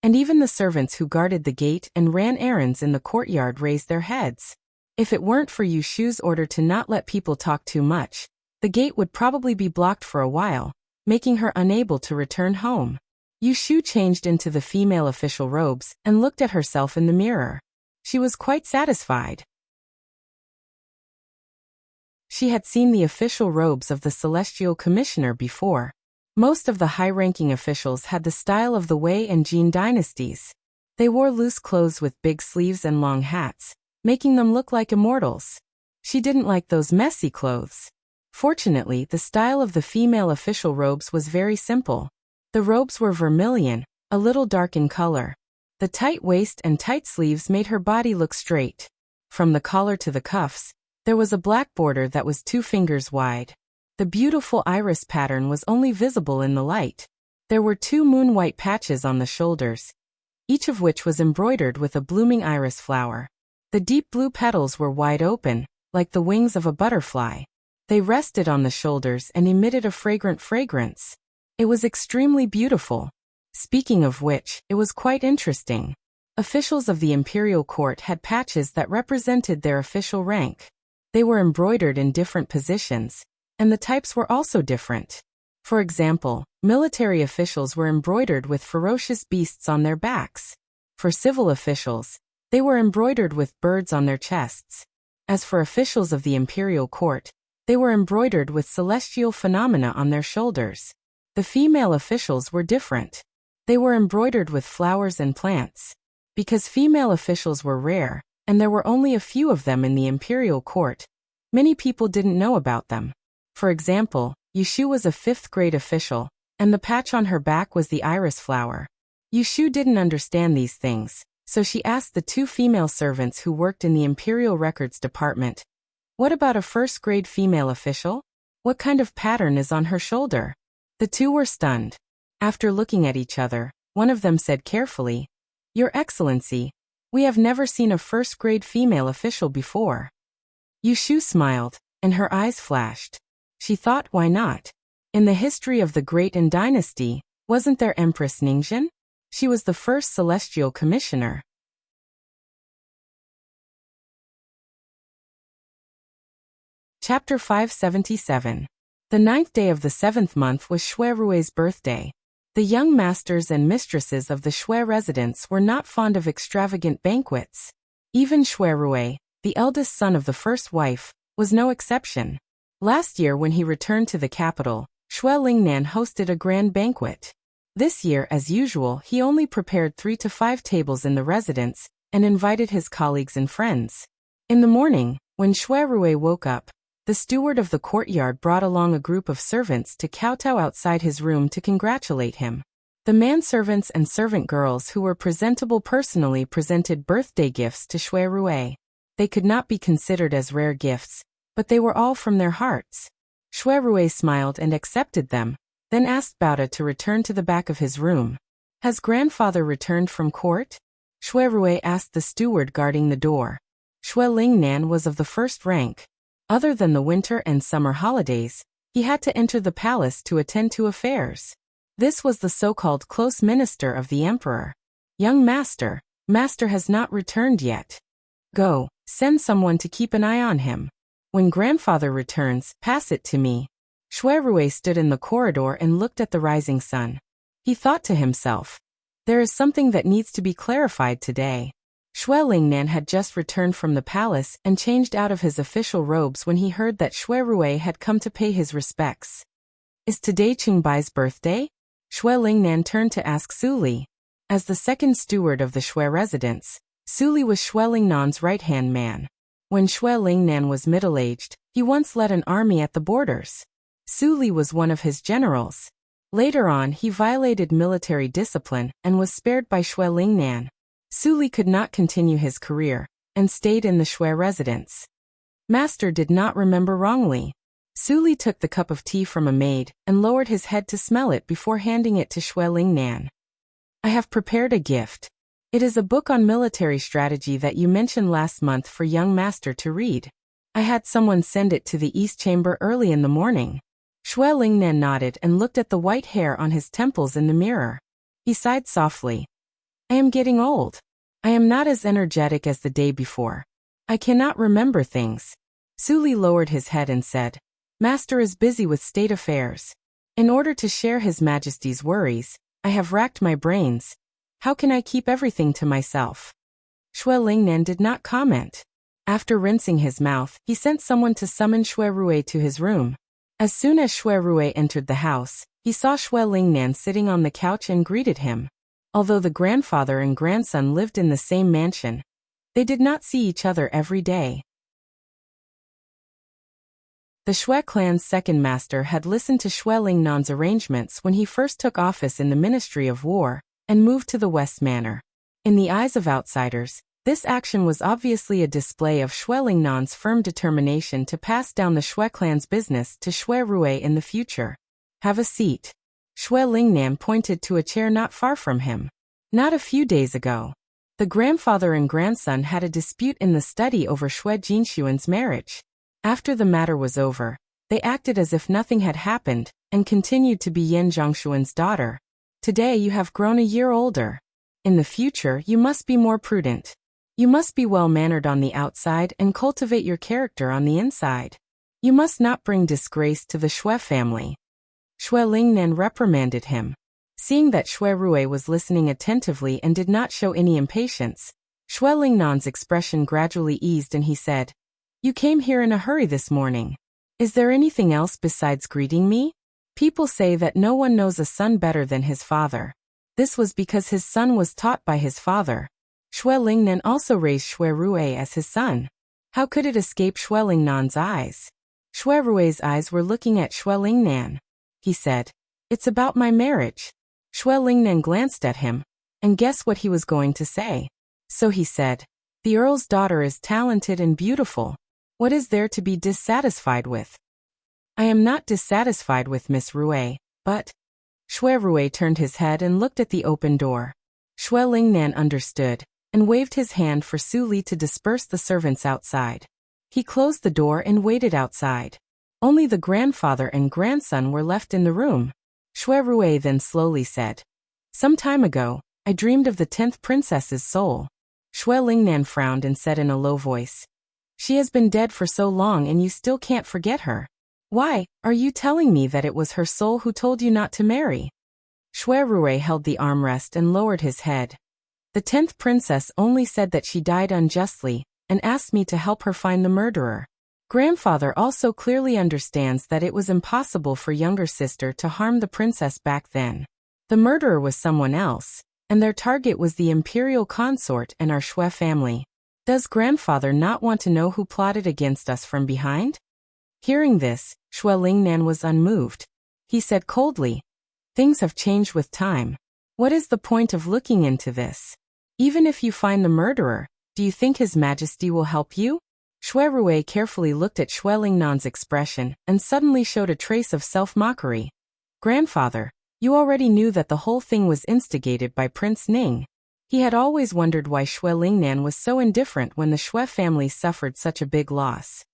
And even the servants who guarded the gate and ran errands in the courtyard raised their heads. If it weren't for Yushu's order to not let people talk too much, the gate would probably be blocked for a while, making her unable to return home. Yushu changed into the female official robes and looked at herself in the mirror. She was quite satisfied. She had seen the official robes of the Celestial Commissioner before. Most of the high-ranking officials had the style of the Wei and Jin dynasties. They wore loose clothes with big sleeves and long hats, making them look like immortals. She didn't like those messy clothes. Fortunately, the style of the female official robes was very simple. The robes were vermilion, a little dark in color. The tight waist and tight sleeves made her body look straight. From the collar to the cuffs, there was a black border that was 2 fingers wide. The beautiful iris pattern was only visible in the light. There were 2 moon-white patches on the shoulders, each of which was embroidered with a blooming iris flower. The deep blue petals were wide open, like the wings of a butterfly. They rested on the shoulders and emitted a fragrant fragrance. It was extremely beautiful. Speaking of which, it was quite interesting. Officials of the imperial court had patches that represented their official rank. They were embroidered in different positions, and the types were also different. For example, military officials were embroidered with ferocious beasts on their backs. For civil officials, they were embroidered with birds on their chests. As for officials of the imperial court, they were embroidered with celestial phenomena on their shoulders. The female officials were different. They were embroidered with flowers and plants. Because female officials were rare, and there were only a few of them in the imperial court, many people didn't know about them. For example, Yushu was a 5th grade official, and the patch on her back was the iris flower. Yushu didn't understand these things, so she asked the 2 female servants who worked in the Imperial Records Department, "What about a 1st grade female official? What kind of pattern is on her shoulder?" The 2 were stunned. After looking at each other, one of them said carefully, "Your Excellency, we have never seen a 1st grade female official before." Yushu smiled, and her eyes flashed. She thought, why not? In the history of the Great Han Dynasty, wasn't there Empress Ningxian? She was the first celestial commissioner. Chapter 577. The 9th day of the 7th month was Shui Rui's birthday. The young masters and mistresses of the Shui residence were not fond of extravagant banquets. Even Shui Rui, the eldest son of the first wife, was no exception. Last year when he returned to the capital, Shui Lingnan hosted a grand banquet. This year, as usual, he only prepared 3 to 5 tables in the residence and invited his colleagues and friends. In the morning, when Shui Rui woke up, the steward of the courtyard brought along a group of servants to kowtow outside his room to congratulate him. The manservants and servant girls who were presentable personally presented birthday gifts to Shui Rui. They could not be considered as rare gifts, but they were all from their hearts. Shui Rui smiled and accepted them, then asked Baoda to return to the back of his room. "Has grandfather returned from court?" Shui Rui asked the steward guarding the door. Shui Lingnan was of the first rank. Other than the winter and summer holidays, he had to enter the palace to attend to affairs. This was the so-called close minister of the emperor. "Young master, master has not returned yet. Go, send someone to keep an eye on him. When grandfather returns, pass it to me." Shui Rui stood in the corridor and looked at the rising sun. He thought to himself, there is something that needs to be clarified today. Shui Lingnan had just returned from the palace and changed out of his official robes when he heard that Shui Rui had come to pay his respects. "Is today Qingbai's birthday?" Shui Lingnan turned to ask Suli. As the second steward of the Shui residence, Suli was Shui Lingnan's right-hand man. When Shui Lingnan was middle-aged, he once led an army at the borders. Suli was one of his generals. Later on, he violated military discipline and was spared by Shui Lingnan. Suli could not continue his career and stayed in the Shui residence. Master did not remember wrongly. Suli took the cup of tea from a maid and lowered his head to smell it before handing it to Shui Lingnan. "I have prepared a gift. It is a book on military strategy that you mentioned last month for young master to read. I had someone send it to the East Chamber early in the morning." Shui Lingnan nodded and looked at the white hair on his temples in the mirror. He sighed softly. "I am getting old. I am not as energetic as the day before. I cannot remember things." Suli lowered his head and said, "Master is busy with state affairs. In order to share His Majesty's worries, I have racked my brains. How can I keep everything to myself?" Shui Lingnan did not comment. After rinsing his mouth, he sent someone to summon Shui Rui to his room. As soon as Shui Rui entered the house, he saw Shui Lingnan sitting on the couch and greeted him. Although the grandfather and grandson lived in the same mansion, they did not see each other every day. The Shui clan's second master had listened to Shui Lingnan's arrangements when he first took office in the Ministry of War and moved to the West Manor. In the eyes of outsiders, this action was obviously a display of Shui Lingnan's firm determination to pass down the Shui clan's business to Shui Rui in the future. "Have a seat." Shui Lingnan pointed to a chair not far from him. Not a few days ago, the grandfather and grandson had a dispute in the study over Shui Jinshuan's marriage. After the matter was over, they acted as if nothing had happened and continued to be Yan Zhongshuan's daughter. Today you have grown a year older. In the future, you must be more prudent. You must be well-mannered on the outside and cultivate your character on the inside. You must not bring disgrace to the Xue family." Xue Lingnan reprimanded him. Seeing that Xue Rui was listening attentively and did not show any impatience, Xue Lingnan's expression gradually eased and he said, "You came here in a hurry this morning. Is there anything else besides greeting me? People say that no one knows a son better than his father. This was because his son was taught by his father." Xue Lingnan also raised Xue Rui as his son. How could it escape Xue Lingnan's eyes? Xue Rui's eyes were looking at Xue Lingnan. He said, "It's about my marriage." Xue Lingnan glanced at him, and guess what he was going to say. So he said, "The Earl's daughter is talented and beautiful. What is there to be dissatisfied with?" "I am not dissatisfied with Miss Rui, but—" Xue Rui turned his head and looked at the open door. Xue Lingnan understood, and waved his hand for Su Li to disperse the servants outside. He closed the door and waited outside. Only the grandfather and grandson were left in the room. Xue Rui then slowly said, "Some time ago, I dreamed of the 10th princess's soul." Xue Lingnan frowned and said in a low voice, "She has been dead for so long and you still can't forget her. Why, are you telling me that it was her soul who told you not to marry?" Xue Rui held the armrest and lowered his head. "The 10th princess only said that she died unjustly, and asked me to help her find the murderer. Grandfather also clearly understands that it was impossible for younger sister to harm the princess back then. The murderer was someone else, and their target was the imperial consort and our Xue family. Does grandfather not want to know who plotted against us from behind?" Hearing this, Xue Lingnan was unmoved. He said coldly, "Things have changed with time. What is the point of looking into this? Even if you find the murderer, do you think His Majesty will help you?" Xue Rui carefully looked at Xue Lingnan's expression and suddenly showed a trace of self-mockery. "Grandfather, you already knew that the whole thing was instigated by Prince Ning." He had always wondered why Xue Lingnan was so indifferent when the Xue family suffered such a big loss.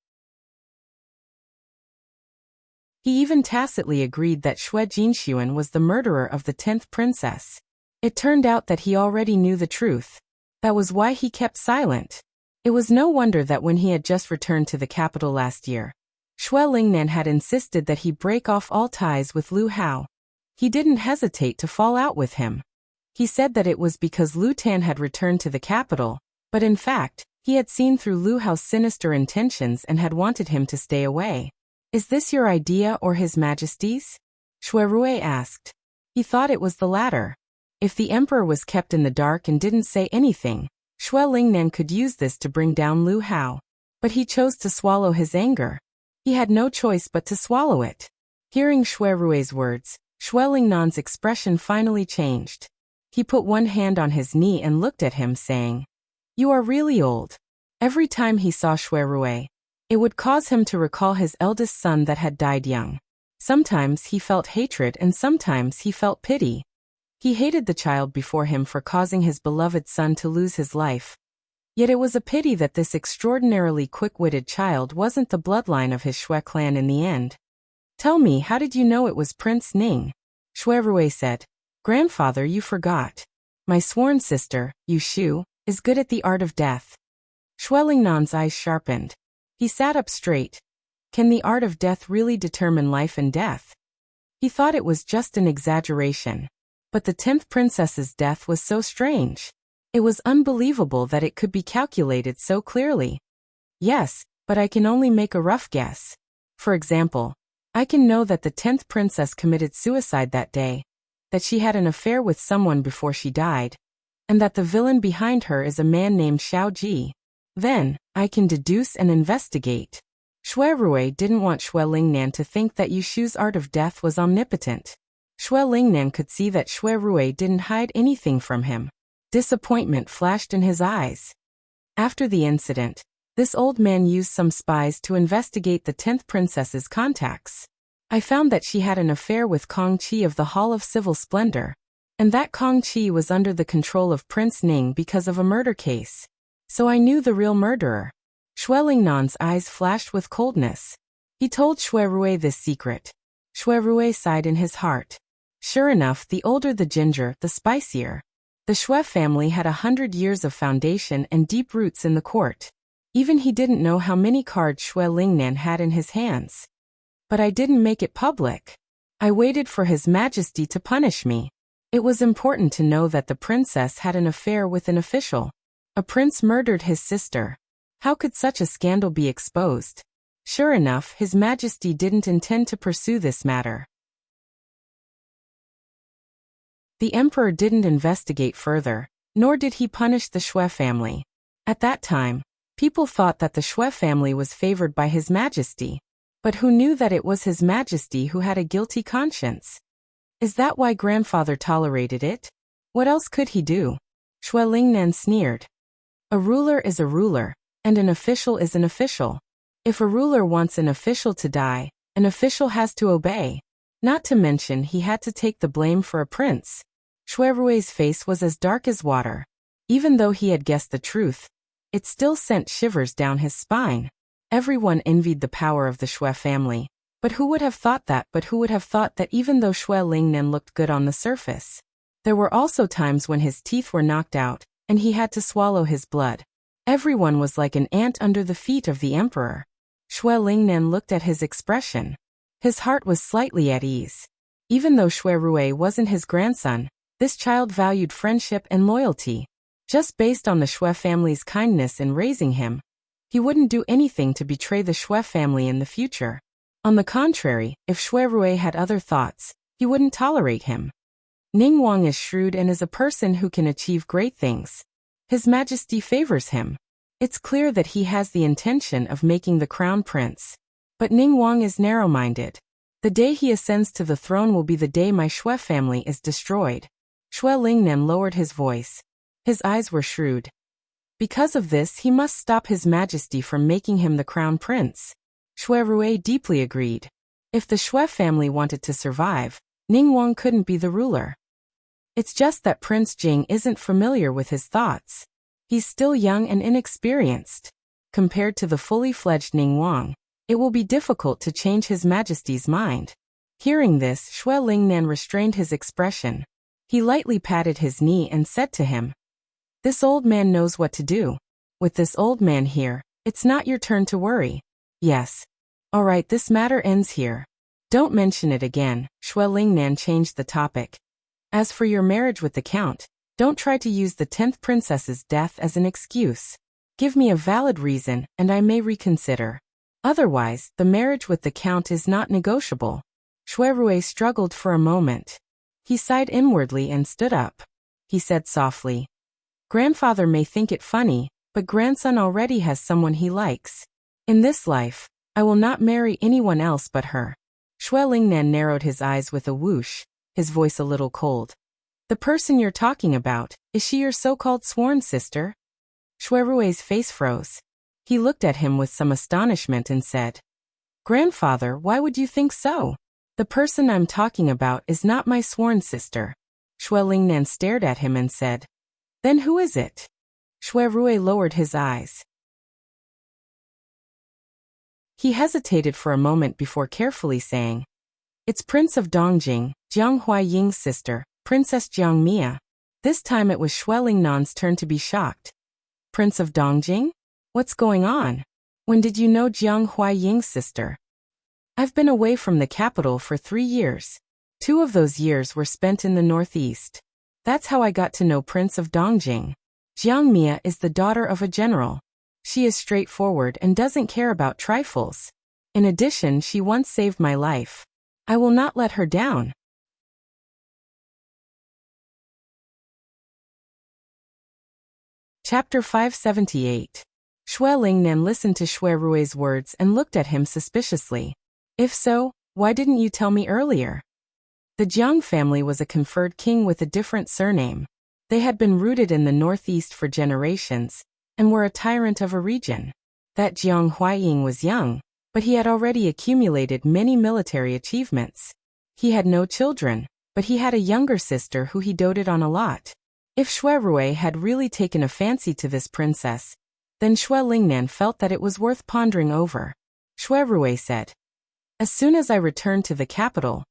He even tacitly agreed that Xue Jinxuan was the murderer of the 10th princess. It turned out that he already knew the truth. That was why he kept silent. It was no wonder that when he had just returned to the capital last year, Xue Lingnan had insisted that he break off all ties with Lu Hao. He didn't hesitate to fall out with him. He said that it was because Lu Tan had returned to the capital, but in fact, he had seen through Lu Hao's sinister intentions and had wanted him to stay away. "Is this your idea or His Majesty's?" Xue Rui asked. He thought it was the latter. If the emperor was kept in the dark and didn't say anything, Xue Lingnan could use this to bring down Lu Hao. But he chose to swallow his anger. He had no choice but to swallow it. Hearing Xue Rui's words, Xue Lingnan's expression finally changed. He put one hand on his knee and looked at him, saying, "You are really old." Every time he saw Xue Rui, it would cause him to recall his eldest son that had died young. Sometimes he felt hatred and sometimes he felt pity. He hated the child before him for causing his beloved son to lose his life. Yet it was a pity that this extraordinarily quick-witted child wasn't the bloodline of his Xue clan in the end. "Tell me, how did you know it was Prince Ning?" Xue Rui said. "Grandfather, you forgot. My sworn sister, Yu Shu, is good at the art of death." Xue Lingnan's eyes sharpened. He sat up straight. Can the art of death really determine life and death? He thought it was just an exaggeration. But the 10th princess's death was so strange. It was unbelievable that it could be calculated so clearly. "Yes, but I can only make a rough guess. For example, I can know that the 10th princess committed suicide that day, that she had an affair with someone before she died, and that the villain behind her is a man named Xiao Ji. Then, I can deduce and investigate." Xue Rui didn't want Xue Lingnan to think that Yu Shu's art of death was omnipotent. Xue Lingnan could see that Xue Rui didn't hide anything from him. Disappointment flashed in his eyes. After the incident, this old man used some spies to investigate the 10th princess's contacts. I found that she had an affair with Kong Qi of the Hall of Civil Splendor, and that Kong Qi was under the control of Prince Ning because of a murder case. So I knew the real murderer. Xue Lingnan's eyes flashed with coldness. He told Xue Rui this secret. Xue Rui sighed in his heart. Sure enough, the older the ginger, the spicier. The Shui family had 100 years of foundation and deep roots in the court. Even he didn't know how many cards Shui Lingnan had in his hands. But I didn't make it public. I waited for His Majesty to punish me. It was important to know that the princess had an affair with an official. A prince murdered his sister. How could such a scandal be exposed? Sure enough, His Majesty didn't intend to pursue this matter. The emperor didn't investigate further, nor did he punish the Shui family. At that time, people thought that the Shui family was favored by His Majesty. But who knew that it was His Majesty who had a guilty conscience? Is that why grandfather tolerated it? What else could he do? Shui Lingnan sneered. A ruler is a ruler, and an official is an official. If a ruler wants an official to die, an official has to obey. Not to mention he had to take the blame for a prince. Shui Rui's face was as dark as water. Even though he had guessed the truth, it still sent shivers down his spine. Everyone envied the power of the Shui family. But who would have thought that even though Shui Lingnan looked good on the surface, there were also times when his teeth were knocked out, and he had to swallow his blood. Everyone was like an ant under the feet of the emperor. Shui Lingnan looked at his expression. His heart was slightly at ease. Even though Shui Rui wasn't his grandson, this child valued friendship and loyalty. Just based on the Shui family's kindness in raising him, he wouldn't do anything to betray the Shui family in the future. On the contrary, if Shui Rui had other thoughts, he wouldn't tolerate him. Ning Wang is shrewd and is a person who can achieve great things. His Majesty favors him. It's clear that he has the intention of making the crown prince. But Ning Wang is narrow-minded. The day he ascends to the throne will be the day my Shui family is destroyed. Shui Lingnan lowered his voice. His eyes were shrewd. Because of this, he must stop His Majesty from making him the crown prince. Shui Rui deeply agreed. If the Shui family wanted to survive, Ning Wang couldn't be the ruler. It's just that Prince Jing isn't familiar with his thoughts. He's still young and inexperienced. Compared to the fully fledged Ning Wang, it will be difficult to change His Majesty's mind. Hearing this, Shui Lingnan restrained his expression. He lightly patted his knee and said to him, "This old man knows what to do. With this old man here, it's not your turn to worry." "Yes. All right, this matter ends here. Don't mention it again." Shui Lingnan changed the topic. "As for your marriage with the Count, don't try to use the 10th princess's death as an excuse. Give me a valid reason, and I may reconsider. Otherwise, the marriage with the Count is not negotiable." Shui Rui struggled for a moment. He sighed inwardly and stood up. He said softly, "Grandfather may think it funny, but grandson already has someone he likes. In this life, I will not marry anyone else but her." Shui Lingnan narrowed his eyes with a whoosh, his voice a little cold. "The person you're talking about, is she your so-called sworn sister?" Shui Rui's face froze. He looked at him with some astonishment and said, "Grandfather, why would you think so? The person I'm talking about is not my sworn sister." Shui Lingnan stared at him and said, "Then who is it?" Shui Rui lowered his eyes. He hesitated for a moment before carefully saying, "It's Prince of Dongjing, Jiang Huaiying's sister, Princess Jiang Mia." This time it was Shui Lingnan's turn to be shocked. "Prince of Dongjing? What's going on? When did you know Jiang Huaiying's sister?" "I've been away from the capital for 3 years. 2 of those years were spent in the northeast. That's how I got to know Prince of Dongjing. Jiang Mia is the daughter of a general. She is straightforward and doesn't care about trifles. In addition, she once saved my life. I will not let her down." Chapter 578. Shui Lingnan listened to Shui Rui's words and looked at him suspiciously. "If so, why didn't you tell me earlier?" The Jiang family was a conferred king with a different surname. They had been rooted in the northeast for generations, and were a tyrant of a region. That Jiang Huaiying was young, but he had already accumulated many military achievements. He had no children, but he had a younger sister who he doted on a lot. If Shui Rui had really taken a fancy to this princess, then Shui Lingnan felt that it was worth pondering over. Shui Rui said, "As soon as I return to the capital,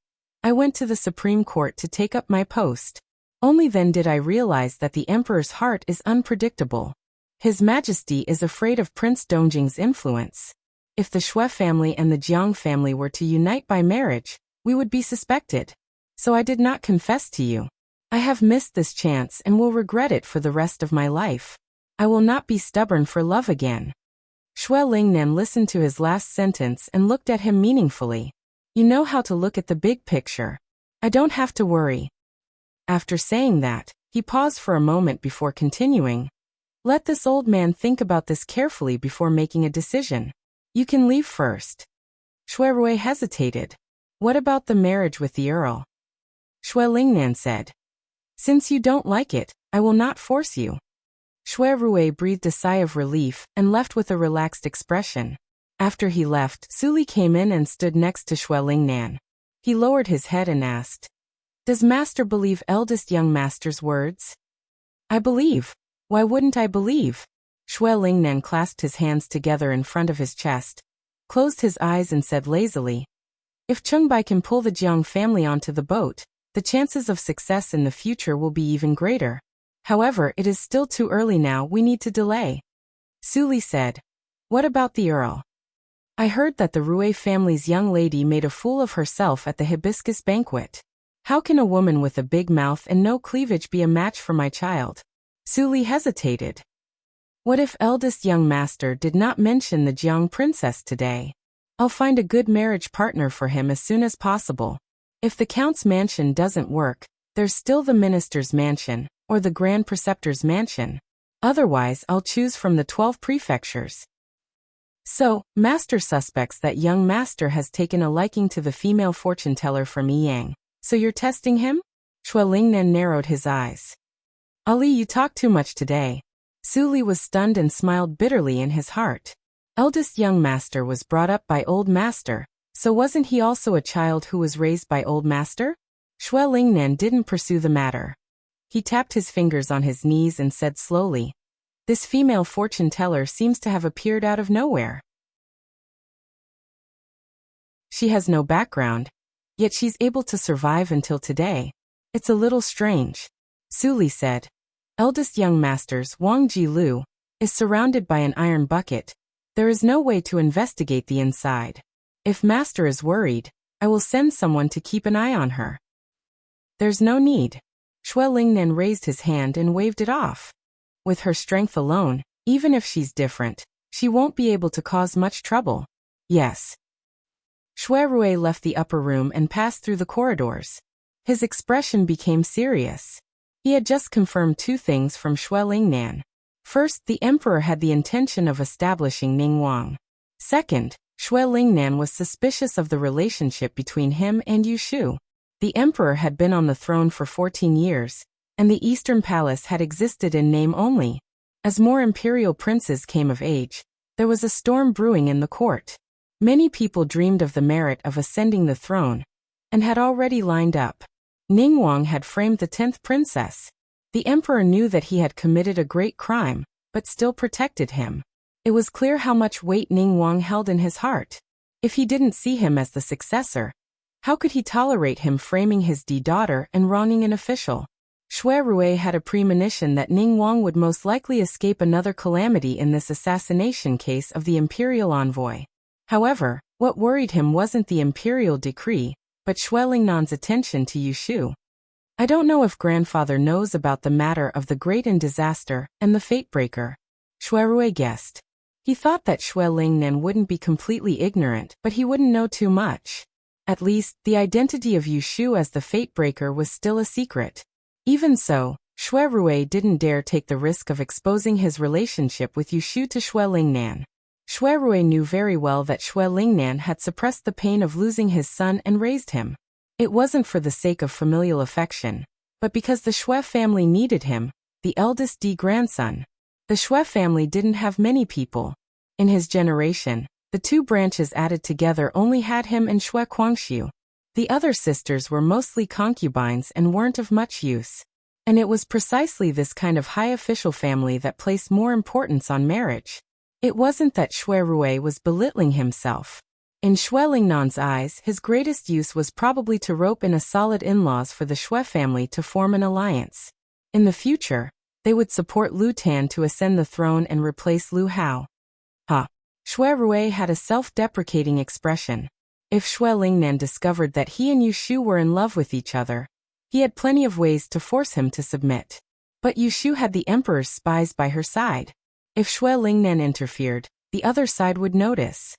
I went to the Supreme Court to take up my post. Only then did I realize that the emperor's heart is unpredictable. His Majesty is afraid of Prince Dongjing's influence. If the Shui family and the Jiang family were to unite by marriage, we would be suspected. So I did not confess to you. I have missed this chance and will regret it for the rest of my life. I will not be stubborn for love again. Shui Lingnan listened to his last sentence and looked at him meaningfully. You know how to look at the big picture. I don't have to worry. After saying that, he paused for a moment before continuing. Let this old man think about this carefully before making a decision. You can leave first. Shui Rui hesitated. What about the marriage with the Earl? Shui Lingnan said. Since you don't like it, I will not force you. Shui Rui breathed a sigh of relief and left with a relaxed expression. After he left, Suli came in and stood next to Shui Lingnan. He lowered his head and asked, Does Master believe eldest young Master's words? I believe. Why wouldn't I believe? Shui Lingnan clasped his hands together in front of his chest, closed his eyes and said lazily, If Chengbai can pull the Jiang family onto the boat, the chances of success in the future will be even greater. However, it is still too early now, we need to delay. Suli said, What about the Earl? I heard that the Rui family's young lady made a fool of herself at the hibiscus banquet. How can a woman with a big mouth and no cleavage be a match for my child? Suli hesitated. What if eldest young master did not mention the Jiang princess today? I'll find a good marriage partner for him as soon as possible. If the count's mansion doesn't work, there's still the minister's mansion, or the grand preceptor's mansion. Otherwise, I'll choose from the 12 prefectures. So, master suspects that young master has taken a liking to the female fortune teller from Yiyang. So you're testing him? Shui Lingnan narrowed his eyes. Ali, you talk too much today. Suli was stunned and smiled bitterly in his heart. Eldest young master was brought up by old master, so wasn't he also a child who was raised by old master? Shui Lingnan didn't pursue the matter. He tapped his fingers on his knees and said slowly, This female fortune teller seems to have appeared out of nowhere. She has no background, yet she's able to survive until today. It's a little strange. Suli said. Eldest young master's Wang Jilu is surrounded by an iron bucket. There is no way to investigate the inside. If master is worried, I will send someone to keep an eye on her. There's no need. Shui Lingnan raised his hand and waved it off. With her strength alone, even if she's different, she won't be able to cause much trouble. Yes. Shui Rui left the upper room and passed through the corridors. His expression became serious. He had just confirmed two things from Shui Lingnan. First, the emperor had the intention of establishing Ningguang. Second, Shui Lingnan was suspicious of the relationship between him and Yu Shu. The emperor had been on the throne for 14 years, and the Eastern Palace had existed in name only. As more imperial princes came of age, there was a storm brewing in the court. Many people dreamed of the merit of ascending the throne, and had already lined up. Ningguang had framed the 10th princess. The emperor knew that he had committed a great crime, but still protected him. It was clear how much weight Ningguang held in his heart. If he didn't see him as the successor, how could he tolerate him framing his daughter and wronging an official? Shui Rui had a premonition that Ningguang would most likely escape another calamity in this assassination case of the imperial envoy. However, what worried him wasn't the imperial decree, but Shui Lingnan's attention to Yu Shu. I don't know if grandfather knows about the matter of the great and disaster and the Fatebreaker. Shui Rui guessed. He thought that Shui Lingnan wouldn't be completely ignorant, but he wouldn't know too much. At least, the identity of Yu Shu as the Fatebreaker was still a secret. Even so, Shui Rui didn't dare take the risk of exposing his relationship with Yu Shu to Shui Lingnan. Shui Rui knew very well that Shui Lingnan had suppressed the pain of losing his son and raised him. It wasn't for the sake of familial affection, but because the Shui family needed him, the eldest grandson. The Shui family didn't have many people. In his generation, the two branches added together only had him and Shui Guangxiu. The other sisters were mostly concubines and weren't of much use. And it was precisely this kind of high official family that placed more importance on marriage. It wasn't that Shui Rui was belittling himself. In Xue Lingnan's eyes, his greatest use was probably to rope in a solid in-laws for the Xue family to form an alliance. In the future, they would support Lu Tan to ascend the throne and replace Lu Hao. Xue Rui had a self-deprecating expression. If Xue Lingnan discovered that he and Yu Shu were in love with each other, he had plenty of ways to force him to submit. But Yu Shu had the emperor's spies by her side. If Xue Lingnan interfered, the other side would notice.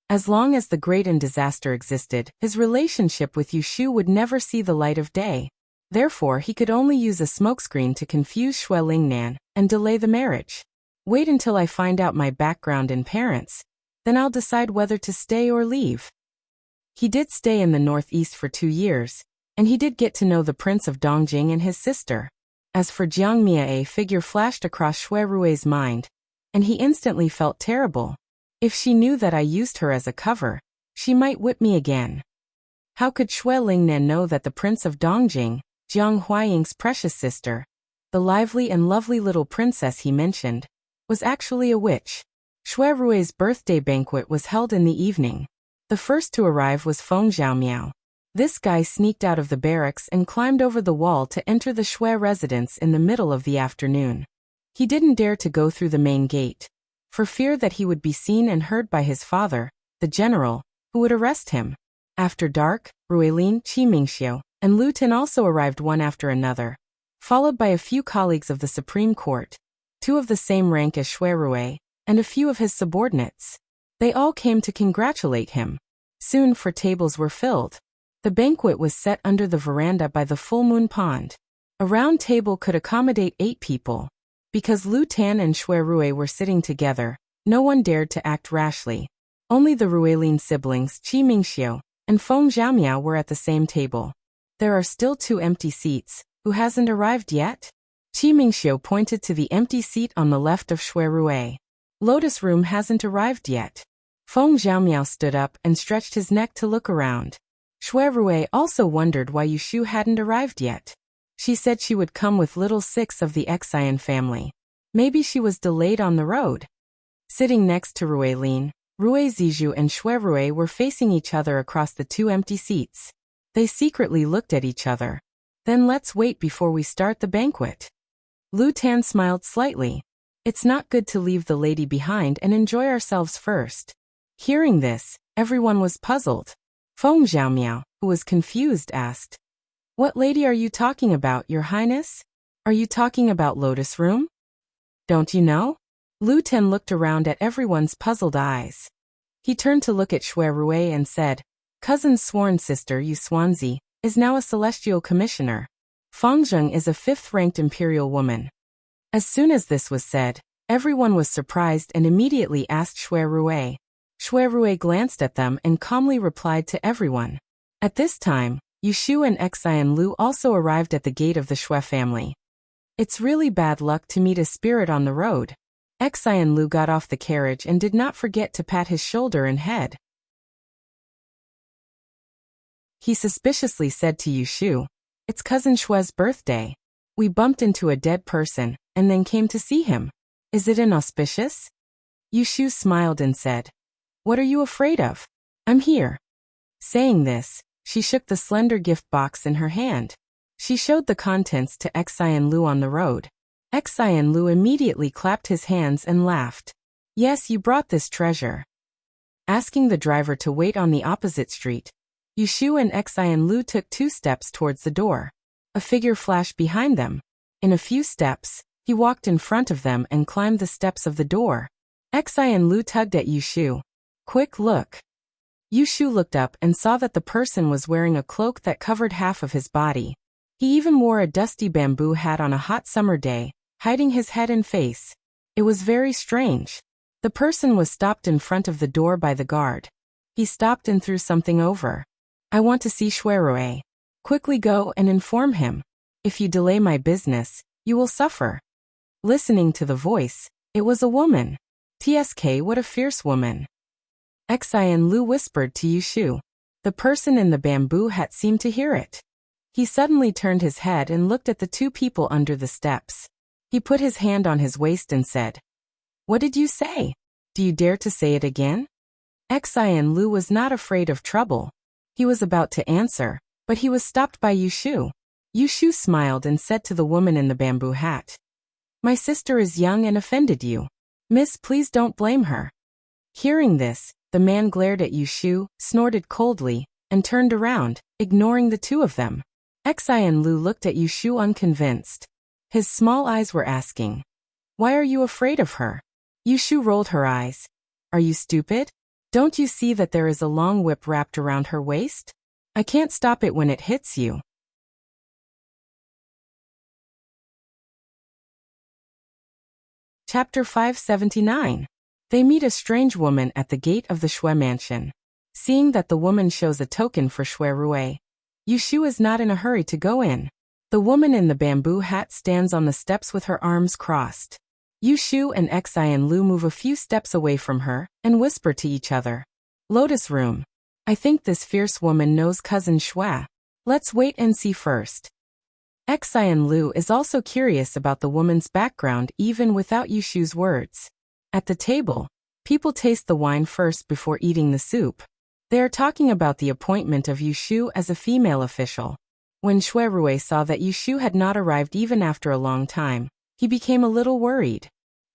As long as the great and disaster existed, his relationship with Yu Shu would never see the light of day. Therefore, he could only use a smokescreen to confuse Xue Lingnan and delay the marriage. Wait until I find out my background and parents, then I'll decide whether to stay or leave. He did stay in the northeast for 2 years, and he did get to know the Prince of Dongjing and his sister. As for Jiang Mia, a figure flashed across Xue Rui's mind, and he instantly felt terrible. If she knew that I used her as a cover, she might whip me again. How could Xue Lingnan know that the Prince of Dongjing, Jiang Huaying's precious sister, the lively and lovely little princess he mentioned, was actually a witch? Xue Rui's birthday banquet was held in the evening. The first to arrive was Feng Zhaomiao. This guy sneaked out of the barracks and climbed over the wall to enter the Xue residence in the middle of the afternoon. He didn't dare to go through the main gate, for fear that he would be seen and heard by his father, the general, who would arrest him. After dark, Ruilin, Qi Mingxiu, and Lu Tin also arrived one after another, followed by a few colleagues of the Supreme Court, 2 of the same rank as Xue Rui, and a few of his subordinates. They all came to congratulate him. Soon 4 tables were filled. The banquet was set under the veranda by the full moon pond. A round table could accommodate 8 people. Because Lu Tan and Xue Rui were sitting together, no one dared to act rashly. Only the Ruilin siblings Qi Mingxiu and Feng Zhaomiao were at the same table. There are still 2 empty seats. Who hasn't arrived yet? Qi Mingxiu pointed to the empty seat on the left of Xue Rui. Lotus Room hasn't arrived yet. Feng Zhaomiao stood up and stretched his neck to look around. Xue Rui also wondered why Yu Shu hadn't arrived yet. She said she would come with little 6 of the Xian family. Maybe she was delayed on the road. Sitting next to Ruilin, Rui Zizhu and Xue Rui were facing each other across the 2 empty seats. They secretly looked at each other. Then let's wait before we start the banquet. Lu Tan smiled slightly. It's not good to leave the lady behind and enjoy ourselves first. Hearing this, everyone was puzzled. Feng Zhaomiao, who was confused, asked, "What lady are you talking about, Your Highness? Are you talking about Lotus Room? Don't you know?" Lu Ten looked around at everyone's puzzled eyes. He turned to look at Xue Rui and said, "Cousin's sworn sister Yu Xuanzi is now a celestial commissioner. Fang Zheng is a 5th-ranked imperial woman." As soon as this was said, everyone was surprised and immediately asked Xue Rui. Xue Rui glanced at them and calmly replied to everyone. At this time, Yu Shu and Xian Lu also arrived at the gate of the Xue family. It's really bad luck to meet a spirit on the road. Xian Lu got off the carriage and did not forget to pat his shoulder and head. He suspiciously said to Yu Shu, "It's cousin Xue's birthday. We bumped into a dead person, and then came to see him. Is it inauspicious?" Yu Shu smiled and said, "What are you afraid of? I'm here." Saying this, she shook the slender gift box in her hand. She showed the contents to Xian Lu on the road. Xian Lu immediately clapped his hands and laughed. "Yes, you brought this treasure." Asking the driver to wait on the opposite street, Yu Shu and Xian Lu took 2 steps towards the door. A figure flashed behind them. In a few steps, he walked in front of them and climbed the steps of the door. Xian Lu tugged at Yu Shu. "Quick look." Yu Shu looked up and saw that the person was wearing a cloak that covered half of his body. He even wore a dusty bamboo hat on a hot summer day, hiding his head and face. It was very strange. The person was stopped in front of the door by the guard. He stopped and threw something over. "I want to see Xue Rui. Quickly go and inform him. If you delay my business, you will suffer." Listening to the voice, it was a woman. "TSK, what a fierce woman." Xian Lu whispered to Yu Shu. The person in the bamboo hat seemed to hear it. He suddenly turned his head and looked at the 2 people under the steps. He put his hand on his waist and said, "What did you say?" Do you dare to say it again? Xian Lu was not afraid of trouble. He was about to answer, but he was stopped by Yushu. Yushu smiled and said to the woman in the bamboo hat, "My sister is young and offended you. Miss, please don't blame her." Hearing this, the man glared at Yushu, snorted coldly, and turned around, ignoring the two of them. Xian Lu looked at Yushu unconvinced. His small eyes were asking, "Why are you afraid of her?" Yushu rolled her eyes. "Are you stupid? Don't you see that there is a long whip wrapped around her waist? I can't stop it when it hits you." Chapter 579. They meet a strange woman at the gate of the Shui mansion. Seeing that the woman shows a token for Shui Rui, Yushu is not in a hurry to go in. The woman in the bamboo hat stands on the steps with her arms crossed. Yushu and Xian Lu move a few steps away from her and whisper to each other. "Lotus room. I think this fierce woman knows cousin Shui. Let's wait and see first." Xian Lu is also curious about the woman's background even without Yushu's words. At the table, people taste the wine first before eating the soup. They are talking about the appointment of Yushu as a female official. When Shui Rui saw that Yushu had not arrived even after a long time, he became a little worried.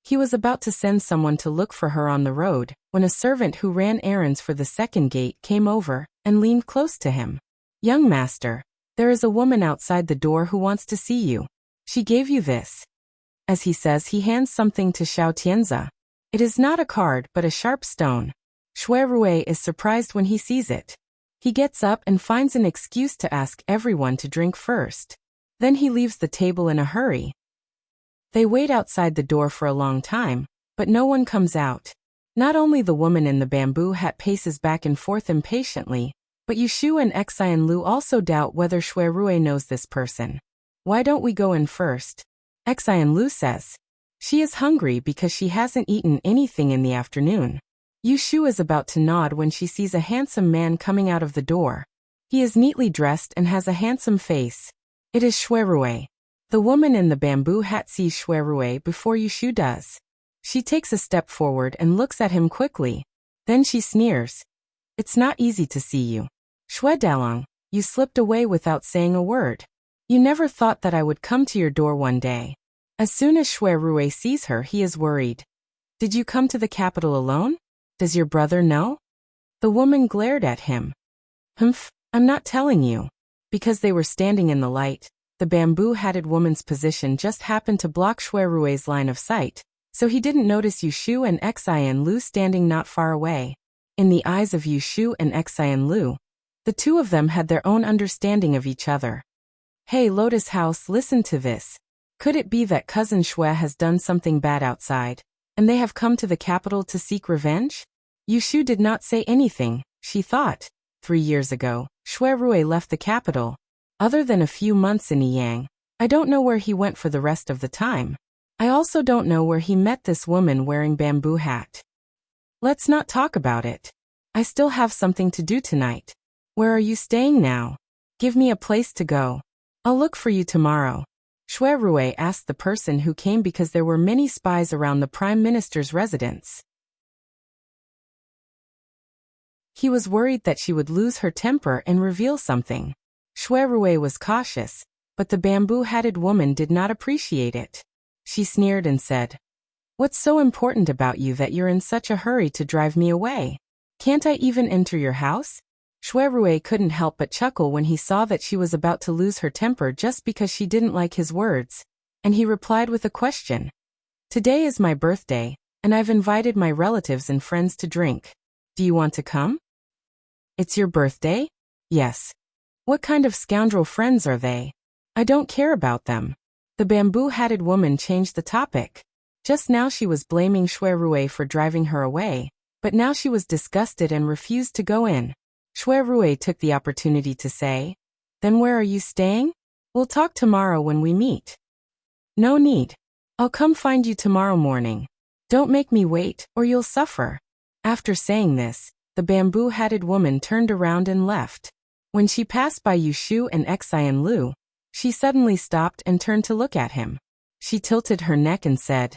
He was about to send someone to look for her on the road, when a servant who ran errands for the second gate came over and leaned close to him. "Young master, there is a woman outside the door who wants to see you. She gave you this." As he says, he hands something to Xiao Tianzi. It is not a card but a sharp stone. Shui Rui is surprised when he sees it. He gets up and finds an excuse to ask everyone to drink first. Then he leaves the table in a hurry. They wait outside the door for a long time, but no one comes out. Not only the woman in the bamboo hat paces back and forth impatiently, but Yushu and Xian Lu also doubt whether Shui Rui knows this person. "Why don't we go in first?" Xian Lu says. She is hungry because she hasn't eaten anything in the afternoon. Yushu is about to nod when she sees a handsome man coming out of the door. He is neatly dressed and has a handsome face. It is Shui Rui. The woman in the bamboo hat sees Shui Rui before Yushu does. She takes a step forward and looks at him quickly. Then she sneers. "It's not easy to see you. Shui Dalong, you slipped away without saying a word. You never thought that I would come to your door one day." As soon as Shui Rui sees her, he is worried. "Did you come to the capital alone? Does your brother know?" The woman glared at him. "Humph, I'm not telling you." Because they were standing in the light, the bamboo-hatted woman's position just happened to block Shui Rui's line of sight, so he didn't notice Yushu and Xian Lu standing not far away. In the eyes of Yushu and Xian Lu, the two of them had their own understanding of each other. "Hey Lotus House, listen to this. Could it be that cousin Shui has done something bad outside, and they have come to the capital to seek revenge?" Yushu did not say anything. She thought, 3 years ago, Shui Rui left the capital. Other than a few months in Yang, I don't know where he went for the rest of the time. I also don't know where he met this woman wearing bamboo hat. Let's not talk about it. I still have something to do tonight. Where are you staying now? Give me a place to go. I'll look for you tomorrow. Shui Rui asked the person who came because there were many spies around the Prime Minister's residence. He was worried that she would lose her temper and reveal something. Shui Rui was cautious, but the bamboo-hatted woman did not appreciate it. She sneered and said, "What's so important about you that you're in such a hurry to drive me away? Can't I even enter your house?" Shui Rui couldn't help but chuckle when he saw that she was about to lose her temper just because she didn't like his words, and he replied with a question. "Today is my birthday, and I've invited my relatives and friends to drink. Do you want to come?" "It's your birthday?" "Yes." "What kind of scoundrel friends are they? I don't care about them." The bamboo-hatted woman changed the topic. Just now she was blaming Shui Rui for driving her away, but now she was disgusted and refused to go in. Shui Rui took the opportunity to say, "Then where are you staying? We'll talk tomorrow when we meet." "No need. I'll come find you tomorrow morning. Don't make me wait, or you'll suffer." After saying this, the bamboo-hatted woman turned around and left. When she passed by Yushu and Xian Lu, she suddenly stopped and turned to look at him. She tilted her neck and said,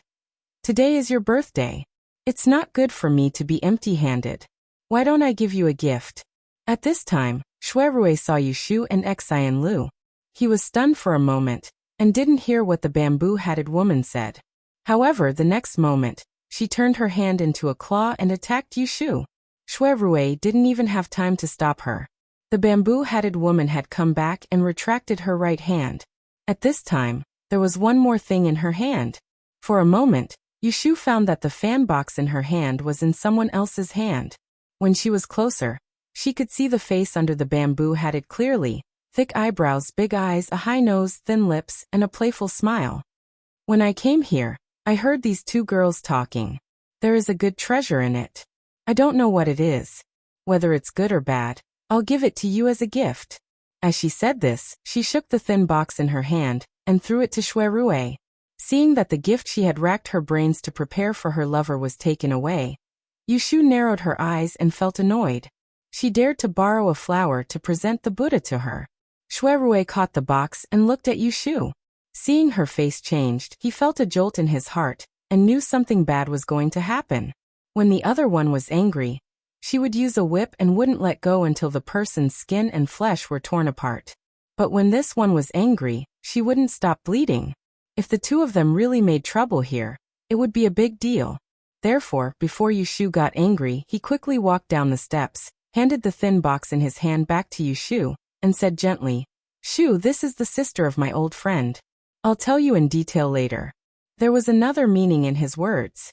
"Today is your birthday. It's not good for me to be empty-handed. Why don't I give you a gift? At this time, Shuirui saw Yushu and Xian Lu. He was stunned for a moment, and didn't hear what the bamboo-hatted woman said. However, the next moment, she turned her hand into a claw and attacked Yushu. Shuirui didn't even have time to stop her. The bamboo-hatted woman had come back and retracted her right hand. At this time, there was one more thing in her hand. For a moment, Yushu found that the fan box in her hand was in someone else's hand. When she was closer, she could see the face under the bamboo-hatted clearly: thick eyebrows, big eyes, a high nose, thin lips, and a playful smile. When I came here, I heard these two girls talking. There is a good treasure in it. I don't know what it is. Whether it's good or bad, I'll give it to you as a gift. As she said this, she shook the thin box in her hand and threw it to Shuirui. Seeing that the gift she had racked her brains to prepare for her lover was taken away, Yushu narrowed her eyes and felt annoyed. She dared to borrow a flower to present the Buddha to her. Shuirui caught the box and looked at Yushu. Seeing her face changed, he felt a jolt in his heart and knew something bad was going to happen. When the other one was angry, she would use a whip and wouldn't let go until the person's skin and flesh were torn apart. But when this one was angry, she wouldn't stop bleeding. If the two of them really made trouble here, it would be a big deal. Therefore, before Yushu got angry, he quickly walked down the steps, handed the thin box in his hand back to Yushu, and said gently, "Shu, this is the sister of my old friend. I'll tell you in detail later." There was another meaning in his words.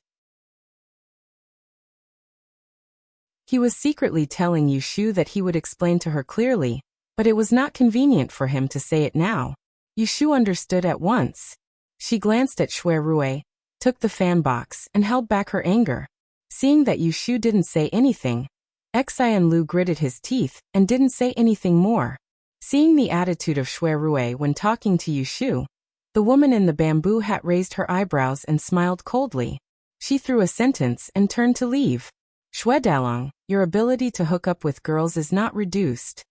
He was secretly telling Yushu that he would explain to her clearly, but it was not convenient for him to say it now. Yushu understood at once. She glanced at Shuirui, took the fan box, and held back her anger. Seeing that Yushu didn't say anything, Xian Lu gritted his teeth and didn't say anything more. Seeing the attitude of Shuirui when talking to Yushu, the woman in the bamboo hat raised her eyebrows and smiled coldly. She threw a sentence and turned to leave. "Shuidalong, your ability to hook up with girls is not reduced."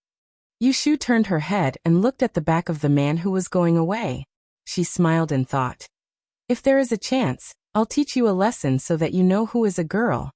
Yushu turned her head and looked at the back of the man who was going away. She smiled and thought, "If there is a chance, I'll teach you a lesson so that you know who is a girl."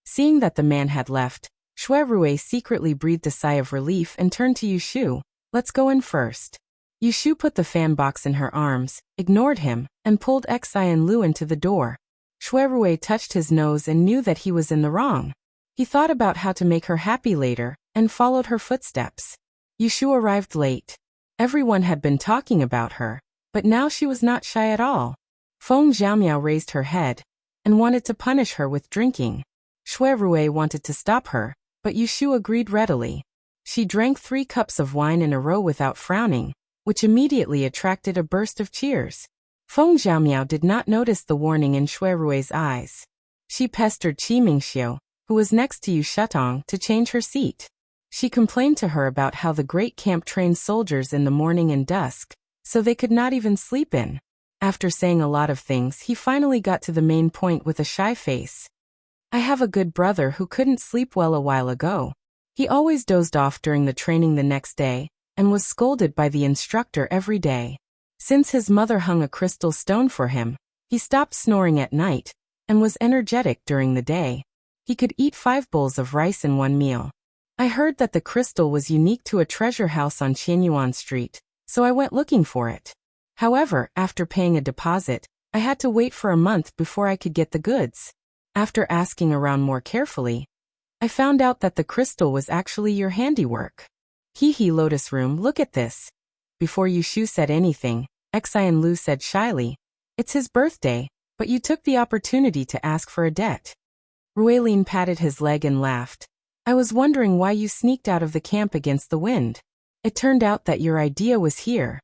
Seeing that the man had left, Shuirui secretly breathed a sigh of relief and turned to Yushu. "Let's go in first." Yushu put the fan box in her arms, ignored him, and pulled Xian Lu into the door. Shuirui touched his nose and knew that he was in the wrong. He thought about how to make her happy later, and followed her footsteps. Yushu arrived late. Everyone had been talking about her, but now she was not shy at all. Feng Xiaomiao raised her head and wanted to punish her with drinking. Shuirui wanted to stop her, but Yushu agreed readily. She drank 3 cups of wine in a row without frowning, which immediately attracted a burst of cheers. Feng Xiaomiao did not notice the warning in Shuirui's eyes. She pestered Qi Mingxiu, who was next to Yu Shutong, to change her seat. She complained to her about how the great camp trained soldiers in the morning and dusk, so they could not even sleep in. After saying a lot of things, he finally got to the main point with a shy face. "I have a good brother who couldn't sleep well a while ago. He always dozed off during the training the next day, and was scolded by the instructor every day. Since his mother hung a crystal stone for him, he stopped snoring at night, and was energetic during the day. He could eat 5 bowls of rice in one meal. I heard that the crystal was unique to a treasure house on Qianyuan Street, so I went looking for it. However, after paying a deposit, I had to wait for a month before I could get the goods. After asking around more carefully, I found out that the crystal was actually your handiwork. Hee Lotus Room, look at this." Before Yushu said anything, Xian Lu said shyly, "It's his birthday, but you took the opportunity to ask for a debt." Ruilin patted his leg and laughed. "I was wondering why you sneaked out of the camp against the wind. It turned out that your idea was here."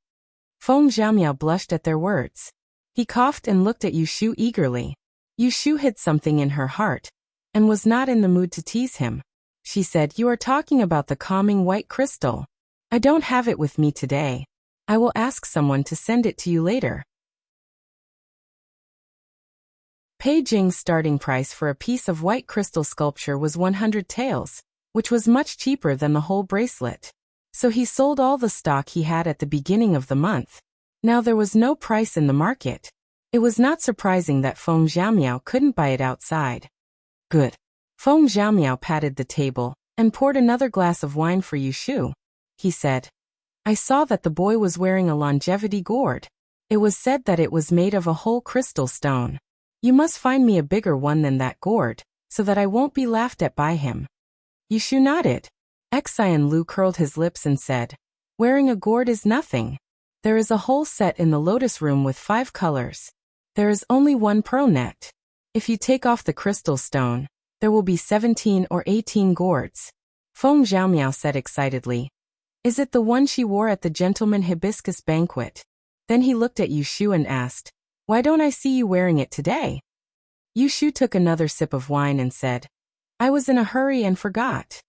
Feng Xiaomiao blushed at their words. He coughed and looked at Yushu eagerly. Yushu hid something in her heart, and was not in the mood to tease him. She said, "You are talking about the calming white crystal. I don't have it with me today. I will ask someone to send it to you later." Beijing's starting price for a piece of white crystal sculpture was 100 taels, which was much cheaper than the whole bracelet. So he sold all the stock he had at the beginning of the month. Now there was no price in the market. It was not surprising that Feng Xiaomiao couldn't buy it outside. Good. Feng Xiaomiao patted the table and poured another glass of wine for Yushu. He said, I saw that the boy was wearing a longevity gourd. It was said that it was made of a whole crystal stone. You must find me a bigger one than that gourd, so that I won't be laughed at by him. Yushu nodded. Xian Lu curled his lips and said, wearing a gourd is nothing. There is a whole set in the lotus room with 5 colors. There is only one pearl net. If you take off the crystal stone, there will be 17 or 18 gourds. Feng Xiaomiao said excitedly. Is it the one she wore at the gentleman hibiscus banquet? Then he looked at Yushu and asked, why don't I see you wearing it today? Yushu took another sip of wine and said, I was in a hurry and forgot.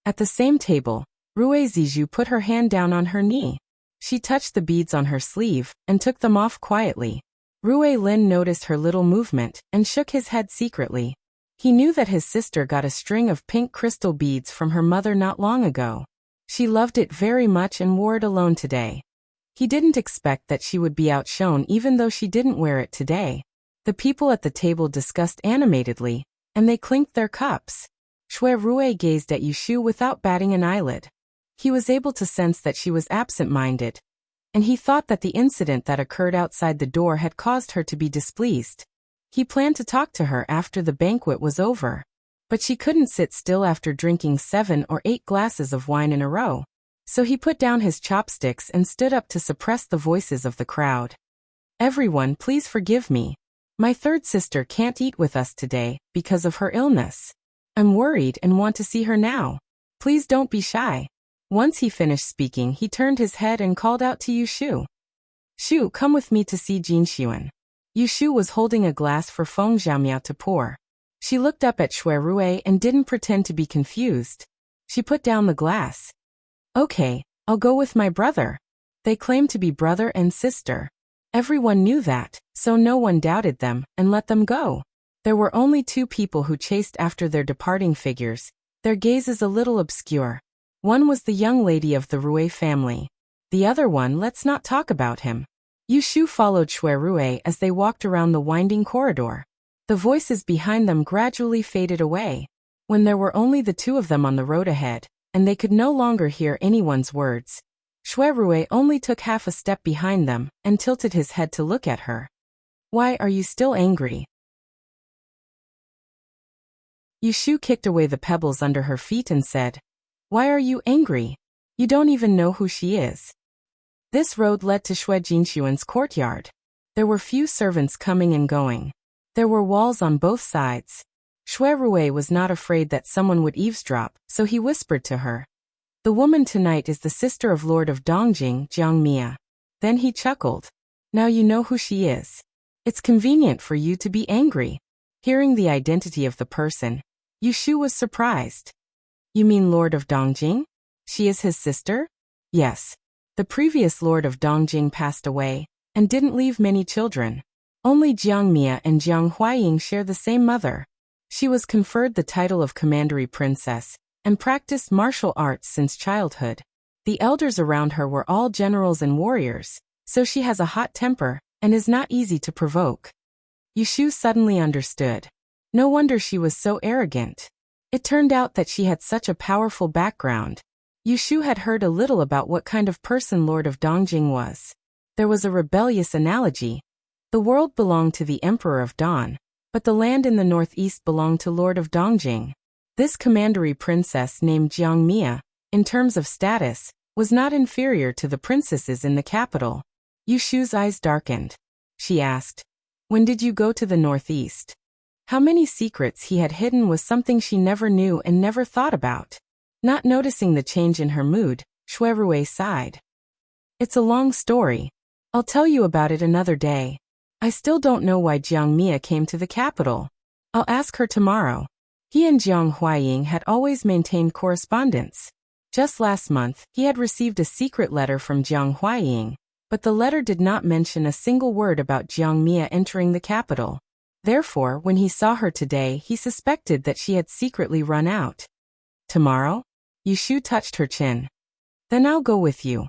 At the same table, Rue Zizhu put her hand down on her knee. She touched the beads on her sleeve and took them off quietly. Rue Lin noticed her little movement and shook his head secretly. He knew that his sister got a string of pink crystal beads from her mother not long ago. She loved it very much and wore it alone today. He didn't expect that she would be outshone even though she didn't wear it today. The people at the table discussed animatedly, and they clinked their cups. Shui Rue gazed at Yushu without batting an eyelid. He was able to sense that she was absent-minded, and he thought that the incident that occurred outside the door had caused her to be displeased. He planned to talk to her after the banquet was over, but she couldn't sit still after drinking 7 or 8 glasses of wine in a row. So he put down his chopsticks and stood up to suppress the voices of the crowd. Everyone, please forgive me. My third sister can't eat with us today because of her illness. I'm worried and want to see her now. Please don't be shy. Once he finished speaking, he turned his head and called out to Yushu. Shu, come with me to see Jin Xuan. Yushu was holding a glass for Feng Xiaomiao to pour. She looked up at Shui Rue and didn't pretend to be confused. She put down the glass. Okay, I'll go with my brother. They claimed to be brother and sister. Everyone knew that, so no one doubted them and let them go. There were only 2 people who chased after their departing figures, their gazes a little obscure. One was the young lady of the Rue family. The other one, let's not talk about him. Yushu followed Shui Rue as they walked around the winding corridor. The voices behind them gradually faded away. When there were only the 2 of them on the road ahead, and they could no longer hear anyone's words, Shui Rue only took half a step behind them and tilted his head to look at her. Why are you still angry? Yushu kicked away the pebbles under her feet and said, why are you angry? You don't even know who she is. This road led to Shui Jinshuan's courtyard. There were few servants coming and going. There were walls on both sides. Shui Rue was not afraid that someone would eavesdrop, so he whispered to her. The woman tonight is the sister of Lord of Dongjing, Jiang Mia. Then he chuckled. Now you know who she is. It's convenient for you to be angry. Hearing the identity of the person, Yushu was surprised. You mean Lord of Dongjing? She is his sister? Yes. The previous Lord of Dongjing passed away, and didn't leave many children. Only Jiang Mia and Jiang Huaying share the same mother. She was conferred the title of Commandery Princess, and practiced martial arts since childhood. The elders around her were all generals and warriors, so she has a hot temper, and is not easy to provoke. Yushu suddenly understood. No wonder she was so arrogant. It turned out that she had such a powerful background. Yushu had heard a little about what kind of person Lord of Dongjing was. There was a rebellious analogy. The world belonged to the Emperor of Dawn, but the land in the northeast belonged to Lord of Dongjing. This commandery princess named Jiang Mia, in terms of status, was not inferior to the princesses in the capital. Yushu's eyes darkened. She asked, when did you go to the northeast? How many secrets he had hidden was something she never knew and never thought about. Not noticing the change in her mood, Shui Rue sighed. It's a long story. I'll tell you about it another day. I still don't know why Jiang Mia came to the capital. I'll ask her tomorrow. He and Jiang Huaying had always maintained correspondence. Just last month, he had received a secret letter from Jiang Huaying, but the letter did not mention a single word about Jiang Mia entering the capital. Therefore, when he saw her today, he suspected that she had secretly run out. Tomorrow? Yushu touched her chin. Then I'll go with you.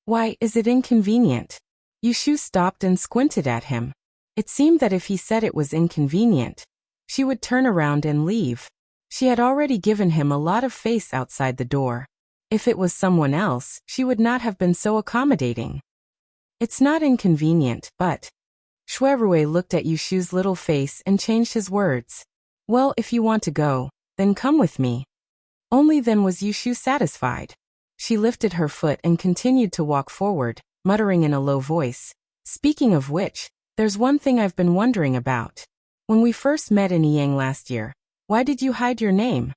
Why, is it inconvenient? Yushu stopped and squinted at him. It seemed that if he said it was inconvenient, she would turn around and leave. She had already given him a lot of face outside the door. If it was someone else, she would not have been so accommodating. It's not inconvenient, but... Shuerue looked at Yushu's little face and changed his words. Well, if you want to go, then come with me. Only then was Yushu satisfied. She lifted her foot and continued to walk forward, muttering in a low voice. Speaking of which, there's one thing I've been wondering about. When we first met in Yang last year, why did you hide your name?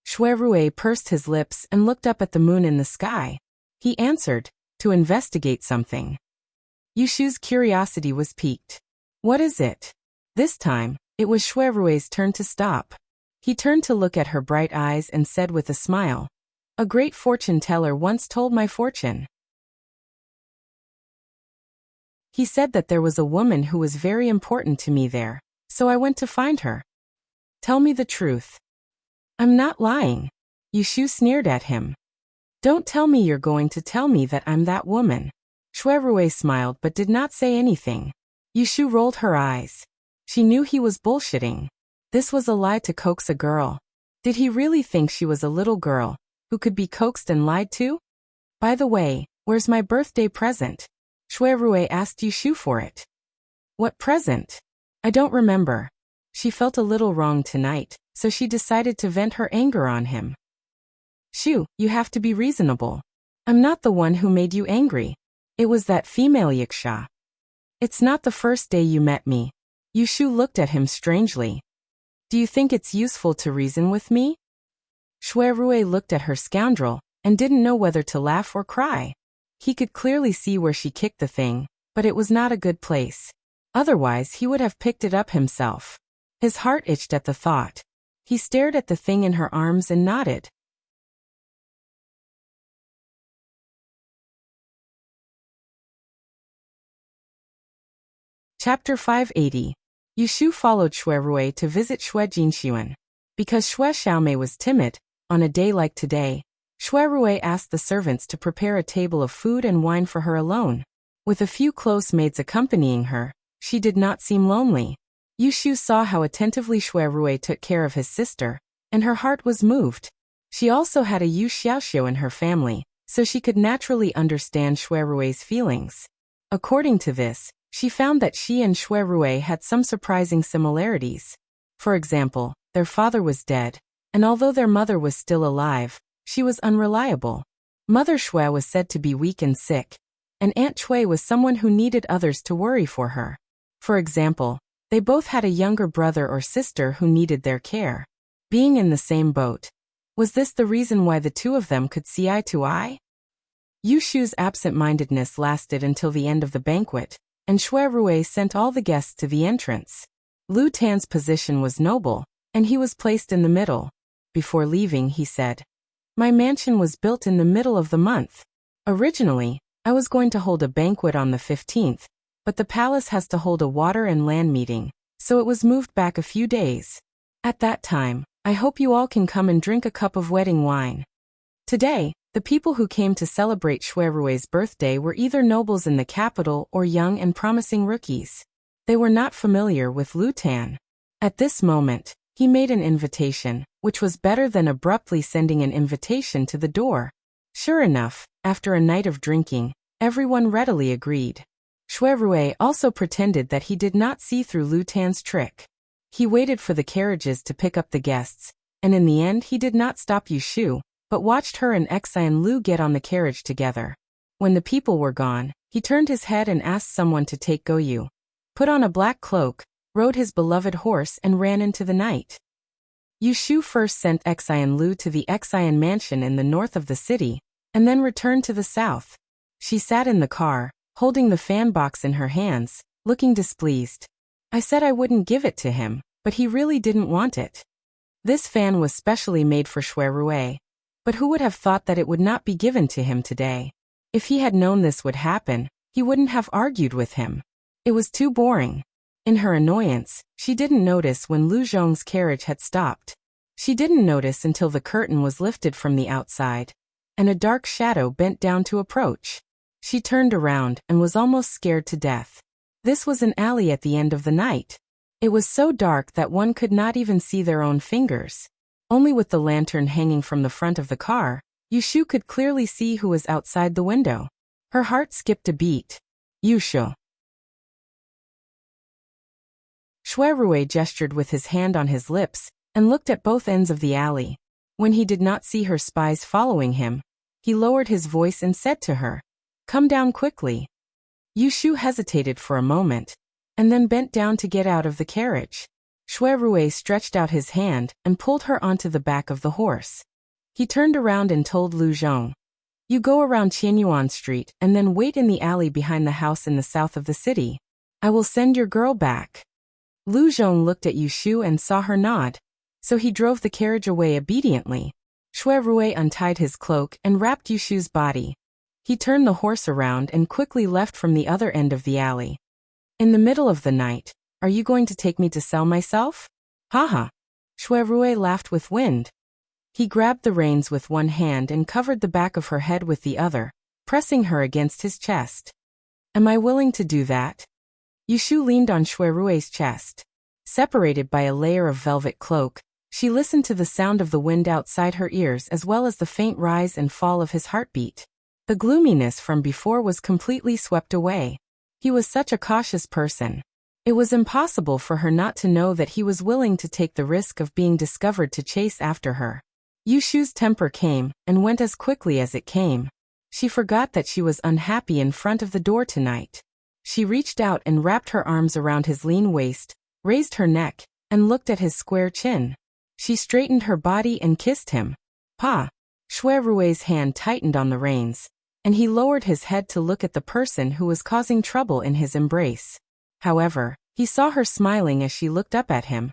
Shuerue pursed his lips and looked up at the moon in the sky. He answered, to investigate something. Yushu's curiosity was piqued. What is it? This time, it was Shuerue's turn to stop. He turned to look at her bright eyes and said with a smile, a great fortune teller once told my fortune. He said that there was a woman who was very important to me there, so I went to find her. Tell me the truth. I'm not lying. Yushu sneered at him. Don't tell me you're going to tell me that I'm that woman. Shuerue smiled but did not say anything. Yushu rolled her eyes. She knew he was bullshitting. This was a lie to coax a girl. Did he really think she was a little girl who could be coaxed and lied to? By the way, where's my birthday present? Shuerue asked Yushu for it. What present? I don't remember. She felt a little wrong tonight, so she decided to vent her anger on him. Shu, you have to be reasonable. I'm not the one who made you angry. It was that female Yiksha. It's not the first day you met me. Yushu looked at him strangely. Do you think it's useful to reason with me? Shuerue looked at her scoundrel and didn't know whether to laugh or cry. He could clearly see where she kicked the thing, but it was not a good place. Otherwise he would have picked it up himself. His heart itched at the thought. He stared at the thing in her arms and nodded. Chapter 580. Yushu followed Shuerue to visit Xue Jinxian. Because Xue Xiaomei was timid, on a day like today, Shuerue asked the servants to prepare a table of food and wine for her alone. With a few close maids accompanying her, she did not seem lonely. Yushu saw how attentively Shuerue took care of his sister, and her heart was moved. She also had a Yu Xiaoxiu in her family, so she could naturally understand Shuerue's feelings. According to this, she found that she and Shuerue had some surprising similarities. For example, their father was dead, and although their mother was still alive, she was unreliable. Mother Xue was said to be weak and sick, and Aunt Chui was someone who needed others to worry for her. For example, they both had a younger brother or sister who needed their care. Being in the same boat, was this the reason why the two of them could see eye to eye? Yushu's absent-mindedness lasted until the end of the banquet, and Shuerue sent all the guests to the entrance. Lu Tan's position was noble, and he was placed in the middle. Before leaving, he said, my mansion was built in the middle of the month. Originally, I was going to hold a banquet on the 15th, but the palace has to hold a water and land meeting, so it was moved back a few days. At that time, I hope you all can come and drink a cup of wedding wine. Today, the people who came to celebrate Shuerue's birthday were either nobles in the capital or young and promising rookies. They were not familiar with Lu Tan. At this moment, he made an invitation, which was better than abruptly sending an invitation to the door. Sure enough, after a night of drinking, everyone readily agreed. Shuerue also pretended that he did not see through Lu Tan's trick. He waited for the carriages to pick up the guests, and in the end he did not stop Yushu, but watched her and Xian Lu get on the carriage together. When the people were gone, he turned his head and asked someone to take Goyu, put on a black cloak, rode his beloved horse and ran into the night. Yushu first sent Xian Lu to the Xian mansion in the north of the city, and then returned to the south. She sat in the car, holding the fan box in her hands, looking displeased. I said I wouldn't give it to him, but he really didn't want it. This fan was specially made for Shuerue, but who would have thought that it would not be given to him today? If he had known this would happen, he wouldn't have argued with him. It was too boring. In her annoyance, she didn't notice when Lu Zhong's carriage had stopped. She didn't notice until the curtain was lifted from the outside, and a dark shadow bent down to approach. She turned around and was almost scared to death. This was an alley at the end of the night. It was so dark that one could not even see their own fingers. Only with the lantern hanging from the front of the car, Yushu could clearly see who was outside the window. Her heart skipped a beat. Yushu. Shuirue gestured with his hand on his lips and looked at both ends of the alley. When he did not see her spies following him, he lowered his voice and said to her, "Come down quickly." Yushu hesitated for a moment, and then bent down to get out of the carriage. Shuirue stretched out his hand and pulled her onto the back of the horse. He turned around and told Lu Zhong, "You go around Qianyuan Street and then wait in the alley behind the house in the south of the city. I will send your girl back." Lu Zhong looked at Yushu and saw her nod, so he drove the carriage away obediently. Shuirue untied his cloak and wrapped Yushu's body. He turned the horse around and quickly left from the other end of the alley. "In the middle of the night, are you going to take me to sell myself?" "Haha." Shuirue laughed with wind. He grabbed the reins with one hand and covered the back of her head with the other, pressing her against his chest. "Am I willing to do that?" Yushu leaned on Shuirue's chest. Separated by a layer of velvet cloak, she listened to the sound of the wind outside her ears as well as the faint rise and fall of his heartbeat. The gloominess from before was completely swept away. He was such a cautious person. It was impossible for her not to know that he was willing to take the risk of being discovered to chase after her. Yushu's temper came and went as quickly as it came. She forgot that she was unhappy in front of the door tonight. She reached out and wrapped her arms around his lean waist, raised her neck, and looked at his square chin. She straightened her body and kissed him. "Pa." Shuirue's hand tightened on the reins, and he lowered his head to look at the person who was causing trouble in his embrace. However, he saw her smiling as she looked up at him,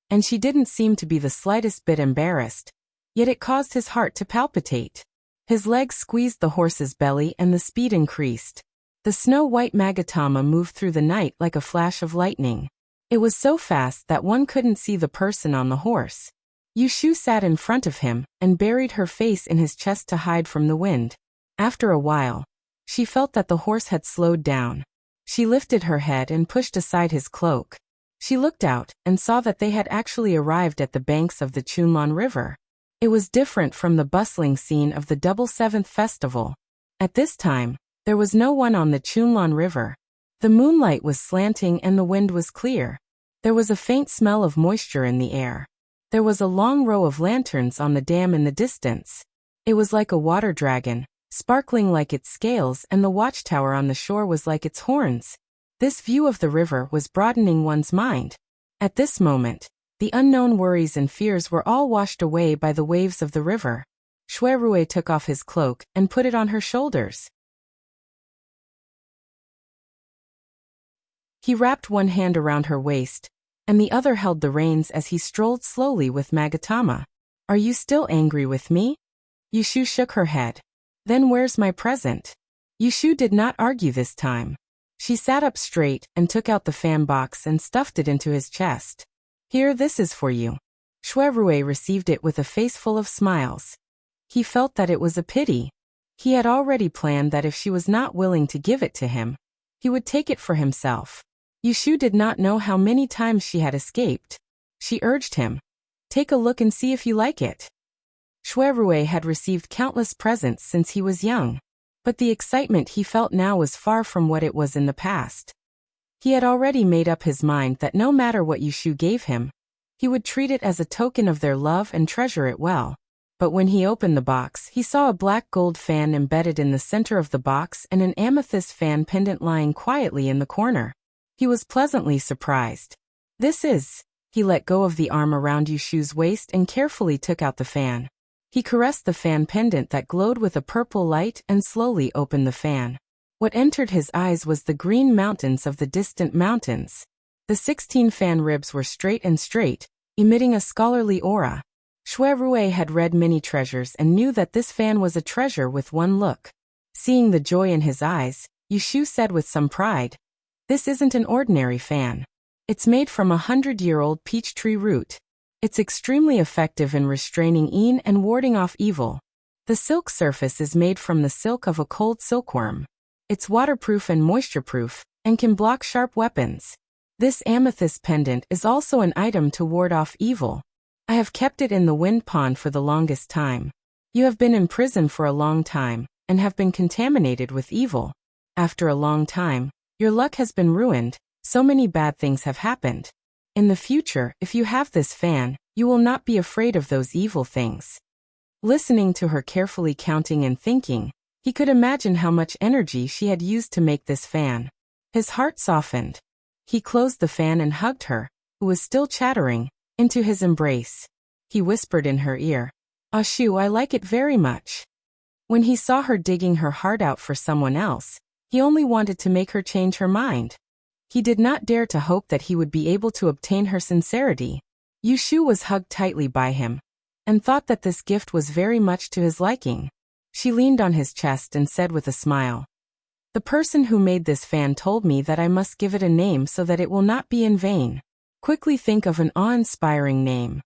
and she didn't seem to be the slightest bit embarrassed, yet it caused his heart to palpitate. His legs squeezed the horse's belly and the speed increased. The snow-white Magatama moved through the night like a flash of lightning. It was so fast that one couldn't see the person on the horse. Yushu sat in front of him and buried her face in his chest to hide from the wind. After a while, she felt that the horse had slowed down. She lifted her head and pushed aside his cloak. She looked out and saw that they had actually arrived at the banks of the Chunlan River. It was different from the bustling scene of the Double Seventh Festival. At this time, there was no one on the Chunlan River. The moonlight was slanting and the wind was clear. There was a faint smell of moisture in the air. There was a long row of lanterns on the dam in the distance. It was like a water dragon, sparkling like its scales, and the watchtower on the shore was like its horns. This view of the river was broadening one's mind. At this moment, the unknown worries and fears were all washed away by the waves of the river. Shuirue took off his cloak and put it on her shoulders. He wrapped one hand around her waist, and the other held the reins as he strolled slowly with Magatama. "Are you still angry with me?" Yushu shook her head. "Then where's my present?" Yushu did not argue this time. She sat up straight and took out the fan box and stuffed it into his chest. "Here, this is for you." Shuirue received it with a face full of smiles. He felt that it was a pity. He had already planned that if she was not willing to give it to him, he would take it for himself. Yushu did not know how many times she had escaped. She urged him, "Take a look and see if you like it." Shuirue had received countless presents since he was young, but the excitement he felt now was far from what it was in the past. He had already made up his mind that no matter what Yushu gave him, he would treat it as a token of their love and treasure it well. But when he opened the box, he saw a black gold fan embedded in the center of the box and an amethyst fan pendant lying quietly in the corner. He was pleasantly surprised. "This is..." He let go of the arm around Yushu's waist and carefully took out the fan. He caressed the fan pendant that glowed with a purple light and slowly opened the fan. What entered his eyes was the green mountains of the distant mountains. The 16 fan ribs were straight and straight, emitting a scholarly aura. Shuirue had read many treasures and knew that this fan was a treasure with one look. Seeing the joy in his eyes, Yushu said with some pride, "This isn't an ordinary fan. It's made from a 100-year-old peach tree root. It's extremely effective in restraining yin and warding off evil. The silk surface is made from the silk of a cold silkworm. It's waterproof and moisture-proof, and can block sharp weapons. This amethyst pendant is also an item to ward off evil. I have kept it in the wind pond for the longest time. You have been in prison for a long time, and have been contaminated with evil. After a long time, your luck has been ruined, so many bad things have happened. In the future, if you have this fan, you will not be afraid of those evil things. Listening to her carefully counting and thinking, he could imagine how much energy she had used to make this fan. His heart softened. He closed the fan and hugged her, who was still chattering, into his embrace. He whispered in her ear, "Ashu, I like it very much." When he saw her digging her heart out for someone else, he only wanted to make her change her mind. He did not dare to hope that he would be able to obtain her sincerity. Yushu was hugged tightly by him, and thought that this gift was very much to his liking. She leaned on his chest and said with a smile, "The person who made this fan told me that I must give it a name so that it will not be in vain. Quickly think of an awe-inspiring name."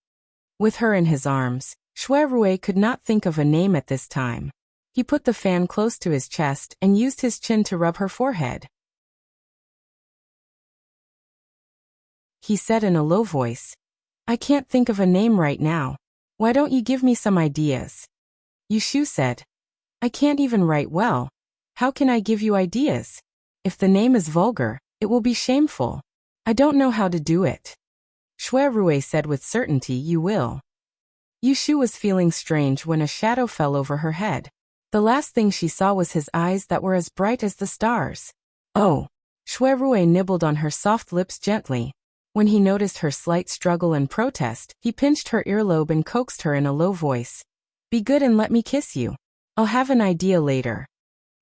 With her in his arms, Shuerue could not think of a name at this time. He put the fan close to his chest and used his chin to rub her forehead. He said in a low voice, "I can't think of a name right now. Why don't you give me some ideas?" Yushu said, "I can't even write well. How can I give you ideas? If the name is vulgar, it will be shameful. I don't know how to do it." Shuerue said with certainty, "You will." Yushu was feeling strange when a shadow fell over her head. The last thing she saw was his eyes that were as bright as the stars. "Oh." Shuerue nibbled on her soft lips gently. When he noticed her slight struggle and protest, he pinched her earlobe and coaxed her in a low voice, "Be good and let me kiss you. I'll have an idea later."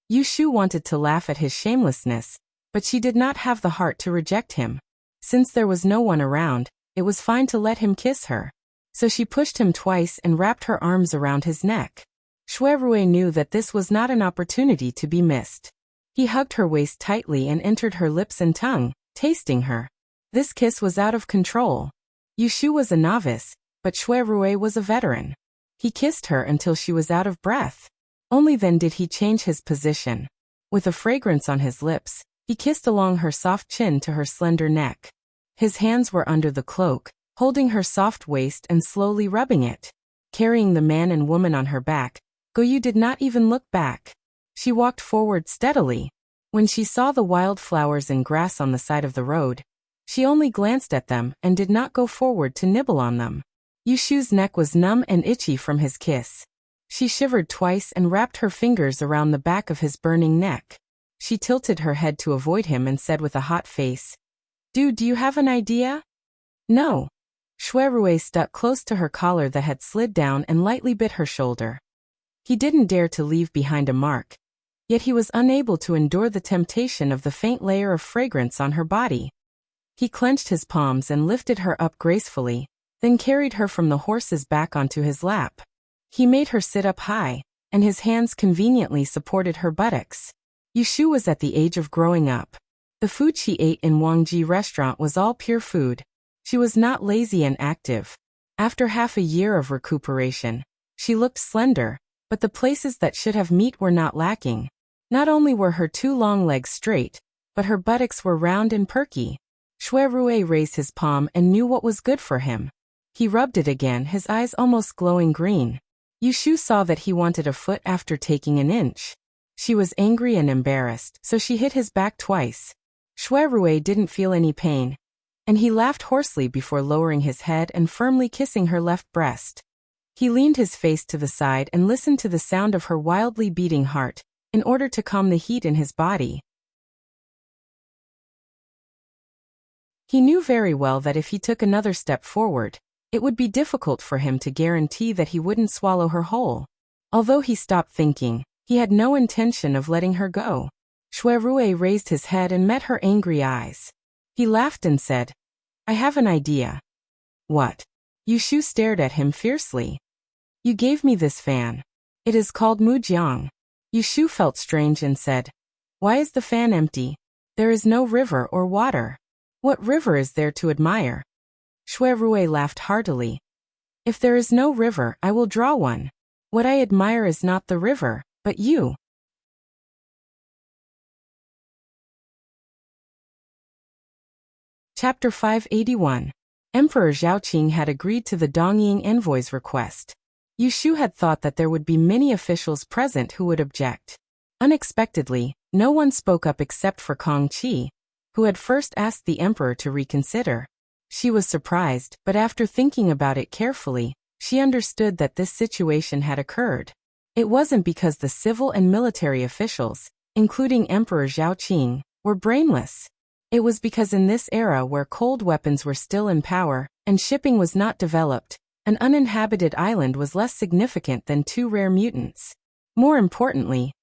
Yushu wanted to laugh at his shamelessness, but she did not have the heart to reject him. Since there was no one around, it was fine to let him kiss her. So she pushed him twice and wrapped her arms around his neck. Shuerue knew that this was not an opportunity to be missed. He hugged her waist tightly and entered her lips and tongue, tasting her. This kiss was out of control. Yushu was a novice, but Shuerue was a veteran. He kissed her until she was out of breath. Only then did he change his position. With a fragrance on his lips, he kissed along her soft chin to her slender neck. His hands were under the cloak, holding her soft waist and slowly rubbing it. Carrying the man and woman on her back, Goyu did not even look back. She walked forward steadily. When she saw the wild flowers and grass on the side of the road, she only glanced at them and did not go forward to nibble on them. Yushu's neck was numb and itchy from his kiss. She shivered twice and wrapped her fingers around the back of his burning neck. She tilted her head to avoid him and said with a hot face, Do you have an idea?" "No." Shuerue stuck close to her collar that had slid down and lightly bit her shoulder. He didn't dare to leave behind a mark, yet he was unable to endure the temptation of the faint layer of fragrance on her body. He clenched his palms and lifted her up gracefully, then carried her from the horse's back onto his lap. He made her sit up high, and his hands conveniently supported her buttocks. Yushu was at the age of growing up. The food she ate in Wangji restaurant was all pure food. She was not lazy and active. After half a year of recuperation, she looked slender, but the places that should have meat were not lacking. Not only were her two long legs straight, but her buttocks were round and perky. Shuerue raised his palm and knew what was good for him. He rubbed it again, his eyes almost glowing green. Yushu saw that he wanted a foot after taking an inch. She was angry and embarrassed, so she hit his back twice. Shuerue didn't feel any pain, and he laughed hoarsely before lowering his head and firmly kissing her left breast. He leaned his face to the side and listened to the sound of her wildly beating heart, in order to calm the heat in his body. He knew very well that if he took another step forward, it would be difficult for him to guarantee that he wouldn't swallow her whole. Although he stopped thinking, he had no intention of letting her go. Shuerue raised his head and met her angry eyes. He laughed and said, "I have an idea." "What?" Yushu stared at him fiercely. "You gave me this fan. It is called Mujiang." Yushu felt strange and said, "Why is the fan empty? There is no river or water. What river is there to admire?" Shuerue laughed heartily. "If there is no river, I will draw one. What I admire is not the river, but you." Chapter 581. Emperor Zhaoqing had agreed to the Dongying envoy's request. Yu Shu had thought that there would be many officials present who would object. Unexpectedly, no one spoke up except for Kong Qi, who had first asked the emperor to reconsider. She was surprised, but after thinking about it carefully, she understood that this situation had occurred. It wasn't because the civil and military officials, including Emperor Zhaoqing, were brainless. It was because in this era where cold weapons were still in power, and shipping was not developed, an uninhabited island was less significant than two rare mutants. More importantly,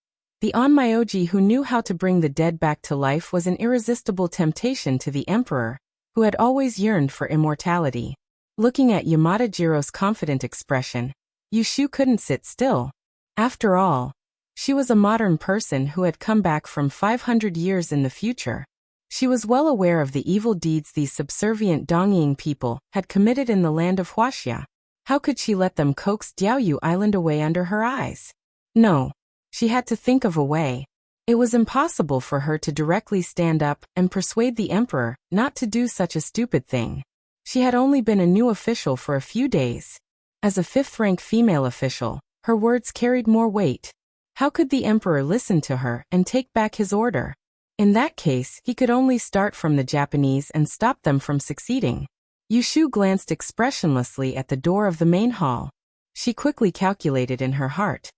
the Onmyoji who knew how to bring the dead back to life was an irresistible temptation to the emperor, who had always yearned for immortality. Looking at Yamada Jiro's confident expression, Yu Shu couldn't sit still. After all, she was a modern person who had come back from 500 years in the future. She was well aware of the evil deeds these subservient Dongying people had committed in the land of Huaxia. How could she let them coax Diaoyu Island away under her eyes? No. She had to think of a way. It was impossible for her to directly stand up and persuade the emperor not to do such a stupid thing. She had only been a new official for a few days. As a fifth-rank female official, her words carried more weight. How could the emperor listen to her and take back his order? In that case, he could only start from the Japanese and stop them from succeeding. Yu Shu glanced expressionlessly at the door of the main hall. She quickly calculated in her heart.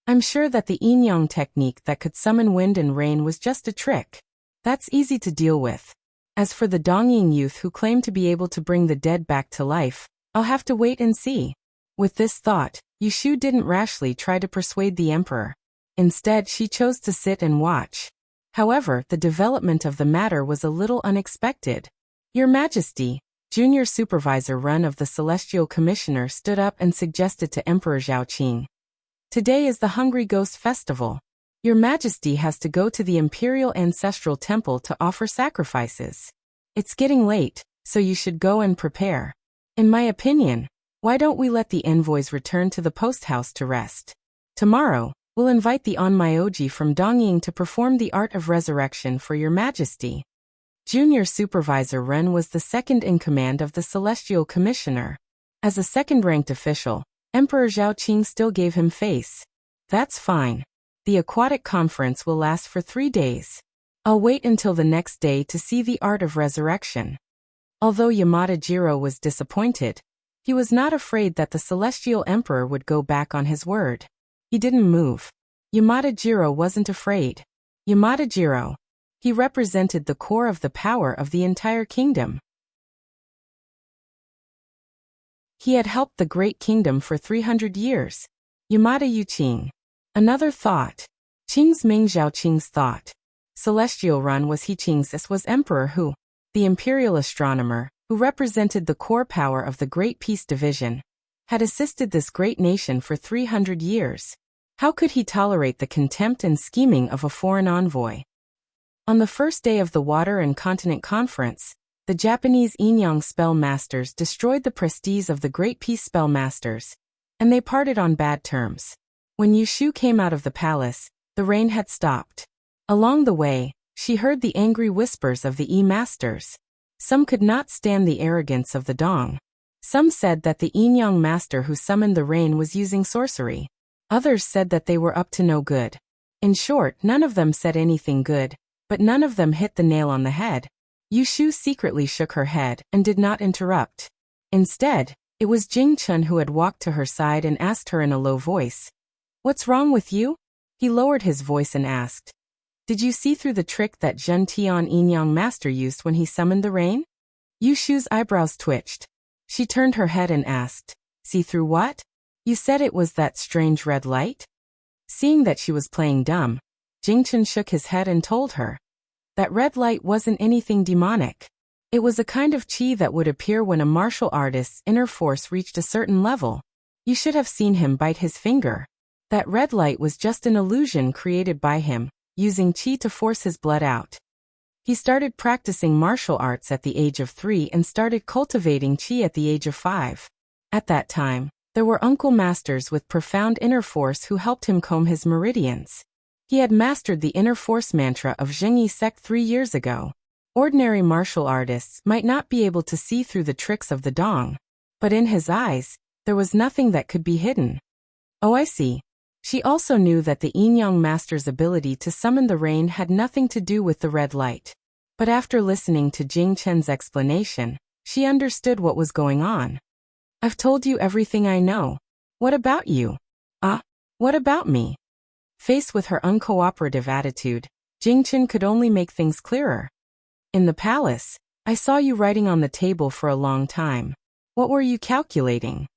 I'm sure that the yin-yang technique that could summon wind and rain was just a trick. That's easy to deal with. As for the Dongying youth who claim to be able to bring the dead back to life, I'll have to wait and see. With this thought, Yu Shu didn't rashly try to persuade the emperor. Instead, she chose to sit and watch. However, the development of the matter was a little unexpected. Your Majesty, Junior Supervisor Run of the Celestial Commissioner stood up and suggested to Emperor Zhaoqing. Today is the Hungry Ghost Festival. Your Majesty has to go to the Imperial Ancestral Temple to offer sacrifices. It's getting late, so you should go and prepare. In my opinion, why don't we let the envoys return to the post house to rest? Tomorrow, we'll invite the Onmyoji from Dongying to perform the art of resurrection for your Majesty. Junior Supervisor Ren was the second in command of the Celestial Commissioner. As a second-ranked official, Emperor Zhaoqing still gave him face. That's fine. The aquatic conference will last for 3 days. I'll wait until the next day to see the art of resurrection. Although Yamada Jiro was disappointed, he was not afraid that the Celestial Emperor would go back on his word. He didn't move. Yamada Jiro wasn't afraid. Yamada Jiro. He represented the core of the power of the entire kingdom. He had helped the great kingdom for 300 years. Yamada Yuqing. Another thought. Qing's Ming Zhaoqing's thought. Celestial Run was He Qing's. This was Emperor Hu, the imperial astronomer, who represented the core power of the Great Peace Division, had assisted this great nation for 300 years. How could he tolerate the contempt and scheming of a foreign envoy? On the first day of the Water and Continent Conference, the Japanese yin-yang spell masters destroyed the prestige of the Great Peace spell masters, and they parted on bad terms. When Yu Shu came out of the palace, the rain had stopped. Along the way, she heard the angry whispers of the masters. Some could not stand the arrogance of the Dong. Some said that the yin-yang master who summoned the rain was using sorcery. Others said that they were up to no good. In short, none of them said anything good, but none of them hit the nail on the head. Yu Shu secretly shook her head and did not interrupt. Instead, it was Jing Chun who had walked to her side and asked her in a low voice, "What's wrong with you?" He lowered his voice and asked, "Did you see through the trick that Zhen Tian yin-yang master used when he summoned the rain?" Yu Shu's eyebrows twitched. She turned her head and asked, "See through what? You said it was that strange red light?" Seeing that she was playing dumb, Jing Chun shook his head and told her, that red light wasn't anything demonic. It was a kind of chi that would appear when a martial artist's inner force reached a certain level. You should have seen him bite his finger. That red light was just an illusion created by him, using chi to force his blood out. He started practicing martial arts at the age of 3 and started cultivating chi at the age of 5. At that time, there were uncle masters with profound inner force who helped him comb his meridians. He had mastered the inner force mantra of Zhengyi sect 3 years ago. Ordinary martial artists might not be able to see through the tricks of the dong, but in his eyes, there was nothing that could be hidden. Oh, I see. She also knew that the Yin-Yang master's ability to summon the rain had nothing to do with the red light. But after listening to Jing Chen's explanation, she understood what was going on. I've told you everything I know. What about you? What about me? Faced with her uncooperative attitude, Jing Chen could only make things clearer. In the palace, I saw you writing on the table for a long time. What were you calculating?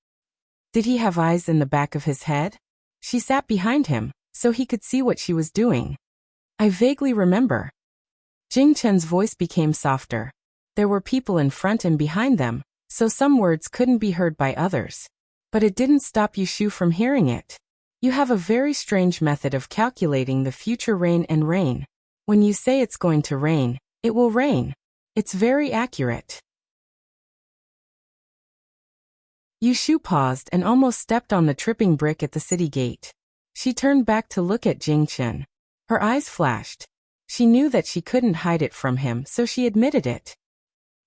Did he have eyes in the back of his head? She sat behind him, so he could see what she was doing. I vaguely remember. Jing Chen's voice became softer. There were people in front and behind them, so some words couldn't be heard by others. But it didn't stop Yushu from hearing it. You have a very strange method of calculating the future rain and rain. When you say it's going to rain, it will rain. It's very accurate. Yushu paused and almost stepped on the tripping brick at the city gate. She turned back to look at Jing Chen. Her eyes flashed. She knew that she couldn't hide it from him, so she admitted it.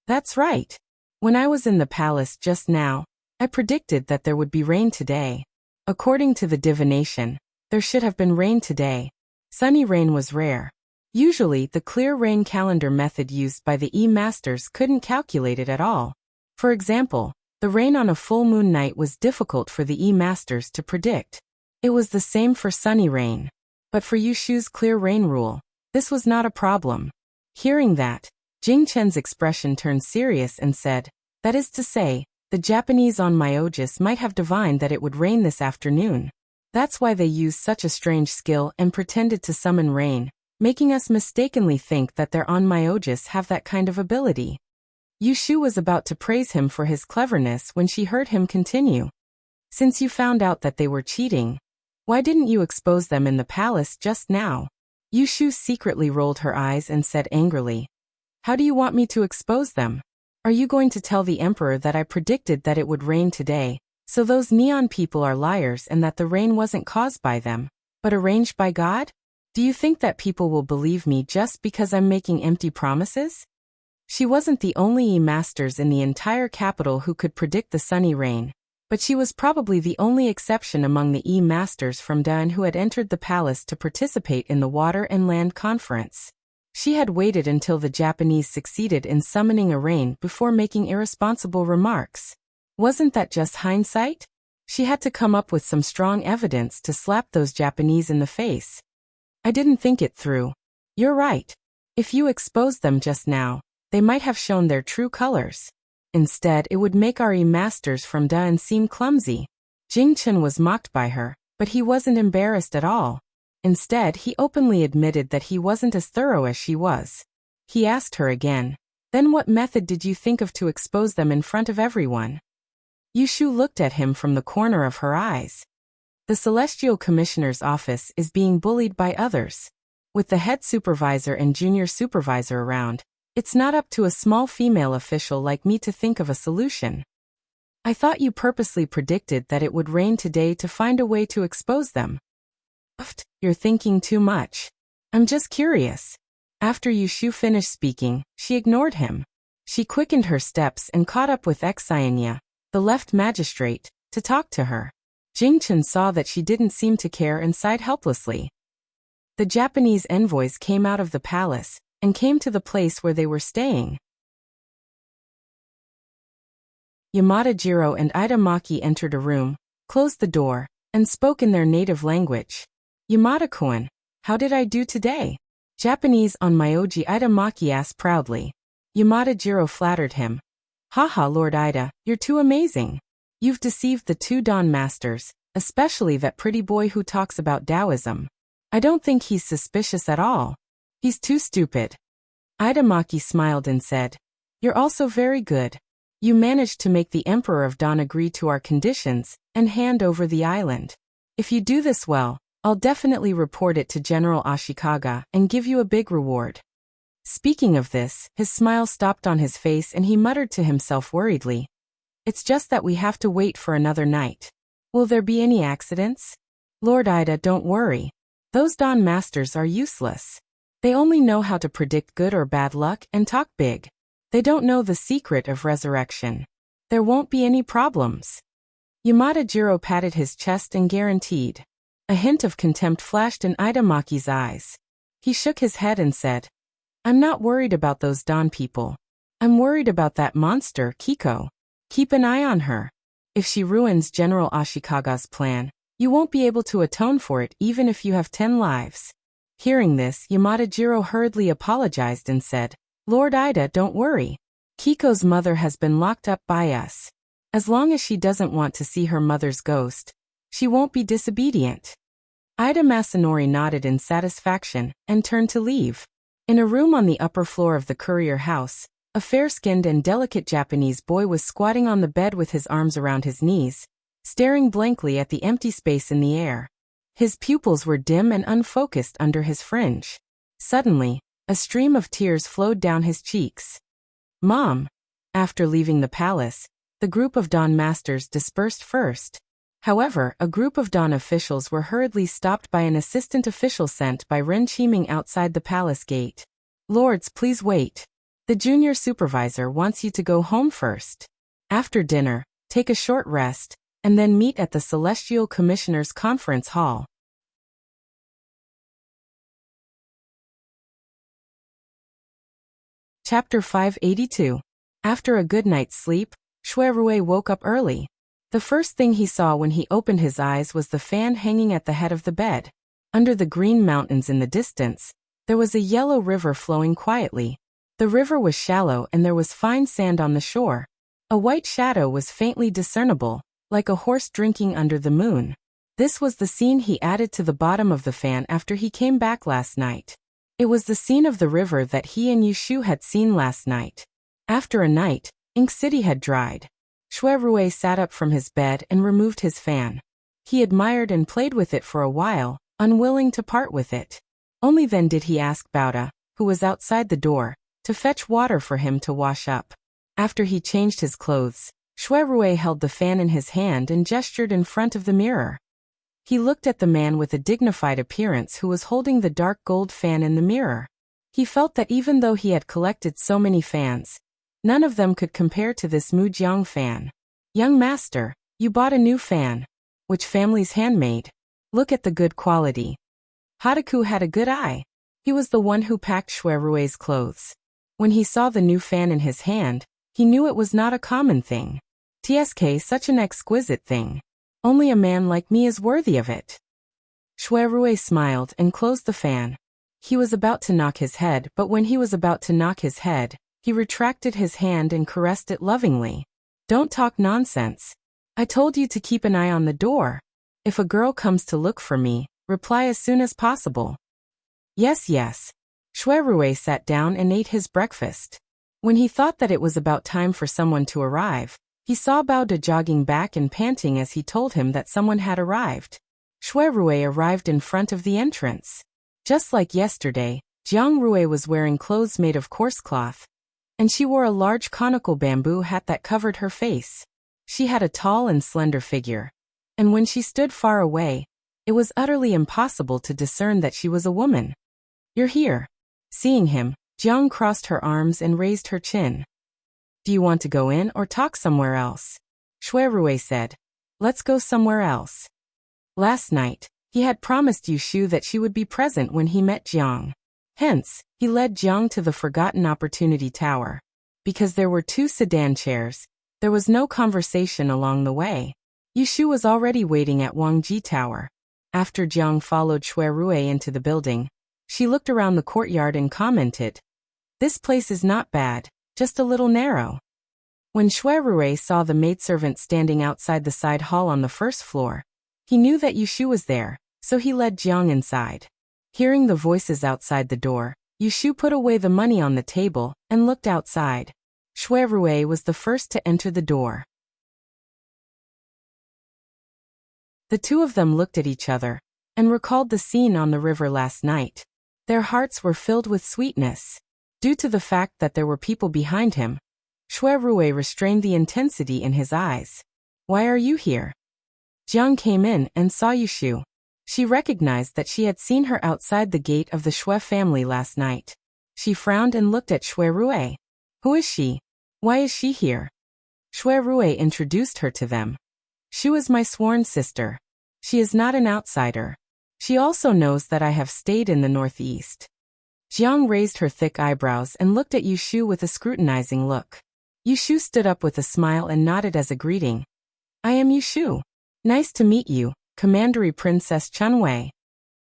That's right. When I was in the palace just now, I predicted that there would be rain today. According to the divination, there should have been rain today. Sunny rain was rare. Usually, the clear rain calendar method used by the E-masters couldn't calculate it at all. For example, the rain on a full moon night was difficult for the E-masters to predict. It was the same for sunny rain. But for Yushu's clear rain rule, this was not a problem. Hearing that, Jing Chen's expression turned serious and said, that is to say, the Japanese on Myojis might have divined that it would rain this afternoon. That's why they used such a strange skill and pretended to summon rain, making us mistakenly think that their on Myojis have that kind of ability. Yushu was about to praise him for his cleverness when she heard him continue. Since you found out that they were cheating, why didn't you expose them in the palace just now? Yushu secretly rolled her eyes and said angrily, how do you want me to expose them? Are you going to tell the emperor that I predicted that it would rain today, so those neon people are liars and that the rain wasn't caused by them, but arranged by God? Do you think that people will believe me just because I'm making empty promises? She wasn't the only E-masters in the entire capital who could predict the sunny rain, but she was probably the only exception among the E-masters from Dan who had entered the palace to participate in the Water and Land Conference. She had waited until the Japanese succeeded in summoning a rain before making irresponsible remarks. Wasn't that just hindsight? She had to come up with some strong evidence to slap those Japanese in the face. I didn't think it through. You're right. If you exposed them just now, they might have shown their true colors. Instead, it would make our E-masters from Dan seem clumsy. Jing Chen was mocked by her, but he wasn't embarrassed at all. Instead, he openly admitted that he wasn't as thorough as she was. He asked her again, then what method did you think of to expose them in front of everyone? Yushu looked at him from the corner of her eyes. The Celestial Commissioner's office is being bullied by others. With the head supervisor and junior supervisor around, it's not up to a small female official like me to think of a solution. I thought you purposely predicted that it would rain today to find a way to expose them. You're thinking too much. I'm just curious. After Yushu finished speaking, she ignored him. She quickened her steps and caught up with Xianya, the left magistrate, to talk to her. Jing Chen saw that she didn't seem to care and sighed helplessly. The Japanese envoys came out of the palace and came to the place where they were staying. Yamada Jiro and Ida Maki entered a room, closed the door, and spoke in their native language. Yamada-kun, how did I do today? Japanese on Myoji Ida Maki asked proudly. Yamada Jiro flattered him. Haha, Lord Ida, you're too amazing. You've deceived the two Dawn Masters, especially that pretty boy who talks about Taoism. I don't think he's suspicious at all. He's too stupid. Ida Maki smiled and said, you're also very good. You managed to make the Emperor of Dawn agree to our conditions and hand over the island. If you do this well, I'll definitely report it to General Ashikaga and give you a big reward. Speaking of this, his smile stopped on his face and he muttered to himself worriedly. It's just that we have to wait for another night. Will there be any accidents? Lord Ida, don't worry. Those Dawn Masters are useless. They only know how to predict good or bad luck and talk big. They don't know the secret of resurrection. There won't be any problems. Yamada Jiro patted his chest and guaranteed. A hint of contempt flashed in Idamaki's eyes. He shook his head and said, I'm not worried about those Dawn people. I'm worried about that monster, Kiko. Keep an eye on her. If she ruins General Ashikaga's plan, you won't be able to atone for it even if you have 10 lives. Hearing this, Yamada Jiro hurriedly apologized and said, Lord Ida, don't worry. Kiko's mother has been locked up by us. As long as she doesn't want to see her mother's ghost, she won't be disobedient. Ida Masanori nodded in satisfaction and turned to leave. In a room on the upper floor of the courier house, a fair-skinned and delicate Japanese boy was squatting on the bed with his arms around his knees, staring blankly at the empty space in the air. His pupils were dim and unfocused under his fringe. Suddenly, a stream of tears flowed down his cheeks. Mom! After leaving the palace, the group of Dawn Masters dispersed first. However, a group of Dawn officials were hurriedly stopped by an assistant official sent by Ren Qiming outside the palace gate. Lords, please wait. The junior supervisor wants you to go home first. After dinner, take a short rest, and then meet at the Celestial Commissioner's Conference Hall. Chapter 582. After a good night's sleep, Shuerue woke up early. The first thing he saw when he opened his eyes was the fan hanging at the head of the bed. Under the green mountains in the distance, there was a yellow river flowing quietly. The river was shallow and there was fine sand on the shore. A white shadow was faintly discernible, like a horse drinking under the moon. This was the scene he added to the bottom of the fan after he came back last night. It was the scene of the river that he and Yushu had seen last night. After a night, Ink City had dried. Shuerue sat up from his bed and removed his fan. He admired and played with it for a while, unwilling to part with it. Only then did he ask Bauda, who was outside the door, to fetch water for him to wash up. After he changed his clothes, Shuerue held the fan in his hand and gestured in front of the mirror. He looked at the man with a dignified appearance who was holding the dark gold fan in the mirror. He felt that even though he had collected so many fans, none of them could compare to this Mujiang fan. Young master, you bought a new fan. Which family's handmade? Look at the good quality. Hadaku had a good eye. He was the one who packed Shuerue's clothes. When he saw the new fan in his hand, he knew it was not a common thing. TSK, such an exquisite thing. Only a man like me is worthy of it. Shuerue smiled and closed the fan. He was about to knock his head, but when he was about to knock his head, he retracted his hand and caressed it lovingly. Don't talk nonsense. I told you to keep an eye on the door. If a girl comes to look for me, reply as soon as possible. Yes, yes. Shuerue sat down and ate his breakfast. When he thought that it was about time for someone to arrive, he saw Bauda jogging back and panting as he told him that someone had arrived. Shuerue arrived in front of the entrance. Just like yesterday, Jiang Rue was wearing clothes made of coarse cloth, and she wore a large conical bamboo hat that covered her face. She had a tall and slender figure, and when she stood far away, it was utterly impossible to discern that she was a woman. You're here. Seeing him, Jiang crossed her arms and raised her chin. Do you want to go in or talk somewhere else? Shuerue said. Let's go somewhere else. Last night, he had promised Yushu that she would be present when he met Jiang. Hence, he led Jiang to the Forgotten Opportunity Tower. Because there were 2 sedan chairs, there was no conversation along the way. Yushu was already waiting at Wangji Tower. After Jiang followed Shuerue into the building, she looked around the courtyard and commented, "This place is not bad, just a little narrow." When Shuerue saw the maidservant standing outside the side hall on the first floor, he knew that Yushu was there, so he led Jiang inside. Hearing the voices outside the door, Yushu put away the money on the table and looked outside. Shuerue was the first to enter the door. The two of them looked at each other and recalled the scene on the river last night. Their hearts were filled with sweetness. Due to the fact that there were people behind him, Shuerue restrained the intensity in his eyes. Why are you here? Jiang came in and saw Yushu. She recognized that she had seen her outside the gate of the Shui family last night. She frowned and looked at Shui Rui. Who is she? Why is she here? Shui Rui introduced her to them. She was my sworn sister. She is not an outsider. She also knows that I have stayed in the northeast. Jiang raised her thick eyebrows and looked at Yushu with a scrutinizing look. Yushu stood up with a smile and nodded as a greeting. I am Yushu. Nice to meet you, Commandery Princess Chunwei.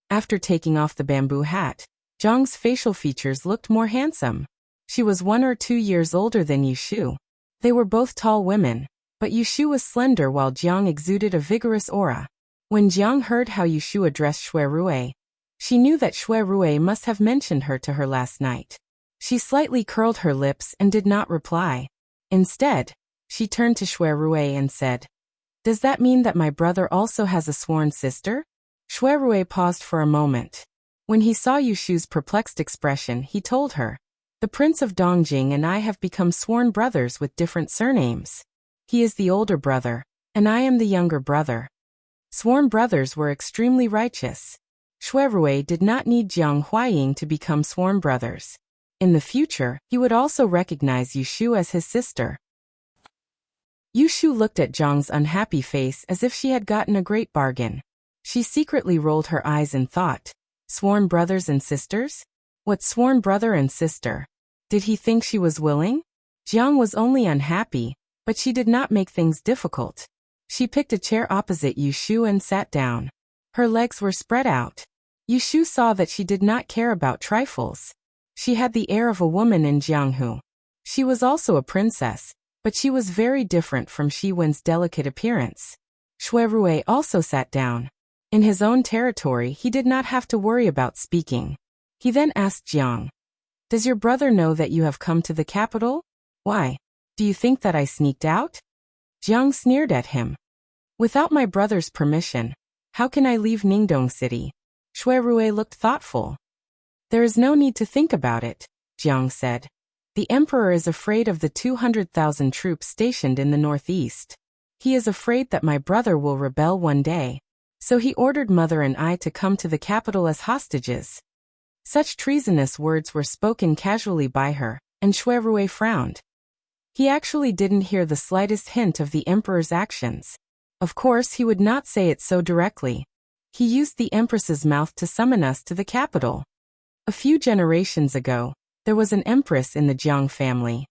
After taking off the bamboo hat, Jiang's facial features looked more handsome. She was 1 or 2 years older than Yushu. They were both tall women, but Yushu was slender while Jiang exuded a vigorous aura. When Jiang heard how Yushu addressed Shui Rui, she knew that Shui Rui must have mentioned her to her last night. She slightly curled her lips and did not reply. Instead, she turned to Shui Rui and said, Does that mean that my brother also has a sworn sister? Shui Rui paused for a moment. When he saw Yushu's perplexed expression, he told her, The Prince of Dongjing and I have become sworn brothers with different surnames. He is the older brother, and I am the younger brother. Sworn brothers were extremely righteous. Shui Rui did not need Jiang Huaying to become sworn brothers. In the future, he would also recognize Yushu as his sister. Yushu looked at Jiang's unhappy face as if she had gotten a great bargain. She secretly rolled her eyes and thought, Sworn brothers and sisters? What sworn brother and sister? Did he think she was willing? Jiang was only unhappy, but she did not make things difficult. She picked a chair opposite Yushu and sat down. Her legs were spread out. Yushu saw that she did not care about trifles. She had the air of a woman in Jianghu. She was also a princess, but she was very different from Shi Wen's delicate appearance. Shui Rui also sat down. In his own territory, he did not have to worry about speaking. He then asked Jiang, Does your brother know that you have come to the capital? Why? Do you think that I sneaked out? Jiang sneered at him. Without my brother's permission, how can I leave Ningdong City? Shui Rui looked thoughtful. There is no need to think about it, Jiang said. The emperor is afraid of the 200,000 troops stationed in the northeast. He is afraid that my brother will rebel one day. So he ordered Mother and I to come to the capital as hostages. Such treasonous words were spoken casually by her, and Shui Rui frowned. He actually didn't hear the slightest hint of the emperor's actions. Of course, he would not say it so directly. He used the empress's mouth to summon us to the capital. A few generations ago, there was an empress in the Jiang family.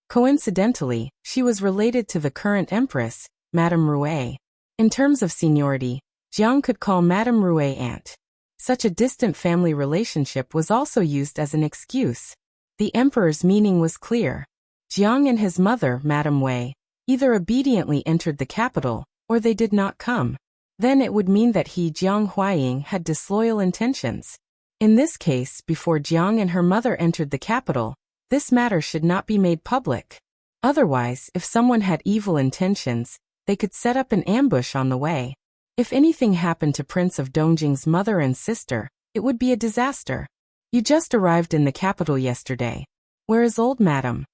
Coincidentally, she was related to the current empress, Madame Rui. In terms of seniority, Jiang could call Madame Rui aunt. Such a distant family relationship was also used as an excuse. The emperor's meaning was clear. Jiang and his mother, Madame Wei, either obediently entered the capital, or they did not come. Then it would mean that he, Jiang Huaying, had disloyal intentions. In this case, before Jiang and her mother entered the capital, this matter should not be made public. Otherwise, if someone had evil intentions, they could set up an ambush on the way. If anything happened to Prince of Dongjing's mother and sister, it would be a disaster. You just arrived in the capital yesterday. Where is old madam?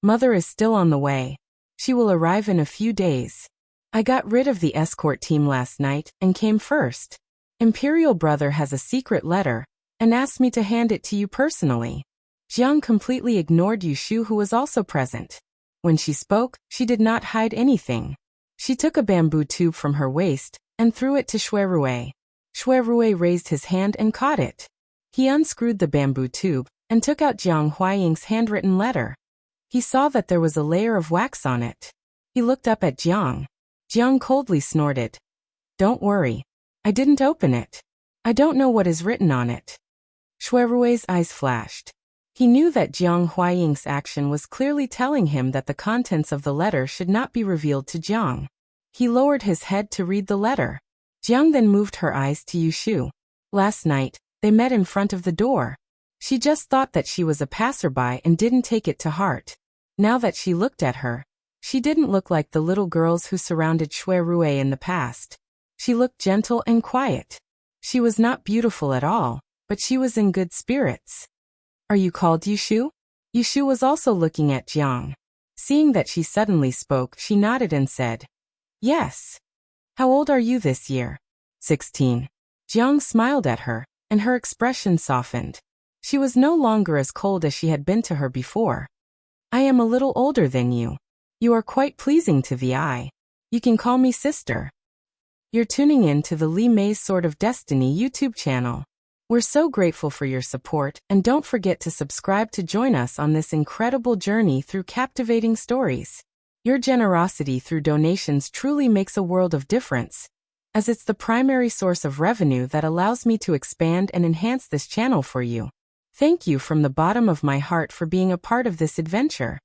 Mother is still on the way. She will arrive in a few days. I got rid of the escort team last night and came first. Imperial brother has a secret letter and asked me to hand it to you personally. Jiang completely ignored Yushu, who was also present. When she spoke, she did not hide anything. She took a bamboo tube from her waist and threw it to Shui Rui. Shui Rui raised his hand and caught it. He unscrewed the bamboo tube and took out Jiang Huaying's handwritten letter. He saw that there was a layer of wax on it. He looked up at Jiang. Jiang coldly snorted. Don't worry. I didn't open it. I don't know what is written on it. Shui Rui's eyes flashed. He knew that Jiang Huaying's action was clearly telling him that the contents of the letter should not be revealed to Jiang. He lowered his head to read the letter. Jiang then moved her eyes to Yushu. Last night, they met in front of the door. She just thought that she was a passerby and didn't take it to heart. Now that she looked at her, she didn't look like the little girls who surrounded Shui Rui in the past. She looked gentle and quiet. She was not beautiful at all, but she was in good spirits. Are you called Yushu? Yushu was also looking at Jiang. Seeing that she suddenly spoke, she nodded and said, Yes. How old are you this year? 16. Jiang smiled at her, and her expression softened. She was no longer as cold as she had been to her before. I am a little older than you. You are quite pleasing to the eye. You can call me sister. You're tuning in to the Li Mei's Sword of Destiny YouTube channel. We're so grateful for your support, and don't forget to subscribe to join us on this incredible journey through captivating stories. Your generosity through donations truly makes a world of difference, as it's the primary source of revenue that allows me to expand and enhance this channel for you. Thank you from the bottom of my heart for being a part of this adventure.